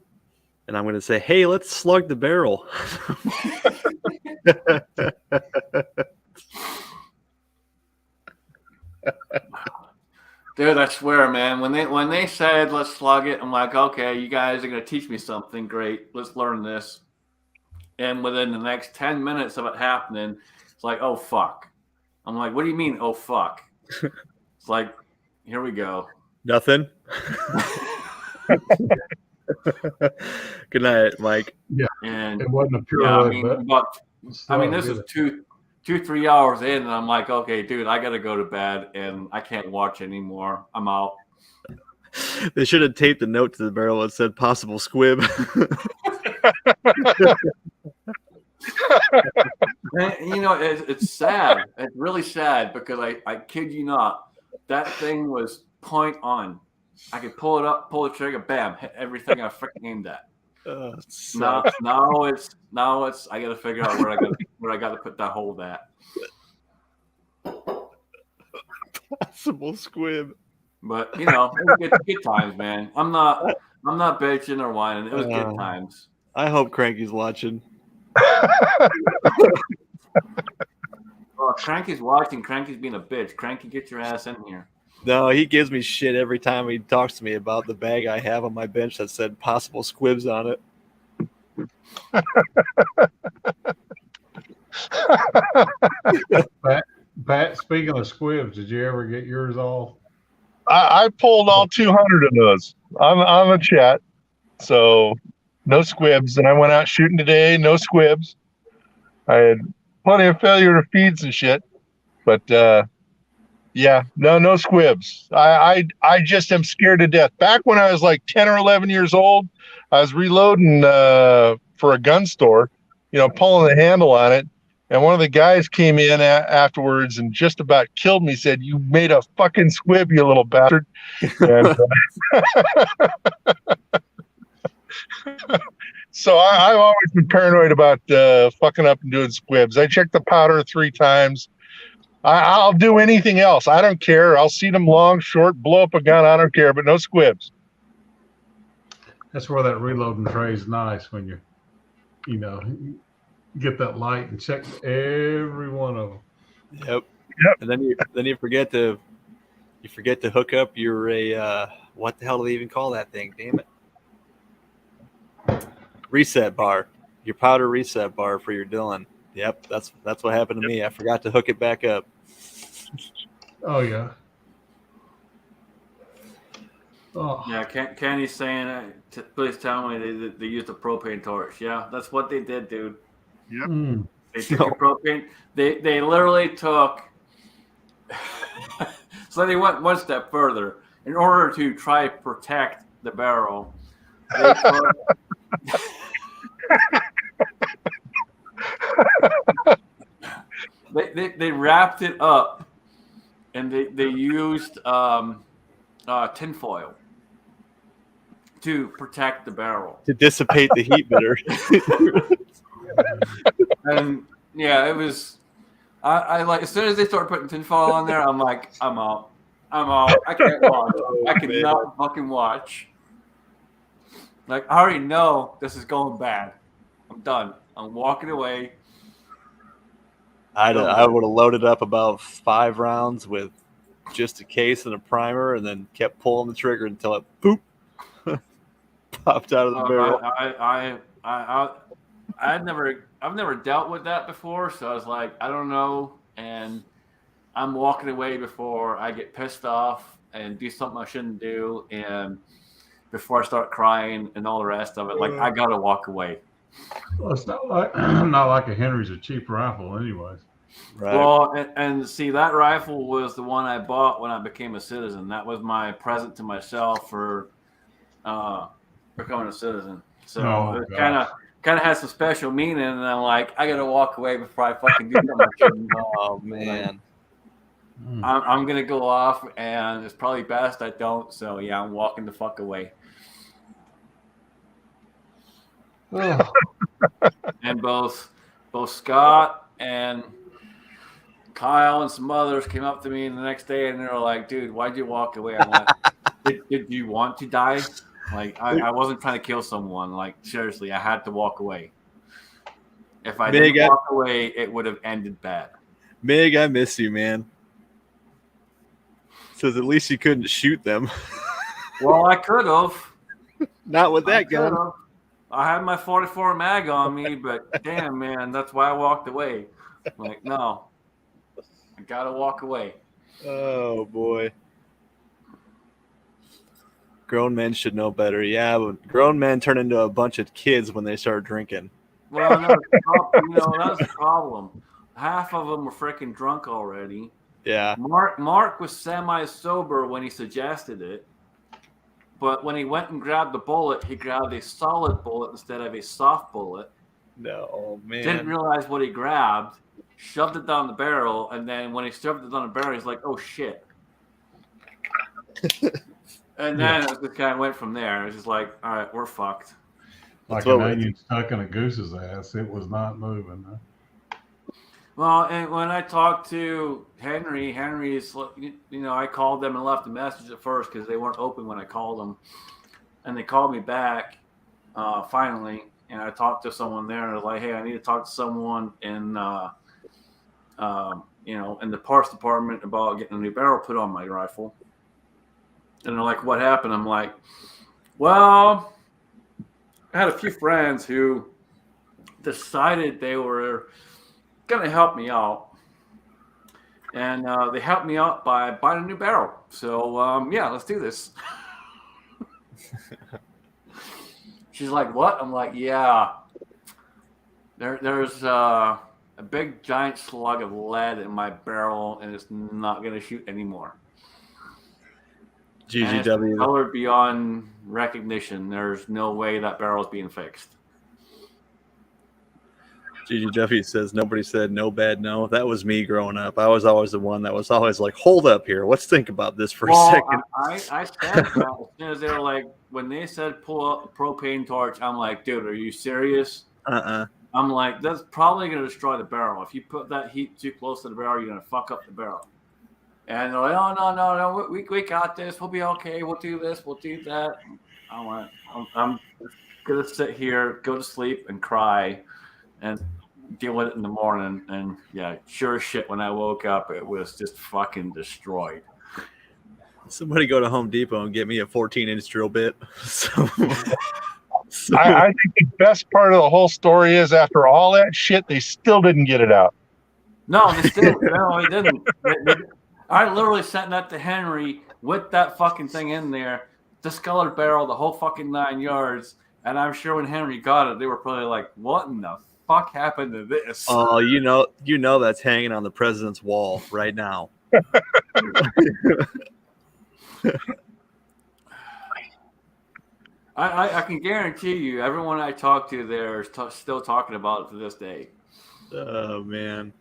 and I'm gonna say, "Hey, let's slug the barrel." Dude, I swear, man, when they said let's slug it, I'm like, okay, you guys are gonna teach me something great. Let's learn this. And within the next 10 minutes of it happening, it's like, oh fuck. I'm like, what do you mean, oh fuck? It's like, here we go. Nothing. Good night, Mike. Yeah, And it wasn't a pure yeah, red, I mean, this is 2-3 hours in, and I'm like, okay, dude, I gotta go to bed, and I can't watch anymore. I'm out. They should have taped a note to the barrel that said "possible squib." And, you know, it's sad. It's really sad because I kid you not, that thing was point on. I could pull it up, pull the trigger, bam, hit everything I freaking aimed at. Now it's I got to figure out where I got to put that hold at. Possible squib. But you know, it was good times, man. I'm not bitching or whining. It was good times. I hope Cranky's watching. Oh, Cranky's watching. Cranky's being a bitch. Cranky, get your ass in here. No, he gives me shit every time he talks to me about the bag I have on my bench that said "possible squibs" on it. Pat, speaking of squibs, did you ever get yours off? I pulled all 200 of those on the chat, so no squibs. And I went out shooting today, no squibs. I had plenty of failure to feeds and shit, but yeah, no squibs. I just am scared to death. Back when I was like 10 or 11 years old, I was reloading for a gun store, you know, pulling the handle on it. And one of the guys came in afterwards and just about killed me. Said, "You made a fucking squib, you little bastard." And, so I've always been paranoid about fucking up and doing squibs. I check the powder 3 times. I'll do anything else. I don't care. I'll see them long, short, blow up a gun. I don't care, but no squibs. That's where that reloading tray is nice when you know, get that light and check every one of them. Yep. And then you forget to hook up your what the hell do they even call that thing? Damn it. Reset bar. Your powder reset bar for your Dillon. Yep, that's what happened to me. I forgot to hook it back up. Oh yeah. Oh. Yeah, Kenny's saying, please tell me they used a propane torch. Yeah, that's what they did, dude. Yep. They took the propane. They literally took. So they went one step further. In order to try to protect the barrel, they wrapped it up, and they used tinfoil to protect the barrel, to dissipate the heat better. And yeah, it was. I like, as soon as they start putting tinfoil on there, I'm like, I'm out. I can't watch. I cannot fucking watch. Like, I already know this is going bad. I'm done. I'm walking away. I would have loaded up about 5 rounds with just a case and a primer, and then kept pulling the trigger until it poop popped out of the barrel. I've never dealt with that before, so I was like, I don't know, and I'm walking away before I get pissed off and do something I shouldn't do, and before I start crying and all the rest of it, like, I gotta walk away. Well, it's not like a Henry's a cheap rifle, anyways. Right. Well, and see, that rifle was the one I bought when I became a citizen. That was my present to myself for becoming a citizen. So Oh, it gosh. kind of has some special meaning, and I'm like, I gotta walk away before I fucking do something. I shouldn't. Oh man. I'm gonna go off, and it's probably best I don't. So yeah, I'm walking the fuck away. And both Scott and Kyle and some others came up to me the next day, and they were like, "Dude, why'd you walk away?" I'm like, did you want to die? Like, I wasn't trying to kill someone. Like, seriously, I had to walk away. If I didn't walk away, it would have ended bad. Mig, I miss you, man. Says at least you couldn't shoot them. Well, I could have. Not with that gun. I had my 44 mag on me, but damn, man, that's why I walked away. Like, no, I gotta walk away. Oh boy. Grown men should know better. Yeah, but grown men turn into a bunch of kids when they start drinking. Well, that's the problem. Half of them were freaking drunk already. Yeah. Mark was semi-sober when he suggested it. But when he went and grabbed the bullet, he grabbed a solid bullet instead of a soft bullet. No, man. Didn't realize what he grabbed, shoved it down the barrel, and then when he shoved it down the barrel, he's like, oh, shit. And then it just kind of went from there. It was just like, all right, we're fucked. Like an onion stuck in a goose's ass. It was not moving. Huh? Well, and when I talked to Henry's, I called them and left a message at first because they weren't open when I called them. And they called me back finally. And I talked to someone there and I was like, hey, I need to talk to someone in the parts department about getting a new barrel put on my rifle. And they're like, what happened? I'm like, well, I had a few friends who decided they were going to help me out. And they helped me out by buying a new barrel. So, yeah, let's do this. She's like, what? I'm like, yeah. There's a big giant slug of lead in my barrel, and it's not going to shoot anymore. GGW. Colored beyond recognition. There's no way that barrel is being fixed. GGW says nobody said no bad no. That was me growing up. I was always the one that was always like, hold up here. Let's think about this for a second. I said that as soon as they were like, when they said pull up a propane torch, I'm like, dude, are you serious? I'm like, that's probably going to destroy the barrel. If you put that heat too close to the barrel, you're going to fuck up the barrel. And they're like, oh, no, we got this. We'll be okay. We'll do this. We'll do that. I'm going to sit here, go to sleep, and cry and deal with it in the morning. And, yeah, sure as shit, when I woke up, it was just fucking destroyed. Somebody go to Home Depot and get me a 14-inch drill bit. I think the best part of the whole story is after all that shit, they still didn't get it out. No, they didn't. I literally sent that to Henry with that fucking thing in there, discolored barrel, the whole fucking 9 yards. And I'm sure when Henry got it, they were probably like, what in the fuck happened to this? Oh, you know that's hanging on the president's wall right now. I can guarantee you, everyone I talk to there is still talking about it to this day. Oh, man.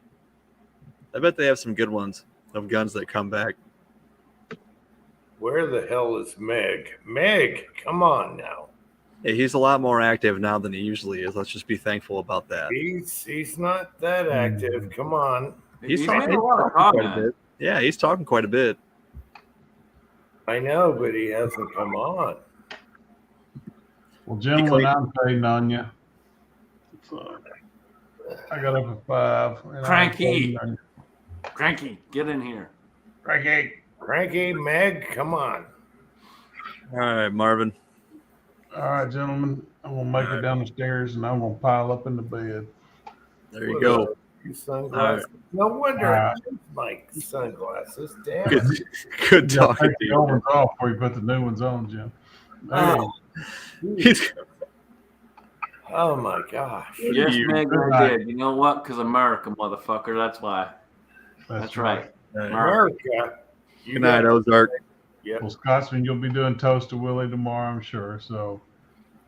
I bet they have some good ones of guns that come back. Where the hell is Meg? Meg, come on now. Hey, he's a lot more active now than he usually is. Let's just be thankful about that. He's not that active. Come on. He's talking quite a bit. Yeah, he's talking quite a bit. I know, but he hasn't come on. Well, gentlemen, I'm fading on you. So I got up at 5. Cranky, get in here. Cranky, Meg, come on. All right, Marvin. All right, gentlemen, I'm going to make it down the stairs, and I'm going to pile up in the bed. There you go. Sunglasses. No wonder I use my sunglasses. Damn. Good talking to the you. old ones off before you put the new ones on, Jim. Oh my gosh. Yes, Meg, I did. You know what? Because America, motherfucker. That's why. That's right. America. Good night, Ozark. Yep. Well, Scotsman, you'll be doing toast to Willie tomorrow, I'm sure. So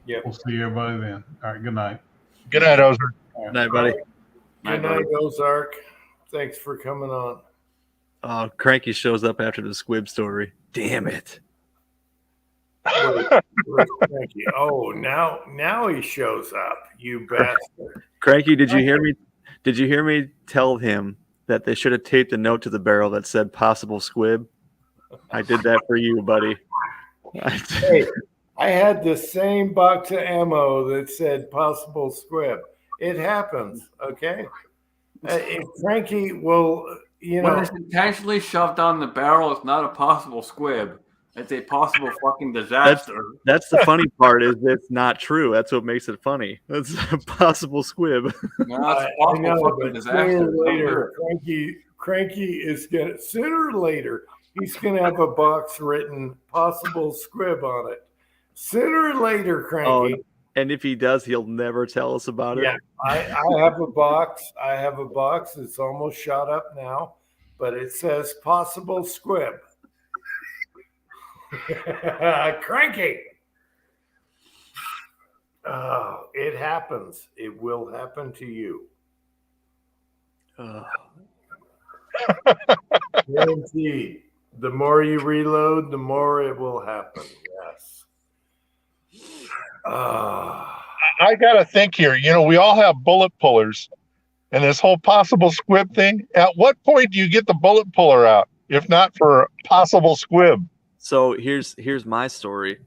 Yep. We'll see everybody then. All right. Good night. Good night, Ozer. All right. Night, buddy. Good night, Ozark. Thanks for coming on. Oh, Cranky shows up after the squib story. Damn it. Where's Cranky? Oh, now he shows up. You bastard. Cranky, did you hear me? Did you hear me tell him that they should have taped a note to the barrel that said possible squib? I did that for you, buddy. Hey, I had the same box of ammo that said possible squib. It happens, okay? If Cranky will, When it's intentionally shoved down the barrel, it's not a possible squib. It's a possible fucking disaster. That's the funny part is it's not true. That's what makes it funny. That's a possible squib. No, it's a I possible know, fucking but disaster. sooner or later, Cranky is gonna. Sooner or later, he's gonna have a box written "possible squib" on it. Sooner or later, Cranky. And if he does, he'll never tell us about it. Yeah, I have a box. I have a box. It's almost shot up now, but it says "possible squib." Cranky. Oh, it happens. It will happen to you. Guaranteed. The more you reload, the more it will happen. Yes. I got to think here. You know, we all have bullet pullers, and this whole possible squib thing. At what point do you get the bullet puller out, if not for possible squib? So here's my story.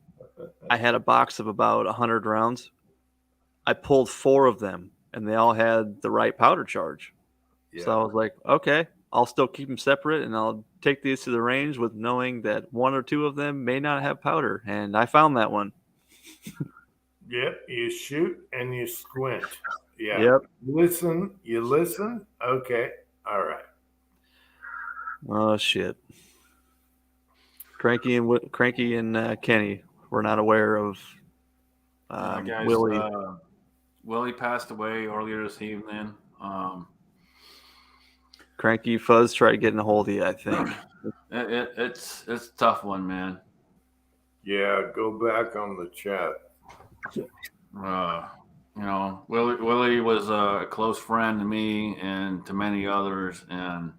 I had a box of about 100 rounds. I pulled 4 of them, and they all had the right powder charge. Yeah. So I was like, okay, I'll still keep them separate, and I'll take these to the range with knowing that 1 or 2 of them may not have powder. And I found that one. Yep, you shoot and you squint. Yeah. Yep. You listen. Okay. All right. Oh shit. Cranky and Kenny were not aware of Guys, Willie. Willie passed away earlier this evening. Cranky Fuzz tried getting a hold of you, I think. It's a tough one, man. Yeah, go back on the chat. You know, Willie was a close friend to me and to many others, and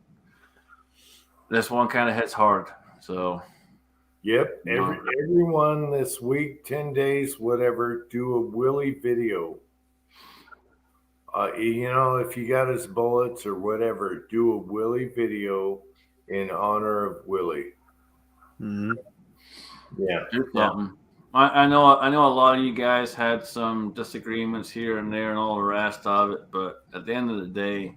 this one kind of hits hard. So, Yep. Everyone this week, 10 days, whatever, do a Willie video. You know, if you got his bullets or whatever, do a Willie video in honor of Willie. Mm-hmm. Yeah. Do something. I know a lot of you guys had some disagreements here and there and all the rest of it, but at the end of the day,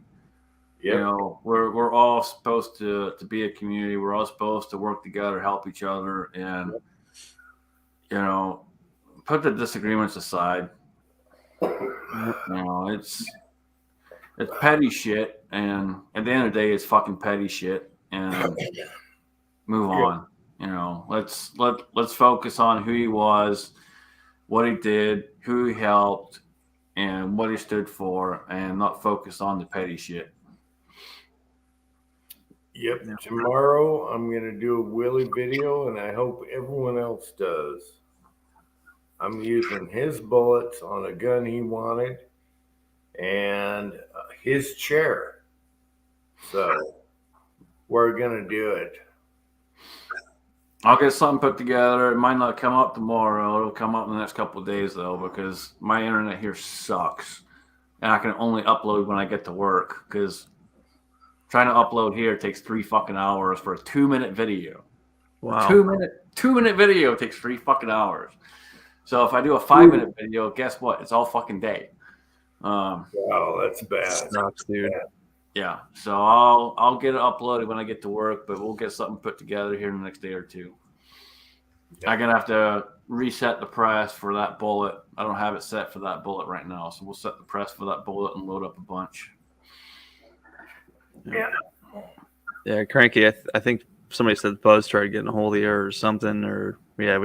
you know, we're all supposed to be a community. We're all supposed to work together, help each other, and you know, put the disagreements aside. You know, it's petty shit, and at the end of the day, it's fucking petty shit, and move on. You know, let's focus on who he was, what he did, who he helped, and what he stood for, and not focus on the petty shit. Yep. Tomorrow I'm going to do a Willie video, and I hope everyone else does. I'm using his bullets on a gun he wanted and his chair. So we're going to do it. I'll get something put together. It might not come up tomorrow. It'll come up in the next couple of days, though, because my internet here sucks. And I can only upload when I get to work, because trying to upload here takes 3 fucking hours for a 2-minute video. Wow. 2-minute video takes 3 fucking hours. So if I do a 5-minute video, guess what? It's all fucking day. Wow, that's bad. Sucks, dude. Yeah. So I'll get it uploaded when I get to work, but we'll get something put together here in the next day or two. I'm gonna have to reset the press for that bullet. I don't have it set for that bullet right now, so we'll set the press for that bullet and load up a bunch. Yeah, Cranky. I think somebody said Buzz tried getting a hold of you or something, or Yeah,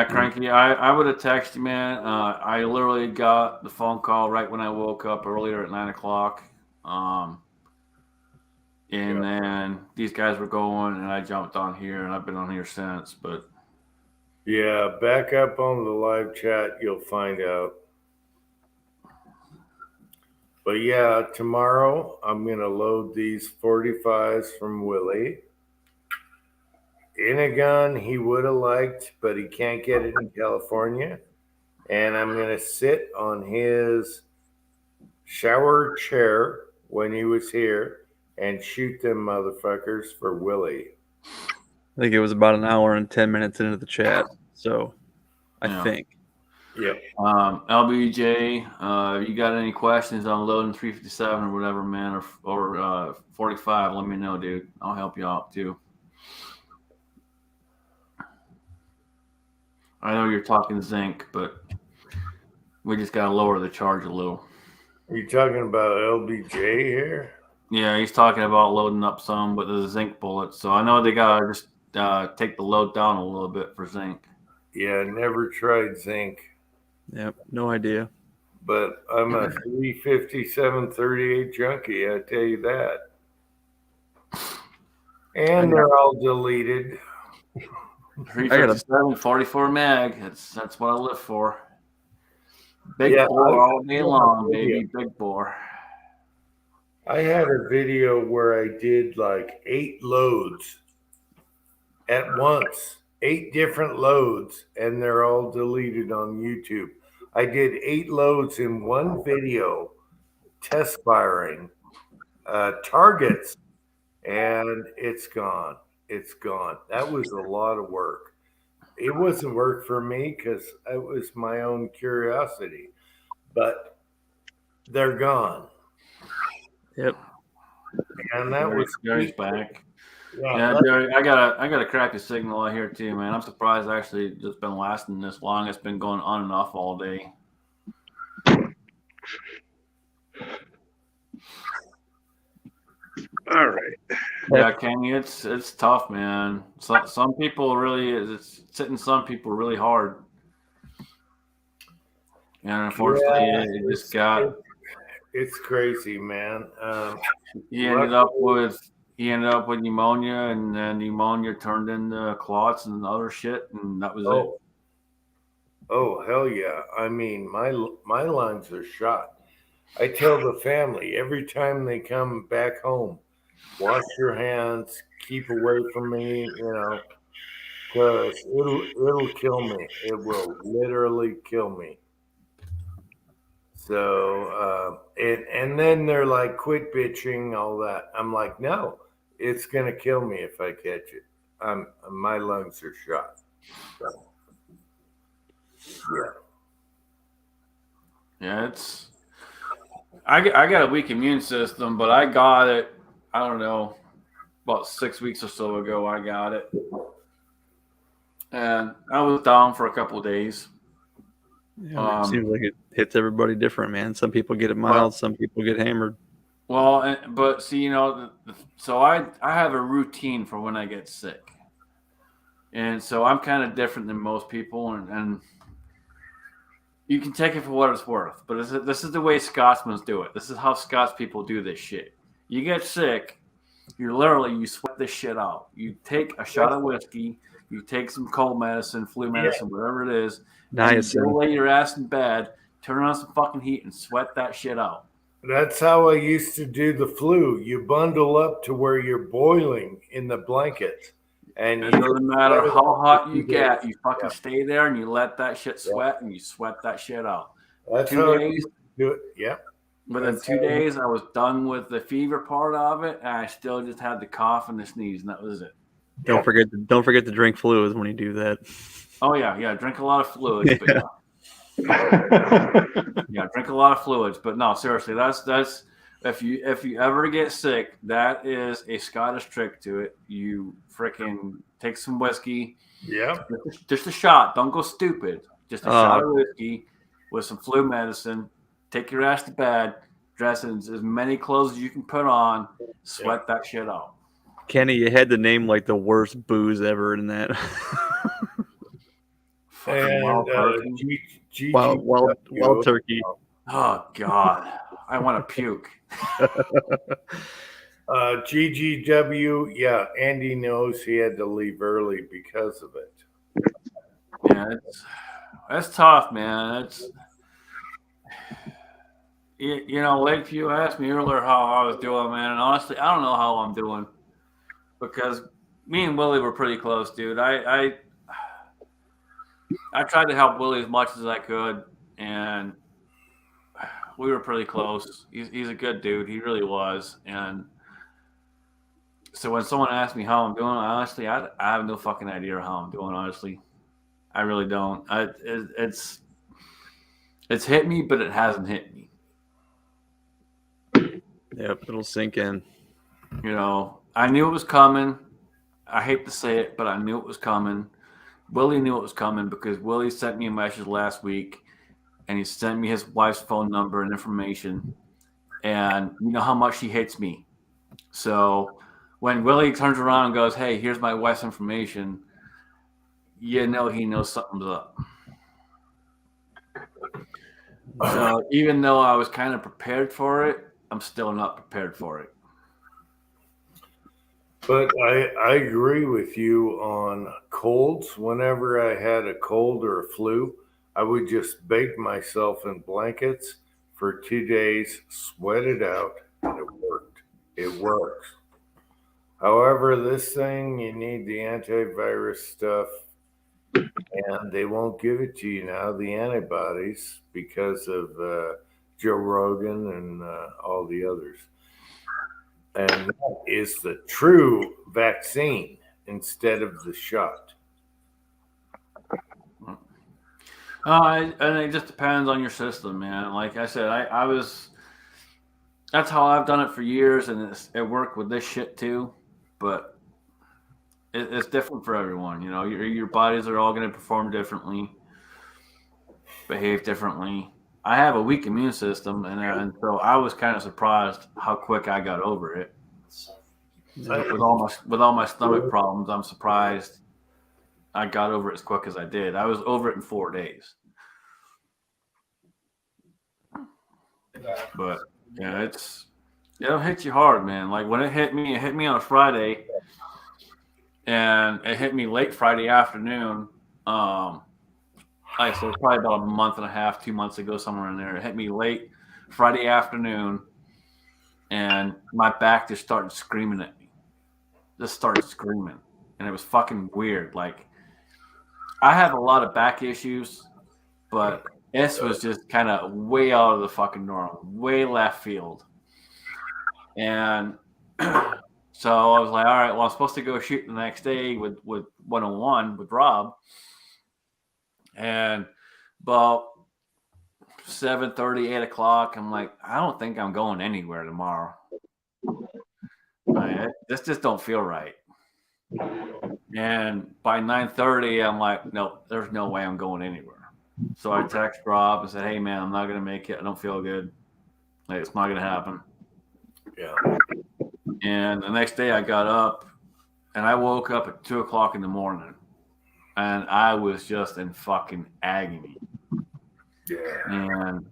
Cranky, I would have texted you, man. I literally got the phone call right when I woke up earlier at 9 o'clock. And then these guys were going, and I jumped on here, and I've been on here since. But Yeah, back up on the live chat, you'll find out. But yeah, tomorrow I'm going to load these 45s from Willie in a gun he would have liked, but he can't get it in California. And I'm going to sit on his shower chair when he was here and shoot them motherfuckers for Willie. I think it was about an hour and 10 minutes into the chat. So I think. Yep. LBJ, if you got any questions on loading 357 or whatever, man, or 45, let me know, dude. I'll help you out too. I know you're talking zinc, but we just got to lower the charge a little. Are you talking about LBJ here? Yeah, he's talking about loading up some with the zinc bullets. So I know they got to just take the load down a little bit for zinc. Yeah, never tried zinc. Yep, no idea. But I'm a 357-38 junkie, I tell you that. And they're all deleted. 357, 44 mag. That's what I live for. Big Yeah, bore all day I- long, baby. Big bore. I had a video where I did like 8 loads at once, 8 different loads, and they're all deleted on YouTube. I did 8 loads in one video, test firing targets, and it's gone. It's gone. That was a lot of work. It wasn't work for me because it was my own curiosity, but they're gone. Yep. And that was Gary's back. Yeah, Yeah, Jerry, I got a crappy signal out here too, man. I'm surprised actually it's been lasting this long. It's been going on and off all day. All right. Yeah, Kenny, it's tough, man. Some people really it's hitting some people really hard. And unfortunately, it just got. It's crazy, man. He ended up with pneumonia, and then pneumonia turned into clots and other shit, and that was it. Oh, hell yeah. I mean, my lungs are shot. I tell the family every time they come back home, wash your hands, keep away from me, because it'll kill me. It will literally kill me. So, and then they're like, quit bitching, all that. I'm like, no, it's going to kill me if I catch it. My lungs are shot. So, Yeah, I got a weak immune system, but I got it. I don't know, about 6 weeks or so ago. I got it, and I was down for a couple of days. Yeah, it seems like it hits everybody different, man. Some people get it mild, some people get hammered. Well, but see, so I have a routine for when I get sick, and so I'm kind of different than most people, and you can take it for what it's worth. But this is the way Scotsmen do it. This is how Scots people do this shit. You get sick, you sweat this shit out. You take a shot of whiskey, you take some cold medicine, flu medicine, whatever it is. Nice. You lay your ass in bed, turn on some fucking heat, and sweat that shit out. That's how I used to do the flu. You bundle up to where you're boiling in the blanket. And it doesn't matter how hot you get, you fucking stay there and you let that shit sweat and you sweat that shit out. That's 2 how days. Do it. Yeah. Within 2 days, I was done with the fever part of it, and I still just had the cough and the sneeze, and that was it. Don't forget to drink fluids when you do that. Oh yeah, drink a lot of fluids. Yeah. Yeah, drink a lot of fluids. But no, seriously, that's if you ever get sick, that is a Scottish trick to it. You freaking take some whiskey. Yeah. Just a shot. Don't go stupid. Just a shot of whiskey with some flu medicine. Take your ass to bed. Dress in as many clothes as you can put on. Sweat that shit out. Kenny, you had to name like the worst booze ever in that. And wild turkey. Oh God, I want to puke. GGW, yeah, Andy knows he had to leave early because of it. Yeah, that's tough, man. It's Lakeview asked me earlier how I was doing, man, and honestly, I don't know how I'm doing because me and Willie were pretty close, dude. I tried to help Willie as much as I could, and we were pretty close. He's a good dude. He really was. And so when someone asks me how I'm doing, honestly, I have no fucking idea how I'm doing, honestly. I really don't. It's hit me, but it hasn't hit me. Yep, it'll sink in. I knew it was coming. I hate to say it, but I knew it was coming. Willie knew it was coming because Willie sent me a message last week, and he sent me his wife's phone number and information. And you know how much she hates me. So when Willie turns around and goes, "Hey, here's my wife's information," he knows something's up. So even though I was kind of prepared for it, I'm still not prepared for it. But I agree with you on colds. Whenever I had a cold or a flu, I would just bake myself in blankets for 2 days, sweat it out, and it worked. It works. However, this thing, you need the antivirus stuff, and they won't give it to you now, the antibodies, because of Joe Rogan and all the others. And that is the true vaccine instead of the shot. And it just depends on your system, man. Like I said, that's how I've done it for years, and it worked with this shit too. But it's different for everyone. Your bodies are all going to perform differently, behave differently. I have a weak immune system, and so I was kind of surprised how quick I got over it. With all my stomach problems, I'm surprised I got over it as quick as I did. I was over it in 4 days. But yeah, it'll hit you hard, man. Like when it hit me on a Friday, and it hit me late Friday afternoon. Like I said, probably about a month and a half, 2 months ago, somewhere in there. It hit me late Friday afternoon, and my back just started screaming at me. Just started screaming, and it was fucking weird. Like, I have a lot of back issues, but this was just kind of way out of the fucking norm, way left field. And so I was like, all right, well, I'm supposed to go shoot the next day with 101 with Rob. And about 7:30, 8 o'clock, I'm like, I don't think I'm going anywhere tomorrow. This just don't feel right. And by 9:30, I'm like, no, there's no way I'm going anywhere. So I text Rob and said, hey, man, I'm not going to make it. I don't feel good. Like, it's not going to happen. Yeah. And the next day I got up, and I woke up at 2 o'clock in the morning. And I was just in fucking agony. Yeah. And,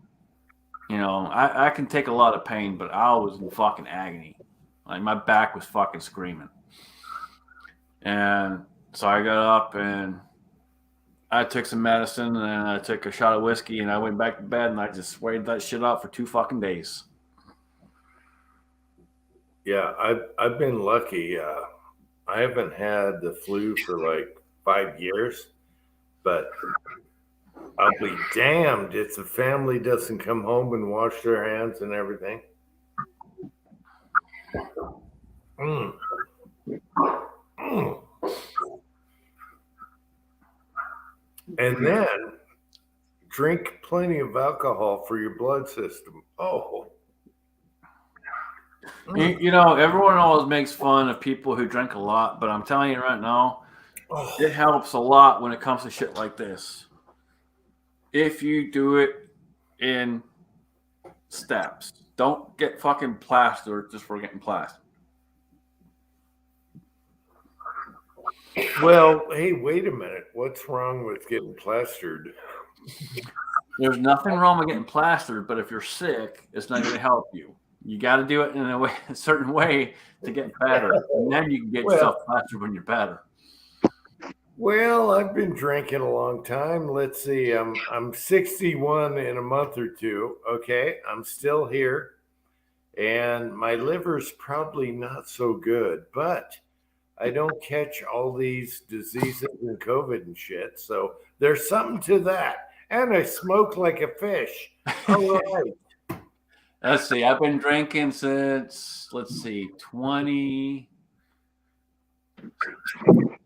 I can take a lot of pain, but I was in fucking agony. Like, my back was fucking screaming. And so I got up, and I took some medicine, and I took a shot of whiskey, and I went back to bed, and I just waited that shit out for 2 fucking days. Yeah, I've been lucky. I haven't had the flu for like 5 years, but I'll be damned if the family doesn't come home and wash their hands and everything. Mm. Mm. And then drink plenty of alcohol for your blood system. Oh. Everyone always makes fun of people who drink a lot, but I'm telling you right now, it helps a lot when it comes to shit like this. If you do it in steps, don't get fucking plastered just for getting plastered. Well, hey, wait a minute. What's wrong with getting plastered? There's nothing wrong with getting plastered, but if you're sick, it's not going to help you. You got to do it in a certain way to get better, and then you can get yourself plastered when you're better. Well, I've been drinking a long time. Let's see. I'm 61 in a month or two. Okay, I'm still here, and my liver's probably not so good, but I don't catch all these diseases and COVID and shit. So there's something to that. And I smoke like a fish. All right. Let's see. I've been drinking since, let's see, 20.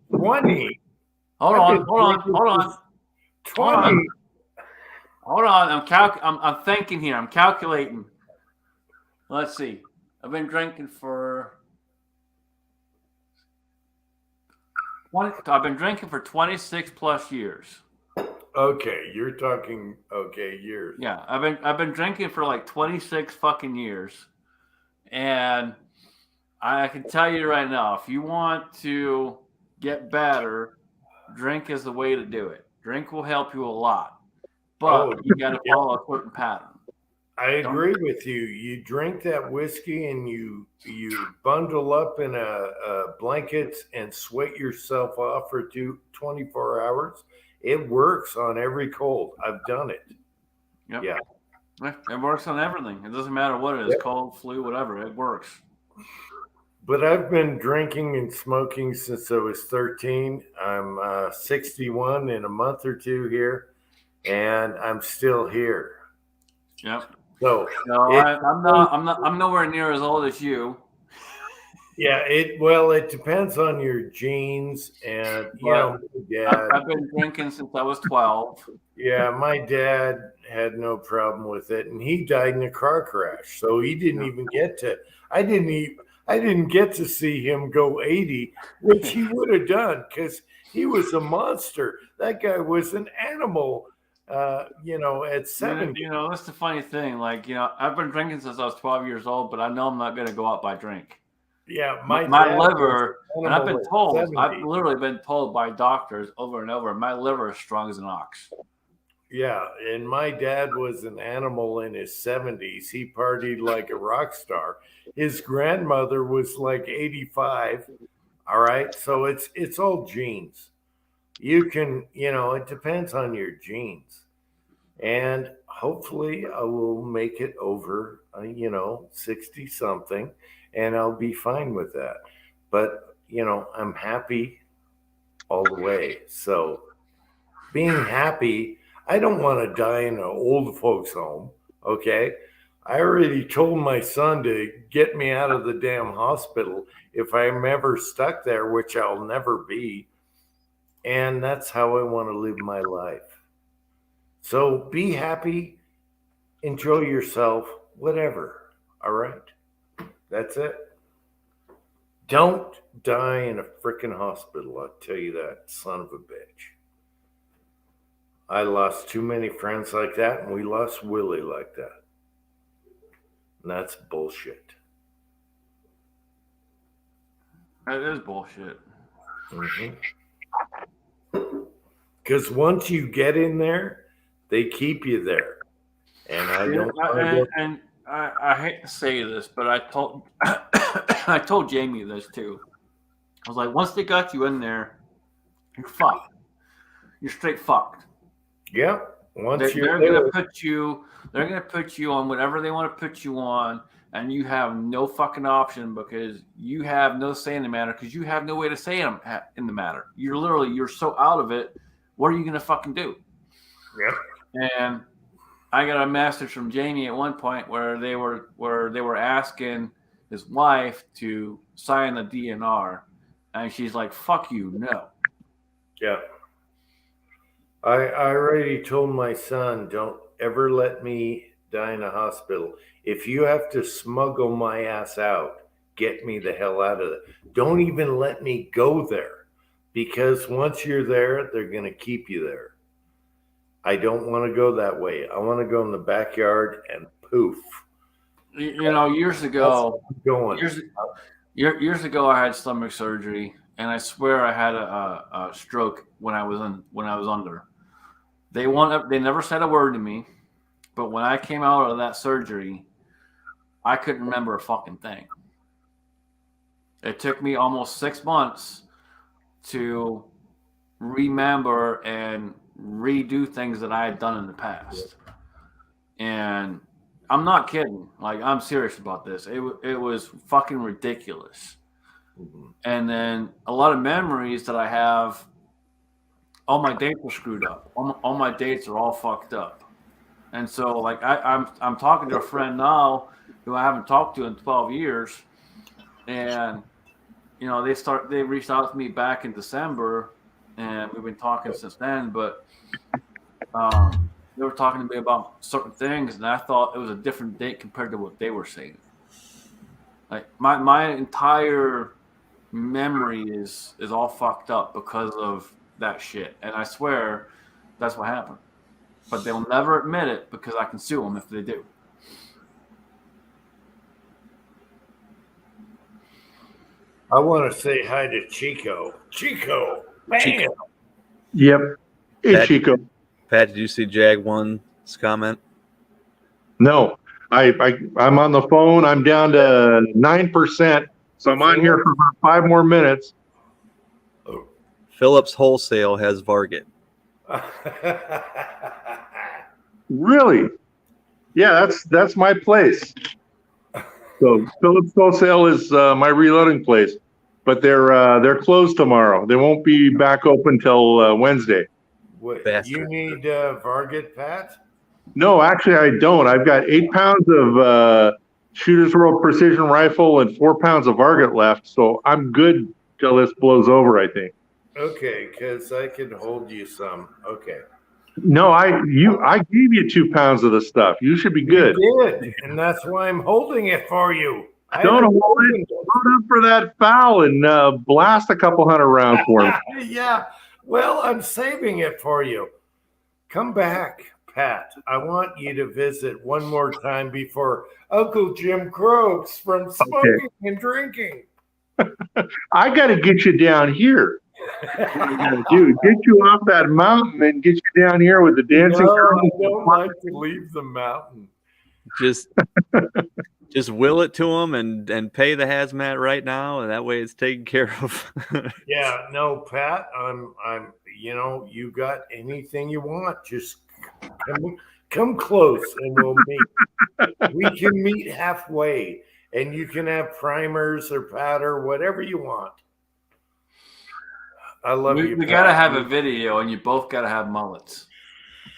20. Hold I've on, been hold on, drinking hold on. since Hold 20. on. Hold on. I'm thinking here. I'm calculating. Let's see. I've been drinking for 26 plus years. Okay, you're talking years. Yeah, I've been drinking for like 26 fucking years. And I can tell you right now, if you want to get better, drink is the way to do it. Drink will help you a lot. But you got to follow a certain pattern. I agree with you. You drink that whiskey and you bundle up in a blankets and sweat yourself off for 24 hours. It works on every cold. I've done it. Yep. Yeah. It works on everything. It doesn't matter what it is, cold, flu, whatever. It works. But I've been drinking and smoking since I was 13. I'm 61 in a month or two here, and I'm still here. Yep. So no, I'm nowhere near as old as you. Yeah, it depends on your genes and dad. I've been drinking since I was 12. Yeah, my dad had no problem with it, and he died in a car crash, so he didn't even get to. I didn't get to see him go 80, which he would have done because he was a monster. That guy was an animal. At 70. That's the funny thing. Like, I've been drinking since I was 12 years old, but I know I'm not going to go out by drink. Yeah, my liver, and I've literally been told by doctors over and over, my liver is strong as an ox. Yeah, and my dad was an animal in his 70s. He partied like a rock star. His grandmother was like 85. All right, so it's all genes. You can, it depends on your genes. And hopefully I will make it over, 60 something, and I'll be fine with that. But, I'm happy all the way. So being happy, I don't want to die in an old folks home. Okay. I already told my son to get me out of the damn hospital if I'm ever stuck there, which I'll never be. And that's how I want to live my life. So be happy, enjoy yourself, whatever. All right. That's it. Don't die in a freaking hospital. I'll tell you that, son of a bitch. I lost too many friends like that, and we lost Willie like that. And that's bullshit. That is bullshit. Because once you get in there, they keep you there. And I hate to say this, but I told I told Jamie this too. I was like, once they got you in there, you're fucked. You're straight fucked. Yeah. They're gonna put you on whatever they want to put you on, and you have no fucking option because you have no say in the matter because you have no way to say in the matter. You're so out of it. What are you gonna fucking do? Yeah. And I got a message from Jamie at one point where they were asking his wife to sign the DNR, and she's like, "Fuck you, no." Yeah. I already told my son, don't ever let me die in a hospital. If you have to smuggle my ass out, get me the hell out of it. Don't even let me go there, because once you're there, they're going to keep you there. I don't want to go that way. I want to go in the backyard and poof. Years ago, years ago, I had stomach surgery, and I swear I had a stroke when I was under. They never said a word to me, but when I came out of that surgery, I couldn't remember a fucking thing. It took me almost 6 months to remember and redo things that I had done in the past. And I'm not kidding. Like, I'm serious about this. It was fucking ridiculous. And then a lot of memories that I have, all my dates are screwed up. All my dates are all fucked up. And so, like, I'm talking to a friend now who I haven't talked to in 12 years. And, you know, they reached out to me back in December, and we've been talking since then. But they were talking to me about certain things, and I thought it was a different date compared to what they were saying. Like, my entire memory is all fucked up because of that shit. And I swear that's what happened. But they'll never admit it because I can sue them if they do. I want to say hi to Chico. Chico, bam. Yep. Hey, Pat, Chico. Pat, did you see Jag One's comment? No, I'm on the phone. I'm down to 9%. So I'm on here for about 5 more minutes. Phillips Wholesale has Varget. Really? Yeah, that's my place. So Phillips Wholesale is my reloading place, but they're closed tomorrow. They won't be back open till Wednesday. What, you need Varget, Pat? No, actually, I don't. I've got 8 pounds of Shooter's World Precision Rifle and 4 pounds of Varget left, so I'm good till this blows over, I think. Okay, because I can hold you some. Okay. No, I gave you 2 pounds of the stuff. You should be good. You did, and that's why I'm holding it for you. Don't hold it. Load up for that foul and blast a couple hundred rounds for me. Yeah, well, I'm saving it for you. Come back, Pat. I want you to visit one more time before Uncle Jim croaks from smoking and drinking. I got to get you down here. What I got to do, get you off that mountain and get you down here with the dancing girls. I don't like to leave the mountain. Just will it to them and pay the hazmat right now, and that way it's taken care of. Yeah, no, Pat, I'm you got anything you want, just come close and we'll meet. We can meet halfway, and you can have primers or powder, whatever you want. I love you. We gotta have a video, and you both gotta have mullets.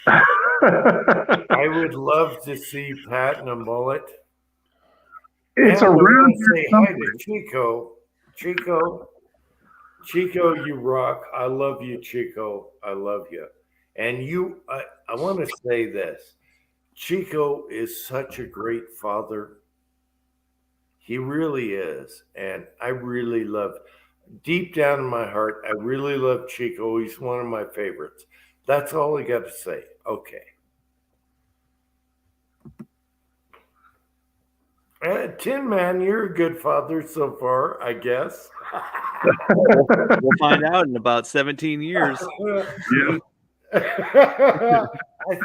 I would love to see Pat in a mullet. It's and around say hi to Chico. Chico, you rock. I love you, Chico. I love you. And I want to say this. Chico is such a great father. He really is. And I really love, deep down in my heart, I really love Chico. He's one of my favorites. That's all I got to say. Okay. Tin Man, you're a good father so far, I guess. We'll find out in about 17 years. I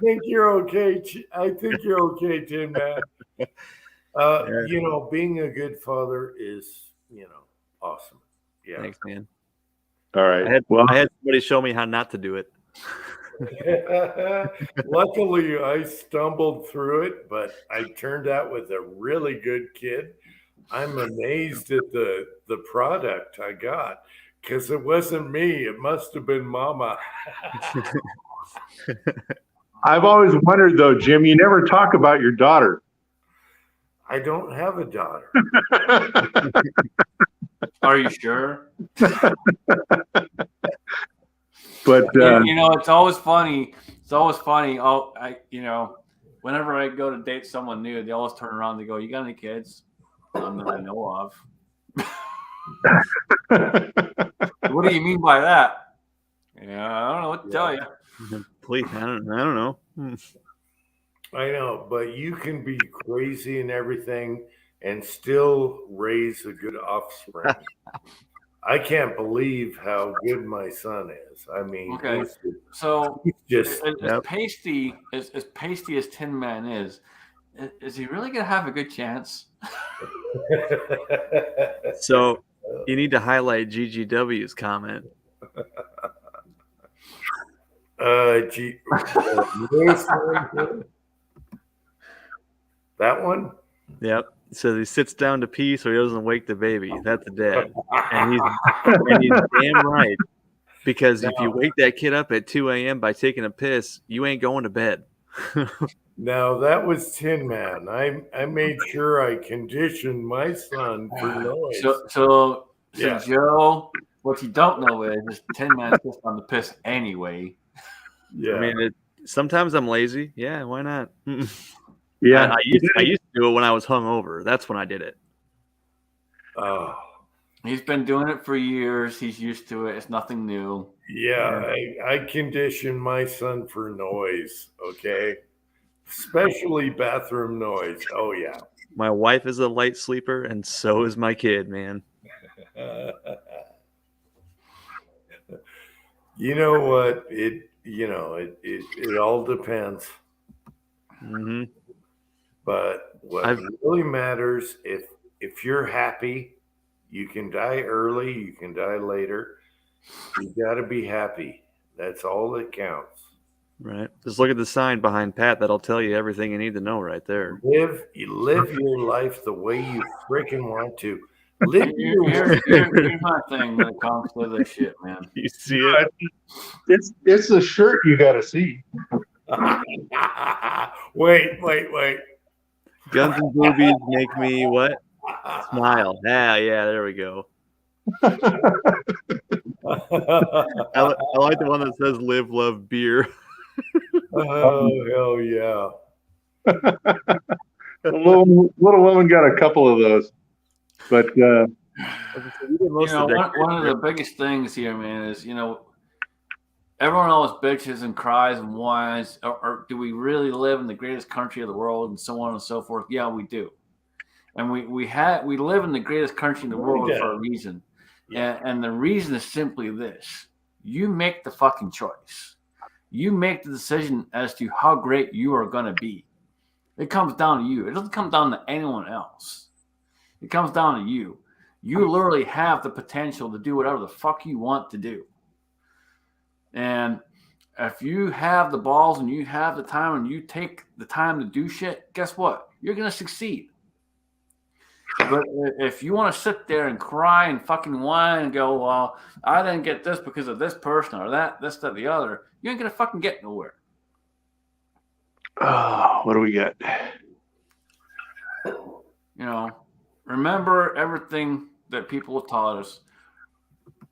think you're okay. I think you're okay, Tin Man. Being a good father is, awesome. Yeah. Thanks, man. All right. I had somebody show me how not to do it. Luckily, I stumbled through it, but I turned out with a really good kid. I'm amazed at the product I got, because it wasn't me. It must have been Mama. I've always wondered, though, Jim, you never talk about your daughter. I don't have a daughter. Are you sure? But it's always funny. It's always funny. Whenever I go to date someone new, they always turn around and they go, "You got any kids?" That I know of. What do you mean by that? Yeah, I don't know what to tell you. Please, I don't know. I know, but you can be crazy and everything and still raise a good offspring. I can't believe how good my son is. I mean, okay. So just as pasty as Tin Man is he really gonna have a good chance? So you need to highlight GGW's comment. That one? Yep. So he sits down to pee so he doesn't wake the baby. That's dad. And he's damn right. Because if you wake that kid up at 2 a.m. by taking a piss, you ain't going to bed. No, that was Tin Man. I made sure I conditioned my son for noise. So Yeah. Joe, what you don't know is Tin Man's just on the piss anyway. Yeah. I mean, sometimes I'm lazy. Yeah, why not? Yeah. I used to do it when I was hungover. That's when I did it. Oh. He's been doing it for years. He's used to it. It's nothing new. Yeah, I condition my son for noise, okay? Especially bathroom noise. Oh, yeah. My wife is a light sleeper, and so is my kid, man. You know what? It all depends. Mm-hmm. But what really matters, if you're happy, you can die early, you can die later. You got to be happy. That's all that counts. Right. Just look at the sign behind Pat. That'll tell you everything you need to know right there. Live your life the way you freaking want to. Here's my thing when it comes to this shit, man. You see it? It's the shirt you got to see. Wait. Guns and boobies make me what? Smile. Yeah, there we go. I like the one that says live, love, beer. Oh, hell yeah. The little woman got a couple of those. But one of the biggest things here, man, is everyone always bitches and cries and whines, or do we really live in the greatest country of the world, and so on and so forth? Yeah, we do, and we live in the greatest country in the world for a reason, and the reason is simply this: you make the fucking choice, you make the decision as to how great you are going to be. It comes down to you. It doesn't come down to anyone else. It comes down to you. You literally have the potential to do whatever the fuck you want to do. And if you have the balls and you have the time and you take the time to do shit, guess what? You're going to succeed. But if you want to sit there and cry and fucking whine and go, well, I didn't get this because of this person or this, that, the other, you ain't going to fucking get nowhere. What do we got? Remember everything that people have taught us.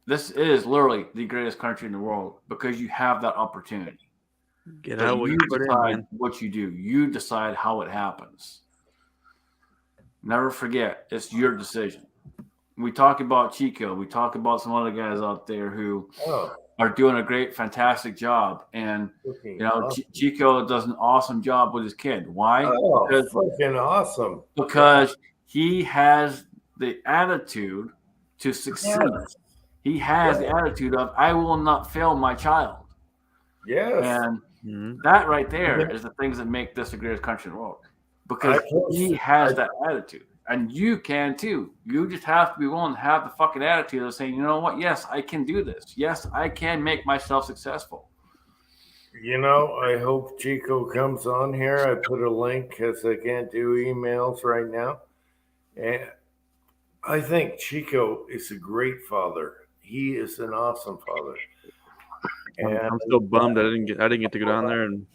This is literally the greatest country in the world because you have that opportunity. Get out what you put in, man. What you do. You decide how it happens. Never forget, it's your decision. We talk about Chico. We talk about some other guys out there who are doing a great, fantastic job. And, awesome. Chico does an awesome job with his kid. Why? Because freaking awesome. Because he has the attitude to succeed. Yes. He has the attitude of, I will not fail my child. Yes. And that right there is the things that make this the greatest country in the world. Because he has that attitude. And you can too. You just have to be willing to have the fucking attitude of saying, you know what? Yes, I can do this. Yes, I can make myself successful. I hope Chico comes on here. I put a link because I can't do emails right now. And I think Chico is a great father. He is an awesome father. And I'm still bummed I didn't get to go down there and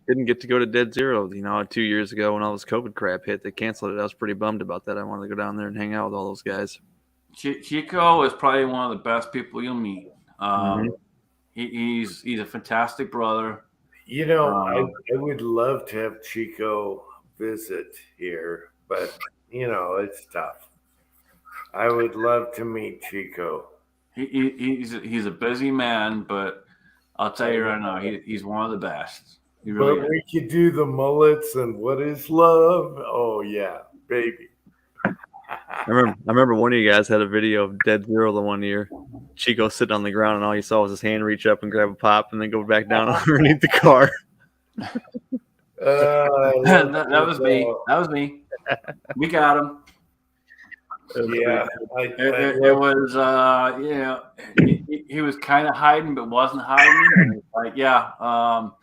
didn't get to go to Dead Zero. 2 years ago when all this COVID crap hit, they canceled it. I was pretty bummed about that. I wanted to go down there and hang out with all those guys. Chico is probably one of the best people you'll meet. He's a fantastic brother. I would love to have Chico visit here, but it's tough. I would love to meet Chico. He's a busy man, but I'll tell you right now, he's one of the best. Really but we could do the mullets and what is love? Oh yeah, baby. I remember one of you guys had a video of Dead Zero the one year. Chico sitting on the ground and all you saw was his hand reach up and grab a pop and then go back down underneath the car. That was me. We got him. Yeah, It was, he was kind of hiding, but wasn't hiding. And it's like, yeah, how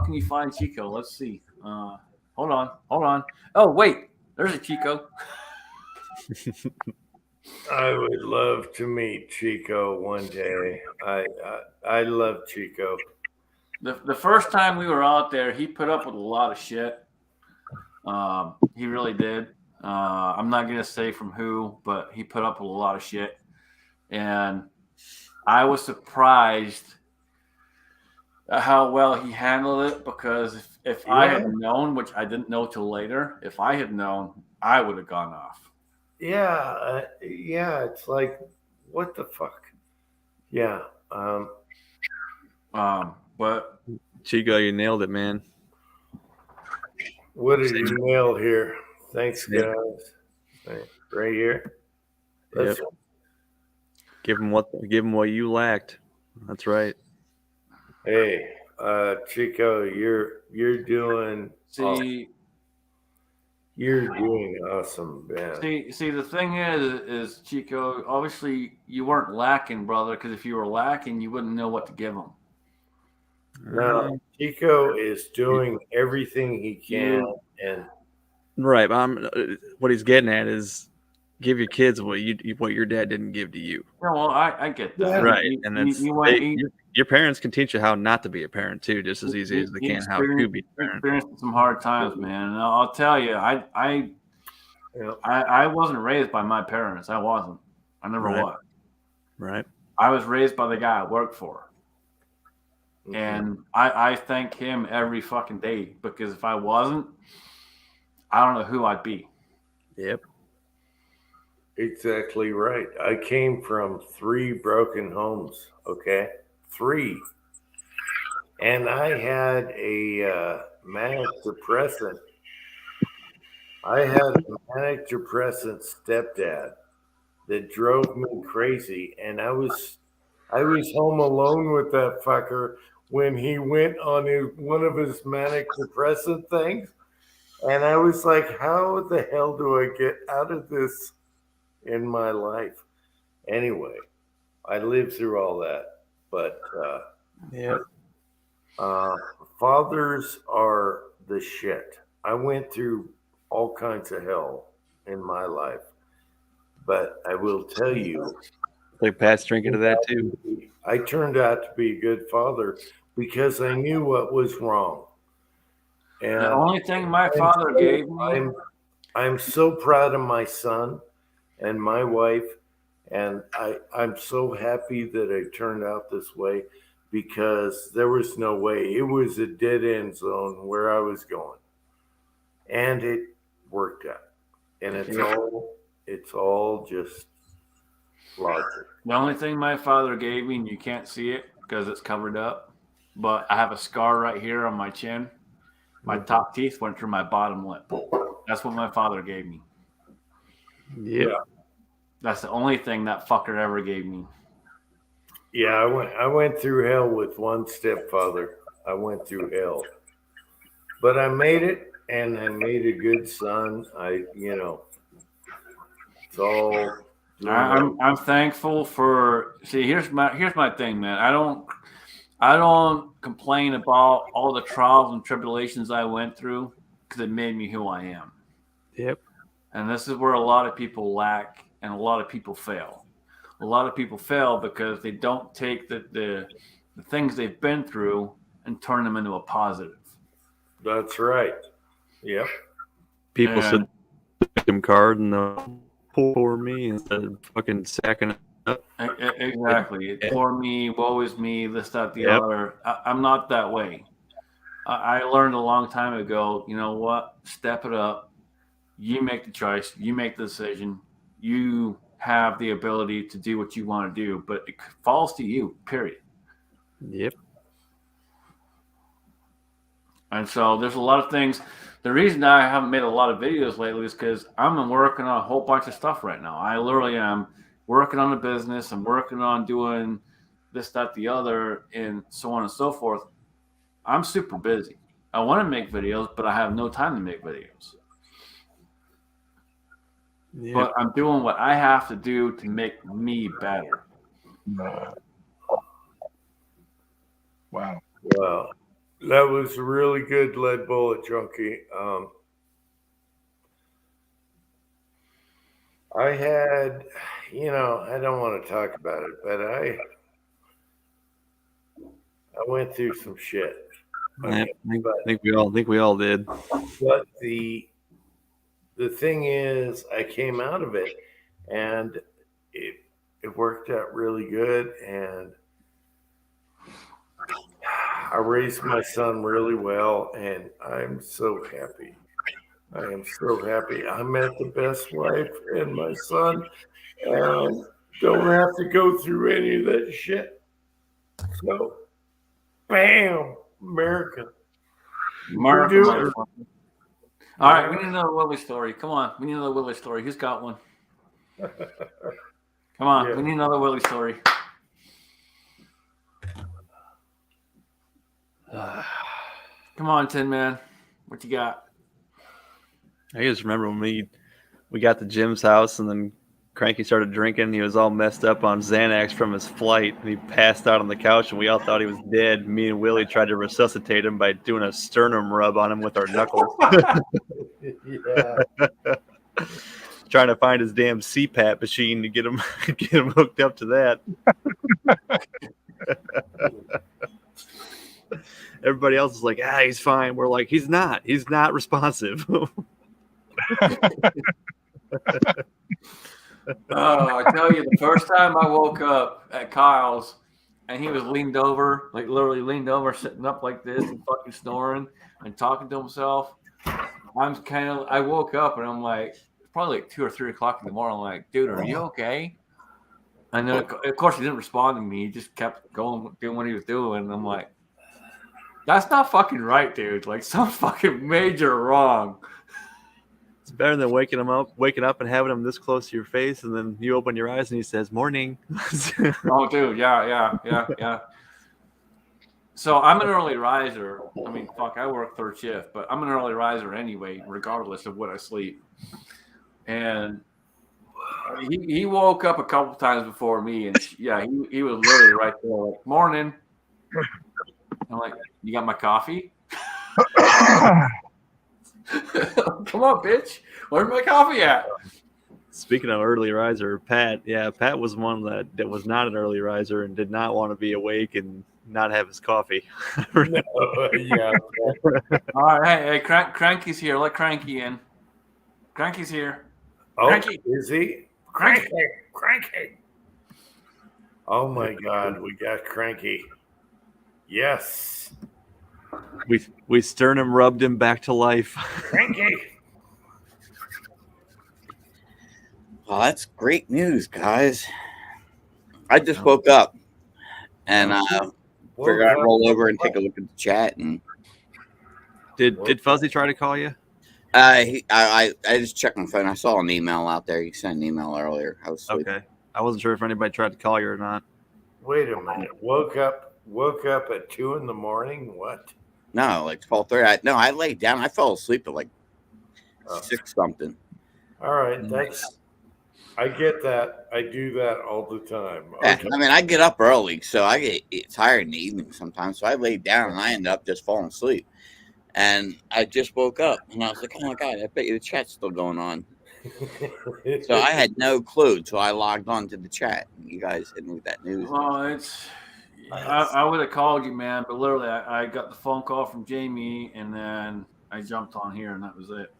can you find Chico? Let's see. Hold on. Oh, wait, there's a Chico. I would love to meet Chico one day. I love Chico. The first time we were out there, he put up with a lot of shit. He really did. I'm not gonna say from who, but he put up with a lot of shit, and I was surprised at how well he handled it. Because if I had known, which I didn't know till later, if I had known, I would have gone off. Yeah, it's like, what the fuck? Yeah. But Chico, you nailed it, man. What did you nail here? Thanks, guys. Right here. Yep. Give him what you lacked. That's right. Hey, Chico, you're doing awesome, man. See, the thing is Chico, obviously you weren't lacking, brother, because if you were lacking, you wouldn't know what to give him. No, Chico is doing everything he can, and right. What he's getting at is give your kids what your dad didn't give to you. Yeah, well, I get that, right? And that's your parents can teach you how not to be a parent too, just as easy as they can how to be a parent. Experienced some hard times, man. And I'll tell you, I wasn't raised by my parents. I wasn't. I never was. Right. I was raised by the guy I worked for. Mm-hmm. And I thank him every fucking day, because if I wasn't, I don't know who I'd be. Yep. Exactly right. I came from 3 broken homes, okay? 3. And I had a manic depressant. I had a manic depressant stepdad that drove me crazy, and I was home alone with that fucker when he went on one of his manic depressant things, and I was like, how the hell do I get out of this in my life? Anyway, I lived through all that, but fathers are the shit. I went through all kinds of hell in my life, but I will tell you, like Pat's drinking to that too. I turned out to be a good father because I knew what was wrong. And the only thing my father gave me, I'm so proud of my son and my wife, and I'm so happy that it turned out this way, because there was no way. It was a dead end zone where I was going, and it worked out. And it's all just logic. the only thing my father gave me, and you can't see it because it's covered up, but I have a scar right here on my chin. My top teeth went through my bottom lip. That's what my father gave me. Yeah. That's the only thing that fucker ever gave me. Yeah, I went through hell with one stepfather. I went through hell, but I made it, and I made a good son. It's all. I'm thankful for. See, here's my thing, man. I don't complain about all the trials and tribulations I went through, because it made me who I am. Yep. And this is where a lot of people lack, and a lot of people fail. A lot of people fail because they don't take the things they've been through and turn them into a positive. That's right. Yep. People said victim card and poor me instead of fucking sacking up. Exactly. Poor me, woe is me, this, that, the other. I'm not that way. I learned a long time ago, you know what? Step it up. You make the choice. You make the decision. You have the ability to do what you want to do, but it falls to you, period. Yep. And so there's a lot of things. The reason I haven't made a lot of videos lately is because I'm working on a whole bunch of stuff right now. I literally am working on a business. I'm working on doing this, that, the other, and so on and so forth. I'm super busy. I want to make videos, but I have no time to make videos. Yeah. but I'm doing what I have to do to make me better. Wow. Well, that was a really good lead bullet, Junkie. I had, I don't want to talk about it, but I went through some shit. Yeah, Okay, I think we all did. but the thing is, I came out of it, and it worked out really good, and I raised my son really well, and I'm so happy. I am so happy. I met the best wife and my son, and don't have to go through any of that shit. So, bam, America. We're doing it. All right, we need another Willie story. Come on, we need another Willie story. Who's got one? Come on, we need another Willie story. Come on, Tin Man. What you got? I just remember when we got to Jim's house and then Cranky started drinking. He was all messed up on Xanax from his flight, and he passed out on the couch, and we all thought he was dead. Me and Willie tried to resuscitate him by doing a sternum rub on him with our knuckles. Yeah. Trying to find his damn CPAP machine to get him hooked up to that. Everybody else is like, he's fine. We're like, he's not responsive. Oh, I tell you, the first time I woke up at Kyle's and he was leaned over, like literally leaned over, sitting up like this and fucking snoring and talking to himself. I woke up and I'm like, probably like 2 or 3 o'clock in the morning. I'm like, dude, are you okay? And then of course he didn't respond to me. He just kept going, doing what he was doing. And I'm like, that's not fucking right, dude. Like, something fucking major wrong. It's better than waking up and having him this close to your face, and then you open your eyes and he says, "Morning." Oh, dude, yeah. So I'm an early riser. I mean, fuck, I work third shift, but I'm an early riser anyway, regardless of what I sleep. And he woke up a couple times before me, and he was literally right there, like, "Morning." I'm like, "You got my coffee?" Come on, bitch. Where's my coffee at? Speaking of early riser, Pat was one that was not an early riser and did not want to be awake and not have his coffee. Yeah. All right, hey, Cranky's here. Let Cranky in. Cranky's here. Oh, Cranky. is he? Cranky. Oh my God, we got Cranky. Yes. We sternum rubbed him back to life. Cranky. Well, that's great news, guys. I just woke up and figured I'd roll over and take a look at the chat. And did Fuzzy try to call you? I just checked my phone. I saw an email out there. You sent an email earlier. I was sleeping. Okay. I wasn't sure if anybody tried to call you or not. Wait a minute. Woke up at 2 a.m. What? No, like 12:30. I laid down. I fell asleep at like 6 something. All right, I get that. I do that all the time. Yeah, Okay. I mean, I get up early, so I get tired in the evening sometimes. So I laid down and I ended up just falling asleep. And I just woke up and I was like, "Oh my God, I bet you the chat's still going on." So I had no clue. So I logged on to the chat. And you guys hit me with that news. Well, I would have called you, man, but literally I got the phone call from Jamie and then I jumped on here and that was it.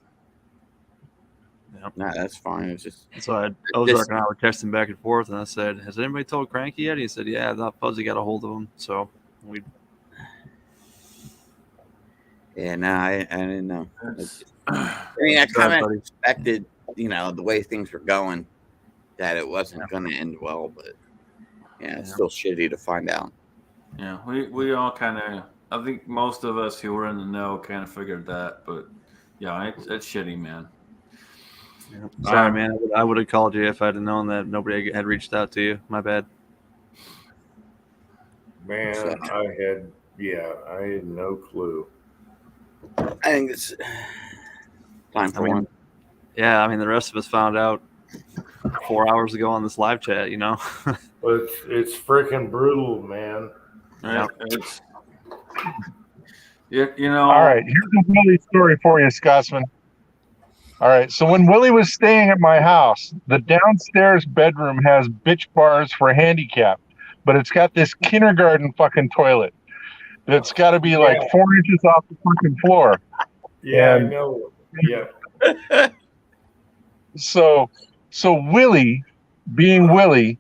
Yep. No, that's fine. It's just so Ozark and I were texting back and forth, and I said, "Has anybody told Cranky yet?" He said, "Yeah, I thought Fuzzy got a hold of him." So we. Yeah, no, I didn't know. I mean, I kind of expected, the way things were going, that it wasn't going to end well, but it's still shitty to find out. Yeah, we all kind of, I think most of us who were in the know kind of figured that, but yeah, it's shitty, man. Yeah. Sorry, man. I would have called you if I'd have known that nobody had reached out to you. My bad. Man, I had no clue. I think it's time for one. Yeah, I mean, the rest of us found out 4 hours ago on this live chat. You know. But it's freaking brutal, man. Yeah. It's you know. All right, here's a Willie story for you, Scotsman. All right, so when Willie was staying at my house, the downstairs bedroom has bitch bars for handicap, but it's got this kindergarten fucking toilet that's got to be like 4 inches off the fucking floor. Yeah, And I know. Yeah. So Willie, being Willie,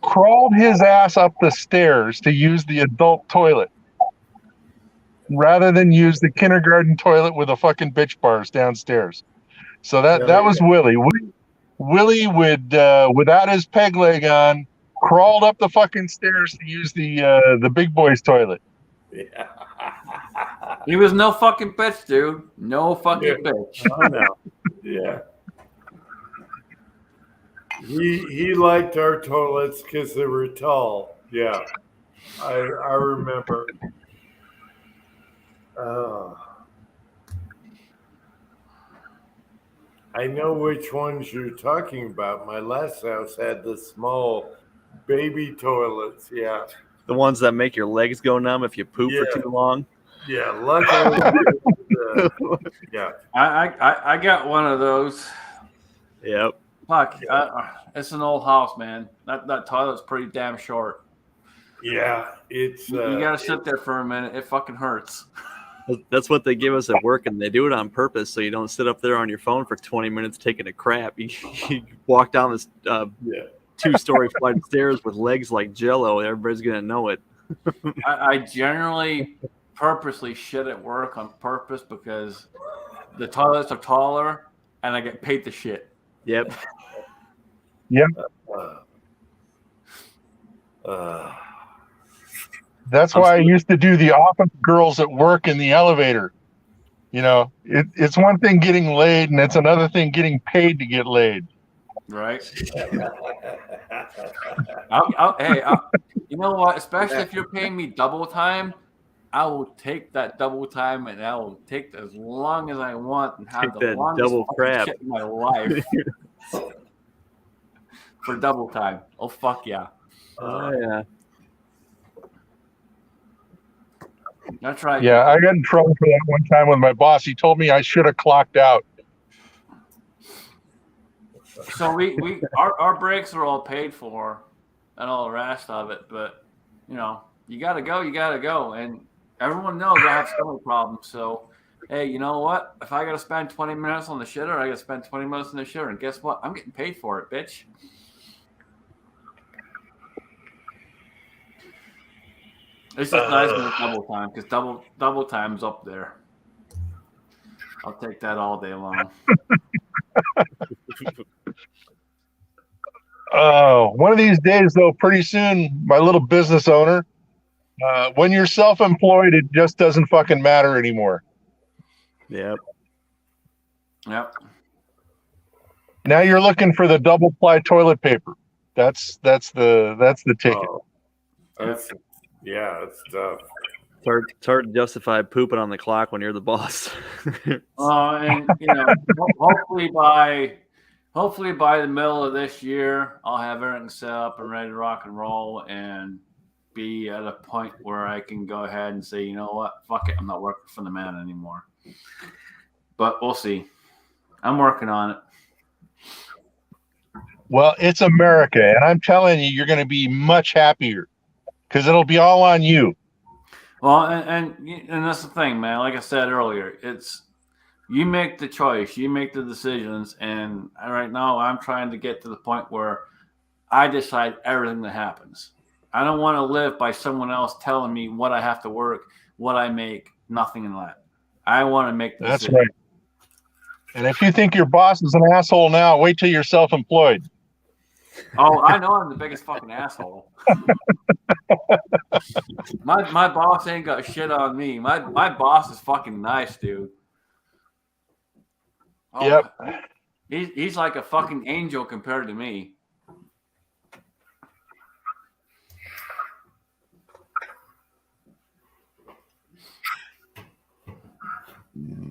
crawled his ass up the stairs to use the adult toilet rather than use the kindergarten toilet with the fucking bitch bars downstairs. So that was Willie. Willie would, without his peg leg on, crawled up the fucking stairs to use the big boy's toilet. Yeah. He was no fucking bitch, dude. No fucking bitch. I know. Yeah. He liked our toilets because they were tall. Yeah. I remember. I know which ones you're talking about. My last house had the small baby toilets. Yeah. The ones that make your legs go numb if you poop for too long. Yeah, luckily. Yeah. I got one of those. Yep. Fuck. It's an old house, man. That toilet's pretty damn short. Yeah, it's. You gotta sit there for a minute. It fucking hurts. That's what they give us at work, and they do it on purpose so you don't sit up there on your phone for 20 minutes taking a crap. You walk down this 2-story flight of stairs with legs like Jello. Everybody's gonna know it. I generally purposely shit at work on purpose because the toilets are taller and I get paid to shit. Yep. Yep. That's why I used to do the office girls at work in the elevator. You know, it's one thing getting laid, and it's another thing getting paid to get laid. Right. You know what? Especially if you're paying me double time, I will take that double time, and I will take as long as I want and have Take the that longest double fucking crap. shit in my life for double time. Oh fuck yeah! Oh yeah. That's right. Yeah, I got in trouble for that one time with my boss. He told me I should have clocked out. So our breaks are all paid for and all the rest of it, but you know, you gotta go. And everyone knows I have stomach problems. So hey, you know what? If I gotta spend 20 minutes on the shitter, I gotta spend 20 minutes on the shitter. And guess what? I'm getting paid for it, bitch. It's just nice when it's double time because double time's up there. I'll take that all day long. One of these days, though, pretty soon, my little business owner, when you're self-employed, it just doesn't fucking matter anymore. Yep. Yep. Now you're looking for the double-ply toilet paper. That's the ticket. It's tough. It's hard to justify pooping on the clock when you're the boss. And you know, hopefully by the middle of this year, I'll have everything set up and ready to rock and roll, and be at a point where I can go ahead and say, you know what, fuck it, I'm not working for the man anymore. But we'll see. I'm working on it. Well, it's America, and I'm telling you, you're going to be much happier because it'll be all on you. Well, and that's the thing, man. Like I said earlier, it's you make the choice, you make the decisions, and right now I'm trying to get to the point where I decide everything that happens. I don't want to live by someone else telling me what I have to work, what I make, nothing in that. I want to make the That's decision. right. And if you think your boss is an asshole now, wait till you're self-employed. Oh, I know I'm the biggest fucking asshole. My boss ain't got shit on me. My boss is fucking nice, dude. Oh, Yep. He's like a fucking angel compared to me.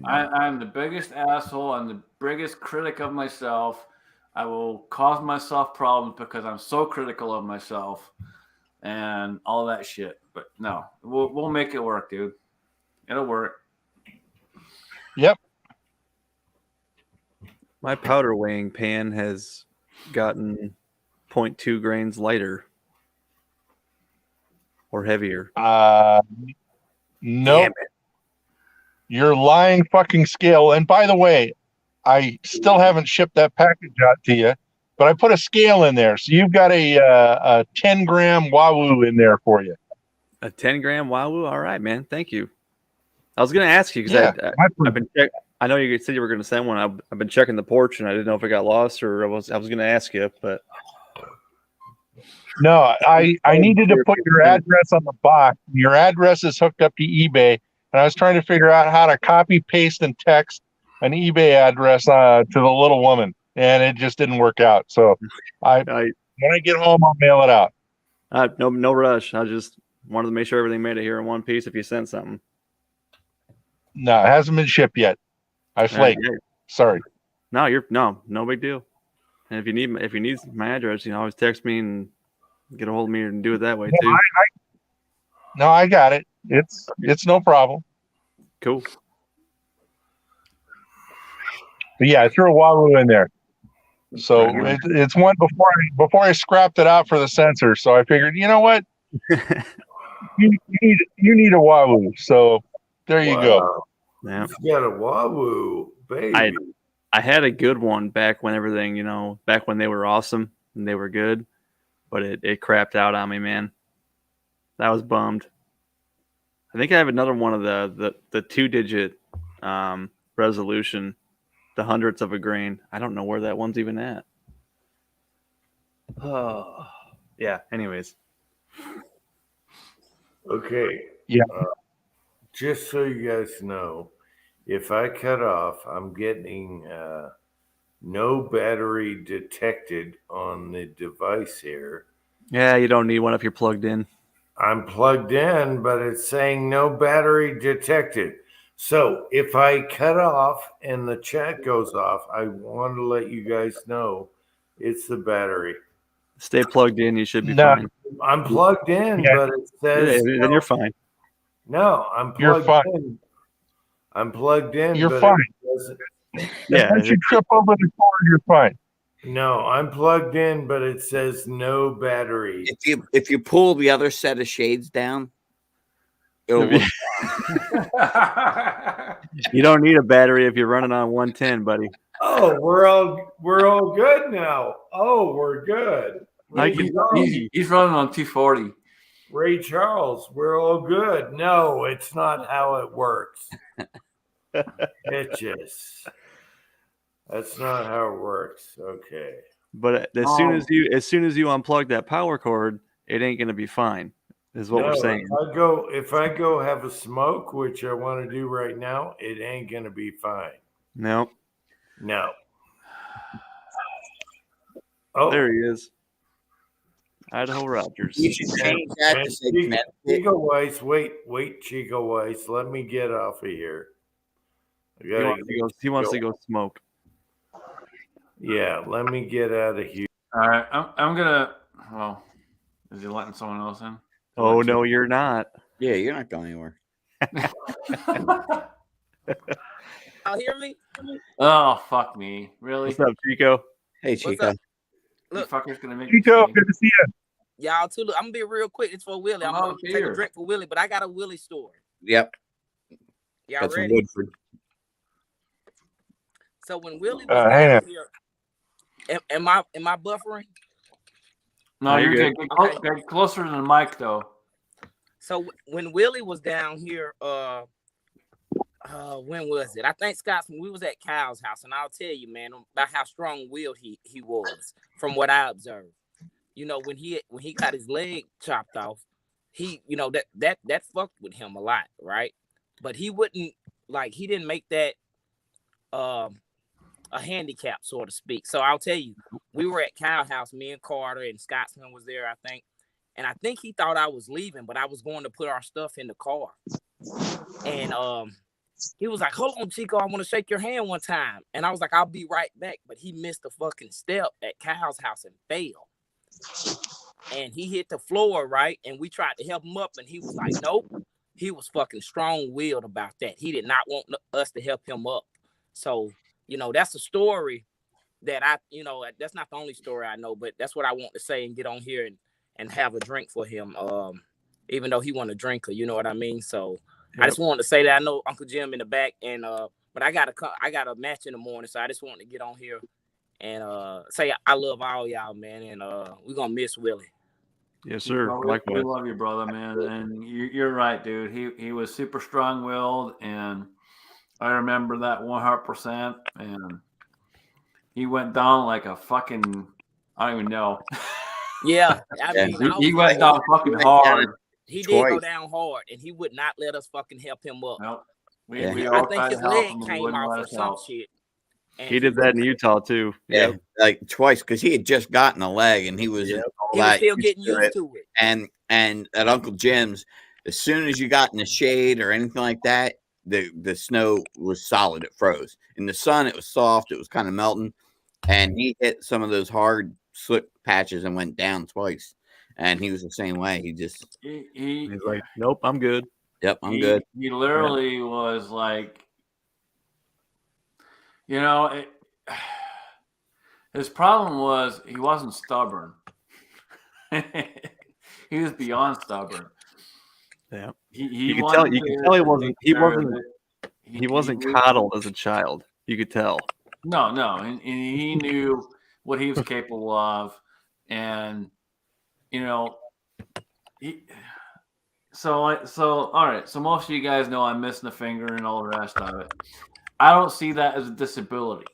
I'm the biggest asshole. I'm the biggest critic of myself. I will cause myself problems because I'm so critical of myself and all that shit. But no, we'll make it work, dude. It'll work. Yep. My powder weighing pan has gotten 0.2 grains lighter or heavier. Nope. You're lying fucking scale. And by the way, I still haven't shipped that package out to you, but I put a scale in there. So you've got a 10-gram Wahoo in there for you. A 10-gram Wahoo? All right, man. Thank you. I was going to ask you because Yeah, I've been I know you said you were going to send one. I've been checking the porch and I didn't know if it got lost or I was going to ask you, but No, I needed to put your address on the box. Your address is hooked up to eBay, and I was trying to figure out how to copy, paste, and text an eBay address to the little woman, and it just didn't work out. So when I get home, I'll mail it out. no rush. I just wanted to make sure everything made it here in one piece if you sent something. No, it hasn't been shipped yet. I flaked. Sorry. No big deal. And if you need my address, you know, always text me and get a hold of me and do it that way too. I got it. It's no problem. Cool. But yeah, I threw a Wahoo in there. So it's one before I scrapped it out for the censor. So I figured, you know what? you need a Wahoo. So there you go. Yeah. You got a Wahoo, baby. I had a good one back when everything, you know, back when they were awesome and they were good, but it crapped out on me, man. That was bummed. I think I have another one of the 2-digit resolution, the hundredths of a grain. I don't know where that one's even at. Oh, yeah. Anyways. Okay. Yeah. Just so you guys know, if I cut off, I'm getting no battery detected on the device here. Yeah, you don't need one if you're plugged in. I'm plugged in, but it's saying no battery detected. So if I cut off and the chat goes off, I want to let you guys know it's the battery. Stay plugged in. You should be fine. I'm plugged in, but it says then you're fine. No, I'm plugged in. I'm plugged in. You're but fine. Yeah. Once you trip over the cord, you're fine. No, I'm plugged in, but it says no battery. If you pull the other set of shades down, it'll look. You don't need a battery if you're running on 110, buddy. Oh, we're all good now. Oh, we're good. He's running on 240. Ray Charles, we're all good. No, it's not how it works. Bitches. That's not how it works. Okay. But as soon as you unplug that power cord, it ain't gonna be fine. Is what we're saying. If I go have a smoke, which I want to do right now, it ain't gonna be fine. No. Oh, there he is. Idaho Rogers. You should change that to say Connecticut. Chico Weiss, wait, Chico Weiss. Let me get off of here. He wants to go smoke. Yeah, let me get out of here. All right, I'm gonna. Well, is he letting someone else in? Oh no, you're not. Yeah, you're not going anywhere. Y'all hear me? Oh fuck me! Really? What's up, Chico? Hey, Chico. Look, fucker's gonna make Chico, good to see you. Y'all too. Look, I'm gonna be real quick. It's for Willie. I'm gonna take a drink for Willie, but I got a Willie story. Yep. Y'all Got some ready? Woodford. So when Willie was down here, am I buffering? No, you're good. Get closer to the mic, though. So when Willie was down here, when was it? I think Scotsman. We was at Kyle's house, and I'll tell you, man, about how strong-willed he was, from what I observed. You know, when he got his leg chopped off, he, you know, that fucked with him a lot, right? But he wouldn't he didn't make that a handicap, so to speak. So I'll tell you, we were at Kyle's house, me and Carter and Scotsman was there, I think. And I think he thought I was leaving, but I was going to put our stuff in the car. And he was like, hold on, Chico, I want to shake your hand one time. And I was like, I'll be right back. But he missed the fucking step at Kyle's house and fell. And he hit the floor, right? And we tried to help him up, and he was like, nope. He was fucking strong-willed about that. He did not want us to help him up. So, that's a story that that's not the only story I know, but that's what I want to say and get on here and have a drink for him. Even though he wasn't a drinker, you know what I mean? So I just wanted to say that I know Uncle Jim in the back, and but I got a match in the morning, so I just wanted to get on here and say I love all y'all, man, and we're gonna miss Willie. Yes, sir. We love you, brother, man, and you're right, dude. He was super strong-willed, and I remember that 100%, and he went down like a fucking, I don't even know. Yeah, I mean, he went down fucking hard. He did go down hard, and he would not let us fucking help him up. Nope. I think his leg came off or some shit. He did that in Utah too. Yeah, like twice, because he had just gotten a leg and he was he was still getting used to it. And at Uncle Jim's, as soon as you got in the shade or anything like that, the snow was solid. It froze. In the sun, it was soft. It was kind of melting. And he hit some of those hard slip patches and went down twice. And he was the same way. He just he's like, nope, I'm good. Yep, I'm good. He literally was like, his problem was he wasn't stubborn. He was beyond stubborn. Yeah, you could tell he wasn't coddled as a child. You could tell. No, and he knew what he was capable of, and all right. So most of you guys know I'm missing a finger and all the rest of it. I don't see that as a disability.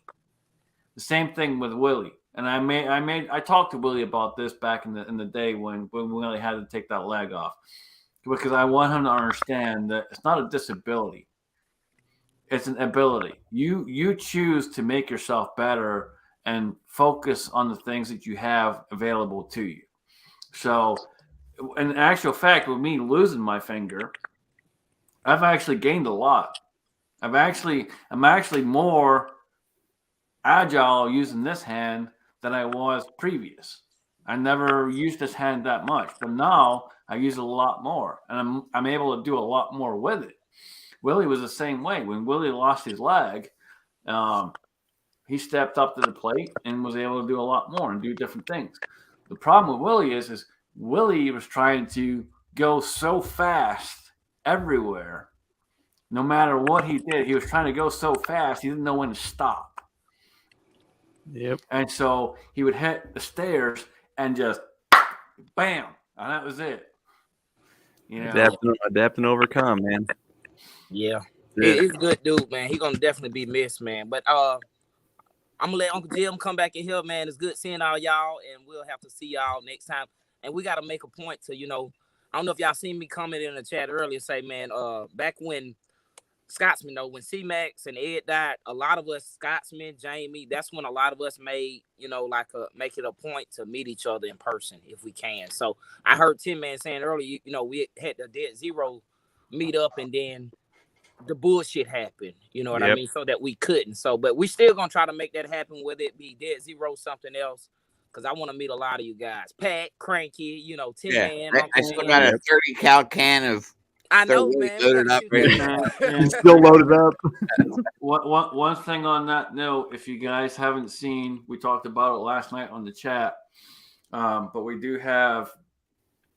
The same thing with Willie. And I talked to Willie about this back in the day when Willie had to take that leg off, because I want him to understand that it's not a disability. It's an ability. You choose to make yourself better and focus on the things that you have available to you. So, in actual fact, with me losing my finger, I've actually gained a lot. I'm actually more agile using this hand than I was previous. I never used this hand that much, but now I use it a lot more, and I'm able to do a lot more with it. Willie was the same way. When Willie lost his leg, he stepped up to the plate and was able to do a lot more and do different things. The problem with Willie is Willie was trying to go so fast everywhere. No matter what he did, he was trying to go so fast, he didn't know when to stop. Yep. And so he would hit the stairs and just bam, and that was it. Adapt and overcome, man. Yeah. He's a good dude, man. He's gonna definitely be missed, man. But I'm gonna let Uncle Jim come back in here, man. It's good seeing all y'all, and we'll have to see y'all next time. And we gotta make a point to, I don't know if y'all seen me comment in the chat earlier, say, man, back when Scotsman, when C-Max and Ed died, a lot of us, Scotsman, Jamie, that's when a lot of us made, make it a point to meet each other in person if we can. So I heard Tim Man saying earlier, we had the Dead Zero meet up, and then the bullshit happened, you know what I mean? So that we couldn't. So, but we still gonna try to make that happen, whether it be Dead Zero, something else, because I want to meet a lot of you guys. Pat, Cranky, Tim Man. I still got a 30 cal can of. I know, man. Loaded up, and still loaded up. One thing on that note, if you guys haven't seen, we talked about it last night on the chat, but we do have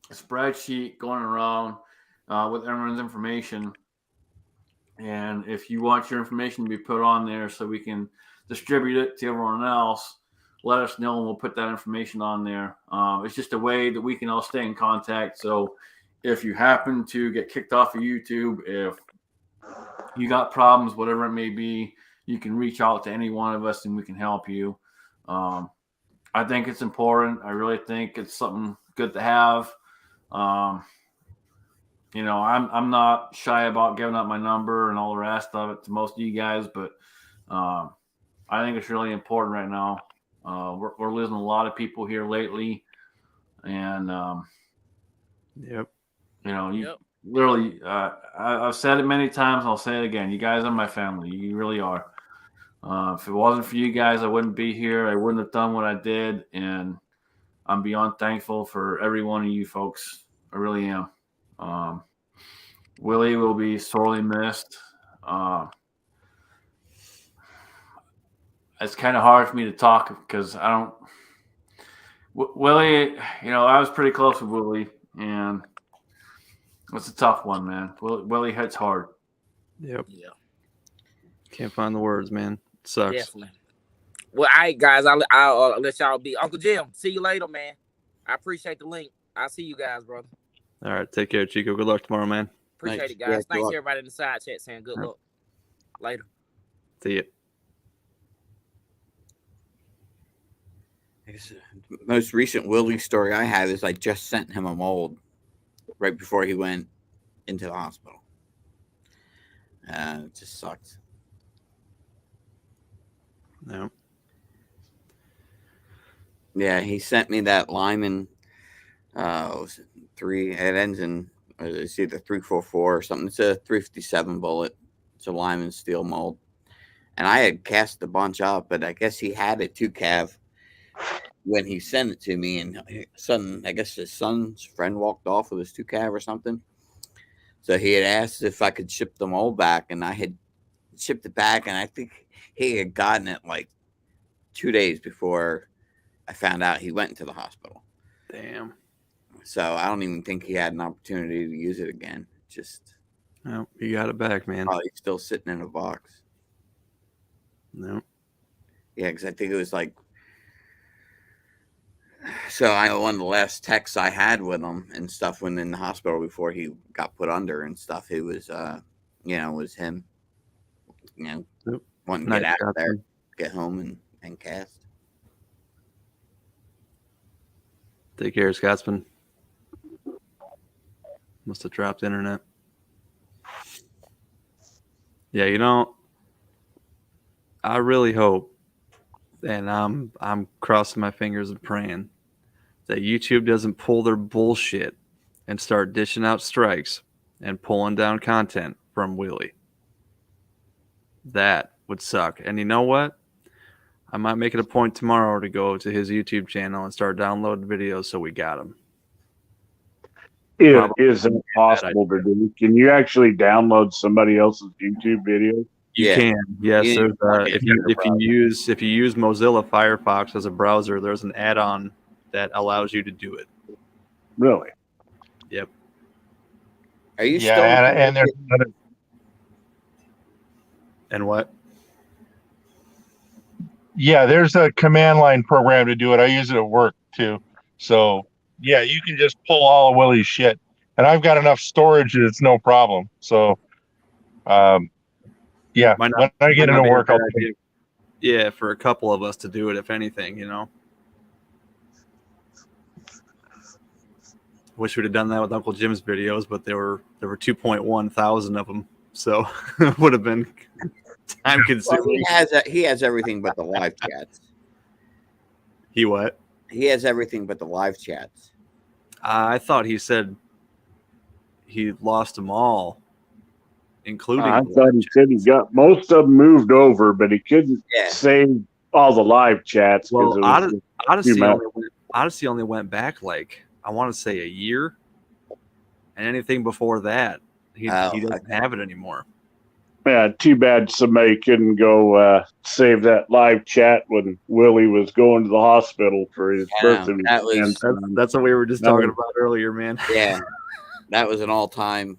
a spreadsheet going around with everyone's information. And if you want your information to be put on there so we can distribute it to everyone else, let us know and we'll put that information on there. It's just a way that we can all stay in contact. So if you happen to get kicked off of YouTube, if you got problems, whatever it may be, you can reach out to any one of us and we can help you. I think it's important. I really think it's something good to have. I'm not shy about giving up my number and all the rest of it to most of you guys, but I think it's really important right now. We're losing a lot of people here lately, and literally, I've said it many times. I'll say it again. You guys are my family. You really are. If it wasn't for you guys, I wouldn't be here. I wouldn't have done what I did, and I'm beyond thankful for every one of you folks. I really am. Willie will be sorely missed. It's kind of hard for me to talk because I don't. Willie, I was pretty close with Willie, and it's a tough one, man. Willie hits hard. Yep. Yeah. Can't find the words, man. Sucks. Definitely. Well, all right, guys. I'll let y'all be. Uncle Jim, see you later, man. I appreciate the link. I'll see you guys, brother. All right. Take care, Chico. Good luck tomorrow, man. Appreciate it, guys. Thanks everybody in the side chat saying good luck. Later. See you. The most recent Willie story I have is I just sent him a mold right before he went into the hospital. It just sucks. No. Yeah, he sent me that Lyman. Was it 3? It ends in it's either 344 or something. It's a 357 bullet. It's a Lyman steel mold, and I had cast a bunch up, but I guess he had a 2 cav when he sent it to me, and I guess his son's friend walked off with his 2 cav or something. So he had asked if I could ship the mold back, and I had shipped it back, and I think he had gotten it like 2 days before I found out he went into the hospital. Damn. So I don't even think he had an opportunity to use it again. Just no, he got it back, man. Probably still sitting in a box. No. Yeah, because I think it was like. So I know one of the last texts I had with him and stuff when in the hospital before he got put under and stuff, it was was him, wanting to get out of there, get home and cast. Take care, Scotsman. Must have dropped internet. Yeah, I really hope, and I'm crossing my fingers and praying that YouTube doesn't pull their bullshit and start dishing out strikes and pulling down content from Willie. That would suck. And you know what? I might make it a point tomorrow to go to his YouTube channel and start downloading videos so we got him. It is impossible to do. Can you actually download somebody else's YouTube video? You can, yes. If you use Mozilla Firefox as a browser, there's an add-on that allows you to do it. Really? Yep. Are you still? And there's another. And what? Yeah, there's a command line program to do it. I use it at work too. So yeah, you can just pull all of Willie's shit, and I've got enough storage that it's no problem. So, yeah, when I get into work, I'll. Yeah, for a couple of us to do it, if anything, Wish we'd have done that with Uncle Jim's videos, but there were 2.1 thousand of them, so it would have been time consuming. Well, he has everything but the live chats. He what? He has everything but the live chats. I thought he said he lost them all, including. I thought he said he got most of them moved over, but he couldn't save all the live chats. Well, Odyssey only went back like I want to say a year, and anything before that, he doesn't have it anymore. Yeah, too bad somebody couldn't go save that live chat when Willie was going to the hospital for his birthday. That's what we were just talking about earlier, man. Yeah, that was an all-time.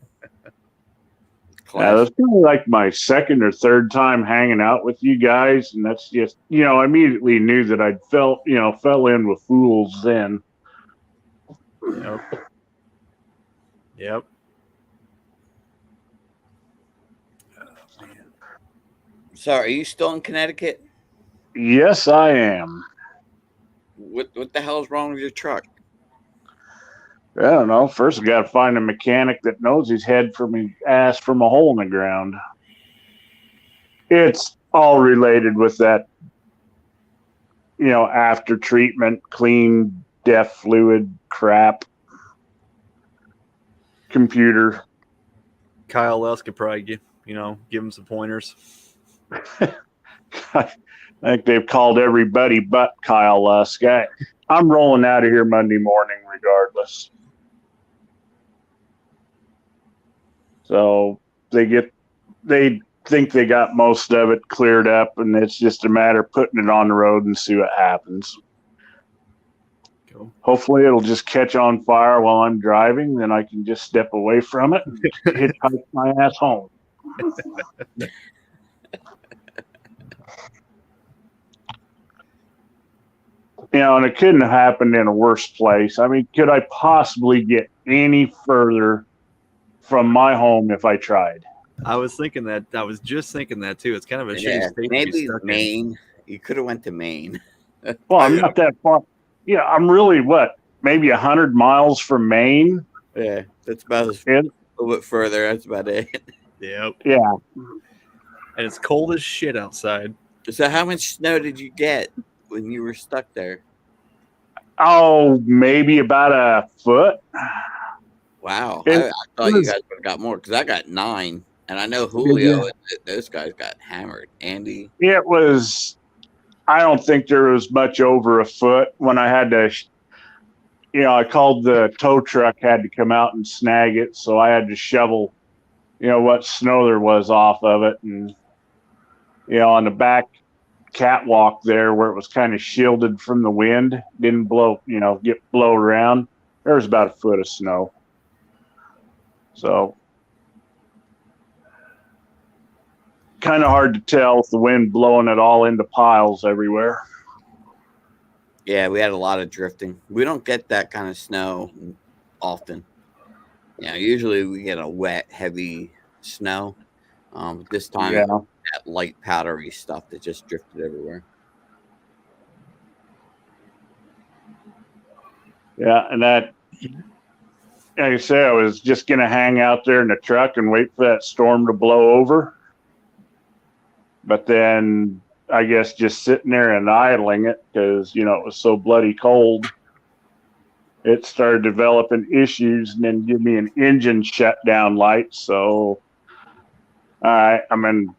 Yeah, that's probably like my second or third time hanging out with you guys, and that's just I immediately knew that I fell in with fools then. Yep. So, are you still in Connecticut? Yes, I am. What the hell is wrong with your truck? I don't know. First, I got to find a mechanic that knows his head from his ass from a hole in the ground. It's all related with that, after treatment, clean, DEF fluid crap. Computer Kyle Les could probably give him some pointers. I think they've called everybody but Kyle Lusk. I'm rolling out of here Monday morning regardless. So they think they got most of it cleared up, and it's just a matter of putting it on the road and see what happens. Cool. Hopefully it'll just catch on fire while I'm driving, then I can just step away from it and hitchhike my ass home. And it couldn't have happened in a worse place. I mean, could I possibly get any further from my home if I tried? I was thinking that. I was just thinking that too. It's kind of a shitty Yeah, state to be maybe stuck in. Maine. You could have went to Maine. Well, I'm not that far. Yeah, I'm really maybe 100 miles from Maine. Yeah, that's about a little bit further. That's about it. Yep. Yeah. And it's cold as shit outside. So how much snow did you get when you were stuck there? Oh, maybe about a foot. Wow. I thought you guys would have got more because I got 9. And I know Julio and those guys got hammered. Andy. It was, I don't think there was much over a foot when I had to, I called the tow truck, had to come out and snag it. So I had to shovel, what snow there was off of it. And, on the back catwalk there where it was kind of shielded from the wind, didn't blow, get blown around. There was about a foot of snow. So kind of hard to tell with the wind blowing it all into piles everywhere. Yeah, we had a lot of drifting. We don't get that kind of snow often. Usually we get a wet, heavy snow. This time, that light powdery stuff that just drifted everywhere. Yeah, and that, like I say, I was just going to hang out there in the truck and wait for that storm to blow over. But then I guess just sitting there and idling it because, it was so bloody cold, it started developing issues and then give me an engine shutdown light. So I'm in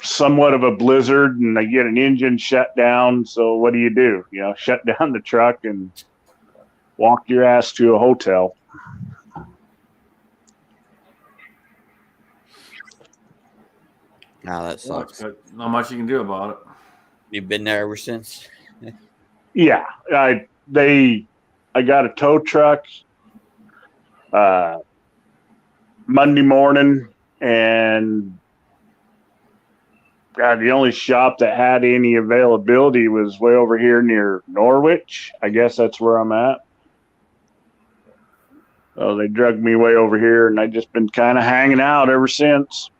somewhat of a blizzard and I get an engine shut down. So what do? Shut down the truck and walk your ass to a hotel. Oh, that sucks. Not much you can do about it. You've been there ever since? Yeah. I got a tow truck Monday morning, and the only shop that had any availability was way over here near Norwich. I guess that's where I'm at. So they drugged me way over here, and I've just been kind of hanging out ever since.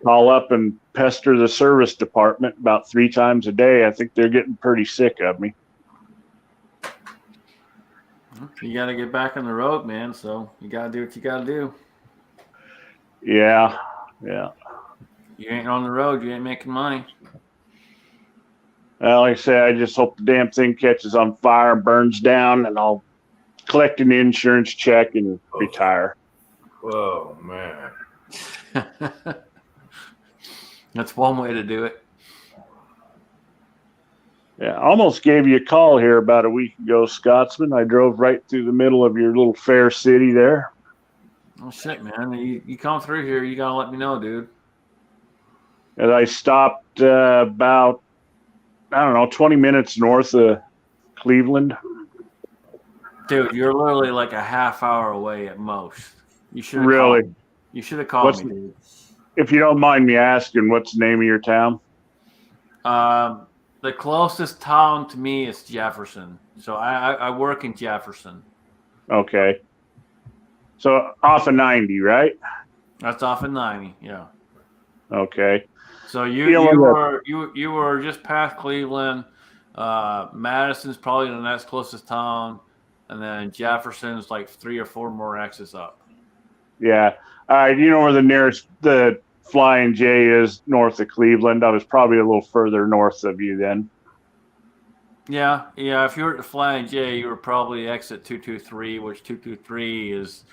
Call up and pester the service department about 3 times a day. I think they're getting pretty sick of me. You got to get back on the road, man. So you got to do what you got to do. Yeah. You ain't on the road, you ain't making money. Well, like I say, I just hope the damn thing catches on fire and burns down, and I'll collect an insurance check and retire. Whoa, man. That's one way to do it. Yeah, I almost gave you a call here about a week ago, Scotsman. I drove right through the middle of your little fair city there. Oh, shit, man. You come through here, you got to let me know, dude. And I stopped about, 20 minutes north of Cleveland. Dude, you're literally like a half hour away at most. You should have Really? called me. You should have called me, dude. If you don't mind me asking, what's the name of your town? The closest town to me is Jefferson. So I work in Jefferson. Okay. So off of 90, right? That's off of 90, yeah. Okay. So you were just past Cleveland. Madison's probably the next closest town, and then Jefferson's like 3 or 4 more X's up. Yeah. All right. You know where the Flying J is north of Cleveland? I was probably a little further north of you then. Yeah. If you were at the Flying J, you were probably exit 223, which 223 is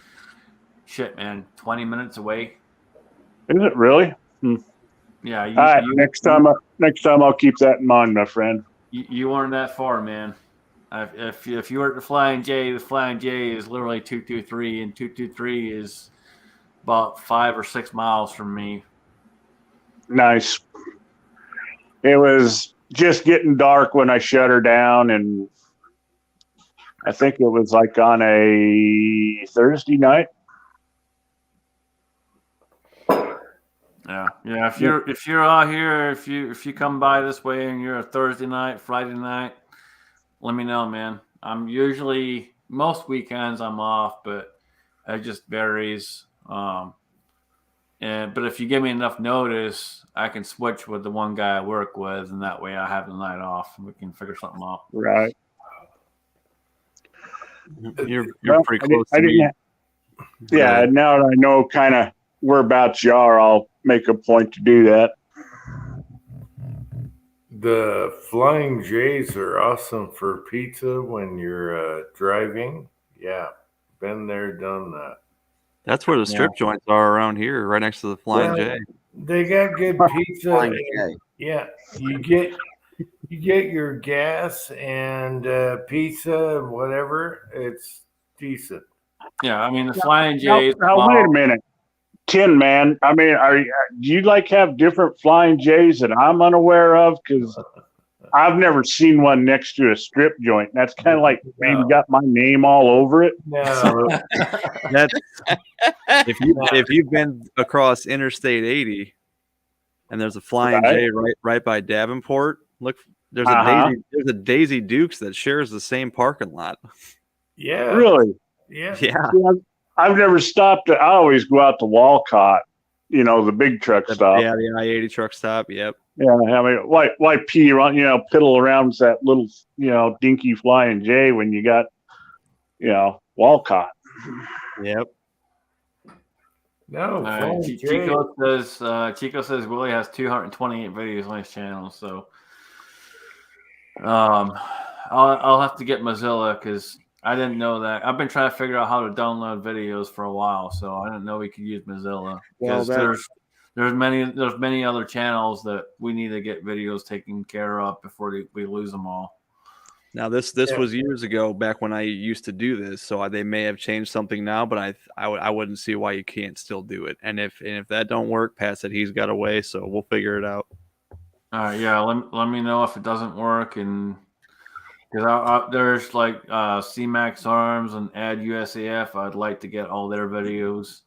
shit, man, 20 minutes away. Is it really? Yeah. All right. Next time I'll keep that in mind, my friend. You weren't that far, man. If you were at the Flying J is literally 223, and 223 is about 5 or 6 miles from me. Nice. It was just getting dark when I shut her down, and I think it was like on a Thursday night. Yeah. If you're out here, if you come by this way and you're a Thursday night, Friday night, let me know, man. I'm usually most weekends I'm off, but it just varies. But if you give me enough notice, I can switch with the one guy I work with, and that way I have the night off and we can figure something out. Right. You're Well, pretty close to me. Yeah, now that I know kind of whereabouts you are, I'll make a point to do that. The Flying J's are awesome for pizza when you're driving. Yeah, been there, done that. That's where the strip joints are around here, right next to the Flying J. They got good pizza. Flying And, yeah, you get your gas and pizza and whatever. It's decent. Yeah, I mean the Flying J. Now, wait a minute, Tin Man. I mean, do you like have different Flying J's that I'm unaware of? Because I've never seen one next to a strip joint. That's kind of like maybe got my name all over it. No, That's if you've been across Interstate 80, and there's a Flying J right by Davenport. Look, there's a Daisy Dukes that shares the same parking lot. Yeah, Really? yeah. I've never stopped. I always go out to Walcott. You know, the big truck stop. Yeah, the I-80 truck stop. Yep. Yeah, I mean, why pee around? You know, piddle around with that little, dinky Flying J when you got, Walcott. Yep. No, Flying J. Chico says Willie has 228 videos on his channel. So, I'll have to get Mozilla because I didn't know that. I've been trying to figure out how to download videos for a while, so I didn't know we could use Mozilla. Because there's many other channels that we need to get videos taken care of before we lose them all. Now this was years ago, back when I used to do this, so they may have changed something now, but I wouldn't see why you can't still do it. And if that don't work, Pat said he's got a way, so we'll figure it out. All right, yeah. Let me know if it doesn't work, and because there's like C-Max Arms and Ad USAF. I'd like to get all their videos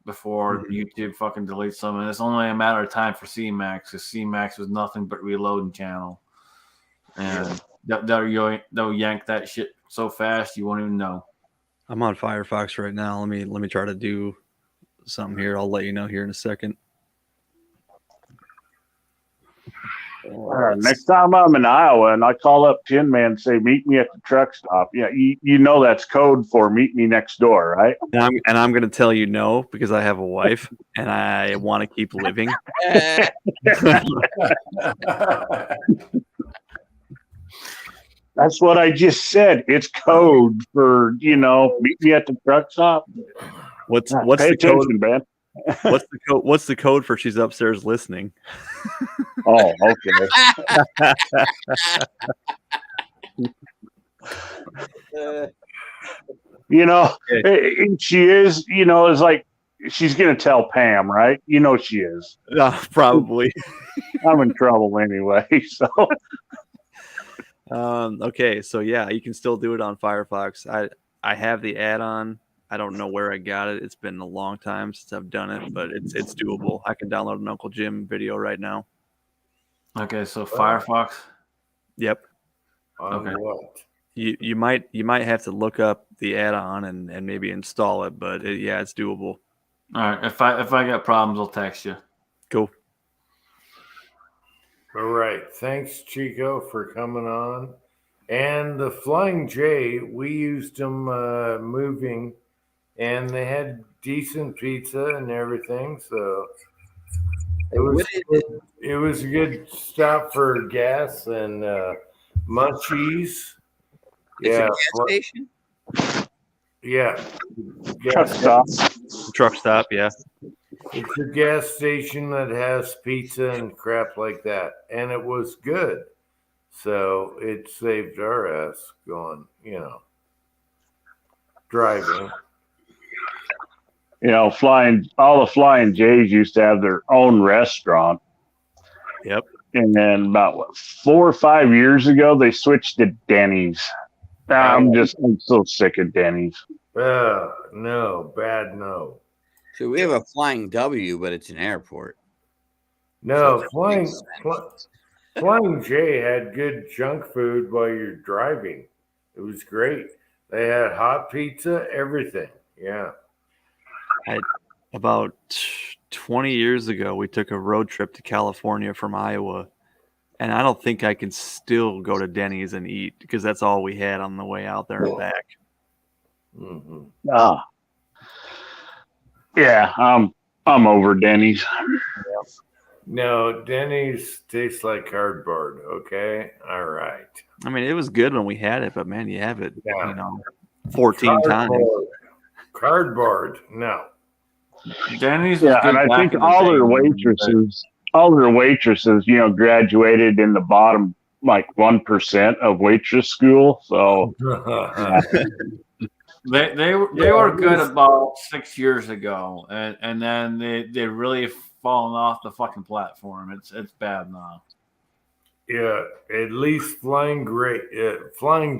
before YouTube fucking deletes them. And it's only a matter of time for C-Max because C-Max was nothing but reloading channel, and they'll yank that shit so fast you won't even know. I'm on Firefox right now. Let me try to do something here. I'll let you know here in a second. Next time I'm in Iowa and I call up Tin Man and say, meet me at the truck stop. Yeah, you know that's code for meet me next door, right? And I'm going to tell you no because I have a wife and I want to keep living. That's what I just said. It's code for, meet me at the truck stop. What's Pay the code, attention, man? What's the code for she's upstairs listening? Oh, okay. She is, it's like she's gonna tell Pam, right? She is. Probably. I'm in trouble anyway. So okay, so yeah, you can still do it on Firefox. I have the add-on. I don't know where I got it. It's been a long time since I've done it, but it's doable. I can download an Uncle Jim video right now. Okay, so Firefox. Yep. Okay. What? You might have to look up the add-on and maybe install it, but it's doable. All right. If I got problems, I'll text you. Cool. All right. Thanks, Chico, for coming on. And the Flying J, we used them moving, and they had decent pizza and everything. So it was a good stop for gas and munchies. It's a gas station? Yeah. Truck stop. Truck stop, yeah. It's a gas station that has pizza and crap like that. And it was good. So it saved our ass going, driving. All the Flying J's used to have their own restaurant. Yep. And then about 4 or 5 years ago, they switched to Denny's. I'm so sick of Denny's. No, bad no. So we have a Flying W, but it's an airport. No, So Flying J had good junk food while you're driving. It was great. They had hot pizza, everything. Yeah. About 20 years ago, we took a road trip to California from Iowa, and I don't think I can still go to Denny's and eat because that's all we had on the way out there and back. Mm-hmm. Yeah, I'm over Denny's. No, Denny's tastes like cardboard. Okay, all right. I mean, it was good when we had it, but man, you have it, 14 Cardboard. times. Cardboard, no. Denny's. Yeah, and I think all their waitresses, graduated in the bottom 1% of waitress school. So they were good about 6 years ago, and then they really fallen off the fucking platform. It's bad now. Yeah, at least Flying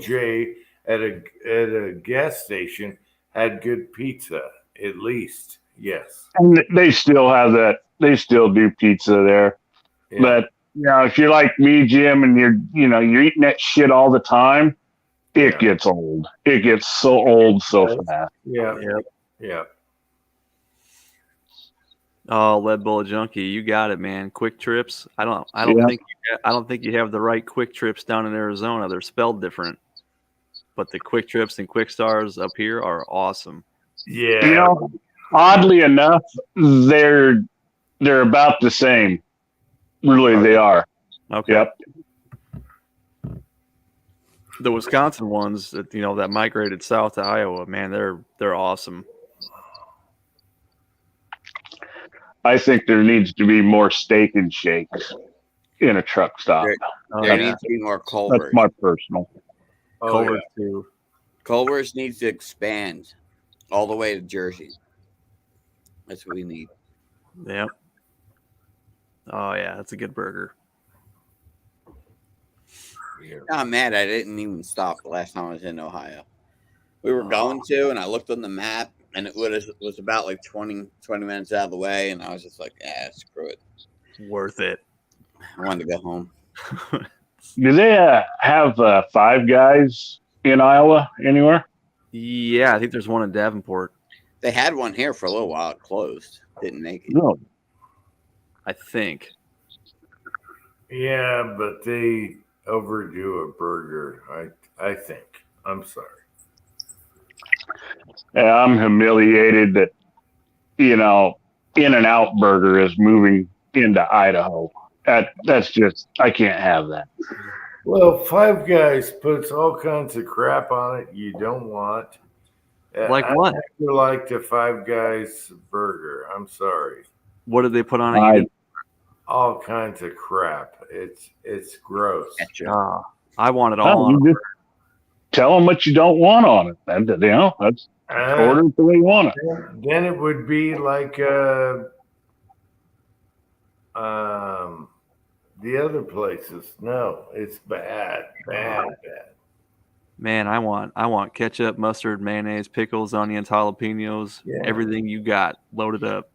J at a gas station had good pizza. At least, yes. and they still have that. They still do pizza there. Yeah. But if you're like me, Jim, and you're eating that shit all the time, it gets old. It gets so old so fast. Yeah. Yep. Yeah. Oh, Lead Bullet Junkie, you got it, man. Quick Trips. I don't think you have the right Quick Trips down in Arizona. They're spelled different, but the Quick Trips and Quick Stars up here are awesome. Yeah. Oddly enough, they're about the same. Really, they are. Okay. Yep. The Wisconsin ones that that migrated south to Iowa, man, they're awesome. I think there needs to be more steak and shakes in a truck stop. There needs to be more Culver's. That's my personal. Culver's too. Culver's needs to expand all the way to Jersey. That's what we need. Yep. Oh yeah, that's a good burger. I'm mad I didn't even stop the last time I was in Ohio. We were going to, and I looked on the map, and it was about 20 minutes out of the way, and I was just like, screw it. Worth it. I wanted to go home. Do they have Five Guys in Iowa anywhere? Yeah, I think there's one in Davenport. They had one here for a little while. It closed. Didn't make it. No. I think. Yeah, but they overdo a burger. I think. I'm sorry. Yeah, I'm humiliated that In-N-Out Burger is moving into Idaho. That's just, I can't have that. Well, Five Guys puts all kinds of crap on it you don't want. Like what? I never liked a Five Guys burger. I'm sorry. What did they put on it? I, All kinds of crap. It's gross. I want it all. You just tell them what you don't want on it. That's order it the way you want it. Then it would be like the other places. No, it's bad. Man, I want ketchup, mustard, mayonnaise, pickles, onions, jalapenos, everything you got loaded up.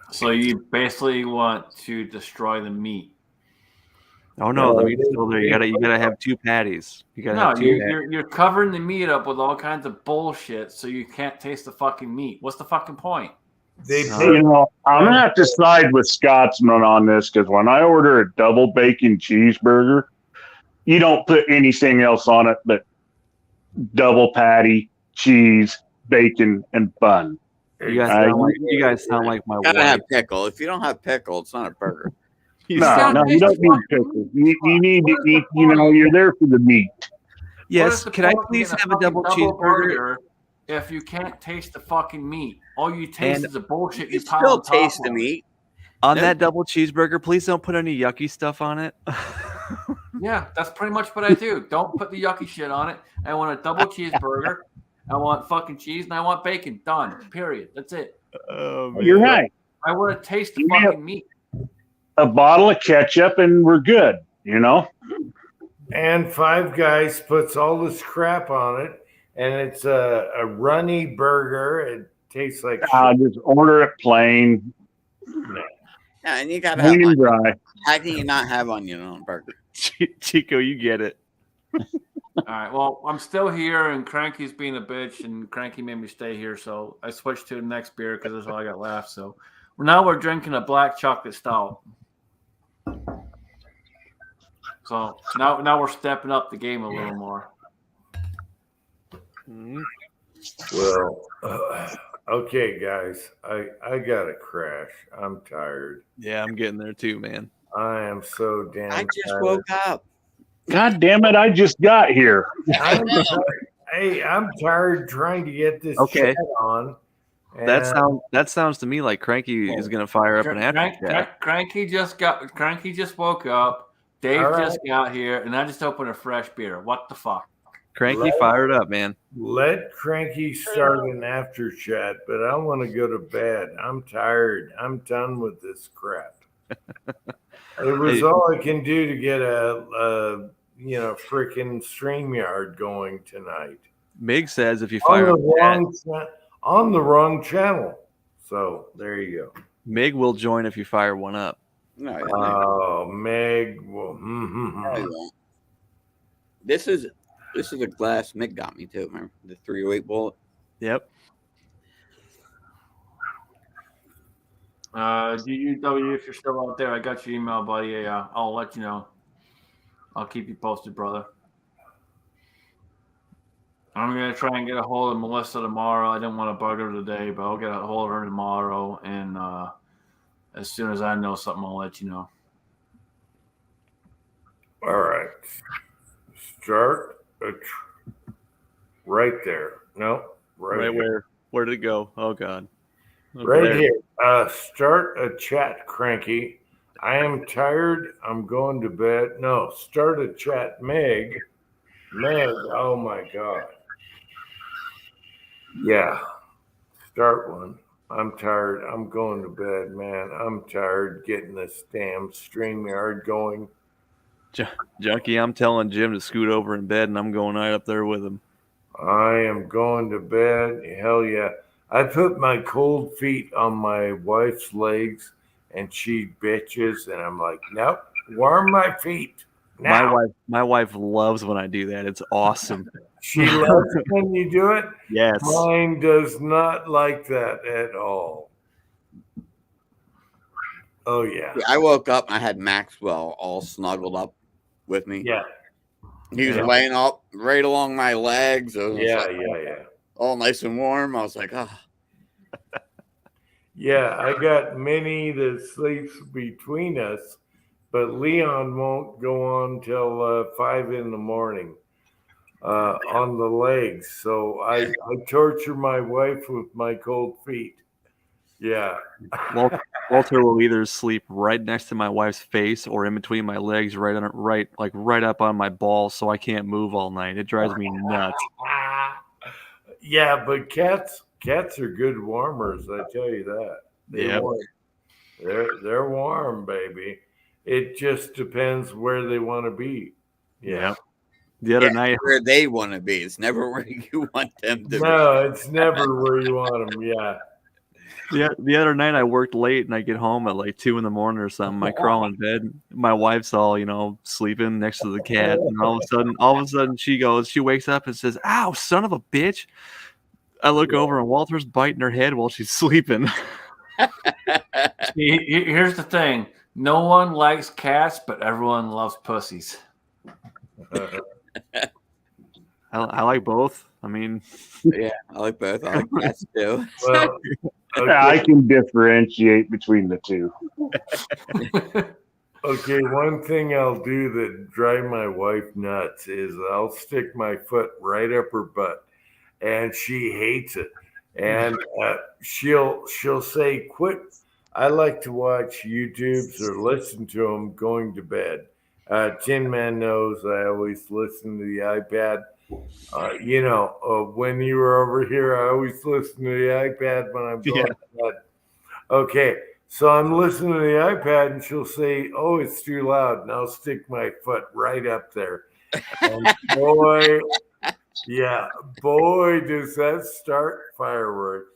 So you basically want to destroy the meat. Oh no, the meat's still there. You gotta have two patties. You're covering the meat up with all kinds of bullshit, so you can't taste the fucking meat. What's the fucking point? I'm gonna have to side with Scotsman on this because when I order a double bacon cheeseburger, you don't put anything else on it but double patty, cheese, bacon, and bun. You guys sound like my wife. Gotta have pickle. If you don't have pickle, it's not a burger. No, you don't need pickle. You need to eat. You're there for the meat. Yes, the can I point of please getting have a double cheeseburger? burger if you can't taste the fucking meat? All you taste And is the bullshit you You pile still on top taste the of. meat. On No. that double cheeseburger, please don't put any yucky stuff on it. Yeah, that's pretty much what I do. Don't put the yucky shit on it. I want a double cheeseburger. I want fucking cheese and I want bacon. Done. Period. That's it. Oh, man. You're right. I want to taste the Give me fucking meat. a bottle of ketchup and we're good, you know? And Five Guys puts all this crap on it, and it's a runny burger. It tastes like shit. Just order it plain. Yeah, and you gotta have Plain and onion. dry. How can you not have onion on a burger? Chico, you get it. All right. Well, I'm still here, and Cranky's being a bitch, and Cranky made me stay here, so I switched to the next beer because that's all I got left. So now we're drinking a black chocolate stout. So now we're stepping up the game a little more. Well, okay, guys, I gotta crash. I'm tired. Yeah, I'm getting there too, man. I am so damn. I just tired. woke up. God damn it, I just got here. Hey, I'm tired trying to get this Okay. chat on. That sounds to me like Cranky is gonna fire up an after chat. Cranky just woke up. Dave All right. just got here, and I just opened a fresh beer. What the fuck? Cranky, fire it up, man. Let Cranky start an after chat, but I want to go to bed. I'm tired. I'm done with this crap. It was Hey. all I can do to get a freaking StreamYard going tonight. Mig says if you On fire the up a chat, on the wrong channel. So there you go. Mig will join if you fire one up. No, Oh, Meg. Well, no, you won't. This is a glass Mick got me too. Remember the 308 bullet? Yep. DUW, if you're still out there, I got your email, buddy. Yeah, I'll let you know. I'll keep you posted, brother. I'm gonna try and get a hold of Melissa tomorrow. I didn't want to bug her today, but I'll get a hold of her tomorrow, and as soon as I know something, I'll let you know. all right. Start right there. No, Right here. where? Where did it go? Oh God. Over Right there. here. Start a chat, Cranky. I am tired. I'm going to bed. No, start a chat, Meg. Meg. Oh my God. Yeah. Start one. I'm tired. I'm going to bed, man. I'm tired getting this damn StreamYard going. Junkie, I'm telling Jim to scoot over in bed, and I'm going right up there with him. I am going to bed. Hell yeah. I put my cold feet on my wife's legs and she bitches, and I'm like, nope, warm my feet. Now. My wife loves when I do that. It's awesome. She loves when you do it. Yes. Mine does not like that at all. Oh yeah. I woke up and I had Maxwell all snuggled up with me. Yeah. He was Yeah. laying up right along my legs. It was Yeah, like, yeah. all nice and warm. I was like, oh. Yeah, I got Minnie that sleeps between us, but Leon won't go on till 5 in the morning on the legs. So I torture my wife with my cold feet. Yeah. Walter will either sleep right next to my wife's face or in between my legs, right up on my balls, so I can't move all night. It drives me nuts. Yeah, but cats are good warmers, I tell you that. Yep. They're warm, baby. It just depends where they want to be. Yeah. The other night, where they want to be. It's never where you want them to be. No, it's never where you want them. Yeah. the other night I worked late and I get home at like 2 a.m. or something. I crawl in bed. My wife's all, sleeping next to the cat. And all of a sudden she wakes up and says, "Ow, son of a bitch." I look over and Walter's biting her head while she's sleeping. Here's the thing. No one likes cats, but everyone loves pussies. I like both. I mean, yeah, I like both. I like cats too. Well, I can differentiate between the two. Okay, one thing I'll do that drive my wife nuts is I'll stick my foot right up her butt, and she hates it. And she'll say, "Quit." I like to watch YouTubes or listen to them going to bed. Tin Man knows I always listen to the iPad. When you were over here, I always listen to the iPad when I'm going to bed. Okay, so I'm listening to the iPad and she'll say, "Oh, it's too loud." And I'll stick my foot right up there. And boy, yeah, boy, does that start fireworks.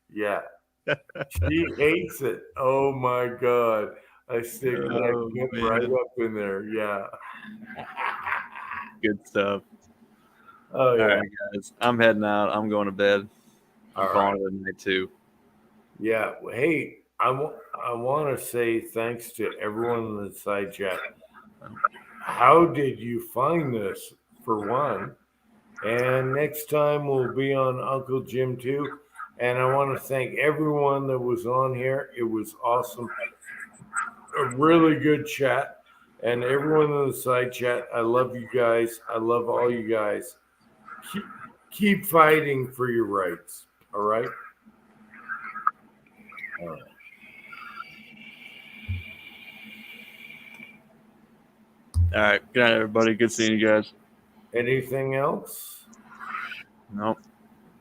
Yeah, she hates it. Oh my God. I stick my Oh, foot right man. up in there. Yeah. Good stuff. Oh, All yeah. right, guys. I'm heading out. I'm going to bed. I'm All calling it a night too. Yeah. Hey, I want to say thanks to everyone in the side chat. How did you find this, for one? And next time we'll be on Uncle Jim too. And I want to thank everyone that was on here. It was awesome. A really good chat. And everyone in the side chat, I love you guys. I love all you guys. Keep fighting for your rights. All right? All right. All right. Good night, everybody. Good seeing you guys. Anything else? Nope.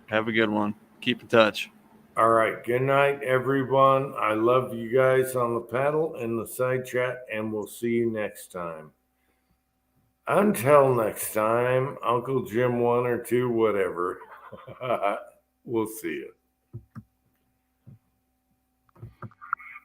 Have a good one. Keep in touch. All right. Good night, everyone. I love you guys on the paddle and the side chat, and we'll see you next time. Until next time, Uncle Jim 1 or 2, whatever. We'll see you.